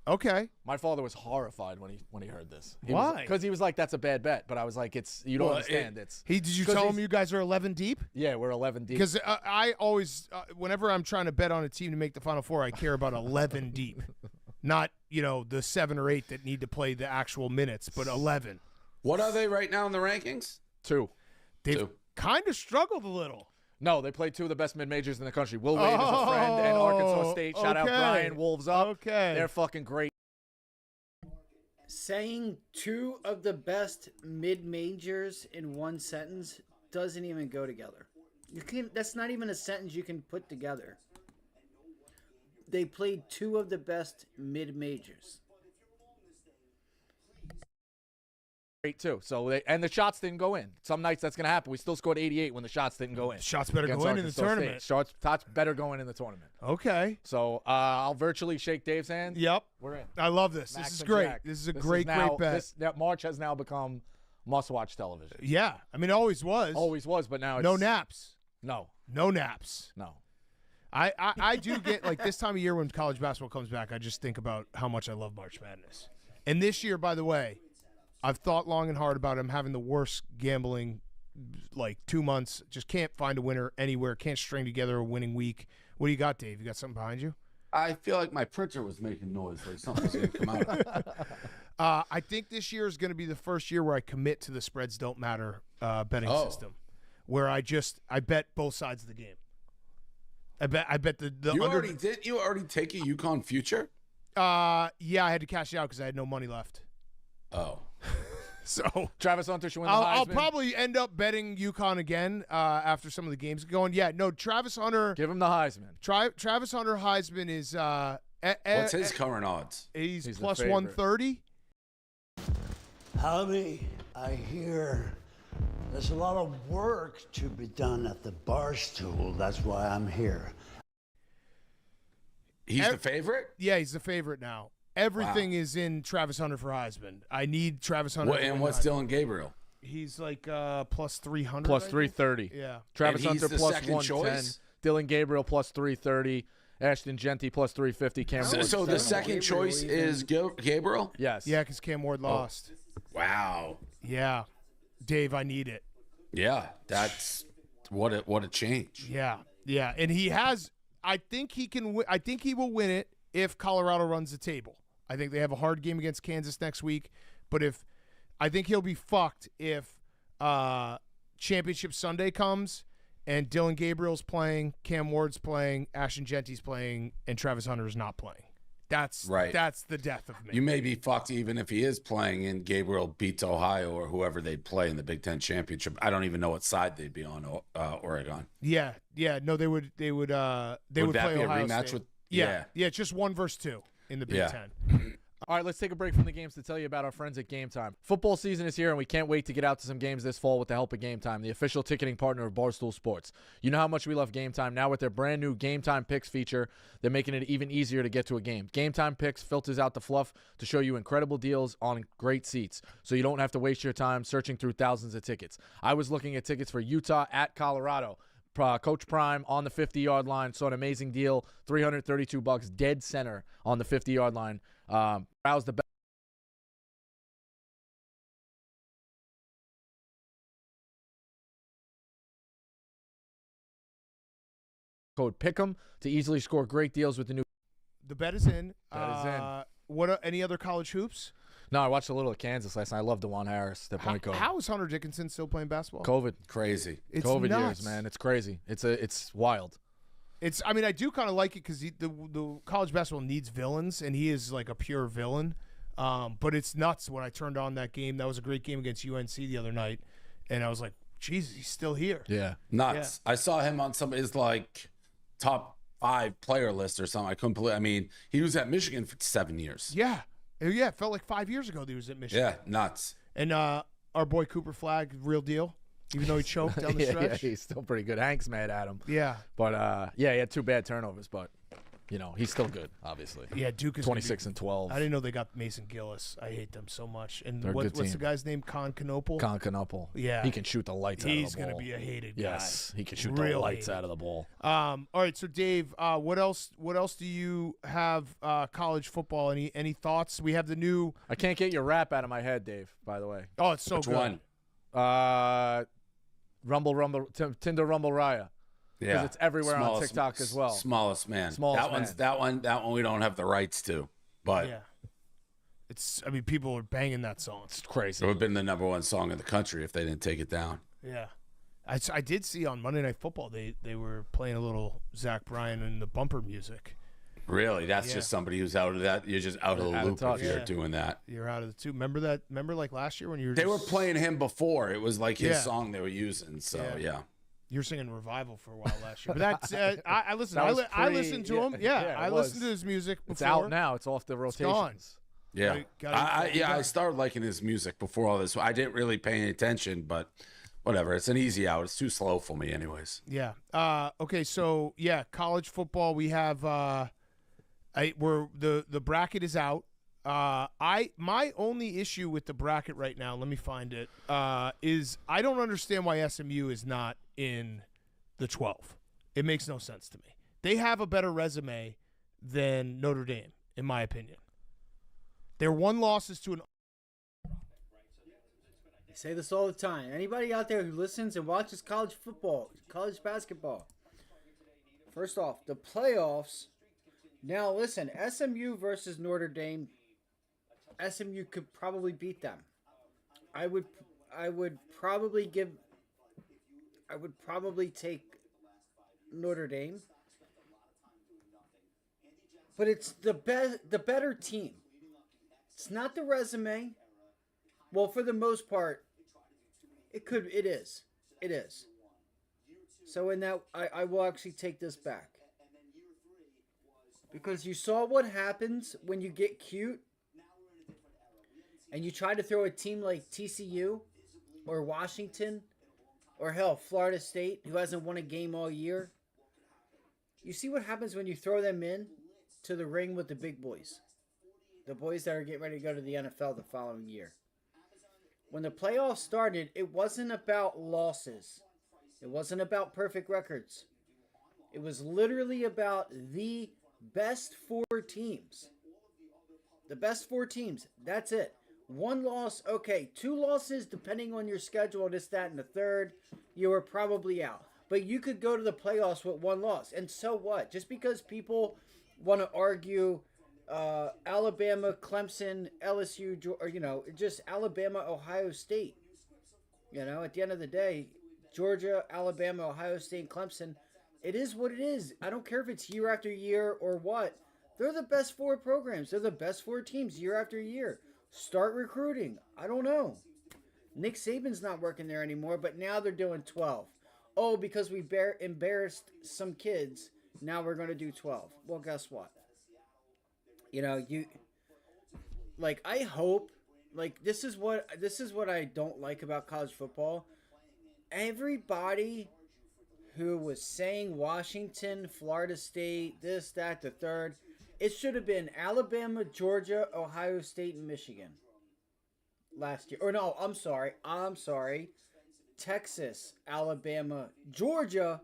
Okay. My father was horrified when he heard this. Why? Because he was like, "That's a bad bet." But I was like, "It's you don't understand. It's." Did you tell him you guys are 11 deep? Yeah, we're 11 deep. Because I always, whenever I'm trying to bet on a team to make the Final Four, I care about 11 deep, not the 7 or 8 that need to play the actual minutes, but 11. What are they right now in the rankings? 2. They've kind of struggled a little. No, they played 2 of the best mid-majors in the country. Will Wade is a friend, and Arkansas State. Shout out Brian, Wolves up. Okay. They're fucking great. Saying 2 of the best mid-majors in one sentence doesn't even go together. That's not even a sentence you can put together. They played 2 of the best mid-majors. Great too. So and the shots didn't go in. Some nights that's gonna happen. We still scored 88 when the shots didn't go in. Shots better Against go in the Arkansas tournament. State. Shots better go in the tournament. Okay. So I'll virtually shake Dave's hand. Yep. We're in. I love this. Max This is and great. Jack. This is a great bet. March has now become must-watch television. Yeah. I mean, it always was. Always was, but now it's no naps. No. No naps. No. I do get, like, this time of year when college basketball comes back, I just think about how much I love March Madness. And this year, by the way, I've thought long and hard about him having the worst gambling, like 2 months. Just can't find a winner anywhere. Can't string together a winning week. What do you got, Dave? You got something behind you? I feel like my printer was making noise, like something's going to come out. I think this year is going to be the first year where I commit to the spreads don't matter betting system, where I bet both sides of the game. I bet the you under. You already take a UConn future? Yeah, I had to cash it out because I had no money left. Oh. So Travis Hunter should win the Heisman. I'll probably end up betting UConn again after some of the games going. Yeah, no, Travis Hunter. Give him the Heisman. Travis Hunter Heisman is. What's his current odds? He's plus 130. Howdy, I hear there's a lot of work to be done at the bar stool. That's why I'm here. He's the favorite? Yeah, he's the favorite now. Everything is in Travis Hunter for Heisman. I need Travis Hunter. And what's Dylan Gabriel? He's like plus 300. Plus 330. Yeah. Travis And he's Hunter the plus second 110. choice? Dylan Gabriel plus 330. Ashton Genty plus 350. Cam Ward. So the second choice is Gabriel? Yes. Yeah, because Cam Ward lost. Wow. Yeah. Dave, I need it. Yeah, that's what a change. Yeah. Yeah. And he has, I think he can, I think he will win it if Colorado runs the table. I think they have a hard game against Kansas next week, but I think he'll be fucked if Championship Sunday comes and Dylan Gabriel's playing, Cam Ward's playing, Ashton Genty's playing, and Travis Hunter is not playing. That's right. That's the death of me. You may be fucked even if he is playing and Gabriel beats Ohio or whoever they'd play in the Big Ten Championship. I don't even know what side they'd be on. Oregon. Yeah. No, they would play that Ohio be a rematch State. with? Yeah, just 1 versus 2 in the Big Ten. All right, let's take a break from the games to tell you about our friends at Game Time. Football season is here, and we can't wait to get out to some games this fall with the help of Game Time, the official ticketing partner of Barstool Sports. You know how much we love Game Time. Now with their brand new Game Time Picks feature, they're making it even easier to get to a game. Game Time Picks filters out the fluff to show you incredible deals on great seats, so you don't have to waste your time searching through thousands of tickets. I was looking at tickets for Utah at Colorado. Coach Prime on the 50-yard line, saw an amazing deal, $332 dead center on the 50-yard line. Browse the best. Code Pick'em to easily score great deals with the new. The bet is in. Bet is in. What any other college hoops? No, I watched a little of Kansas last night. I love DeJuan Harris, the point guard. How is Hunter Dickinson still playing basketball? COVID. Crazy. It's COVID nuts. years, man. It's crazy. It's wild. I mean, I do kind of like it because the college basketball needs villains, and he is like a pure villain. But it's nuts when I turned on that game. That was a great game against UNC the other night, and I was like, Jesus, he's still here. Yeah. Nuts. Yeah. I saw him on somebody's like top 5 player list or something. I couldn't believe. I mean, he was at Michigan for 7 years. Yeah. Yeah, it felt like 5 years ago that he was at Michigan. Yeah, nuts. And our boy Cooper Flagg, real deal. Even though he choked down the stretch. Yeah, he's still pretty good. Hank's mad at him. Yeah. But, he had 2 bad turnovers, but. you know, he's still good, obviously. Yeah, Duke is 26 and 12. I didn't know they got Mason Gillis. I hate them so much. And They're a good what's the team. guy's name? Concanopoulos? Concanopoulos. Yeah. He can shoot the lights out of the ball. He's going to be a hated guy. Yes, he can shoot Real the lights hated. out of the ball. All right, so Dave, what else do you have college football? Any thoughts? We have the new I can't get your rap out of my head, Dave, by the way. Oh, it's so Which good. one? Tinder Rumble Raya. Yeah, Because it's everywhere on TikTok as well. Smallest man. Smallest That one we don't have the rights to, but Yeah. I mean, people are banging that song. It's crazy. it would have been the #1 song in the country if they didn't take it down. Yeah. I did see on Monday Night Football they were playing a little Zach Bryan and the bumper music. Really, that's Yeah. just somebody who's out of that. You're just out of the loop if you're Yeah. doing that. You're out of the two. Remember that? Remember like last year when you were They were just- playing him before. It was like his Yeah. song they were using. So yeah. You were singing Revival for a while last year, but that's I listened. That was I listened to him. Yeah, yeah, I it listened was. to his music before. It's out now. It's off the It's gone. rotations. Yeah, Gotta- I started liking his music before all this. I didn't really pay any attention, but whatever. It's an easy out. It's too slow for me, anyways. Yeah. Okay. So yeah, college football. We have. The bracket is out. My only issue with the bracket right now, let me find it, is I don't understand why SMU is not in the 12. It makes no sense to me. They have a better resume than Notre Dame, in my opinion. Their one loss is to an. I say this all the time. Anybody out there who listens and watches college football, college basketball, first off, the playoffs. Now listen, SMU versus Notre Dame. SMU could probably beat them. I would probably take Notre Dame. But it's the better team. It's not the resume. Well, for the most part, it is. So in that, I will actually take this back. Because you saw what happens when you get cute and you try to throw a team like TCU or Washington or hell, Florida State, who hasn't won a game all year. You see what happens when you throw them in to the ring with the big boys. The boys that are getting ready to go to the NFL the following year. When the playoffs started, it wasn't about losses. It wasn't about perfect records. It was literally about the best 4 teams. The best 4 teams. That's it. 1 loss, okay. 2 losses, depending on your schedule, this, that, and the third, you were probably out. But you could go to the playoffs with 1 loss. And so what? Just because people want to argue Alabama, Clemson, LSU, or, just Alabama, Ohio State. At the end of the day, Georgia, Alabama, Ohio State, Clemson, it is what it is. I don't care if it's year after year or what. They're the best 4 programs. They're the best 4 teams year after year. Start recruiting. I don't know. Nick Saban's not working there anymore, but now they're doing 12. Oh, because we embarrassed some kids, now we're going to do 12. Well, guess what? I hope, this is what I don't like about college football. Everybody who was saying Washington, Florida State, this, that, the third, it should have been Alabama, Georgia, Ohio State, and Michigan last year. Or no, I'm sorry. Texas, Alabama, Georgia,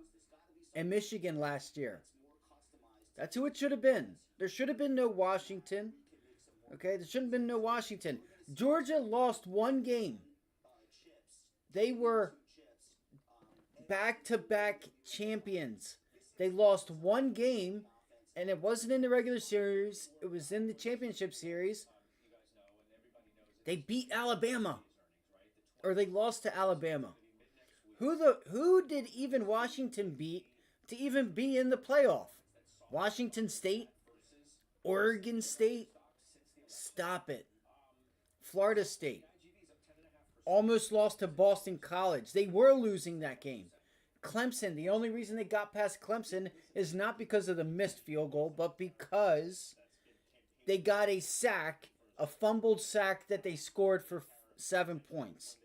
and Michigan last year. That's who it should have been. There should have been no Washington. Okay, there shouldn't have been no Washington. Georgia lost 1 game. They were back-to-back champions. They lost 1 game, and it wasn't in the regular series. It was in the championship series. They beat Alabama. Or they lost to Alabama. Who did even Washington beat to even be in the playoff? Washington State? Oregon State? Stop it. Florida State. Almost lost to Boston College. They were losing that game. Clemson, the only reason they got past Clemson is not because of the missed field goal, but because they got a sack, a fumbled sack that they scored for 7 points.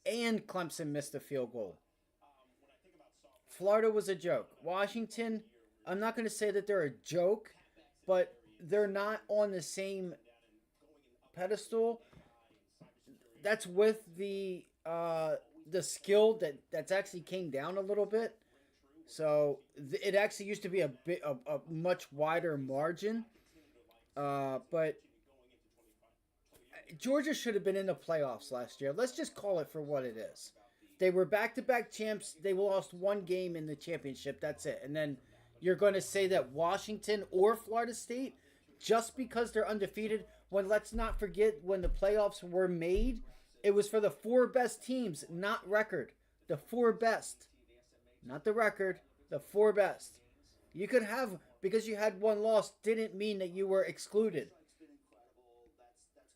And Clemson missed a field goal. Florida was a joke. Washington, I'm not going to say that they're a joke, but they're not on the same pedestal. That's with the skill that's actually came down a little bit. So it actually used to be a much wider margin. But Georgia should have been in the playoffs last year. Let's just call it for what it is. They were back-to-back champs. They lost one game in the championship. That's it. And then you're going to say that Washington or Florida State, just because they're undefeated, when let's not forget when the playoffs were made, it was for the 4 best teams, not record. The 4 best. Not the record. The 4 best. You could have, because you had one loss, didn't mean that you were excluded.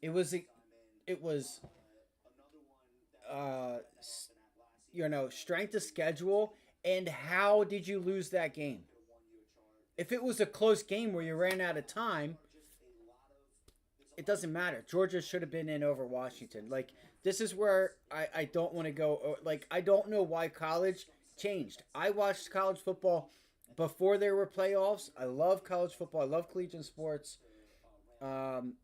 It was strength of schedule, and how did you lose that game? If it was a close game where you ran out of time, it doesn't matter. Georgia should have been in over Washington. Like, this is where I don't want to go. Like, I don't know why college changed. I watched college football before there were playoffs. I love college football. I love collegiate sports. And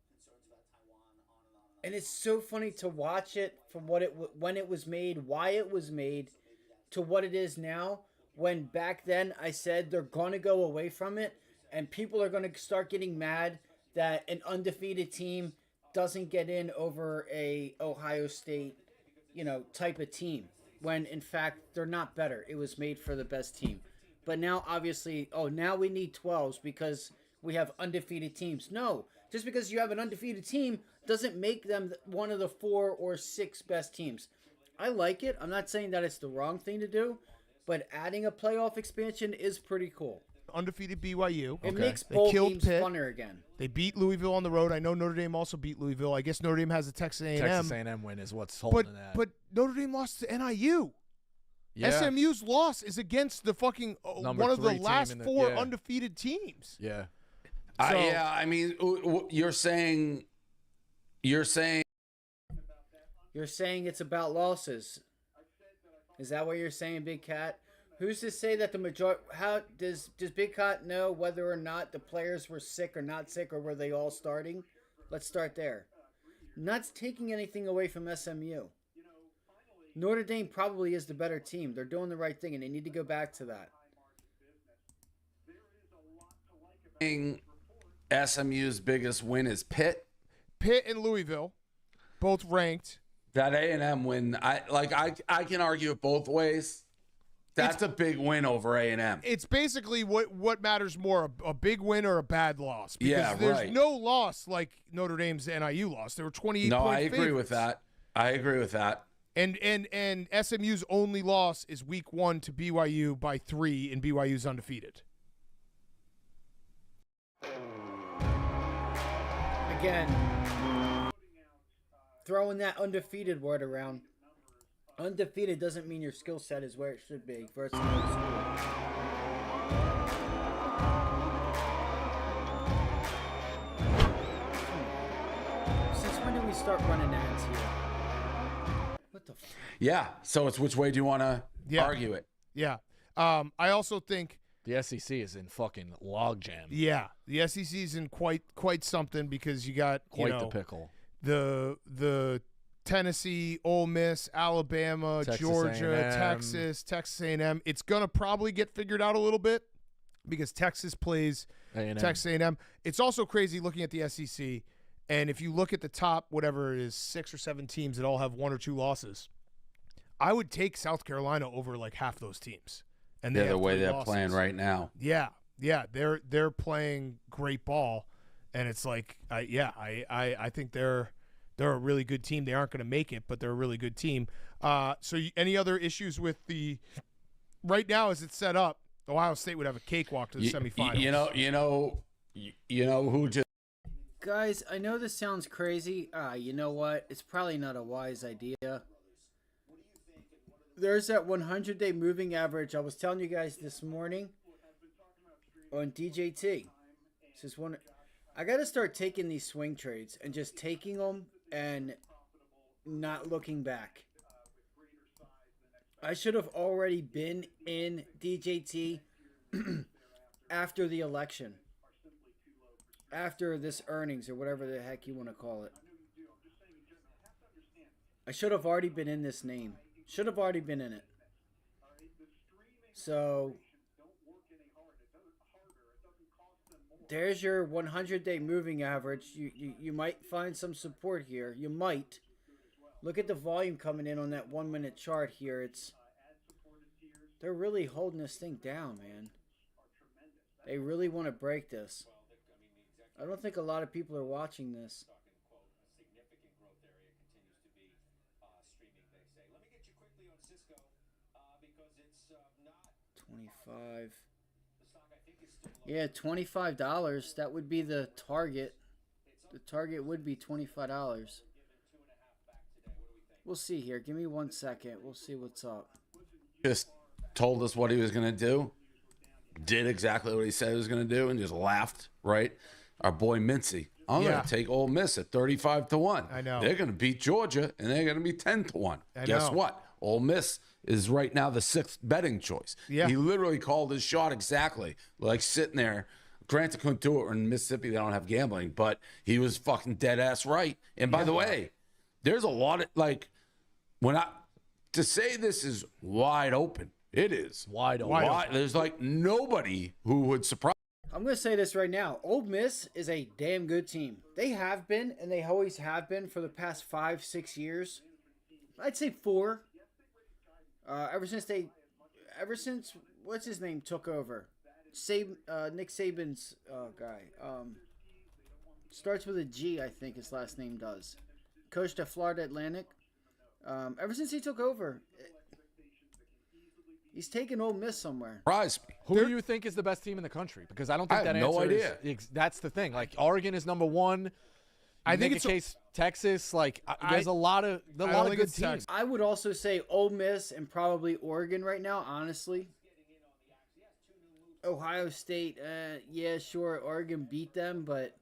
it's so funny to watch it from when it was made, why it was made, to what it is now. When back then I said they're going to go away from it, and people are going to start getting mad that an undefeated team doesn't get in over a Ohio State, type of team. When in fact they're not better. It was made for the best team. But now obviously, now we need 12s because we have undefeated teams. No, just because you have an undefeated team doesn't make them one of the 4 or 6 best teams. I like it. I'm not saying that it's the wrong thing to do, but adding a playoff expansion is pretty cool. Undefeated BYU. It makes bowl games funner again. They beat Louisville on the road. I know Notre Dame also beat Louisville. I guess Notre Dame has a Texas A&M. Texas A&M win is what's holding that. But Notre Dame lost to NIU. Yeah. SMU's loss is against the fucking one of the last 4 undefeated teams. Yeah. So, I mean, you're saying it's about losses. Is that what you're saying, Big Cat? Who's to say that the majority? How does Big Cat know whether or not the players were sick or not sick, or were they all starting? Let's start there. Not taking anything away from SMU. Notre Dame probably is the better team. They're doing the right thing, and they need to go back to that. SMU's biggest win is Pitt. Pitt and Louisville, both ranked. That A&M win, I can argue it both ways. That's a big win over A&M. It's basically what matters more, a big win or a bad loss. Because there's no loss like Notre Dame's NIU loss. There were 28 No, point I agree favorites. with that. I agree with that. And SMU's only loss is week 1 to BYU by 3, and BYU's undefeated. Again, throwing that undefeated word around. Undefeated doesn't mean your skill set is where it should be versus another school. Since when did we start running ads here? What the f? Yeah, so it's which way do you want to argue it? Yeah. I also think the SEC is in fucking logjam. Yeah, the SEC is in quite something because you got the pickle. The Tennessee, Ole Miss, Alabama, Texas Georgia, A&M. Texas A&M. It's gonna probably get figured out a little bit because Texas plays A&M. Texas A&M. It's also crazy looking at the SEC, and if you look at the top, whatever it is, 6 or 7 teams that all have 1 or 2 losses, I would take South Carolina over like half those teams. And the way they're playing right now. Yeah, they're playing great ball, and it's like, I think they're a really good team. They aren't going to make it, but they're a really good team. Any other issues with the right now as it's set up? Ohio State would have a cakewalk to the semifinals. You know who just. Guys, I know this sounds crazy. You know what? It's probably not a wise idea. There's that 100-day moving average I was telling you guys this morning on DJT. This is one. I got to start taking these swing trades and just taking them and not looking back. I should have already been in DJT after the election, after this earnings or whatever the heck you want to call it. I should have already been in this name. Should have already been in it. So there's your 100-day moving average. You might find some support here. You might. Look at the volume coming in on that 1-minute chart here. They're really holding this thing down, man. They really want to break this. I don't think a lot of people are watching this. 25. Yeah, $25. That would be the target. The target would be $25. We'll see here. Give me 1 second. We'll see what's up. Just told us what he was going to do. Did exactly what he said he was going to do and just laughed, right? Our boy Mincy. I'm going to take Ole Miss at 35-1. I know. They're going to beat Georgia, and they're going to be 10-1. Guess what? Ole Miss is right now the 6th betting choice. Yeah. He literally called his shot exactly, like sitting there. Granted, couldn't do it. In Mississippi, they don't have gambling, but he was fucking dead ass right. And by the way, there's a lot of, like, to say this is wide open, it is wide open. There's like nobody who would surprise. I'm going to say this right now. Ole Miss is a damn good team. They have been, and they always have been for the past 5-6 years. I'd say 4. Ever since what's his name took over, Nick Saban's guy. Starts with a G, I think his last name does. Coached at Florida Atlantic. Ever since he took over, he's taken Ole Miss somewhere. Surprise me. Who do you think is the best team in the country? Because I don't think that answer is. That's the thing. Like Oregon is number 1. I think it's case Texas. Like there's a lot of good teams. I would also say Ole Miss and probably Oregon right now. Honestly, Ohio State. Yeah, sure. Oregon beat them, but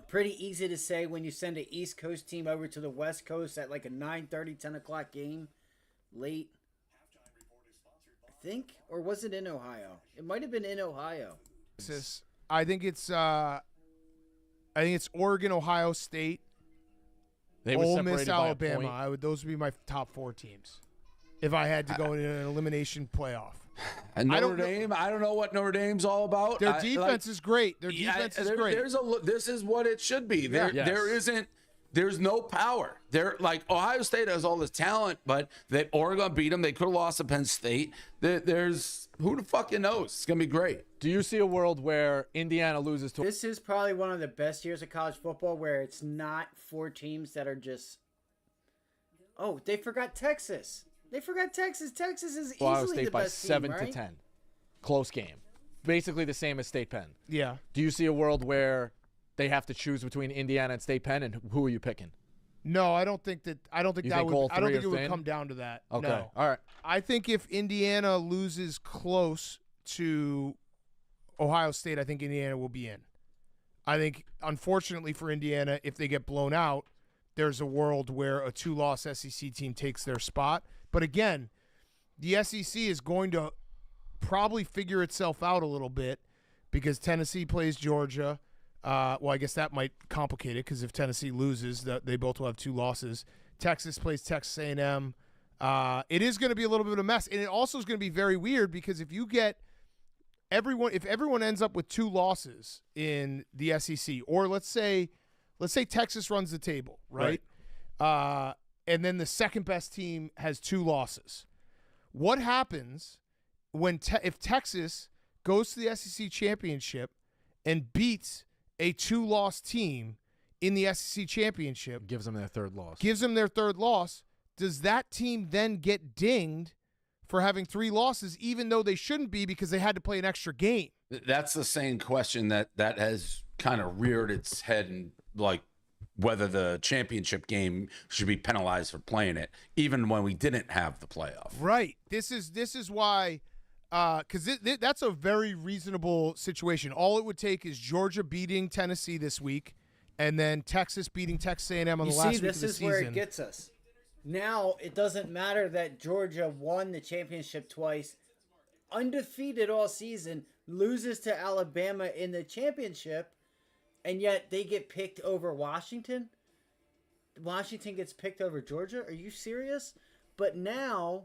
pretty easy to say when you send an East Coast team over to the West Coast at like a 9:30, 10 o'clock game, late. I think, or was it in Ohio? It might have been in Ohio. I think it's Oregon, Ohio State, Ole Miss, Alabama. Those would be my top 4 teams if I had to go in an elimination playoff. And Notre Dame, I don't know what Notre Dame's all about. Their defense is great. Their defense is great. This is what it should be. There's no power. They're like Ohio State has all this talent, but Oregon beat them. They could have lost to Penn State. There's who the fucking knows? It's gonna be great. Do you see a world where Indiana loses to? This is probably one of the best years of college football where it's not 4 teams that are just. Oh, they forgot Texas. Texas is Ohio easily State the by best 7 team, right? to 10. Close game. Basically the same as State Penn. Yeah. Do you see a world where they have to choose between Indiana and State Penn, and who are you picking? No, I don't think that. I don't think it would come down to that. Okay. No. All right. I think if Indiana loses close to Ohio State, I think Indiana will be in. I think, unfortunately for Indiana, if they get blown out, there's a world where a 2-loss SEC team takes their spot. But again, the SEC is going to probably figure itself out a little bit because Tennessee plays Georgia. Well, I guess that might complicate it because if Tennessee loses, they both will have 2 losses. Texas plays Texas A&M. It is going to be a little bit of a mess, and it also is going to be very weird because if everyone ends up with 2 losses in the SEC, or let's say Texas runs the table, right? And then the second best team has 2 losses. What happens if Texas goes to the SEC championship and beats a 2-loss team in the SEC championship? Gives them their 3rd loss. Does that team then get dinged for having 3 losses, even though they shouldn't be because they had to play an extra game? That's the same question that has kind of reared its head in like whether the championship game should be penalized for playing it, even when we didn't have the playoff. Right. This is why, because that's a very reasonable situation. All it would take is Georgia beating Tennessee this week, and then Texas beating Texas A&M on the last week of the season. This is where it gets us. Now it doesn't matter that Georgia won the championship twice. undefeated all season, loses to Alabama in the championship, and yet they get picked over Washington. Washington gets picked over Georgia. Are you serious? But now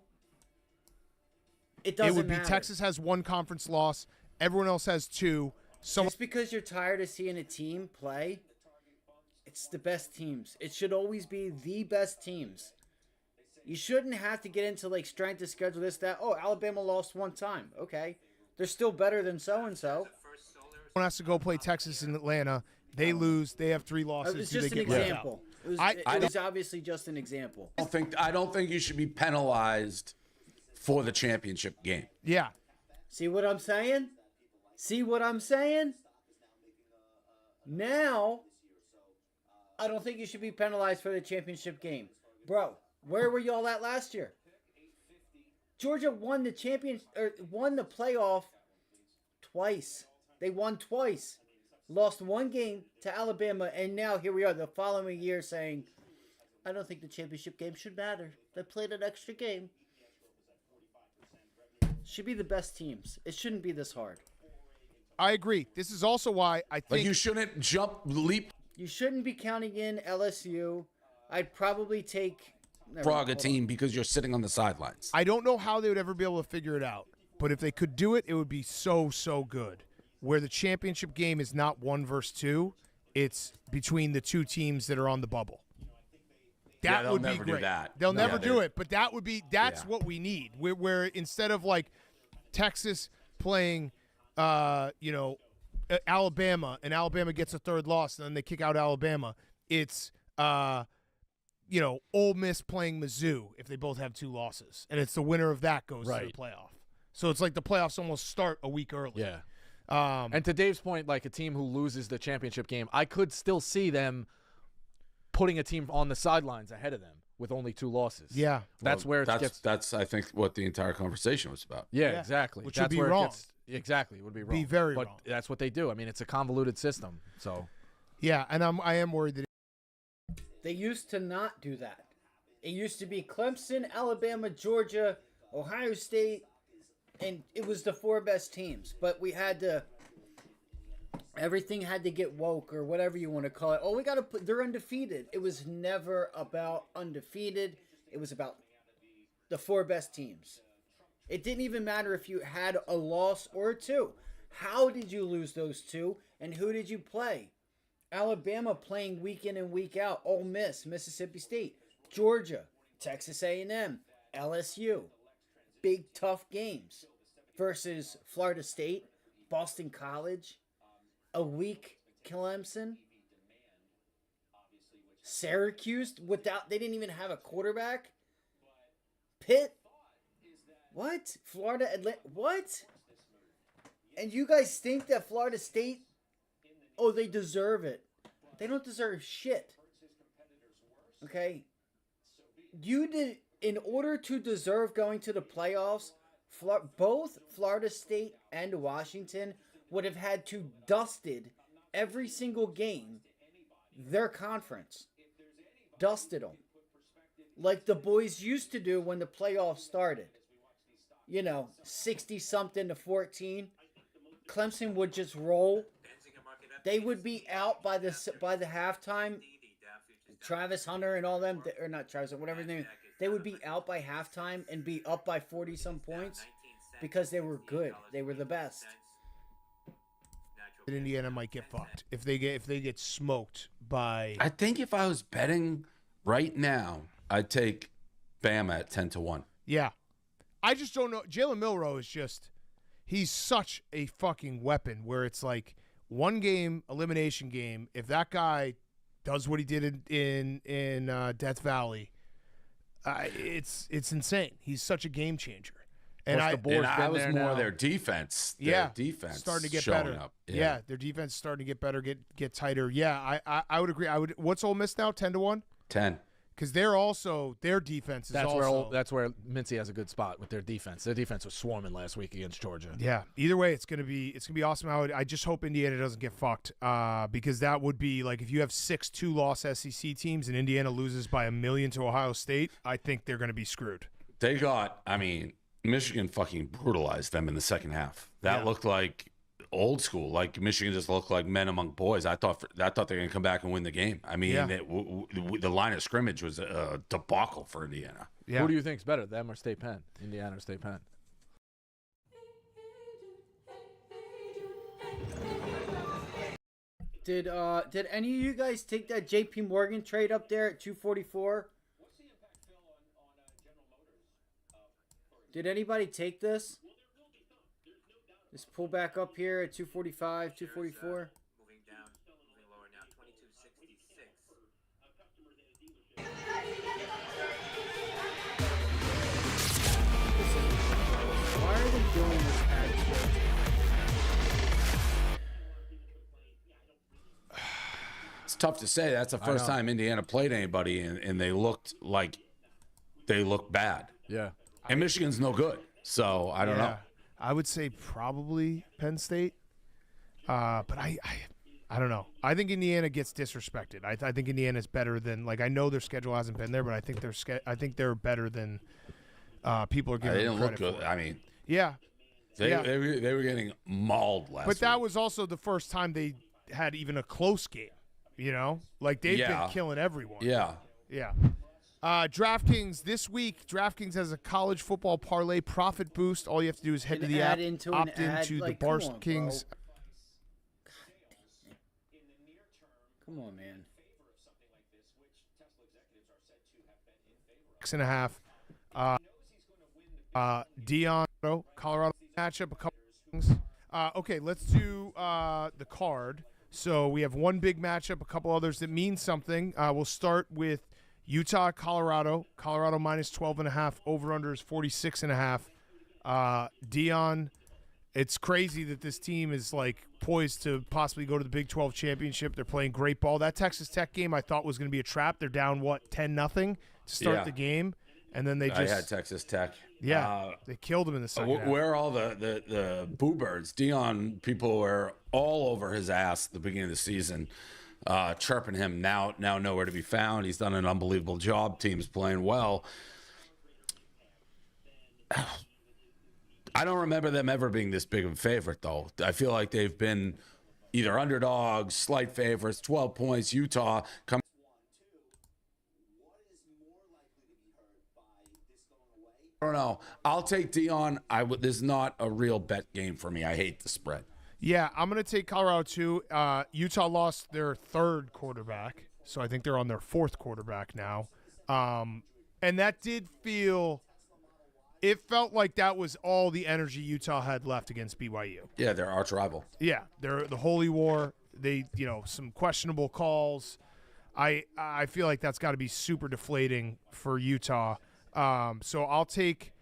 it doesn't It would be matter. Texas has 1 conference loss. Everyone else has 2. Just because you're tired of seeing a team play, it's the best teams. It should always be the best teams. You shouldn't have to get into like strength of schedule, this, that. Oh, Alabama lost 1 time. Okay. They're still better than so-and-so. One has to go play Texas in Atlanta. They lose. They have 3 losses. It was Do they just an get left out? example. It was obviously just an example. I don't think you should be penalized for the championship game. Yeah. See what I'm saying? See what I'm saying? Now, I don't think you should be penalized for the championship game. Bro, where were y'all at last year? Georgia won won the playoff twice. They won twice. Lost 1 game to Alabama, and now here we are the following year saying, I don't think the championship game should matter. They played an extra game. Should be the best teams. It shouldn't be this hard. I agree. This is also why I think you shouldn't leap. You shouldn't be counting in LSU. I'd probably take Frog a team because you're sitting on the sidelines. I don't know how they would ever be able to figure it out, but if they could do it, it would be so good. Where the championship game is not 1 versus 2, it's between the 2 teams that are on the bubble. That they'll would never be do great. that. They'll No, never do it, but that's what we need. Where instead of like Texas playing, Alabama, and Alabama gets a 3rd loss, and then they kick out Alabama. It's Ole Miss playing Mizzou if they both have 2 losses, and it's the winner of that goes to the playoff. So it's like the playoffs almost start a week early. Yeah. And to Dave's point, like a team who loses the championship game, I could still see them putting a team on the sidelines ahead of them with only 2 losses. Yeah. That's where it gets. That's I think what the entire conversation was about. Yeah, exactly. Which that's would be where wrong. It gets, exactly, would be wrong. Be very but wrong. That's what they do. I mean, it's a convoluted system. So. Yeah, and I am worried that they used to not do that. It used to be Clemson, Alabama, Georgia, Ohio State, and it was the 4 best teams. But we had to, everything had to get woke or whatever you want to call it. Oh, we got to put, they're undefeated. It was never about undefeated. It was about the 4 best teams. It didn't even matter if you had a loss or 2. How did you lose those 2, and who did you play? Alabama playing week in and week out. Ole Miss, Mississippi State, Georgia, Texas A&M, LSU. Big, tough games versus Florida State, Boston College, a weak Clemson, Syracuse, they didn't even have a quarterback. Pitt, what? Florida, Atlanta, what? And you guys think that Florida State, oh, they deserve it. They don't deserve shit. Okay? You did, in order to deserve going to the playoffs, both Florida State and Washington would have had to dusted every single game their conference. Dusted them. Like the boys used to do when the playoffs started. 60-something to 14. Clemson would just roll. They would be out by the halftime. Travis Hunter and all them, or not Travis, whatever his name is, they would be out by halftime and be up by 40-some points because they were good. They were the best. Indiana might get fucked if they get smoked by. I think if I was betting right now, I'd take Bama at 10-1. Yeah, I just don't know. Jalen Milroe is he's such a fucking weapon. Where it's like 1 game elimination game. If that guy does what he did in Death Valley, it's insane. He's such a game changer. And I was more their defense. Their defense starting to get showing better. Up. Yeah, their defense is starting to get better, get tighter. Yeah, I would agree. What's Ole Miss now? 10-1. 10. Because their defense is also. That's where Mincy has a good spot with their defense. Their defense was swarming last week against Georgia. Yeah. Either way, it's gonna be awesome. I just hope Indiana doesn't get fucked. Because that would be like if you have 6 2-loss SEC teams and Indiana loses by 1 million to Ohio State, I think they're gonna be screwed. They got. I mean, Michigan fucking brutalized them in the second half. That looked like old school. Like Michigan just looked like men among boys. I thought they're going to come back and win the game. I mean, the line of scrimmage was a debacle for Indiana. Yeah. Who do you think's better, them or State Penn? Indiana or State Penn? Did any of you guys take that J.P. Morgan trade up there at 244? Did anybody take this? This pull back up here at 245, 244. Moving down, moving lower now, 2266. Why are they doing this ad trade? It's tough to say. That's the first time Indiana played anybody, and they looked bad. Yeah. And Michigan's no good, so I don't know. I would say probably Penn State, but I don't know. I think Indiana gets disrespected. I think Indiana's better than, like, I know their schedule hasn't been there, but I think they're better than people are giving. They didn't them look credit good. for. I mean, they were getting mauled last week. But that was also the first time they had even a close game. You know, like they've been killing everyone. Yeah. DraftKings this week. DraftKings has a college football parlay profit boost. All you have to do is head to the app, opt into the DraftKings. Come on, man. 6.5. Dion, Colorado matchup. A couple things. Okay, let's do the card. So we have one big matchup, a couple others that mean something. We'll start with Utah, Colorado. Colorado minus 12.5. Over-under is 46.5. Dion, it's crazy that this team is, like, poised to possibly go to the Big 12 championship. They're playing great ball. That Texas Tech game I thought was going to be a trap. They're down, 10-0 to start the game. And then they just – I had Texas Tech. Yeah, they killed him in the second half. Where are all the boo birds? Dion, people were all over his ass at the beginning of the season, chirping him. Now nowhere to be found. He's done an unbelievable job. Team's playing well. I don't remember them ever being this big of a favorite, though. I feel like they've been either underdogs, slight favorites, 12 points. Utah come. I don't know. I'll take Dion. This is not a real bet game for me. I hate the spread. Yeah, I'm going to take Colorado too. Utah lost their third quarterback, so I think they're on their fourth quarterback now. And that did feel – it felt like that was all the energy Utah had left against BYU. Yeah, they're arch rival. Yeah, they're the Holy War. They, some questionable calls. I feel like that's got to be super deflating for Utah. So I'll take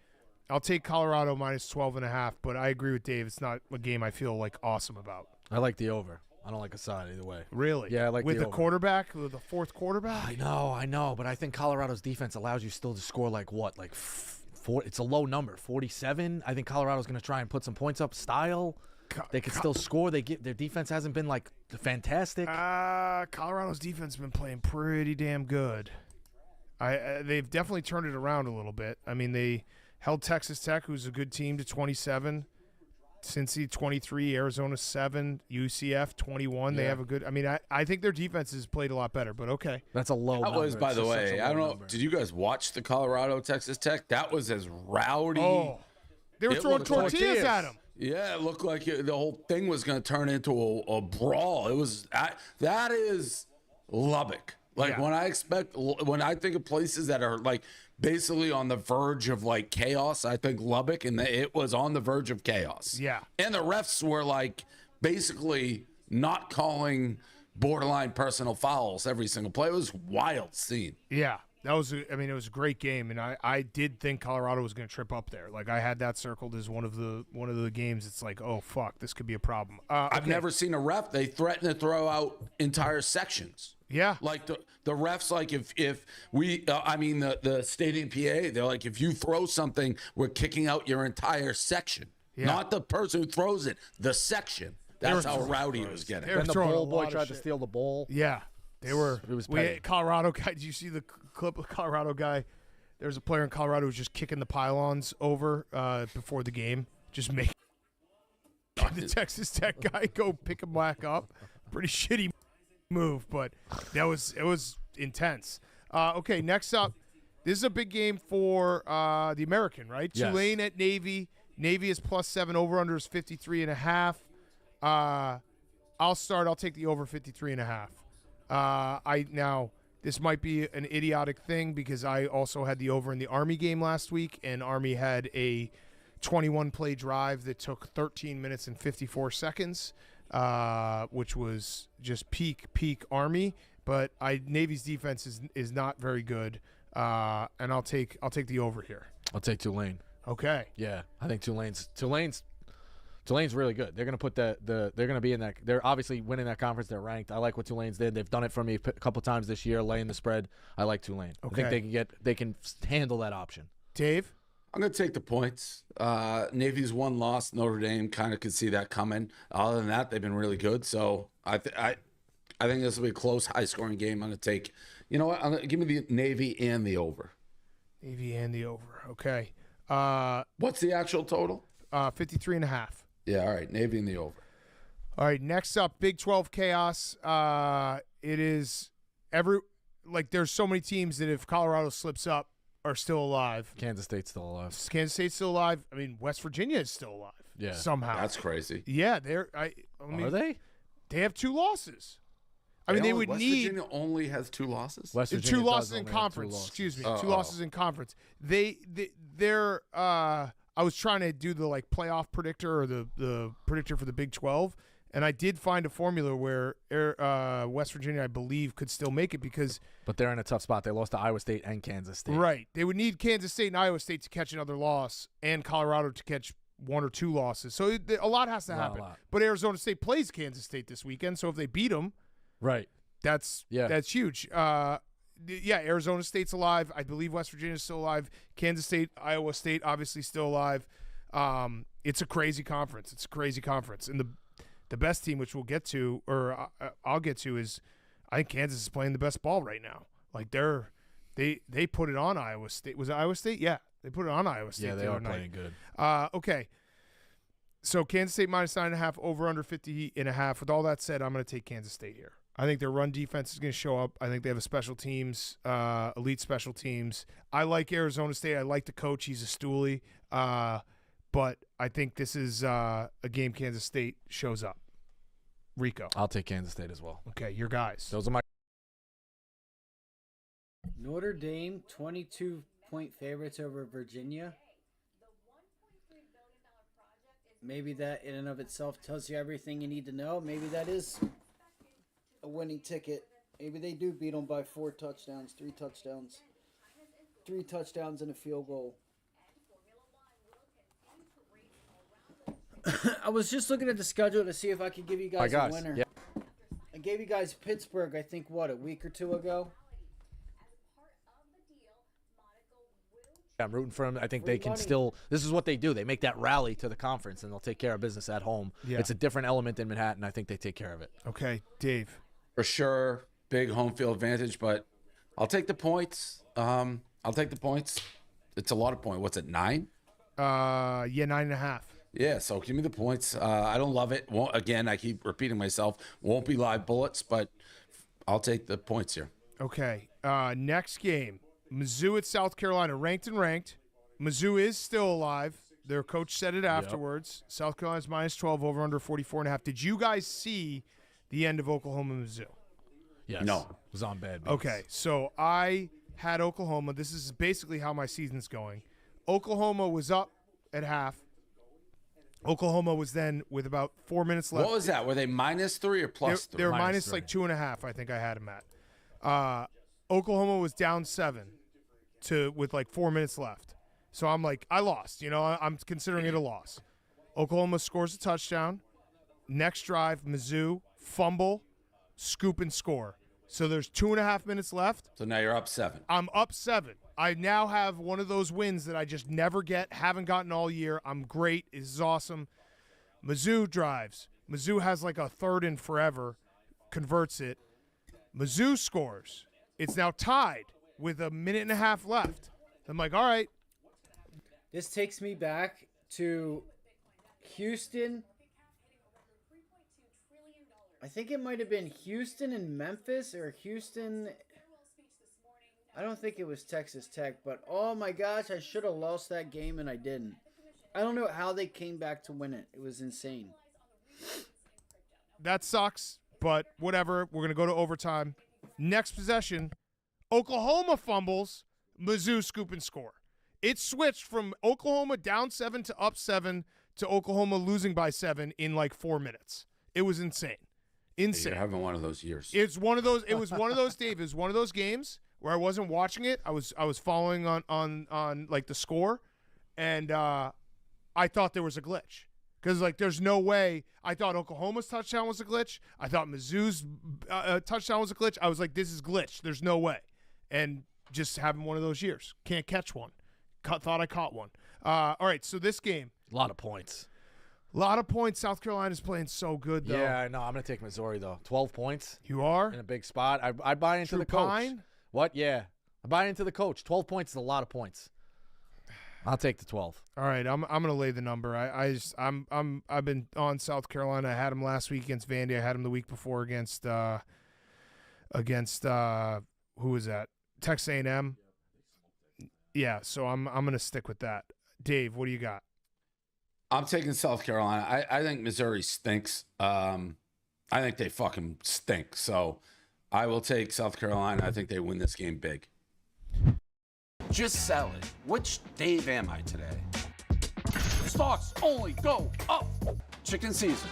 Colorado minus 12.5, but I agree with Dave. It's not a game I feel like awesome about. I like the over. I don't like a side either way. Really? Yeah, I like with the the over. quarterback, with the fourth quarterback. I know, but I think Colorado's defense allows you still to score four. It's a low number, 47. I think Colorado's going to try and put some points up. Style. They can still score. Their defense hasn't been fantastic. Colorado's defense has been playing pretty damn good. They've definitely turned it around a little bit. I mean, they held Texas Tech, who's a good team, to 27. Cincy 23, Arizona 7, UCF 21. Yeah. They have a good. I mean, I think their defense has played a lot better, but okay. That's a low number. That was, by It's the just way, such a I don't low know. number. Did you guys watch the Colorado Texas Tech? That was as rowdy. Oh, they were It throwing looked like- tortillas at him. Yeah, it looked like the whole thing was going to turn into a brawl. It was that is Lubbock. When I think of places that are basically on the verge of chaos, I think Lubbock, and it was on the verge of chaos. Yeah. And the refs were basically not calling borderline personal fouls every single play. It was a wild scene. Yeah. It was a great game, and I did think Colorado was going to trip up there. I had that circled as one of the games. It's oh fuck, this could be a problem. I've never seen a ref. They threaten to throw out entire sections. Yeah, the refs, if we, the stadium PA, they're if you throw something, we're kicking out your entire section, not the person who throws it, the section. That's how rowdy it was getting. Then the bowl boy tried to steal the bowl. Yeah. They were. It was Colorado guy. Did you see the clip of Colorado guy There's a player in Colorado who's just kicking the pylons over before the game, just making the Texas Tech guy go pick him back up. Pretty shitty move, but it was intense. Okay, next up, this is a big game for the American, right? Yes. Tulane at Navy. Navy is +7. Over/under is 53.5. I'll start. I'll take the over 53.5. Now this might be an idiotic thing because I also had the over in the Army game last week, and Army had a 21-play drive that took 13 minutes and 54 seconds, which was just peak Army. But Navy's defense is not very good, and I'll take the over here. I'll take Tulane. Okay. Yeah, I think Tulane's really good. They're gonna put they're gonna be in that. They're obviously winning that conference. They're ranked. I like what Tulane's did. They've done it for me a couple times this year, laying the spread. I like Tulane. Okay. I think they can handle that option. Dave, I'm going to take the points. Navy's one loss. Notre Dame kind of could see that coming. Other than that, they've been really good. So I think this will be a close, high-scoring game. I'm going to take, you know what? Give me the Navy and the over. Navy and the over. Okay. What's the actual total? 53.5. Yeah, all right. Navy and the over. All right, next up, Big 12 chaos. It is there's so many teams that if Colorado slips up are still alive. Kansas State's still alive. Kansas State's still alive. I mean, West Virginia is still alive. Yeah. Somehow. That's crazy. Yeah, Are they? They have 2 losses. I mean, they would West need Virginia only has 2 losses. West Virginia 2 losses in conference. Excuse me, 2 losses in conference. They're. I was trying to do the playoff predictor or the predictor for the Big 12, and I did find a formula where West Virginia, I believe, could still make it because. But they're in a tough spot. They lost to Iowa State and Kansas State. Right. They would need Kansas State and Iowa State to catch another loss, and Colorado to catch 1 or 2 losses. So a lot has to happen. But Arizona State plays Kansas State this weekend, so if they beat them, right, that's huge. Arizona State's alive. I believe West Virginia's still alive. Kansas State, Iowa State, obviously still alive. It's a crazy conference. And the best team, which we'll get to, or I'll get to, is I think Kansas is playing the best ball right now. Like they put it on Iowa State. Was it Iowa State? Yeah, they put it on Iowa State. Yeah, they are playing good. Okay. So Kansas State -9.5, over under 50.5. With all that said, I'm going to take Kansas State here. I think their run defense is going to show up. I think they have a special teams, elite special teams. I like Arizona State. I like the coach. He's a stoolie. But I think this is a game Kansas State shows up. Rico. I'll take Kansas State as well. Okay, your guys. Those are my. Notre Dame, 22-point favorites over Virginia. Maybe that in and of itself tells you everything you need to know. Maybe that is a winning ticket. Maybe they do beat them by 4 touchdowns, 3 touchdowns. 3 touchdowns and a field goal. I was just looking at the schedule to see if I could give you guys a winner. Yeah. I gave you guys Pittsburgh, I think, a week or 2 ago? I'm rooting for them. I think they can still – this is what they do. They make that rally to the conference, and they'll take care of business at home. Yeah. It's a different element in Manhattan. I think they take care of it. Okay, Dave. For sure, big home field advantage, but I'll take the points. It's a lot of points. What's it, 9? 9.5. Yeah, so give me the points. I don't love it. Again, I keep repeating myself. Won't be live bullets, but I'll take the points here. Okay, next game. Mizzou at South Carolina, ranked. Mizzou is still alive. Their coach said it afterwards. Yep. South Carolina's -12, over under 44.5. Did you guys see the end of Oklahoma Mizzou? Yes. No. It was on bad beats. Okay, so I had Oklahoma. This is basically how my season's going. Oklahoma was up at half. Oklahoma was then with about 4 minutes left. What was that? Were they -3 or +3? They were minus 2.5, I think I had them at. Oklahoma was down 7 with 4 minutes left. So I'm like, I lost. I'm considering it a loss. Oklahoma scores a touchdown. Next drive, Mizzou, fumble, scoop, and score. So there's 2.5 minutes left. So now you're up 7. I'm up 7. I now have one of those wins that I just never get, haven't gotten all year. I'm great. This is awesome. Mizzou drives. Mizzou has a 3rd and forever, converts it. Mizzou scores. It's now tied with 1.5 minutes left. I'm like, all right. This takes me back to Houston. I think it might have been Houston and Memphis, or Houston. I don't think it was Texas Tech, but oh my gosh, I should have lost that game and I didn't. I don't know how they came back to win it. It was insane. That sucks, but whatever. We're going to go to overtime. Next possession, Oklahoma fumbles, Mizzou scoop and score. It switched from Oklahoma down 7 to up 7 to Oklahoma losing by 7 in like 4 minutes. It was insane. Insane. You're having one of those years. It's one of those. It was one of those, Dave. It was one of those games where I wasn't watching it. I was following on like the score, and I thought there was a glitch because like there's no way. I thought Oklahoma's touchdown was a glitch. I thought Mizzou's touchdown was a glitch. I was like, this is glitch. There's no way. And just having one of those years. Can't catch one. Thought I caught one. All right, so this game. A lot of points. A lot of points. South Carolina's playing so good, though. Yeah, I know. I'm going to take Missouri, though. 12 points. You are? In a big spot. I buy into the coach. Pine? What? Yeah. I buy into the coach. 12 points is a lot of points. I'll take the 12. All right, I'm going to lay the number. I've been on South Carolina. I had him last week against Vandy. I had him the week before against who was that? Texas A&M. Yeah, so I'm going to stick with that. Dave, what do you got? I'm taking South Carolina. I think Missouri stinks. I think they fucking stink. So I will take South Carolina. I think they win this game big. Just sell it. Which Dave am I today? Stocks only go up. Chicken Caesar.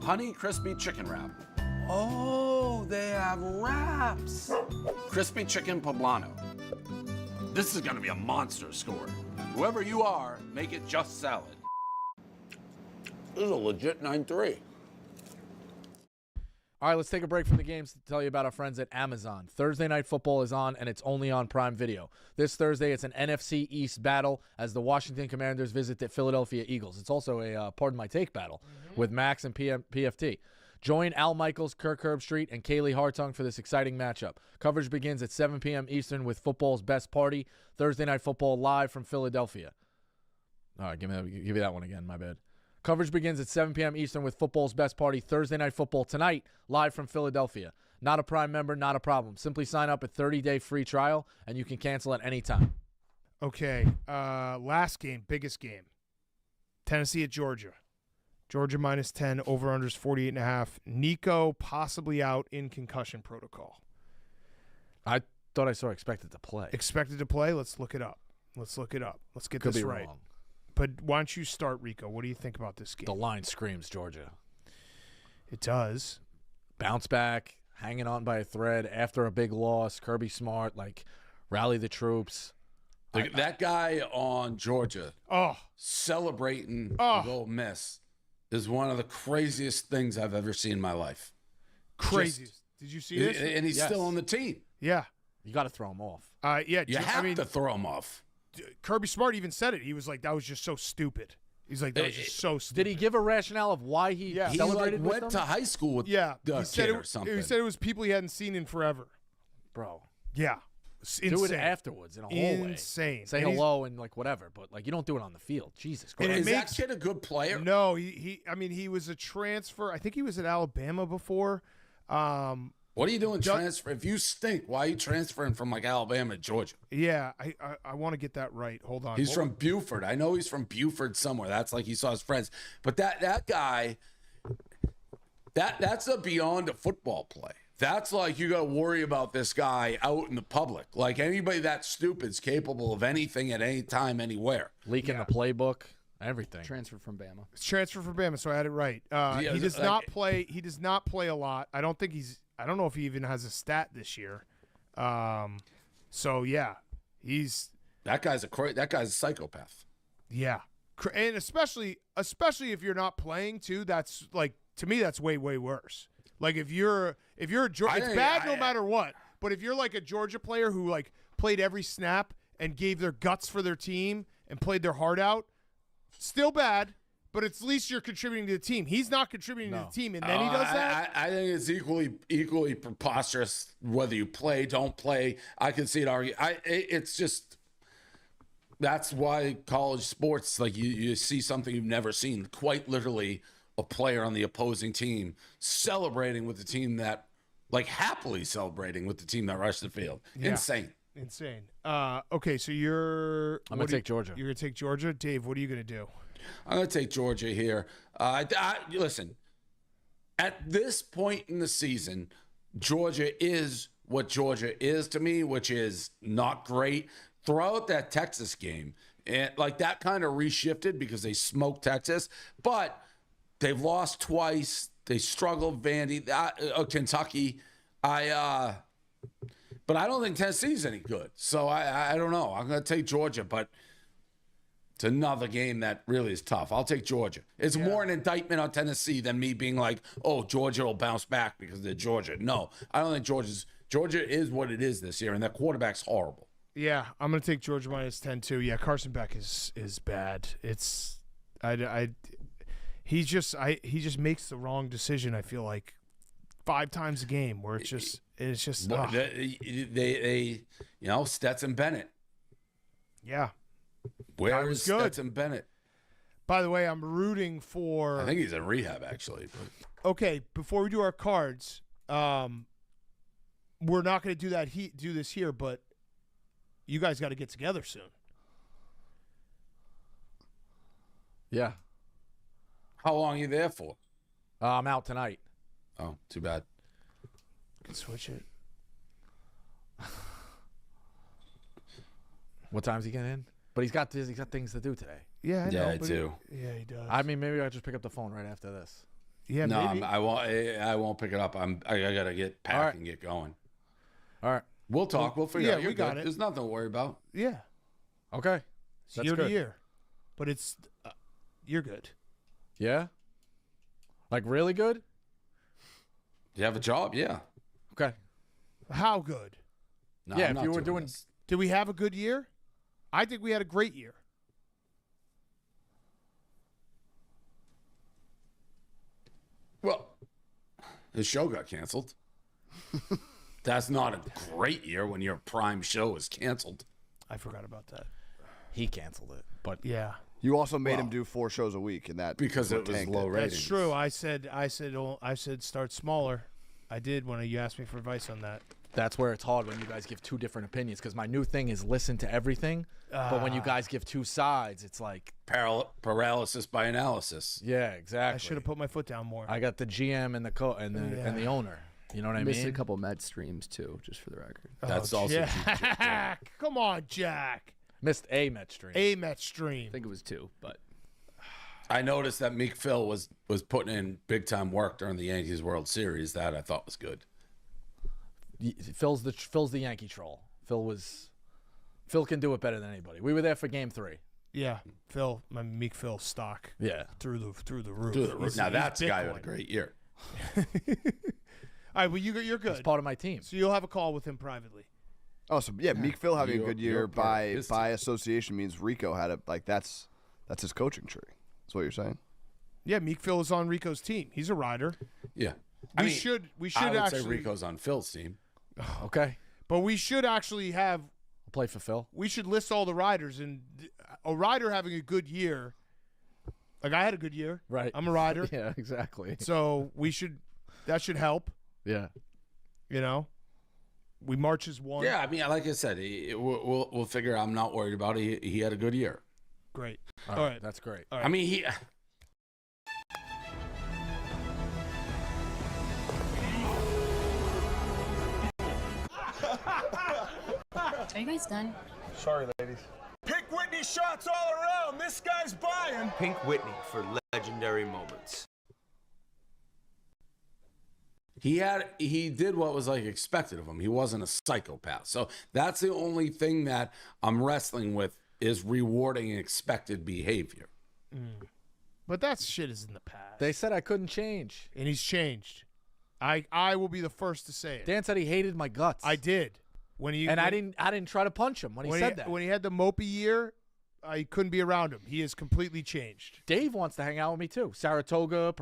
Honey crispy chicken wrap. Oh, they have wraps. Crispy chicken poblano. This is going to be a monster score. Whoever you are, make it just salad. This is a legit 9-3. All right, let's take a break from the games to tell you about our friends at Amazon. Thursday Night Football is on, and it's only on Prime Video. This Thursday, it's an NFC East battle as the Washington Commanders visit the Philadelphia Eagles. It's also a Pardon My Take battle with Max and PFT. Join Al Michaels, Kirk Herbstreit, and Kaylee Hartung for this exciting matchup. Coverage begins at 7 p.m. Eastern with football's best party. Thursday Night Football live from Philadelphia. All right, give me that one again. My bad. Coverage begins at 7 p.m. Eastern with football's best party. Thursday Night Football tonight, live from Philadelphia. Not a Prime member, not a problem. Simply sign up a 30-day free trial, and you can cancel at any time. Okay, last game, biggest game. Tennessee at Georgia. Georgia minus 10, over-unders 48.5. Nico possibly out in concussion protocol. I thought I saw expected to play. Expected to play? Let's look it up. Let's get Could this be right. wrong. But why don't you start, Rico? What do you think about this game? The line screams Georgia. It does. Bounce back, hanging on by a thread after a big loss. Kirby Smart, rally the troops. That guy on Georgia celebrating the Ole Miss is one of the craziest things I've ever seen in my life. Craziest. Did you see this? And he's still on the team. Yeah. You got to throw him off. Yeah. You have to throw him off. Kirby Smart even said it. He was like, that was just so stupid. He's like, that was just so stupid. Did he give a rationale of why he celebrated he with went them? to high school with the kid said or something. He said it was people he hadn't seen in forever. Bro. Yeah. Do it afterwards in a hallway. Insane. Say hello and whatever, but you don't do it on the field. Jesus Christ. Is that kid a good player? No, he was a transfer. I think he was at Alabama before. What are you doing transfer? If you stink, why are you transferring from Alabama to Georgia? Yeah, I want to get that right. Hold on. He's from Buford. I know he's from Buford somewhere. That's he saw his friends. But that guy, that's a beyond a football play. That's you got to worry about this guy out in the public. Anybody that stupid's capable of anything at any time, anywhere. Leaking the playbook, everything. Transfer from Bama. It's transfer from Bama, so I had it right. He does not play. He does not play a lot. I don't know if he even has a stat this year. So yeah, that guy's a psychopath. Yeah, and especially if you're not playing too. That's to me that's way worse. If you're a Georgia, it's bad no matter what. But if you're a Georgia player who played every snap and gave their guts for their team and played their heart out, still bad. but at least you're contributing to the team. He's not contributing to No. the team, and then he does that. I think it's equally preposterous whether you play, don't play. I can see it. It's just that's why college sports, like you see something you've never seen. Quite literally, a player on the opposing team celebrating with the team that, like, happily celebrating with the team that rushed the field. Yeah. Insane. Okay, so I'm gonna take Georgia. You're gonna take Georgia, Dave. What are you gonna do? I'm going to take Georgia here. Listen, at this point in the season, Georgia is what Georgia is to me, which is not great. Throughout that Texas game, and like that kind of reshifted because they smoked Texas, but they've lost twice. They struggled, Kentucky. But I don't think Tennessee's any good. So I don't know. I'm going to take Georgia, but it's another game that really is tough. I'll take Georgia. It's more an indictment on Tennessee than me being like, oh, Georgia will bounce back because they're Georgia. No, I don't think Georgia is what it is this year, and that quarterback's horrible. Yeah, I'm gonna take Georgia minus 10 too. Yeah, Carson Beck is bad. It's he just makes the wrong decision. I feel like 5 times a game where it's just they Stetson Bennett. Yeah. Where is Stetson Bennett? By the way, I'm rooting for. I think he's in rehab actually. Okay, before we do our cards, we're not going to do that. Do this here, but you guys got to get together soon. Yeah. How long are you there for? I'm out tonight. Oh, too bad. Can switch it. What time's he getting in? But he's got things to do today. Yeah, I know. I do. Yeah, he does. I mean, maybe I'll just pick up the phone right after this. Yeah, no, maybe. I won't pick it up. I gotta get packed and get going. All right, we'll talk. We'll figure out. We got it. There's nothing to worry about. Yeah. Okay. It's That's year good. to year, but it's you're good. Yeah. Like really good. You have a job, yeah. Okay. How good? No, yeah, I'm if you not were doing doing. this. Did we have a good year? I think we had a great year. Well, his show got canceled. That's not a great year when your prime show is canceled. I forgot about that. He canceled it, but yeah. You also made him do 4 shows a week, and that because it was tanked low it. ratings. That's true. I said start smaller. I did when you asked me for advice on that. that's where it's hard when you guys give 2 different opinions. Because my new thing is listen to everything, but when you guys give 2 sides, it's like paralysis by analysis. Yeah, exactly. I should have put my foot down more. I got the GM and the owner. You know what I Missed mean? a couple Met streams too, just for the record. That's also Jack. Come on, Jack. Missed a Met stream. A Met stream. I think it was 2, but I noticed that Meek Phil was putting in big time work during the Yankees World Series. That I thought was good. Phil's the Yankee troll. Phil can do it better than anybody. We were there for Game 3. Yeah, Phil, my Meek Phil stock. Yeah, through the roof. Through the roof. Now that's a guy with a great year. All right, well you're good. He's part of my team. So you'll have a call with him privately. Oh, so yeah, Meek Phil having a good year you're part of his by association means Rico had that's his coaching tree. That's what you're saying. Yeah, Meek Phil is on Rico's team. He's a rider. Yeah, We should I would actually say Rico's on Phil's team. Okay, but we should actually have. I'll play for Phil. We should list all the riders, and a rider having a good year. Like I had a good year. Right. I'm a rider. Yeah, exactly. So that should help. Yeah. You know, we march as one. Yeah, I mean, like I said, we'll figure. I'm not worried about it. He had a good year. Great. All right, that's great. All right. I mean, he. Are you guys done? Sorry, ladies. Pick Whitney shots all around. This guy's buying. Pink Whitney for legendary moments. He did what was like expected of him. He wasn't a psychopath. So that's the only thing that I'm wrestling with is rewarding expected behavior. But that shit is in the past. They said I couldn't change, and he's changed. I will be the first to say it. Dan said he hated my guts. I did. I didn't try to punch him when he said that. When he had the mopey year, I couldn't be around him. He has completely changed. Dave wants to hang out with me too. Saratoga,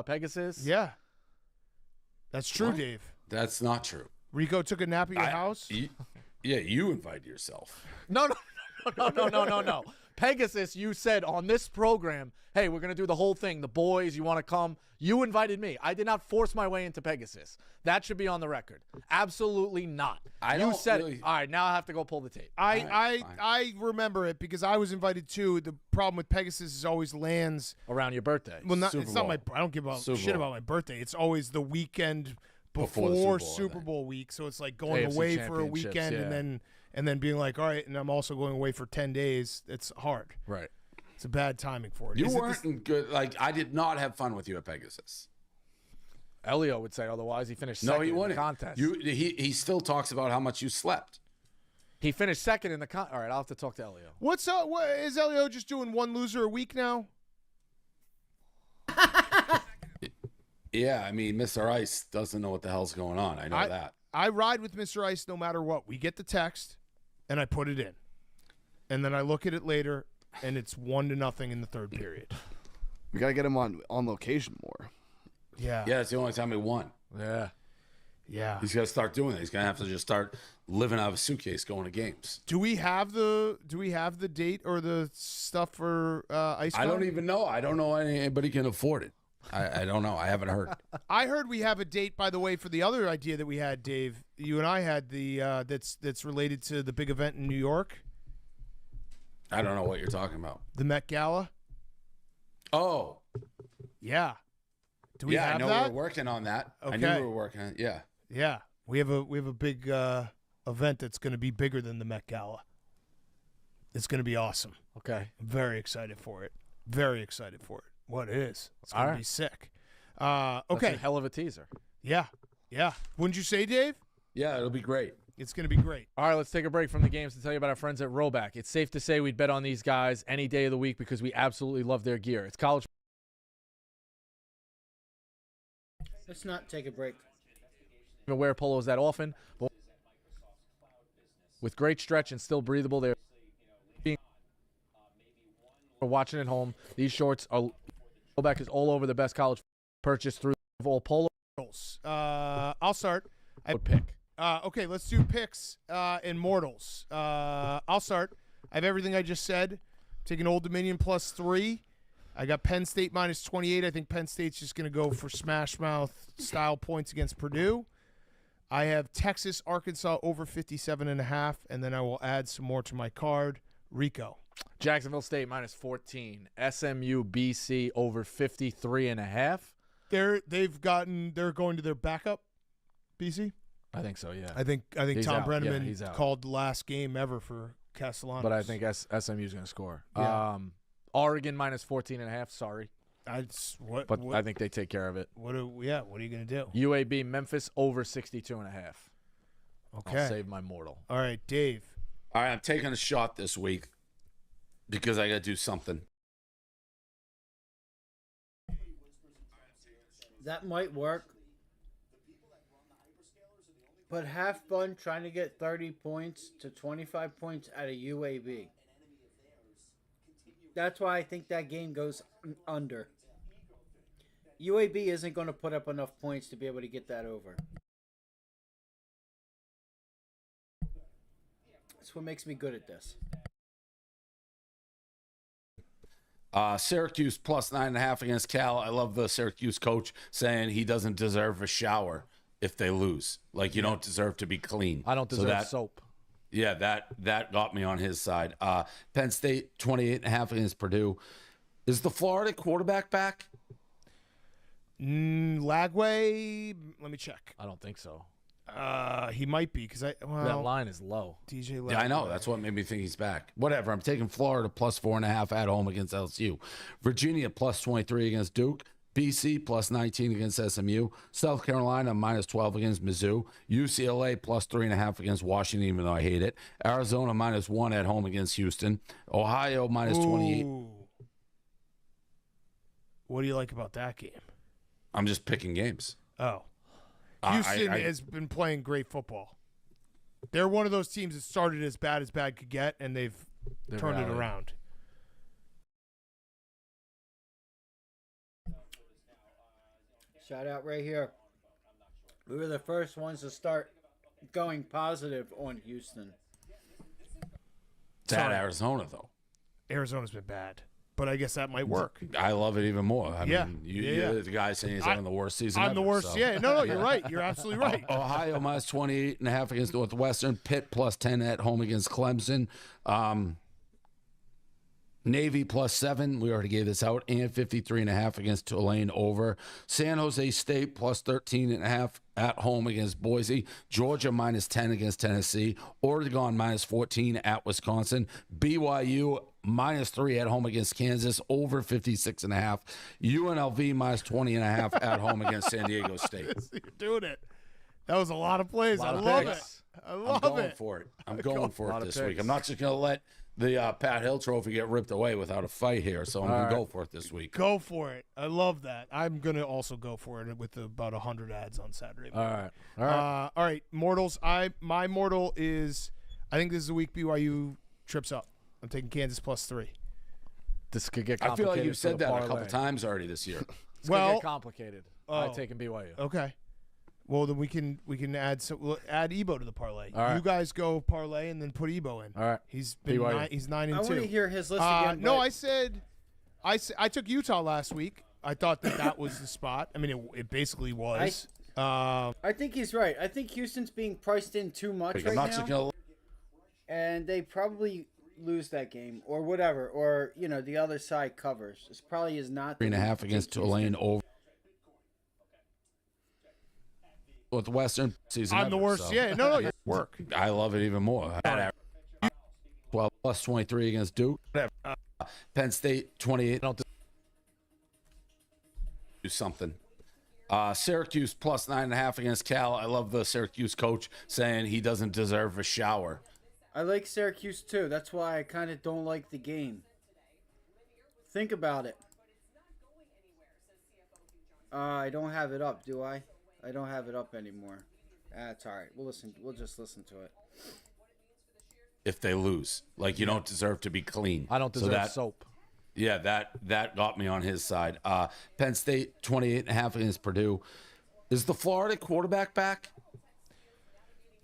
Pegasus. Yeah. That's true, What? Dave. That's not true. Rico took a nap at your house? Yeah, you invited yourself. No. Pegasus, you said on this program, hey, we're going to do the whole thing. The boys, you want to come? You invited me. I did not force my way into Pegasus. That should be on the record. Absolutely not. You said it. All right, now I have to go pull the tape. I remember it because I was invited too. The problem with Pegasus is always lands around your birthday. Well, it's not my. I don't give a shit about my birthday. It's always the weekend before Super Bowl week. So it's like going AFC away for a championships, weekend and then being like, all right, and I'm also going away for 10 days. It's hard. Right. It's a bad timing for it. You weren't good. Like, I did not have fun with you at Pegasus. Elio would say otherwise. He finished second in the contest. He still talks about how much you slept. He finished second in the contest. All right, I'll have to talk to Elio. What's up? What, is Elio just doing one loser a week now? Yeah, I mean, Mr. Ice doesn't know what the hell's going on. I know that. I ride with Mr. Ice no matter what. We get the text, and I put it in. And then I look at it later, and it's 1-0 in the third period. We got to get him on location more. Yeah. Yeah, it's the only time he won. Yeah. Yeah. He's got to start doing that. He's going to have to just start living out of a suitcase going to games. Do we have the date or the stuff for Ice? I don't even know. I don't know anybody can afford it. I don't know. I haven't heard. I heard we have a date, by the way, for the other idea that we had, Dave. You and I had the that's related to the big event in New York. I don't know what you're talking about. The Met Gala. Oh. Yeah. Do we have I know that? we were working on that. Okay. I knew we were working on it. Yeah. Yeah. We have a big event that's going to be bigger than the Met Gala. It's going to be awesome. Okay. I'm very excited for it. Very excited for it. What it is. It's going All to right. be sick. That's Okay. a hell of a teaser. Yeah. Yeah. Wouldn't you say, Dave? Yeah, it'll be great. It's going to be great. All right, let's take a break from the games to tell you about our friends at Roback. It's safe to say we'd bet on these guys any day of the week because we absolutely love their gear. It's college. Let's not take a break. Even wear polos that often, but with great stretch and still breathable, they're watching at home. These shorts are Roback is all over the best college purchase through all polos. I'll start. I would pick. Okay, let's do picks and mortals. I'll start. I have everything I just said. Taking Old Dominion +3. I got Penn State -28. I think Penn State's just going to go for smash mouth style points against Purdue. I have Texas, Arkansas over 57.5, and then I will add some more to my card. Rico. Jacksonville State -14. SMU BC over 53.5. They're going to their backup. BC. I think so. Yeah. I think He's Tom out. Brenneman he's out. called the last game ever for Castellanos. But I think SMU's going to score. Yeah. Oregon -14.5. Sorry. But I think they take care of it. What are you going to do? UAB Memphis over 62.5. Okay. I'll save my mortal. All right, Dave. All right, I'm taking a shot this week because I got to do something. That might work. But have fun trying to get 30 points to 25 points out of UAB. That's why I think that game goes under. UAB isn't going to put up enough points to be able to get that over. That's what makes me good at this. Syracuse +9.5 against Cal. I love the Syracuse coach saying he doesn't deserve a shower if they lose. Like, you don't deserve to be clean. I don't deserve soap. Yeah, that got me on his side. Penn State 28.5 against Purdue. Is the Florida quarterback back? Lagway, let me check. I don't think so. He might be because that line is low. DJ Lagway. Yeah, I know. That's what made me think he's back. Whatever. I'm taking Florida +4.5 at home against LSU. Virginia +23 against Duke. BC +19 against SMU. South Carolina -12 against Mizzou. UCLA +3.5 against Washington, even though I hate it. Arizona -1 at home against Houston. Ohio -28. Ooh. What do you like about that game? I'm just picking games. Oh. Houston has been playing great football. They're one of those teams that started as bad could get, and they've turned it around. Shout out right here. We were the first ones to start going positive on Houston. It's at Arizona, though. Arizona's been bad, but I guess that might work. I love it even more. I Yeah. mean, Yeah. you're the guy saying he's having the worst season I'm ever. the worst. so. Yeah, no, you're right. You're absolutely right. Ohio minus 28.5 against Northwestern. Pitt plus 10 at home against Clemson. Navy plus 7. We already gave this out. And 53.5 against Tulane over. San Jose State plus 13.5 at home against Boise. Georgia minus 10 against Tennessee. Oregon minus 14 at Wisconsin. BYU minus 3 at home against Kansas. Over 56.5. UNLV minus 20.5 at home against San Diego State. You're doing it. That was a lot of plays. I love it. I love I'm going it. for it. I'm going for it this week. picks. I'm not just going to let the Pat Hill Trophy get ripped away without a fight here, so I'm going to right. go for it this week. Go for it. I love that. I'm gonna also go for it with about 100 ads on Saturday. All right. All right. All right. Mortals. My mortal is. I think this is the week BYU trips up. I'm taking Kansas plus 3. This could get I feel complicated. like you've for said the that a parlay. couple times already this year. This Well- could get complicated. I'm taking BYU. Okay. Well, then we can add we'll add Ebo to the parlay. All right. You guys go parlay and then put Ebo in. All right. He's been BYU. he's 9 and I 2. want to hear his list again. No, but- I said I took Utah last week. I thought that was the spot. I mean, it basically was. I think he's right. I think Houston's being priced in too much I'm right not just now, going and they probably lose that game or whatever, or the other side covers. This probably is not to the 3.5 week to against take Tulane Houston. over. Northwestern season I'm the ever, worst. so. Yeah, no, you work. I love it even more. 12 plus 23 against Duke. Penn State 28. Do something. Syracuse plus 9.5 against Cal. I love the Syracuse coach saying he doesn't deserve a shower. I like Syracuse too. That's why I kind of don't like the game. Think about it. I don't have it up, do I? I don't have it up anymore. That's all right. We'll just listen to it. If they lose, like you don't deserve to be clean. I don't deserve soap. Yeah, that got me on his side. Penn State 28.5 against Purdue. Is the Florida quarterback back?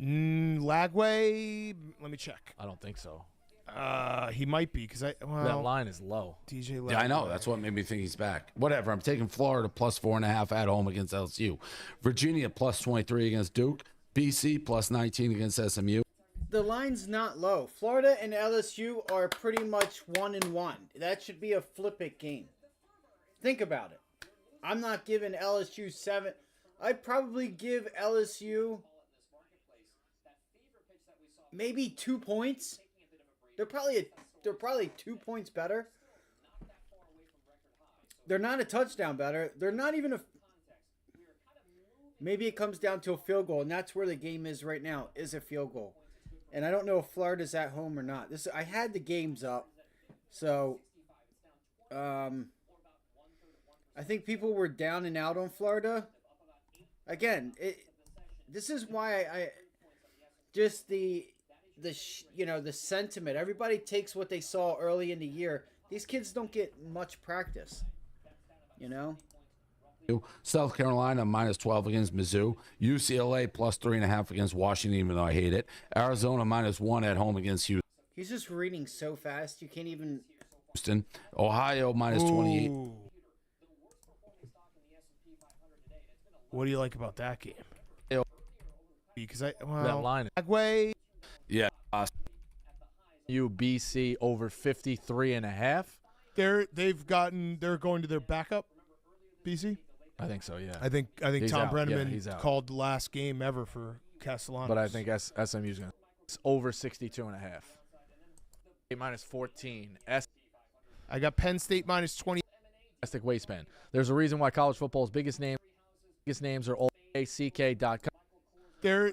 Lagway. Let me check. I don't think so. He might be because That line is low. DJ Lagway. Yeah, I know. That's what made me think he's back. Whatever. I'm taking Florida plus 4.5 at home against LSU. Virginia plus 23 against Duke. BC plus 19 against SMU. The line's not low. Florida and LSU are pretty much 1-1. That should be a flip it game. Think about it. I'm not giving LSU 7. I'd probably give LSU maybe 2 points. They're probably 2 points better. They're not a touchdown better. They're not even a. Maybe it comes down to a field goal, and that's where the game is right now. Is a field goal, and I don't know if Florida's at home or not. I had the games up, so I think people were down and out on Florida. Again, this is why I just the sentiment. Everybody takes what they saw early in the year. These kids don't get much practice, South Carolina minus 12 against Mizzou. UCLA plus 3.5 against Washington, even though I hate it. Arizona minus 1 at home against He's just reading so fast you can't even. Houston. Ohio minus 28. What do you like about that game? Because That line. Lagway. Yeah. UBC over 53.5. They're going to their backup. BC. I think so. Yeah. I think He's Tom out. Yeah, Brenneman he's out. called the last game ever for Castellanos. But I think SMU's going to. It's over 62.5. Minus 14. I got Penn State minus 20. Elastic waistband. There's a reason why college football's biggest names are all ACK.com. They're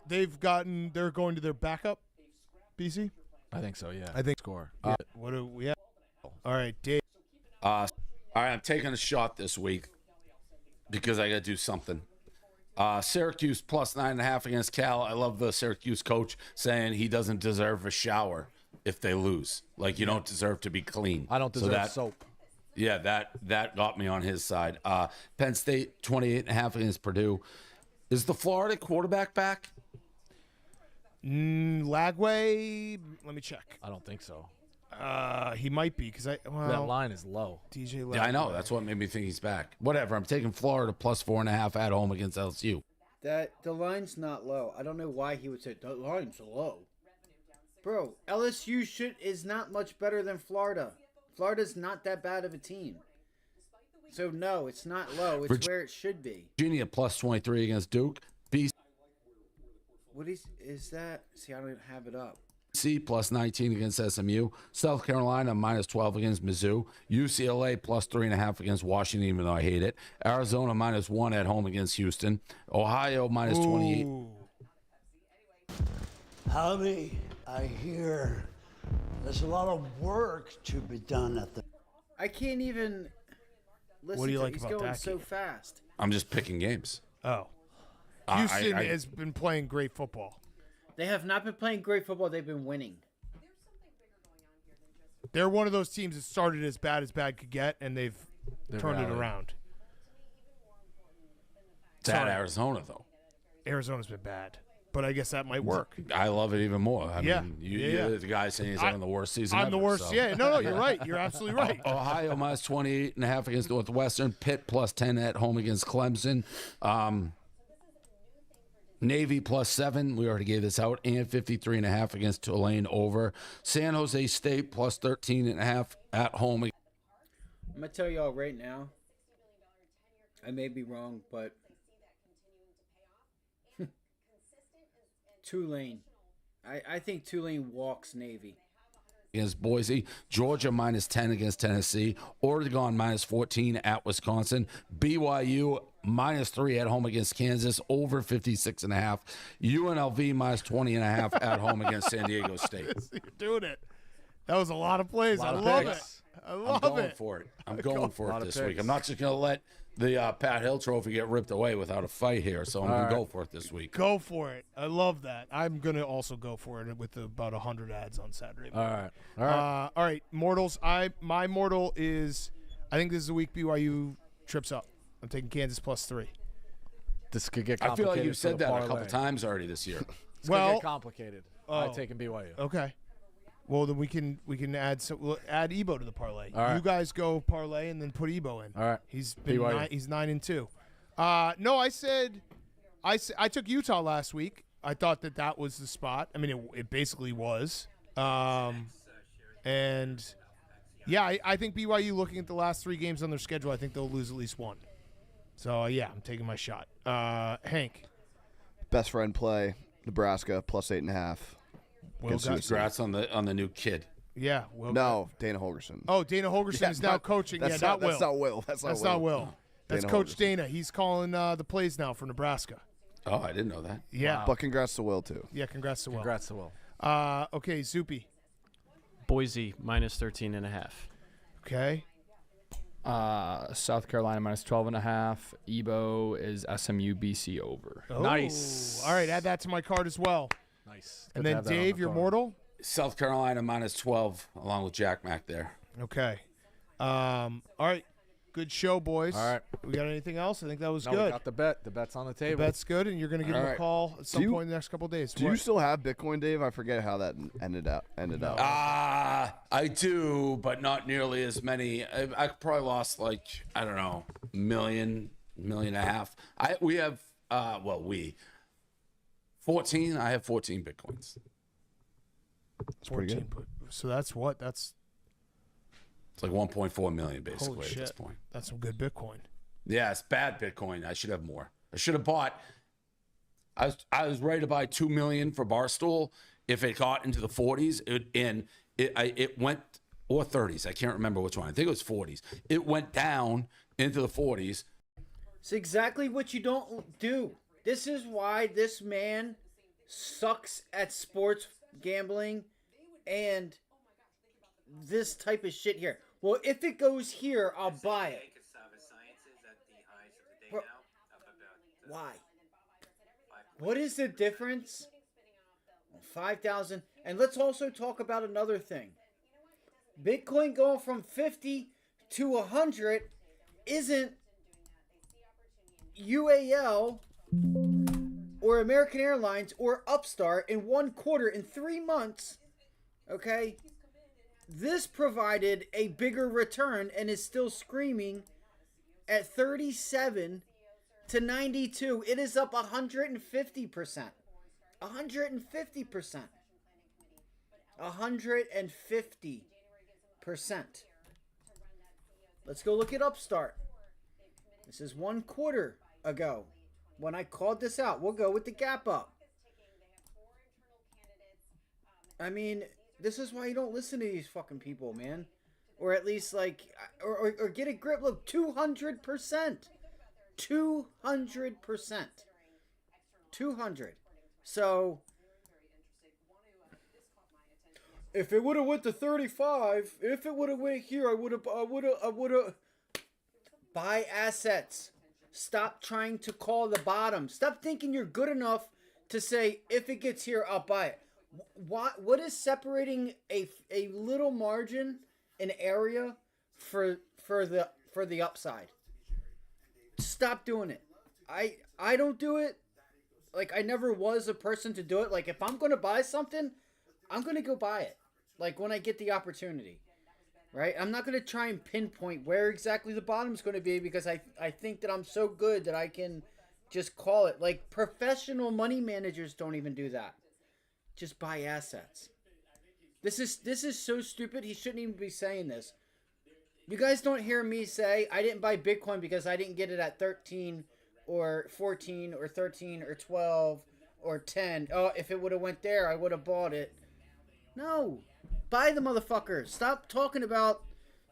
going to their backup. BC. I think so. Yeah. I think score. What do we have? All right, Dave. All right, I'm taking a shot this week because I got to do something. Syracuse plus 9.5 against Cal. I love the Syracuse coach saying he doesn't deserve a shower if they lose. Like, you don't deserve to be clean. I don't deserve soap. Yeah, that got me on his side. Penn State 28.5 against Purdue. Is the Florida quarterback back? Lagway, let me check. I don't think so. He might be because That line is low. DJ Lagway. Yeah, I know. That's what made me think he's back. Whatever. I'm taking Florida plus 4.5 at home against LSU. That the line's not low. I don't know why he would say the line's low. Bro, LSU is not much better than Florida. Florida's not that bad of a team. So no, it's not low. It's where it should be. Virginia plus 23 against Duke. What is that? See, I don't even have it up. BC plus 19 against SMU. South Carolina minus 12 against Mizzou. UCLA plus 3.5 against Washington, even though I hate it. Arizona minus 1 at home against Houston. Ohio minus 28. Howdy, I hear there's a lot of work to be done at the. I can't even listen What do you to like He's about going that so game? fast. I'm just picking games. Oh. Houston has been playing great football. They have not been playing great football. They've been winning. They're one of those teams that started as bad could get, and they've turned it around. It's at Arizona, though. Arizona's been bad, but I guess that might work. I love it even more. I Yeah. mean, you're the guy saying he's having the worst season I'm ever, the worst. so. Yeah, no, you're right. You're absolutely right. Ohio minus 28.5 against Northwestern. Pitt plus 10 at home against Clemson. Navy plus 7. We already gave this out. And 53.5 against Tulane over. San Jose State plus 13.5 at home. I'm going to tell y'all right now, I may be wrong, but Tulane. I think Tulane walks Navy. Against Boise, Georgia minus 10 against Tennessee, Oregon minus 14 at Wisconsin, BYU minus 3 at home against Kansas, over 56.5, UNLV minus 20.5 at home against San Diego State. You're doing it. That was a lot of plays. I love it. I love I'm going it. for it. I'm going for it this week. picks. I'm not just going to let the Pat Hill Trophy get ripped away without a fight here, so I'm going to right. go for it this week. Go for it. I love that. I'm going to also go for it with about 100 ads on Saturday. All right. All right. All right. Mortals. My mortal is, I think this is the week BYU trips up. I'm taking Kansas plus 3. This could get I complicated. feel like you've for said the that a parlay. couple times already this year. It's gonna get complicated. I'm taking BYU. Okay. Well, then we can we'll add Ebo to the parlay. All right. You guys go parlay and then put Ebo in. All right. He's been BYU. he's 9-2. No, I took Utah last week. I thought that was the spot. I mean, it basically was. And yeah, I think BYU, looking at the last 3 games on their schedule, I think they'll lose at least one. So yeah, I'm taking my shot. Hank. Best friend play, Nebraska plus 8.5. Congrats on the new kid. Yeah. No, Dana Holgerson. Oh, Dana Holgerson is now coaching. That's not Will. That's not Will. That's not Will. That's Dana Coach Holgerson. Dana. He's calling the plays now for Nebraska. Oh, I didn't know that. Yeah. But congrats to Will, too. Yeah, congrats to Will. Congrats to Will. Okay, Zupi. Boise minus 13.5. Okay. South Carolina minus 12.5. Ebo is SMU BC over. Oh, Nice. All right, add that to my card as well. Nice. And Good to then have that on Dave, the your card. mortal. South Carolina minus 12, along with Jack Mack there. Okay. All right. Good show, boys. All right. We got anything else? I think that was No, good. we got the bet. The bet's on the The table. bet's good, and you're going to give All him a right. call at some point in the next couple of days. Do you still have Bitcoin, Dave? I forget how that ended out. I do, but not nearly as many. I probably lost I don't know, $1.5 million. We have 14. I have 14 Bitcoins. That's pretty good. So that's what? That's It's like 1.4 million basically holy at shit. this point. That's some good Bitcoin. Yeah, it's bad Bitcoin. I should have more. I should have bought. I was ready to buy 2 million for Barstool if it got into the 40s. It went, or 30s. I can't remember which one. I think it was 40s. It went down into the 40s. It's exactly what you don't do. This is why this man sucks at sports gambling and this type of shit here. Well, if it goes here, I'll buy it. Bro, why? What is the difference? 5,000. And let's also talk about another thing. Bitcoin going from 50 to 100 isn't UAL or American Airlines or Upstart in 1 quarter in 3 months. Okay? This provided a bigger return and is still screaming at 37 to 92. It is up 150%. 150%. 150%. Let's go look at Upstart. This is 1 quarter ago when I called this out. We'll go with the gap up. I mean, this is why you don't listen to these fucking people, man. Or at least, like, or get a grip. Look, 200%. 200%. 200. So, if it would have went to 35, if it would have went here, I would have. Buy assets. Stop trying to call the bottom. Stop thinking you're good enough to say, if it gets here, I'll buy it. What is separating a little margin, an area for the upside? Stop doing it. I don't do it. Like, I never was a person to do it. Like, if I'm going to buy something, I'm going to go buy it. Like, when I get the opportunity. Right? I'm not going to try and pinpoint where exactly the bottom's going to be because I think that I'm so good that I can just call it. Like, professional money managers don't even do that. Just buy assets. This is so stupid. He shouldn't even be saying this. You guys don't hear me say I didn't buy Bitcoin because I didn't get it at 13 or 14 or 13 or 12 or 10. Oh, if it would have went there, I would have bought it. No. Buy the motherfucker. Stop talking about,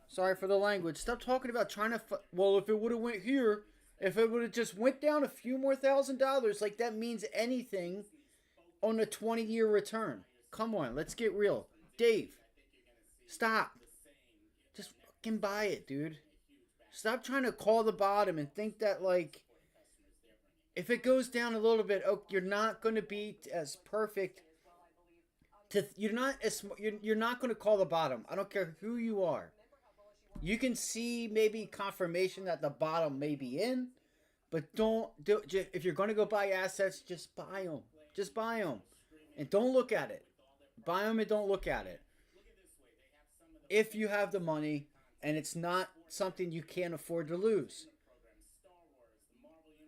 sorry for the language, stop talking about trying to, well, if it would have went here, if it would have just went down a few more $1,000, like that means anything on a 20-year return. Come on, let's get real. Dave, stop. Just fucking buy it, dude. Stop trying to call the bottom and think that, like, if it goes down a little bit, oh, you're not going to be as perfect. You're not going to call the bottom. I don't care who you are. You can see maybe confirmation that the bottom may be in, but don't do. If you're going to go buy assets, just buy them. Just buy them, and don't look at it. Buy them and don't look at it. If you have the money and it's not something you can't afford to lose.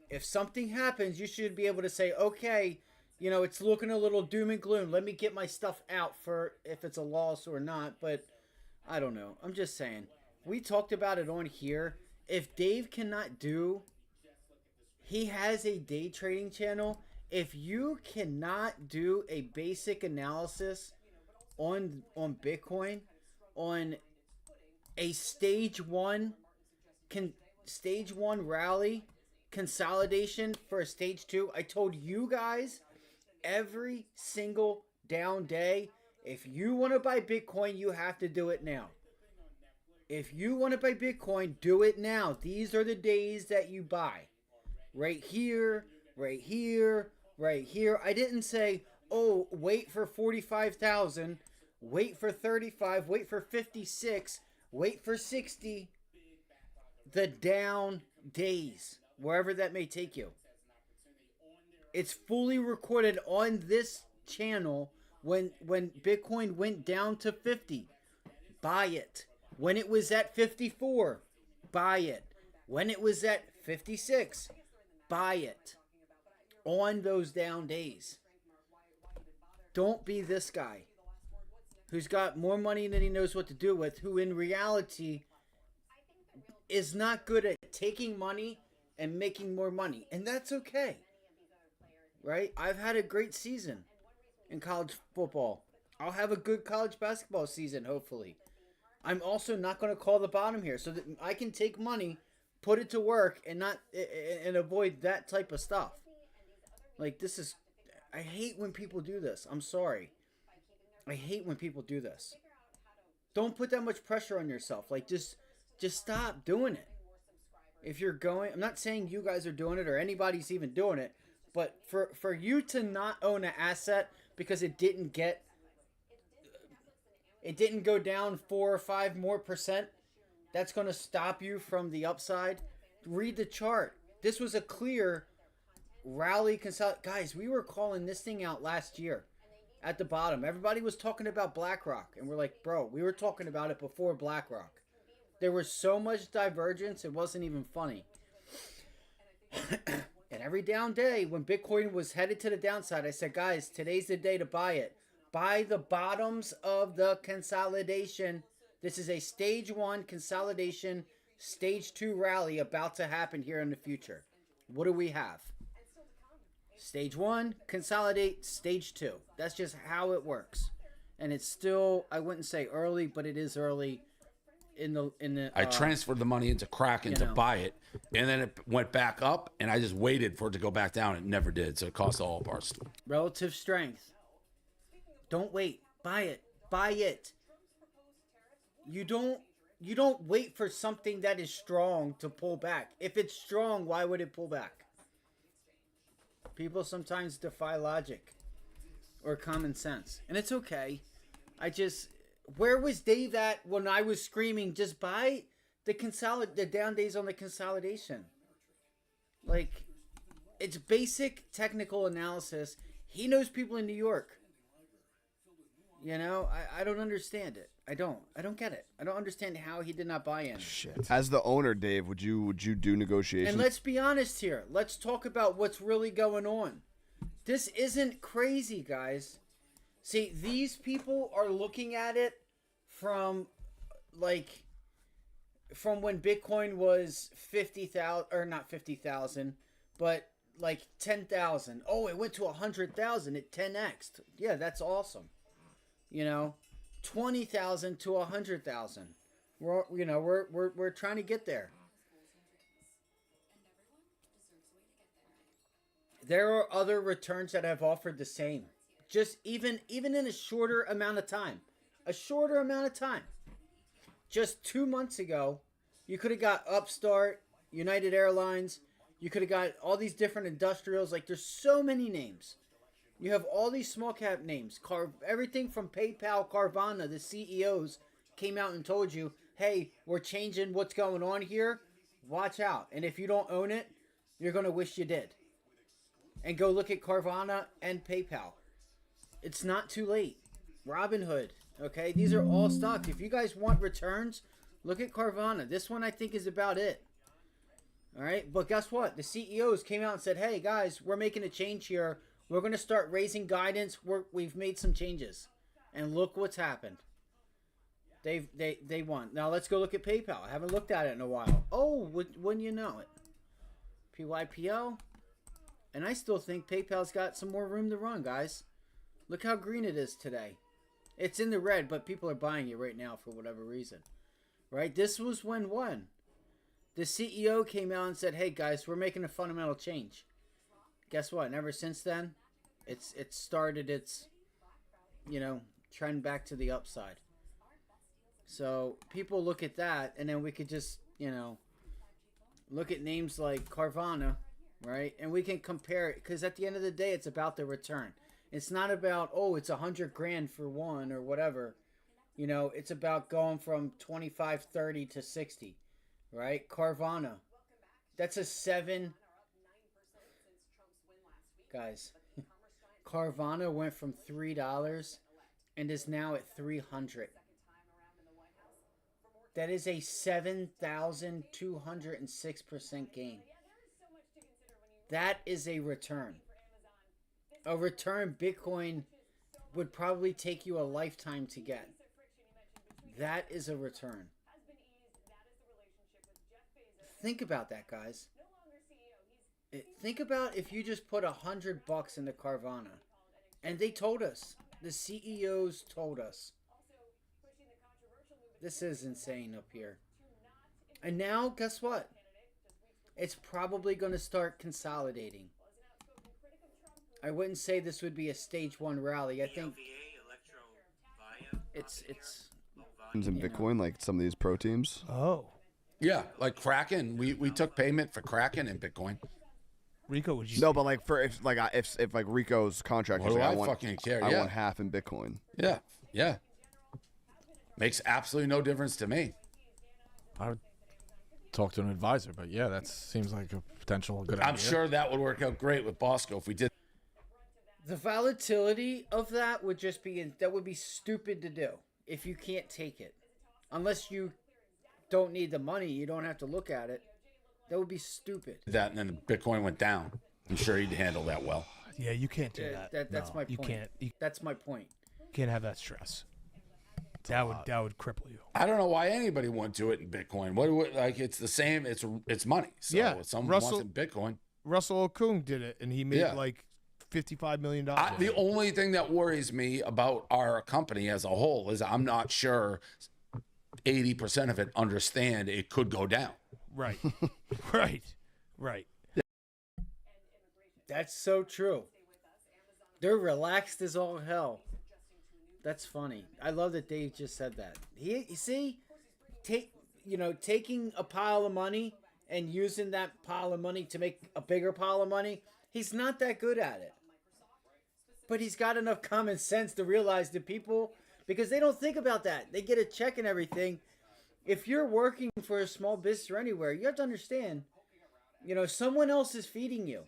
If something happens, you should be able to say, okay, you know, it's looking a little doom and gloom. Let me get my stuff out for if it's a loss or not. But I don't know. I'm just saying. We talked about it on here. If Dave cannot do, he has a day trading channel. If you cannot do a basic analysis on Bitcoin, on a stage one rally consolidation for a stage 2, I told you guys every single down day, if you want to buy Bitcoin, you have to do it now. If you want to buy Bitcoin, do it now. These are the days that you buy. Right here, right here, right here. I didn't say, oh, wait for 45,000, wait for 35, wait for 56, wait for 60. The down days, wherever that may take you. It's fully recorded on this channel when Bitcoin went down to 50. Buy it. When it was at 54, buy it. When it was at 56, buy it. On those down days. Don't be this guy who's got more money than he knows what to do with, who in reality is not good at taking money and making more money. And that's okay. Right? I've had a great season in college football. I'll have a good college basketball season, hopefully. I'm also not going to call the bottom here so that I can take money, put it to work, and not and avoid that type of stuff. Like, this is... I hate when people do this. I'm sorry. I hate when people do this. Don't put that much pressure on yourself. Like, just stop doing it. If you're going... I'm not saying you guys are doing it or anybody's even doing it. But for you to not own an asset because it didn't go down 4 or 5 more %, that's going to stop you from the upside? Read the chart. This was a clear rally guys, we were calling this thing out last year at the bottom. Everybody was talking about BlackRock, and we're like, bro, we were talking about it before BlackRock. There was so much divergence, it wasn't even funny. And every down day, when Bitcoin was headed to the downside, I said, guys, today's the day to buy it. Buy the bottoms of the consolidation. This is a stage 1 consolidation, stage 2 rally about to happen here in the future. What do we have? Stage 1, consolidate, stage 2. That's just how it works. And it's still, I wouldn't say early, but it is early in the I transferred the money into Kraken to buy it, and then it went back up, and I just waited for it to go back down. It never did, so it cost all of our stuff. Relative strength. Don't wait. Buy it. Buy it. You don't wait for something that is strong to pull back. If it's strong, why would it pull back? People sometimes defy logic or common sense. And it's okay. Where was Dave at when I was screaming, just buy the down days on the consolidation? Like, it's basic technical analysis. He knows people in New York. You know, I don't understand it. I don't get it. I don't understand how he did not buy in. Shit. As the owner, Dave, would you do negotiations? And let's be honest here. Let's talk about what's really going on. This isn't crazy, guys. See, these people are looking at it from when Bitcoin was 50,000, or not 50,000, but like 10,000. Oh, it went to 100,000. It 10x'd. Yeah, that's awesome. You know, 20,000 to 100,000. We're trying to get there. There are other returns that have offered the same. Just even in a shorter amount of time. A shorter amount of time. Just 2 months ago, you could have got Upstart, United Airlines. You could have got all these different industrials. Like, there's so many names. You have all these small cap names. Everything from PayPal, Carvana, the CEOs came out and told you, hey, we're changing what's going on here. Watch out. And if you don't own it, you're going to wish you did. And go look at Carvana and PayPal. It's not too late. Robinhood, okay? These are all stocks. If you guys want returns, look at Carvana. This one I think is about it. All right? But guess what? The CEOs came out and said, hey, guys, we're making a change here. We're going to start raising guidance. We've made some changes. And look what's happened. They won. Now let's go look at PayPal. I haven't looked at it in a while. Oh, wouldn't you know it? PYPO. And I still think PayPal's got some more room to run, guys. Look how green it is today. It's in the red, but people are buying it right now for whatever reason. Right? This was when the CEO came out and said, hey, guys, we're making a fundamental change. Guess what? And ever since then, it started its, trend back to the upside. So people look at that, and then we could just, look at names like Carvana, right? And we can compare it, because at the end of the day, it's about the return. It's not about, oh, it's $100,000 for one or whatever. It's about going from 25, 30 to 60, right? Carvana. That's a 7. Guys, Carvana went from $3 and is now at $300. That is a 7,206% gain. That is a return. A return Bitcoin would probably take you a lifetime to get. That is a return. Think about that, guys. Think about if you just put $100 into Carvana. And they told us. The CEOs told us. This is insane up here. And now, guess what? It's probably going to start consolidating. I wouldn't say this would be a stage 1 rally. I think it's in Bitcoin, like some of these pro teams. Oh. Yeah, like Kraken. We took payment for Kraken in Bitcoin. Rico, would you? No, but like if Rico's contract, What do like, I fucking care? I Yeah. want half in Bitcoin. Yeah. Makes absolutely no difference to me. I would talk to an advisor, but yeah, that seems like a potential good idea. I'm sure that would work out great with Bosco if we did. The volatility of that would just be stupid to do if you can't take it. Unless you don't need the money, you don't have to look at it. That would be stupid. That and then Bitcoin went down. I'm sure he'd handle that well. Yeah, you can't do that. That's my point. You can't. That's my point. You can't have that stress. That would cripple you. I don't know why anybody wouldn't do it in Bitcoin. What like it's the same. It's money. So Yeah, if someone Russell- wants it in Bitcoin. Russell Okung did it, and he made Yeah. like $55 million. The only thing that worries me about our company as a whole is I'm not sure 80% of it understand it could go down. Right. right. That's so true. They're relaxed as all hell. That's funny. I love that Dave just said that. Taking a pile of money and using that pile of money to make a bigger pile of money, he's not that good at it. But he's got enough common sense to realize that people, because they don't think about that. They get a check and everything. If you're working for a small business or anywhere, you have to understand, someone else is feeding you.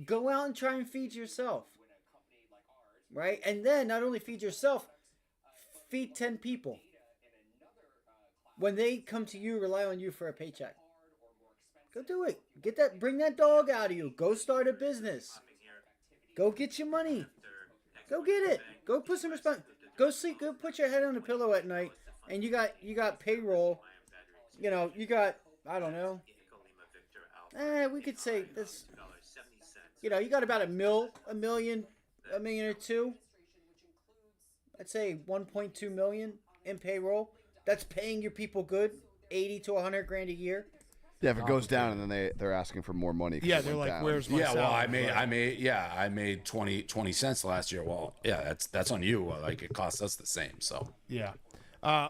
Go out and try and feed yourself. Right? And then not only feed yourself, feed 10 people. When they come to you, rely on you for a paycheck. Go do it. Bring that dog out of you. Go start a business. Go get your money. Go get it. Go put some response. Go sleep. Go put your head on the pillow at night, and you got payroll. You got, I don't know. We could say this. You got about a million or two. I'd say 1.2 million in payroll. That's paying your people good, 80 to 100 grand a year. Yeah, if it goes down and then they're asking for more money. 'cause Yeah, it they're went like, down. "Where's my Yeah, well, salary?" I made 20 cents last year. Well, yeah, that's on you. Like it costs us the same. So Yeah.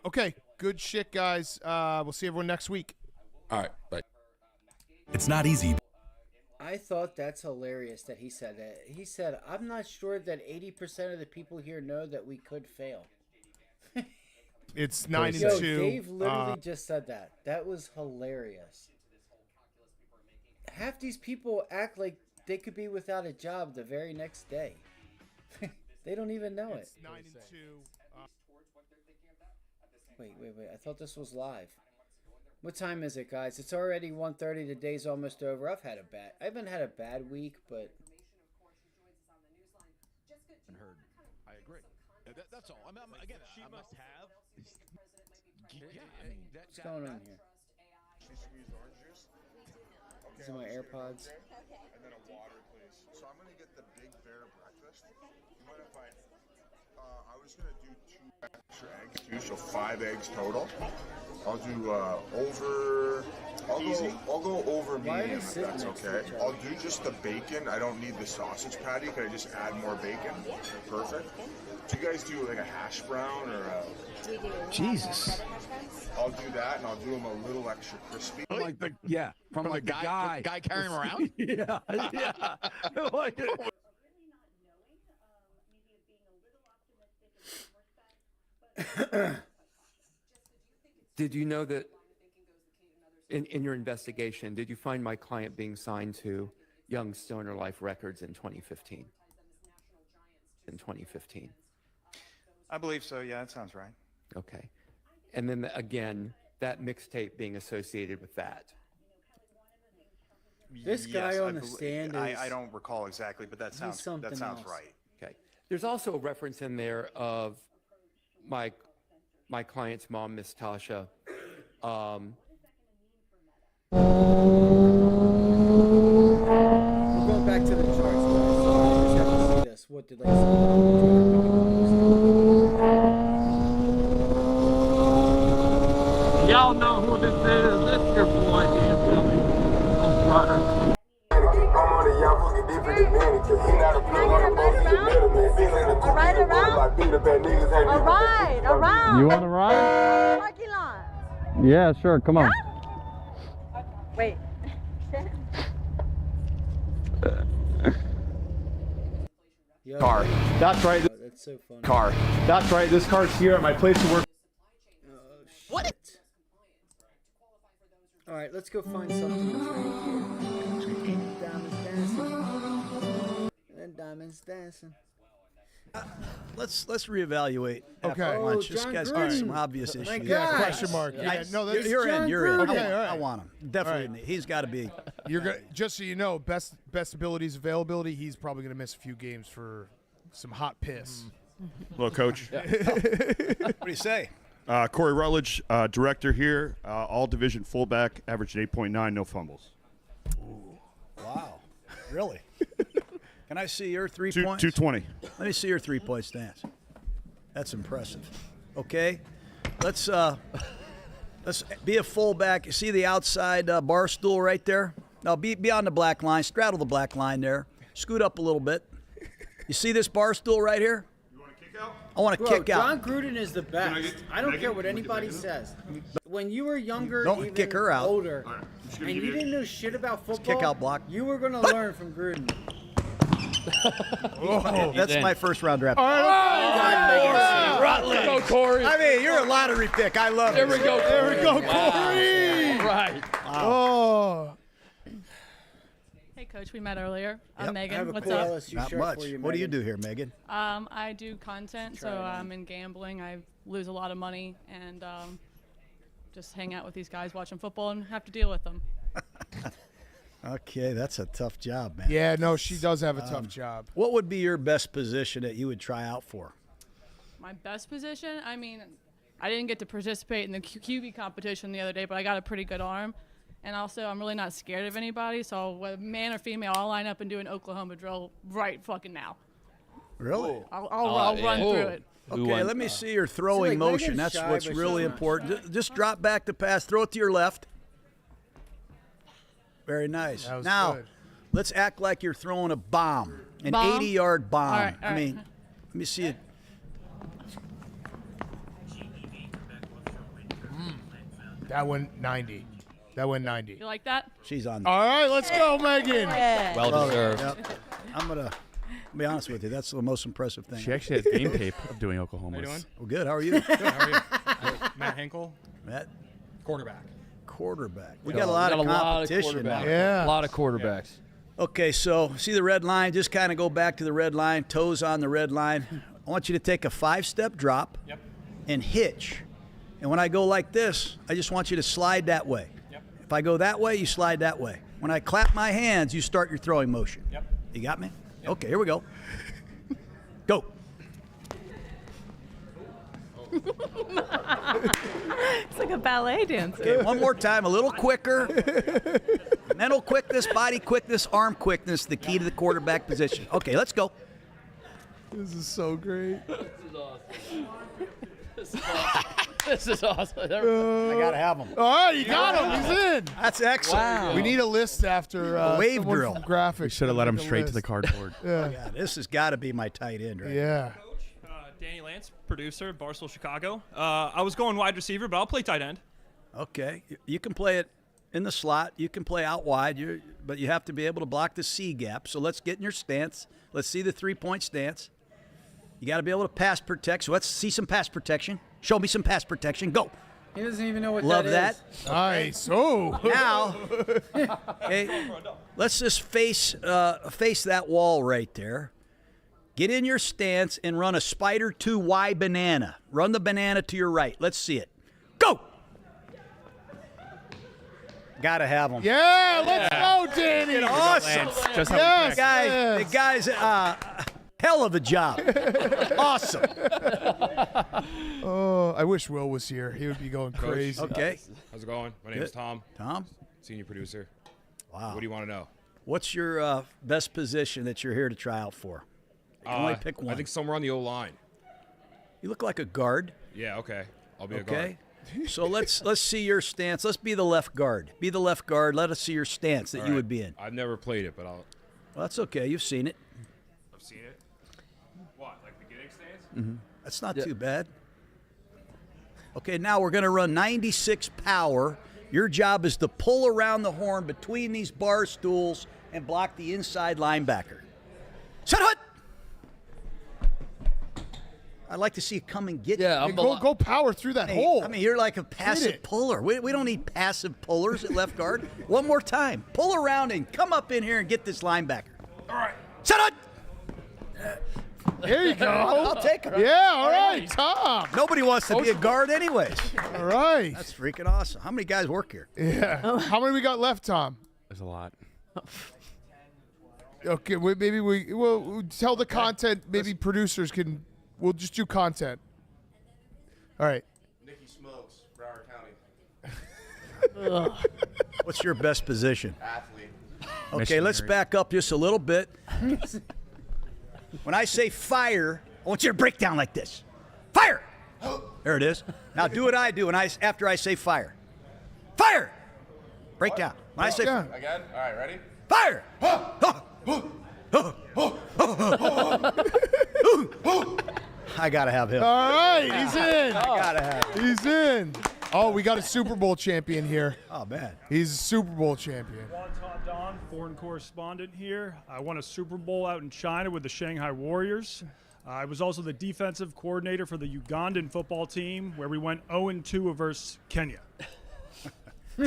Okay. Good shit, guys. We'll see everyone next week. all right, bye. It's not easy. I thought that's hilarious that he said that. He said, I'm not sure that 80% of the people here know that we could fail. It's 9 Yo, and 2. Dave literally just said that. That was hilarious. Half these people act like they could be without a job the very next day. They don't even know it. It's 9 and 2. Wait. I thought this was live. What time is it, guys? It's already 1:30. The day's almost over. I haven't had a bad week, but Heard. I agree. That's all. Again, she must have. what's going on here? These are my AirPods. And then a water, please. So I'm gonna get the Big Bear breakfast. You mind if I was gonna do 2 extra eggs too, so 5 eggs total. I'll do I'll go over Why are they medium if sitting that's next to okay. each other? I'll do just the bacon. I don't need the sausage patty. Can I just add more bacon? Perfect. Do you guys do like a hash brown or a... We do. Jesus. I'll do that, and I'll do them a little extra crispy. Like the from like the guy carrying him around. yeah. Like Did you know that in your investigation, did you find my client being signed to Young Stoner Life Records in 2015? In 2015. I believe so. Yeah, that sounds right. Okay. And then again, that mixtape being associated with that. This guy on the stand is... I don't recall exactly, but that sounds something else. right. Okay. There's also a reference in there of my client's mom, Miss Tasha. We're going back to the charts, guys. So I just have to see this. What did I say? Y'all know who this is. It's your boy, Dan Billy. Around. You want to ride? Parking lot. Yeah, sure. Come on. Wait. car. That's right. Oh, that's so funny. Car. That's right. This car's here at my place of work. What? All right, let's go find something to trade here. Diamonds dancing. And diamonds dancing. Let's reevaluate. Okay. After lunch. Oh, This John guy's Gruden. got some obvious My issues. God. Question mark. Yeah, no, that's you're in. John You're in. Gruden. Okay, all right. I want him. Definitely. All right. He's got to be. Just so you know, best abilities, availability. He's probably going to miss a few games for some hot piss. Hello, Coach. What do you say? Corey Rutledge, director here. All division fullback, averaged 8.9, no fumbles. Wow. Really? Can I see your 3 points? 220. Let me see your 3-point stance. That's impressive. Okay, let's be a fullback. You see the outside bar stool right there? Now be on the black line. Straddle the black line there. Scoot up a little bit. You see this bar stool right here? You want to kick out? I want to kick out. John Gruden is the best. I don't care what anybody says. When you were younger, Don't even kick her out. older, and you didn't know shit about football, kick out block. you were going to learn from Gruden. That's my first round draft. Rutledge. Go, Corey. I mean, you're a lottery pick. I love There it. we go. There we go, Corey. Right. Oh. Hey, Coach. We met earlier. I'm Yep. Megan. I have a What's cool up? LSU Not shirt much. for you, What do you Megan. do here, Megan? I do content, so I'm in gambling. I lose a lot of money and just hang out with these guys watching football and have to deal with them. Okay, that's a tough job, man. Yeah, no, she does have a tough job. What would be your best position that you would try out for? My best position? I mean, I didn't get to participate in the QB competition the other day, but I got a pretty good arm. And also, I'm really not scared of anybody, so whether man or female, I'll line up and do an Oklahoma drill right fucking now. Really? I'll run through it. Okay, let me see your throwing like motion. Megan's That's shy, what's but really she's not important. Just drop back the pass. Throw it to your left. Very nice. That was Now, good. let's act like you're throwing a bomb, an Bomb? 80-yard bomb. All right, all I right. mean, let me see it. That went 90. That went 90. You like that? She's on. All right, let's go, Megan. Well Love it. deserved. Yep. I'm going to be honest with you. That's the most impressive thing. She actually has game tape of doing Oklahoma. How you doing? Well, good. How are you? Good. How are you? Matt Hinkle, Matt? quarterback. Quarterback. We got a lot of competition now. Yeah. A lot of quarterbacks. Okay, so see the red line? Just kind of go back to the red line, toes on the red line. I want you to take a 5-step drop and hitch. And when I go like this, I just want you to slide that way. Yep. If I go that way, you slide that way. When I clap my hands, you start your throwing motion. Yep. You got me? Okay, here we go. Go. It's like a ballet dancer. Okay, one more time, a little quicker. Mental quickness, body quickness, arm quickness, the key to the quarterback position. Okay, let's go. This is so great. This is awesome. I got to have him. All right, you got him. He's in. That's excellent. We need a list after wave someone drill. from graphics. We should have let him Make a straight to list. the cardboard. Yeah. Yeah, this has got to be my tight end, right? Yeah. Danny Lance, producer, Barstool Chicago. I was going wide receiver, but I'll play tight end. Okay, you can play it in the slot. You can play out wide, but you have to be able to block the C gap. So let's get in your stance. Let's see the 3-point stance. You got to be able to pass protect. So let's see some pass protection. Show me some pass protection. Go. He doesn't even know what Love that that. is. Nice. Oh. Now, okay, let's just face that wall right there. Get in your stance and run a spider 2Y banana. Run the banana to your right. Let's see it. Go. Got to have him. Yeah, let's go, Danny. Awesome. Just how Yes. The guy's hell of a job. Awesome. Oh, I wish Will was here. He would be going crazy. Okay. How's it going? My name's Good. Tom, Tom, senior producer. wow. What do you want to know? What's your best position that you're here to try out for? You can only pick one. I think somewhere on the O-line. You look like a guard. Yeah, okay. I'll be a guard. Okay. So let's see your stance. Let's be the left guard. Be the left guard. Let us see your stance that All you right. would be in. I've never played it, but Well, that's okay. You've seen it. I've seen it. What, like beginning stance? That's not too bad. Okay, now we're going to run 96 power. Your job is to pull around the horn between these bar stools and block the inside linebacker. Set hut! I'd like to see you come and get. Yeah, you. Go power through that hole. I mean, you're like a passive it. puller. We don't need passive pullers at left guard. One more time. Pull around and come up in here and get this linebacker. All right. Shut up! There you go. I'll take her. Yeah, all right, Tom. Nobody wants to be a guard anyways. All right. That's freaking awesome. How many guys work here? Yeah. How many we got left, Tom? There's a lot. Okay, maybe we'll tell the content. Maybe producers can. We'll just do content. All right. Nikki Smokes, Broward County. What's your best position? Athlete. Okay, let's back up just a little bit. When I say fire, I want you to break down like this. Fire! There it is. Now do what I do after I say fire. Fire! Break down. When I say Again? All right, ready? fire! I gotta have him. All right, he's in. I gotta have him. He's in. Oh, we got a Super Bowl champion here. Oh, man. He's a Super Bowl champion. Wonton Don, foreign correspondent here. I won a Super Bowl out in China with the Shanghai Warriors. I was also the defensive coordinator for the Ugandan football team, where we went 0-2 versus Kenya.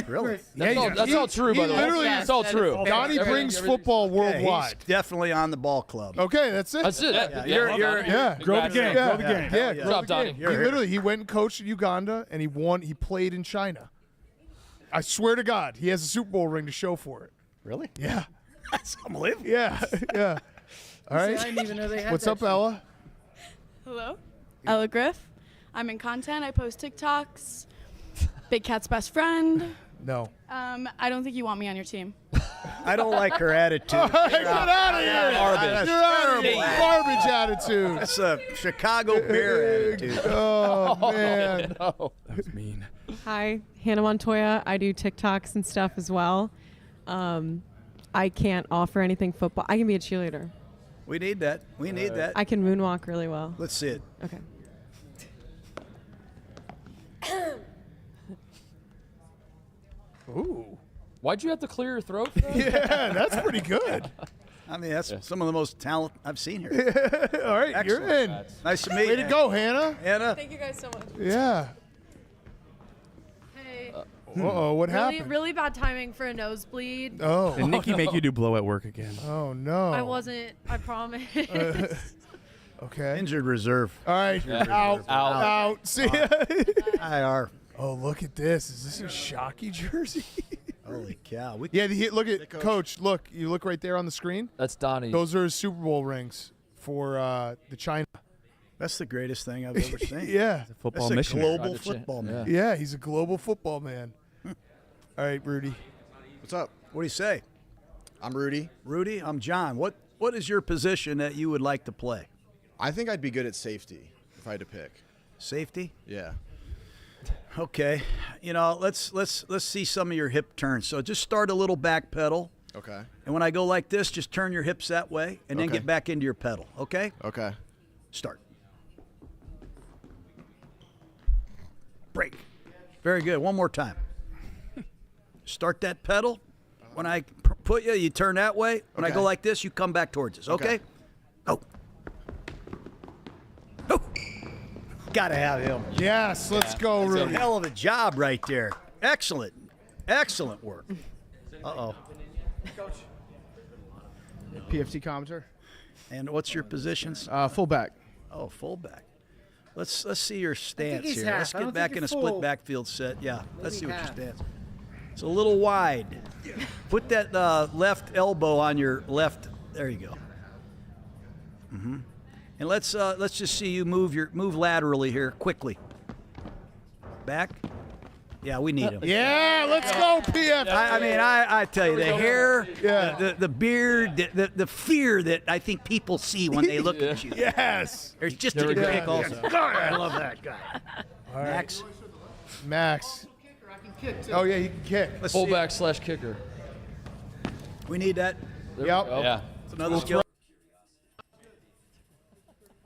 Really? That's all true, by the way. That's all true. Donnie brings football worldwide. He's definitely on the ball club. Okay, that's it. That's it. Yeah. Grow the game. Yeah. Grow the game. Yeah, Good grow job, the Donnie. game. He went and coached in Uganda, and he won. He played in China. I swear to God, he has a Super Bowl ring to show for it. Really? Yeah. That's unbelievable. Yeah. Yeah. All right. I didn't even know they had What's that up, shit. Ella? Hello, Ella Griff. I'm in content. I post TikToks. Big Cat's best friend. No. I don't think you want me on your team. I don't like her attitude. All right, get out of here. Garbage. You're out of here. Garbage attitude. That's a Chicago Bear attitude. Oh, man. No. That was mean. Hi, Hannah Montoya. I do TikToks and stuff as well. I can't offer anything football. I can be a cheerleader. We need that. We need that. I can moonwalk really well. Let's see it. Okay. Ooh. Why'd you have to clear your throat? For that? Yeah, that's pretty good. I mean, that's some of the most talent I've seen here. All right, Excellent. you're in. Nice to meet you. Way to go, Hannah. Hannah. Thank you guys so much. Yeah. Hey. Uh-oh, what happened? Really bad timing for a nosebleed. Oh. Did Nikki make you do blow at work again? Oh, no. I wasn't, I promise. Okay. Injured reserve. All right. Out. See ya. IR. Oh, look at this. Is this a Shockey jersey? Holy cow. Look at Coach. Look, you look right there on the screen. That's Donnie. Those are his Super Bowl rings for the China. That's the greatest thing I've ever seen. Yeah. He's a football That's a missionary. global football man. Yeah, he's a global football man. All right, Rudy. What's up? What do you say? I'm Rudy. Rudy, I'm John. What is your position that you would like to play? I think I'd be good at safety if I had to pick. Safety? Yeah. Okay. You know, let's see some of your hip turns. So just start a little back pedal. Okay. And when I go like this, just turn your hips that way and then Okay. get back into your pedal. Okay? Okay. Start. Break. Very good. One more time. Start that pedal. When I put you, you turn that way. When I Okay. go like this, you come back towards us. Okay? Okay. Go. Go. Gotta have him. Yes, let's go, That's Rudy. a hell of a job right there. Excellent. Excellent work. Uh-oh. PFT commenter. And what's your positions? Fullback. Oh, fullback. Let's see your stance he's here. half. Let's I get don't back think in a you're split full. backfield set. Yeah, let's see Maybe what your half. stance. It's a little wide. Put that left elbow on your left. There you go. Mm-hmm. And let's just see you move laterally here quickly. Back. Yeah, we need him. Yeah, let's go, PF. I mean, I tell you, the hair, Yeah. the beard, the fear that I think people see when they look at you. Yes. There's just There a we go. kick also. I love that guy. All right. Max. Max. Oh, yeah, he can kick. Let's see. Fullback / kicker. We need that. There Yep. we go. Yeah. It's another skill.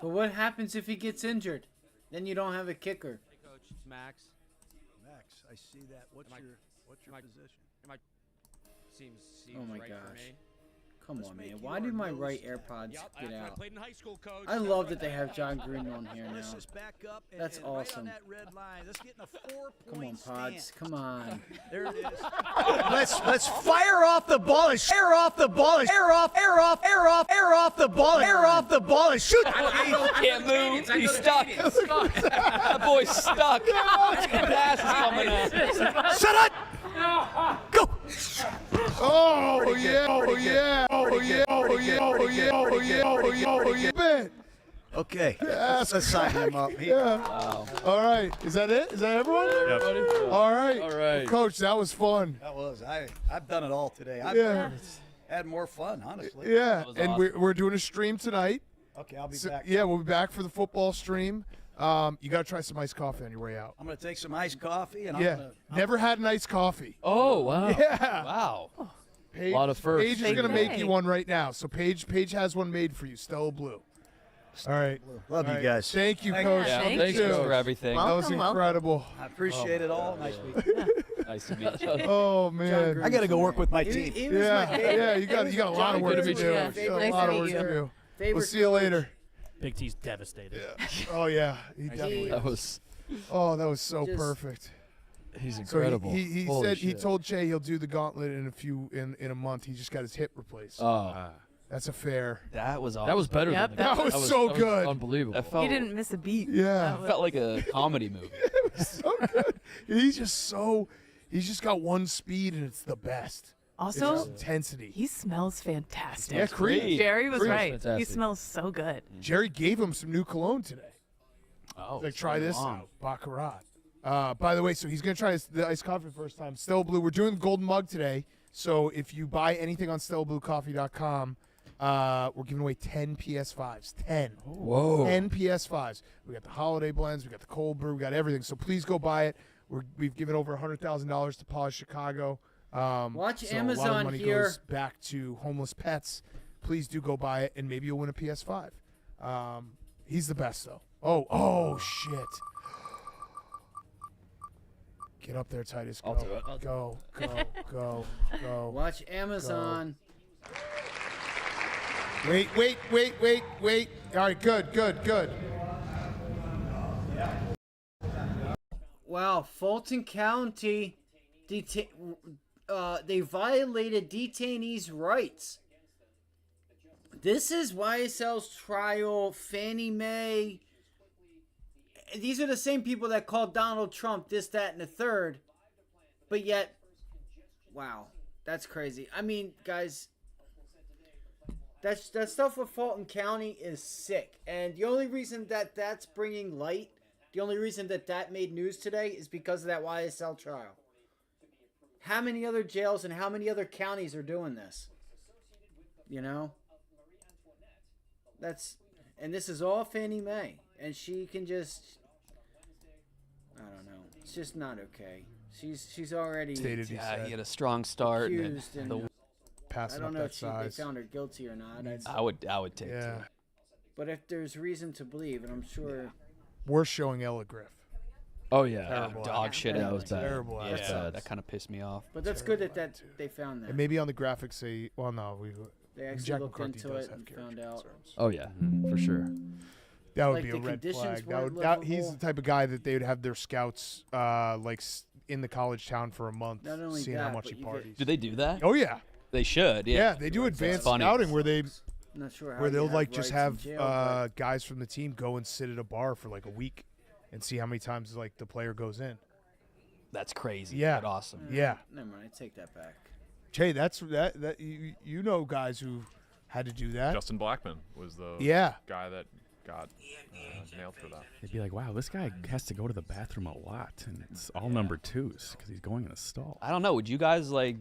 But what happens if he gets injured? Then you don't have a kicker. Hey, Coach, it's Max. Max, I see that. What's your position? Seems Oh my right gosh. for me. Come on, man. Why do my right AirPods get out? I love that they have John Gruden on here now. That's awesome. Come on, Pods. Come on. There it is. Let's fire off the ball and air off the ball and air off the ball, air off the ball and shoot. Can't move. He's stuck. That boy's stuck. Pass is coming out. Shut up. Go. Oh yeah! Oh yeah! Oh yeah! Oh yeah! Oh yeah! Oh yeah! Oh yeah! Oh yeah! Man. Okay. Yes. Let's sign him up. Yeah. Wow. All right. Is that it? Is that everyone? Yep. All right. All right. Coach, that was fun. That was. I've done it all today. I've had more fun, honestly. Yeah. And awesome. we're doing a stream tonight. Okay, I'll be back. Yeah, we'll be back for the football stream. You got to try some iced coffee on your way out. I'm going to take some iced coffee. And Never had an iced coffee. Oh, wow. Yeah. Wow. Paige, a lot of firsts. Paige is going to make you one right now. So Paige has one made for you. Stella Blue. All right. Love you guys. Thank you, Coach. Yeah, thanks for everything. That was incredible. I appreciate it all. Nice meeting you. Nice to meet you. Oh, man. I got to go work with my team. Yeah, you got a lot of work to do. Nice to meet you. We'll see you later. Big T's devastated. Yeah. Oh yeah, he definitely. That was. Oh, that was so perfect. He's incredible. So he Holy said shit. he told Che he'll do the gauntlet in a month. He just got his hip replaced. Oh, that's a fair. that was awesome. That was better Yep, than that was so good. Unbelievable. You didn't miss a beat. Yeah, It felt like a comedy movie. it was so good. He's just got one speed and it's the best. Also, It's intensity. he smells fantastic. Yeah, Creed. Jerry was Creed. right. He Fantastic. smells so good. Jerry gave him some new cologne today. Oh, Like, try this out, Baccarat. By the way, so he's gonna try the iced coffee for the first time. Stella Blue. We're doing the golden mug today. So if you buy anything on StellaBlueCoffee.com, we're giving away 10 PS5s. 10. Whoa. 10 PS5s. We got the holiday blends. We got the cold brew. We got everything. So please go buy it. We've given over $100,000 to Pause Chicago. Watch so Amazon a lot of money here. goes back to homeless pets. Please do go buy it, and maybe you'll win a PS5. He's the best, though. Oh, shit. Get up there, Titus. Go, I'll do it. go. Watch Amazon. Wait. All right, good. Wow, Fulton County, they violated detainees' rights. This is YSL's trial, Fannie Mae. These are the same people that called Donald Trump this, that, and the third. But yet, wow, that's crazy. I mean, guys, that stuff with Fulton County is sick. And the only reason that that's bringing light, the only reason that made news today is because of that YSL trial. How many other jails and how many other counties are doing this? You know? And this is all Fannie Mae. And she can just, I don't know. It's just not okay. She's already He had a strong start. accused and I Passing don't up know that if they size. found her guilty or not. I would take Yeah. two. But if there's reason to believe, and I'm sure. We're showing Ella Griff. Oh yeah, Terrible dog act. shit. That was bad. Terrible act. Yeah, that kind of pissed me off. But that's good that they found that. And maybe on the graphics They actually Jack looked McCarthy into does it have and character found out. concerns. Oh yeah, for sure. That would Like, be a the red conditions flag. weren't He's livable. the type of guy that they would have their scouts in the college town for a month, Not only seeing how that, much but he you parties. Do they do that? Oh yeah. They should. Yeah. They do advanced funny. scouting where they Not sure how where you they'll have like just rights in have jail, but guys from the team go and sit at a bar for like a week and see how many times like the player goes in. That's crazy. Yeah. But awesome. Yeah. Never mind, I take that back. Jay, that you know guys who had to do that. Justin Blackman was the guy that got nailed for that. They'd be like, wow, this guy has to go to the bathroom a lot, and it's all number twos because he's going in a stall. I don't know. Would you guys like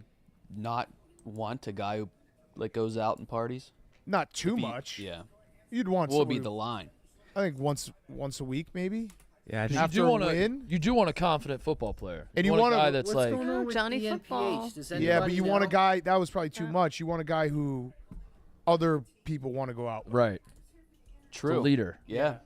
not want a guy who like goes out and parties? Not too much. Yeah. You'd want. What would be someone the who- line? I think once a week maybe. Yeah, I think After a win. You do want a confident football player. And you want want a guy a- that's What's like going on with Johnny the Football. NPH? Does Yeah, but anybody you want a know? guy that was probably too much. You want a guy who other people want to go out with. right. True. The leader. Yeah.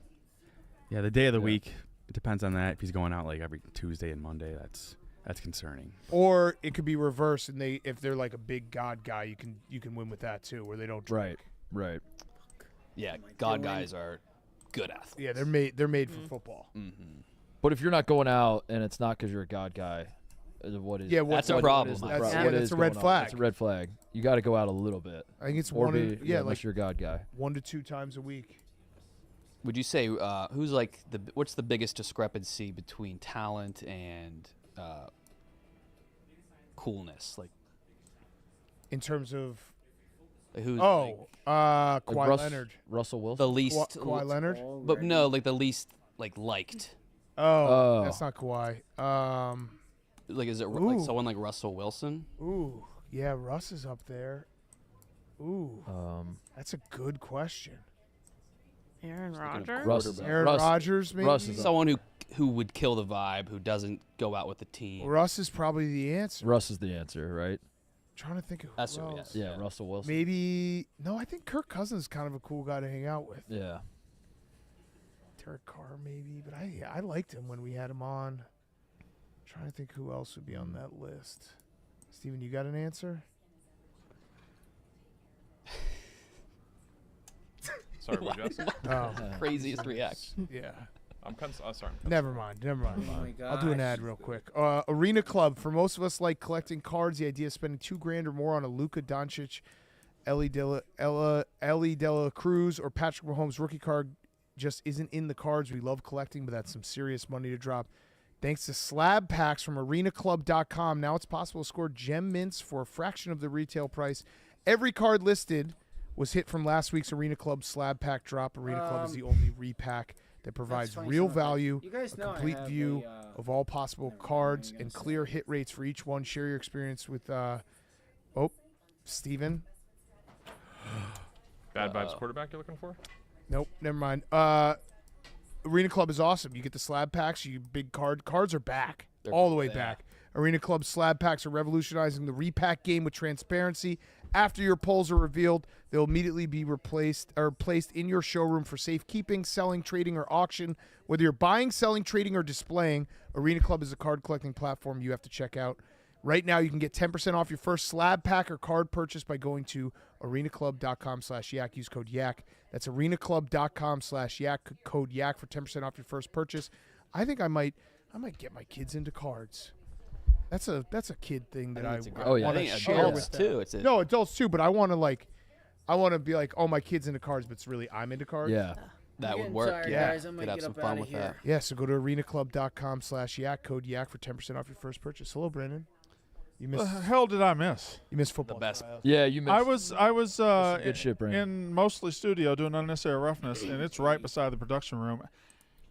Yeah, the day of the week, it depends on that. If he's going out like every Tuesday and Monday, that's That's concerning. Or it could be reversed, and if they're like a big God guy, you can win with that too, where they don't drink. Right. Yeah, God guys are good athletes. Yeah, they're made for football. Mm-hmm. But if you're not going out and it's not because you're a God guy, what is? Yeah, that's a problem. That's a red flag. It's a red flag. You got to go out a little bit. I think it's unless like you're a God guy. 1 to 2 times a week. Would you say who's like what's the biggest discrepancy between talent and coolness, like in terms of who's Kawhi Leonard, Russell Wilson, the least Kawhi Leonard, but no, like the least liked. That's not Kawhi. Like is it like someone like Russell Wilson? Ooh, yeah, Russ is up there. Ooh, that's a good question. Aaron Rodgers. Rodgers, maybe. Russ is someone who would kill the vibe, who doesn't go out with the team. Russ is probably the answer. Russ is the answer, right? I'm trying to think of who That's else. Yeah, Russell Wilson. Maybe no. I think Kirk Cousins is kind of a cool guy to hang out with. Yeah. Derek Carr, maybe, but I liked him when we had him on. I'm trying to think who else would be on that list. Steven, you got an answer? Sorry, what you ask? Craziest reaction. Yeah. I'm sorry. Never mind. Oh my I'll do an ad real quick. Arena Club. For most of us, like collecting cards, the idea of spending $2,000 or more on a Luka Doncic, Ellie Dela Cruz, or Patrick Mahomes rookie card just isn't in the cards we love collecting, but that's some serious money to drop. Thanks to slab packs from arenaclub.com, now it's possible to score gem mints for a fraction of the retail price. Every card listed was hit from last week's Arena Club slab pack drop. Arena Club is the only repack that provides real value, you guys a know complete view of all possible cards, and clear hit rates for each one. Share your experience with, Steven. Bad vibes quarterback you're looking for? Nope, never mind. Arena Club is awesome. You get the slab packs. You big cards are back. They're all the way back. Arena Club slab packs are revolutionizing the repack game with transparency. After your pulls are revealed, they'll immediately be placed in your showroom for safekeeping, selling, trading, or auction. Whether you're buying, selling, trading, or displaying, Arena Club is a card collecting platform you have to check out. Right now, you can get 10% off your first slab pack or card purchase by going to arenaclub.com/yak. Use code YAK. That's arenaclub.com/yak. Code YAK for 10% off your first purchase. I think I might get my kids into cards. That's a kid thing that I want to share with them. Too. No, adults too, but I want to be like, oh, my kid's into cards, but it's really I'm into cards. Yeah. That would work. Tired, Yeah. guys. I'm Could gonna have get some up fun out with of here. that. Yeah, so go to arenaclub.com/yak. Code YAK for 10% off your first purchase. Hello, Brandon. You missed. What the hell did I miss? You missed football. The best. trials. Yeah, you missed. I was good shit, Brandon. in mostly studio doing unnecessary roughness, and it's right beside the production room.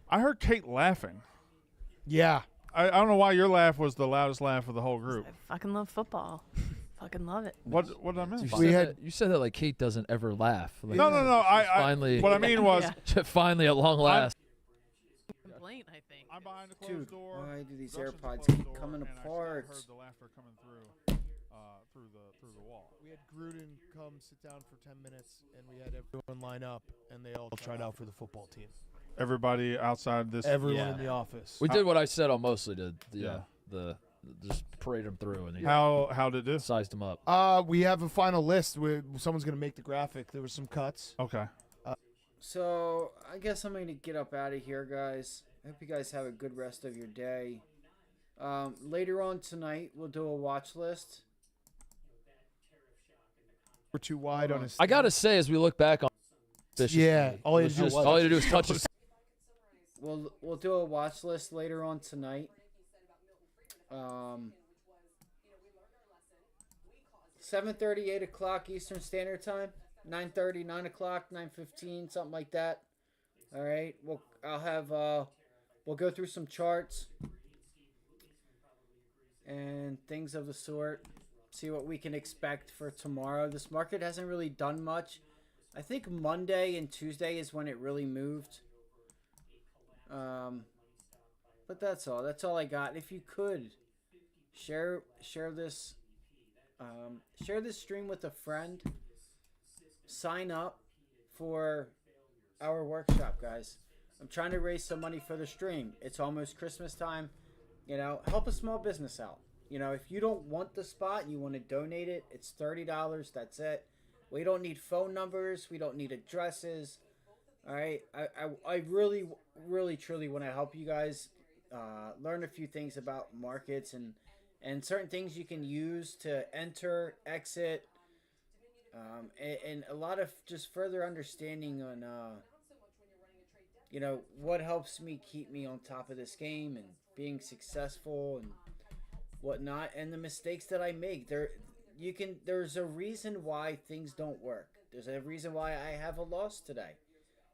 I heard Kate laughing. Yeah. I don't know why your laugh was the loudest laugh of the whole group. I fucking love football. Fucking love it. What did I miss? You said that like Kate doesn't ever laugh. Like, No. Finally, What I mean was, finally at long last. Complaint, I think. I'm behind the Dude, closed door. why do these Dustin's AirPods closed keep door, coming and I apart? heard the laughter coming through the wall. We had Gruden come sit down for 10 minutes, and we had everyone line up, and they all tried out for the football team. Everybody outside this. Everyone in the office. We did what I said. I mostly did. The just parade them through and How did this? Sized them up. We have a final list. Someone's going to make the graphic. There were some cuts. Okay. So I guess I'm going to get up out of here, guys. I hope you guys have a good rest of your day. Later on tonight, we'll do a watch list. We're too wide on his. I gotta say, as we look back on this, all you had to do is touch it. We'll do a watch list later on tonight. 7:30, 8 o'clock Eastern Standard Time. 9:30, 9 o'clock, 9:15, something like that. All right. We'll go through some charts and things of the sort. See what we can expect for tomorrow. This market hasn't really done much. I think Monday and Tuesday is when it really moved. But that's all. That's all I got. If you could share this stream with a friend. Sign up for our workshop, guys. I'm trying to raise some money for the stream. It's almost Christmas time. help a small business out. If you don't want the spot, you want to donate it, it's $30. That's it. We don't need phone numbers. We don't need addresses. All right. I really, really, truly want to help you guys learn a few things about markets and certain things you can use to enter, exit, and a lot of just further understanding on, what helps me keep me on top of this game and being successful and whatnot, and the mistakes that I make. There's a reason why things don't work. There's a reason why I have a loss today.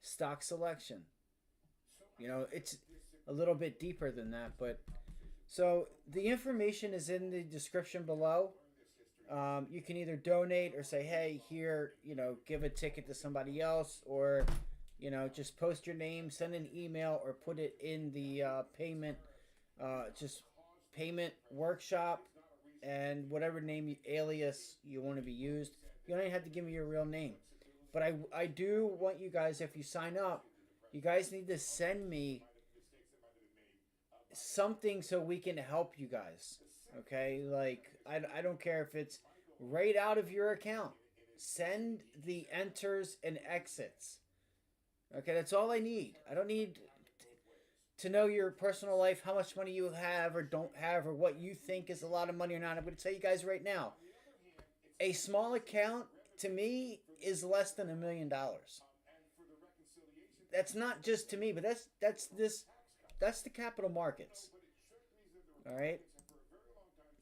Stock selection. It's a little bit deeper than that, but so the information is in the description below. You can either donate or say, hey, here, give a ticket to somebody else, or just post your name, send an email, or put it in the payment workshop, and whatever name alias you want to be used. You don't even have to give me your real name, but I do want you guys, if you sign up, you guys need to send me something so we can help you guys. Okay, like I don't care if it's right out of your account. Send the enters and exits. Okay, that's all I need. I don't need to know your personal life, how much money you have or don't have, or what you think is a lot of money or not. I'm going to tell you guys right now, a small account to me is less than $1 million. That's not just to me, but that's the capital markets. All right.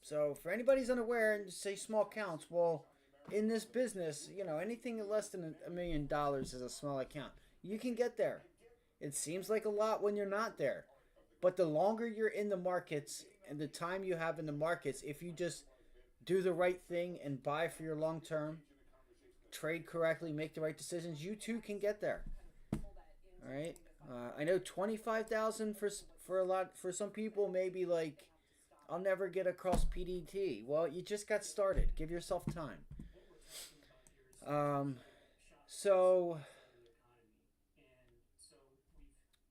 So for anybody who's unaware and say small accounts, well, in this business, anything less than $1 million is a small account. You can get there. It seems like a lot when you're not there. But the longer you're in the markets and the time you have in the markets, if you just do the right thing and buy for your long term, trade correctly, make the right decisions, you too can get there. All right. I know 25,000 for some people may be like, I'll never get across PDT. Well, you just got started. Give yourself time. So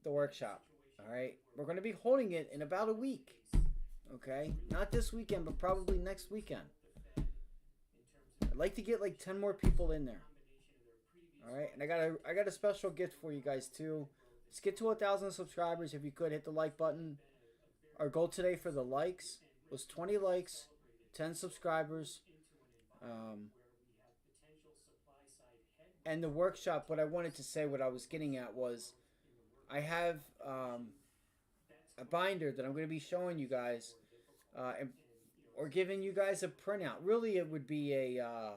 the workshop. All right. We're going to be holding it in about a week. Okay. Not this weekend, but probably next weekend. I'd like to get like 10 more people in there. All right. And I got a special gift for you guys too. Let's get to 1,000 subscribers. If you could, hit the like button. Our goal today for the likes was 20 likes, 10 subscribers. And the workshop, what I wanted to say, what I was getting at was, I have a binder that I'm going to be showing you guys, or giving you guys a printout. Really, it would be a,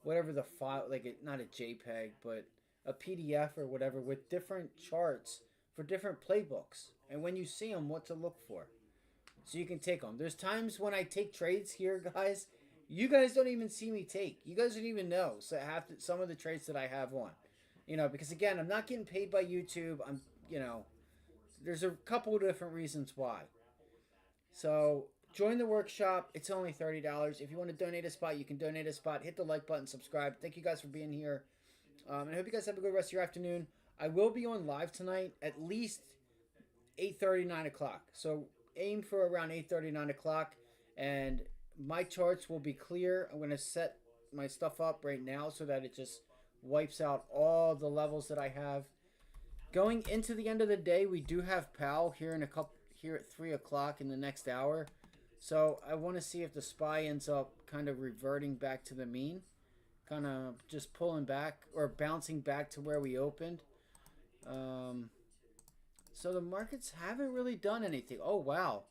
whatever the file, like not a JPEG, but a PDF or whatever with different charts for different playbooks. And when you see them, what to look for. So you can take them. There's times when I take trades here, guys. You guys don't even see me take. You guys don't even know. So some of the trades that I have on. Because again, I'm not getting paid by YouTube. There's a couple of different reasons why. So join the workshop. It's only $30. If you want to donate a spot, you can donate a spot. Hit the like button, subscribe. Thank you guys for being here. And I hope you guys have a good rest of your afternoon. I will be on live tonight at least 8:30, 9 o'clock. So aim for around 8:30, 9 o'clock. And my charts will be clear. I'm going to set my stuff up right now so that it just wipes out all the levels that I have. Going into the end of the day, we do have PAL here at 3 o'clock in the next hour. So I want to see if the SPY ends up kind of reverting back to the mean. Kind of just pulling back or bouncing back to where we opened. So the markets haven't really done anything. Oh, wow.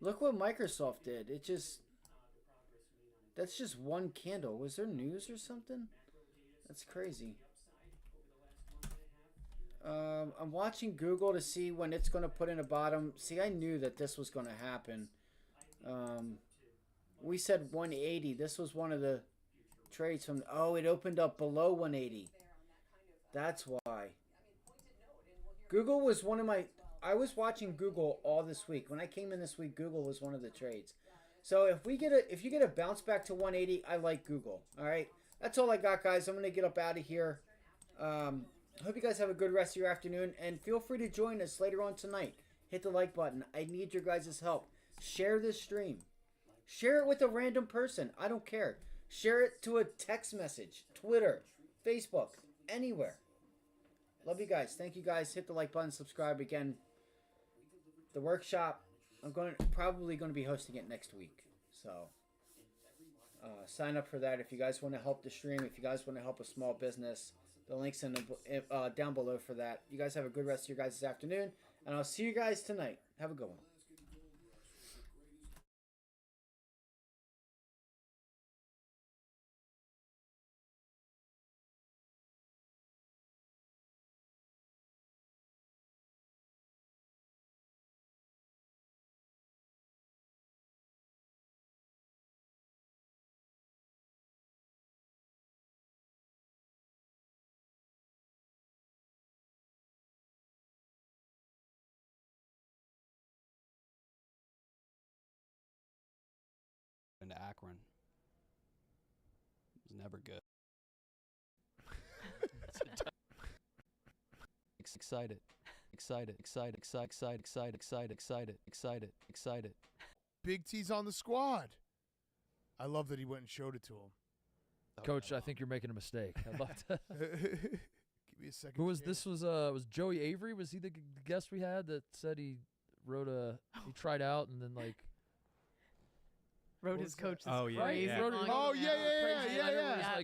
Look what Microsoft did. That's just one candle. Was there news or something? That's crazy. I'm watching Google to see when it's going to put in a bottom. See, I knew that this was going to happen. We said 180. This was one of the trades from... Oh, it opened up below 180. That's why. Google was one of my... I was watching Google all this week. When I came in this week, Google was one of the trades. So if you get a bounce back to 180, I like Google. All right, that's all I got, guys. I'm gonna get up out of here. Hope you guys have a good rest of your afternoon, and feel free to join us later on tonight. Hit the like button. I need your guys' help. Share this stream. Share it with a random person. I don't care. Share it to a text message, Twitter, Facebook, anywhere. Love you guys. Thank you guys. Hit the like button, subscribe again. The workshop, I'm probably going to be hosting it next week. So sign up for that if you guys want to help the stream. If you guys want to help a small business, the link's in the, down below for that. You guys have a good rest of your guys' afternoon, and I'll see you guys tonight. Have a good one. Into Akron. It was never good. Excited. Big T's on the squad. I love that he went and showed it to him. Coach, I think you're making a mistake. I'd love to. Give me a second. Who was this? Was Joey Avery? Was he the guest we had that said he tried out and then like wrote his coach's phrase? Like,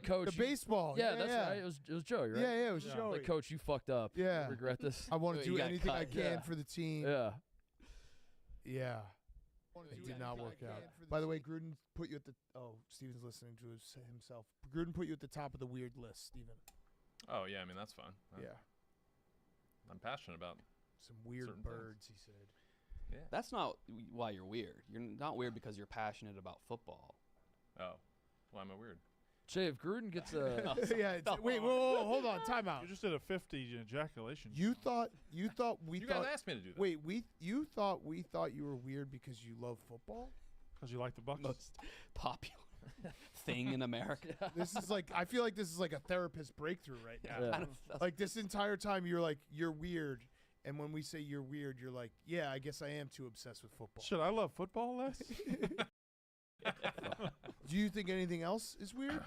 Coach, the baseball. Yeah, that's right. It was Joey, right? Yeah, it was Joey. Like, Coach, you fucked up. Yeah. I regret this. I want to do anything I can for the team. Yeah. Yeah. It did not work out. By the way, Gruden put you at the... Oh, Steven's listening to himself. Gruden put you at the top of the weird list, Steven. Oh, yeah, I mean, that's fine. Yeah. I'm passionate about some weird certain birds, things. he said. Yeah. That's not why you're weird. You're not weird because you're passionate about football. Oh. Why am I weird? Jay, if Gruden gets a... Wait, whoa, hold on. Time out. You just did a 50 ejaculation. You thought we You thought... guys asked me to do that. Wait, you thought we thought you were weird because you love football? Because you like the Bucks? Most popular thing in America. This is like... I feel like this is like a therapist breakthrough right now. Yeah. Like this entire time you're like, you're weird. And when we say you're weird, you're like, yeah, I guess I am too obsessed with football. Should I love football less? Do you think anything else is weird?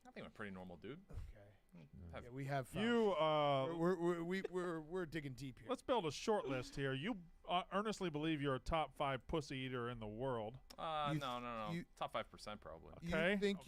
I think I'm a pretty normal dude. Okay. Yeah, we have found. We're digging deep here. Let's build a short list here. You earnestly believe you're a top 5 pussy eater in the world. No. Top 5% probably. You think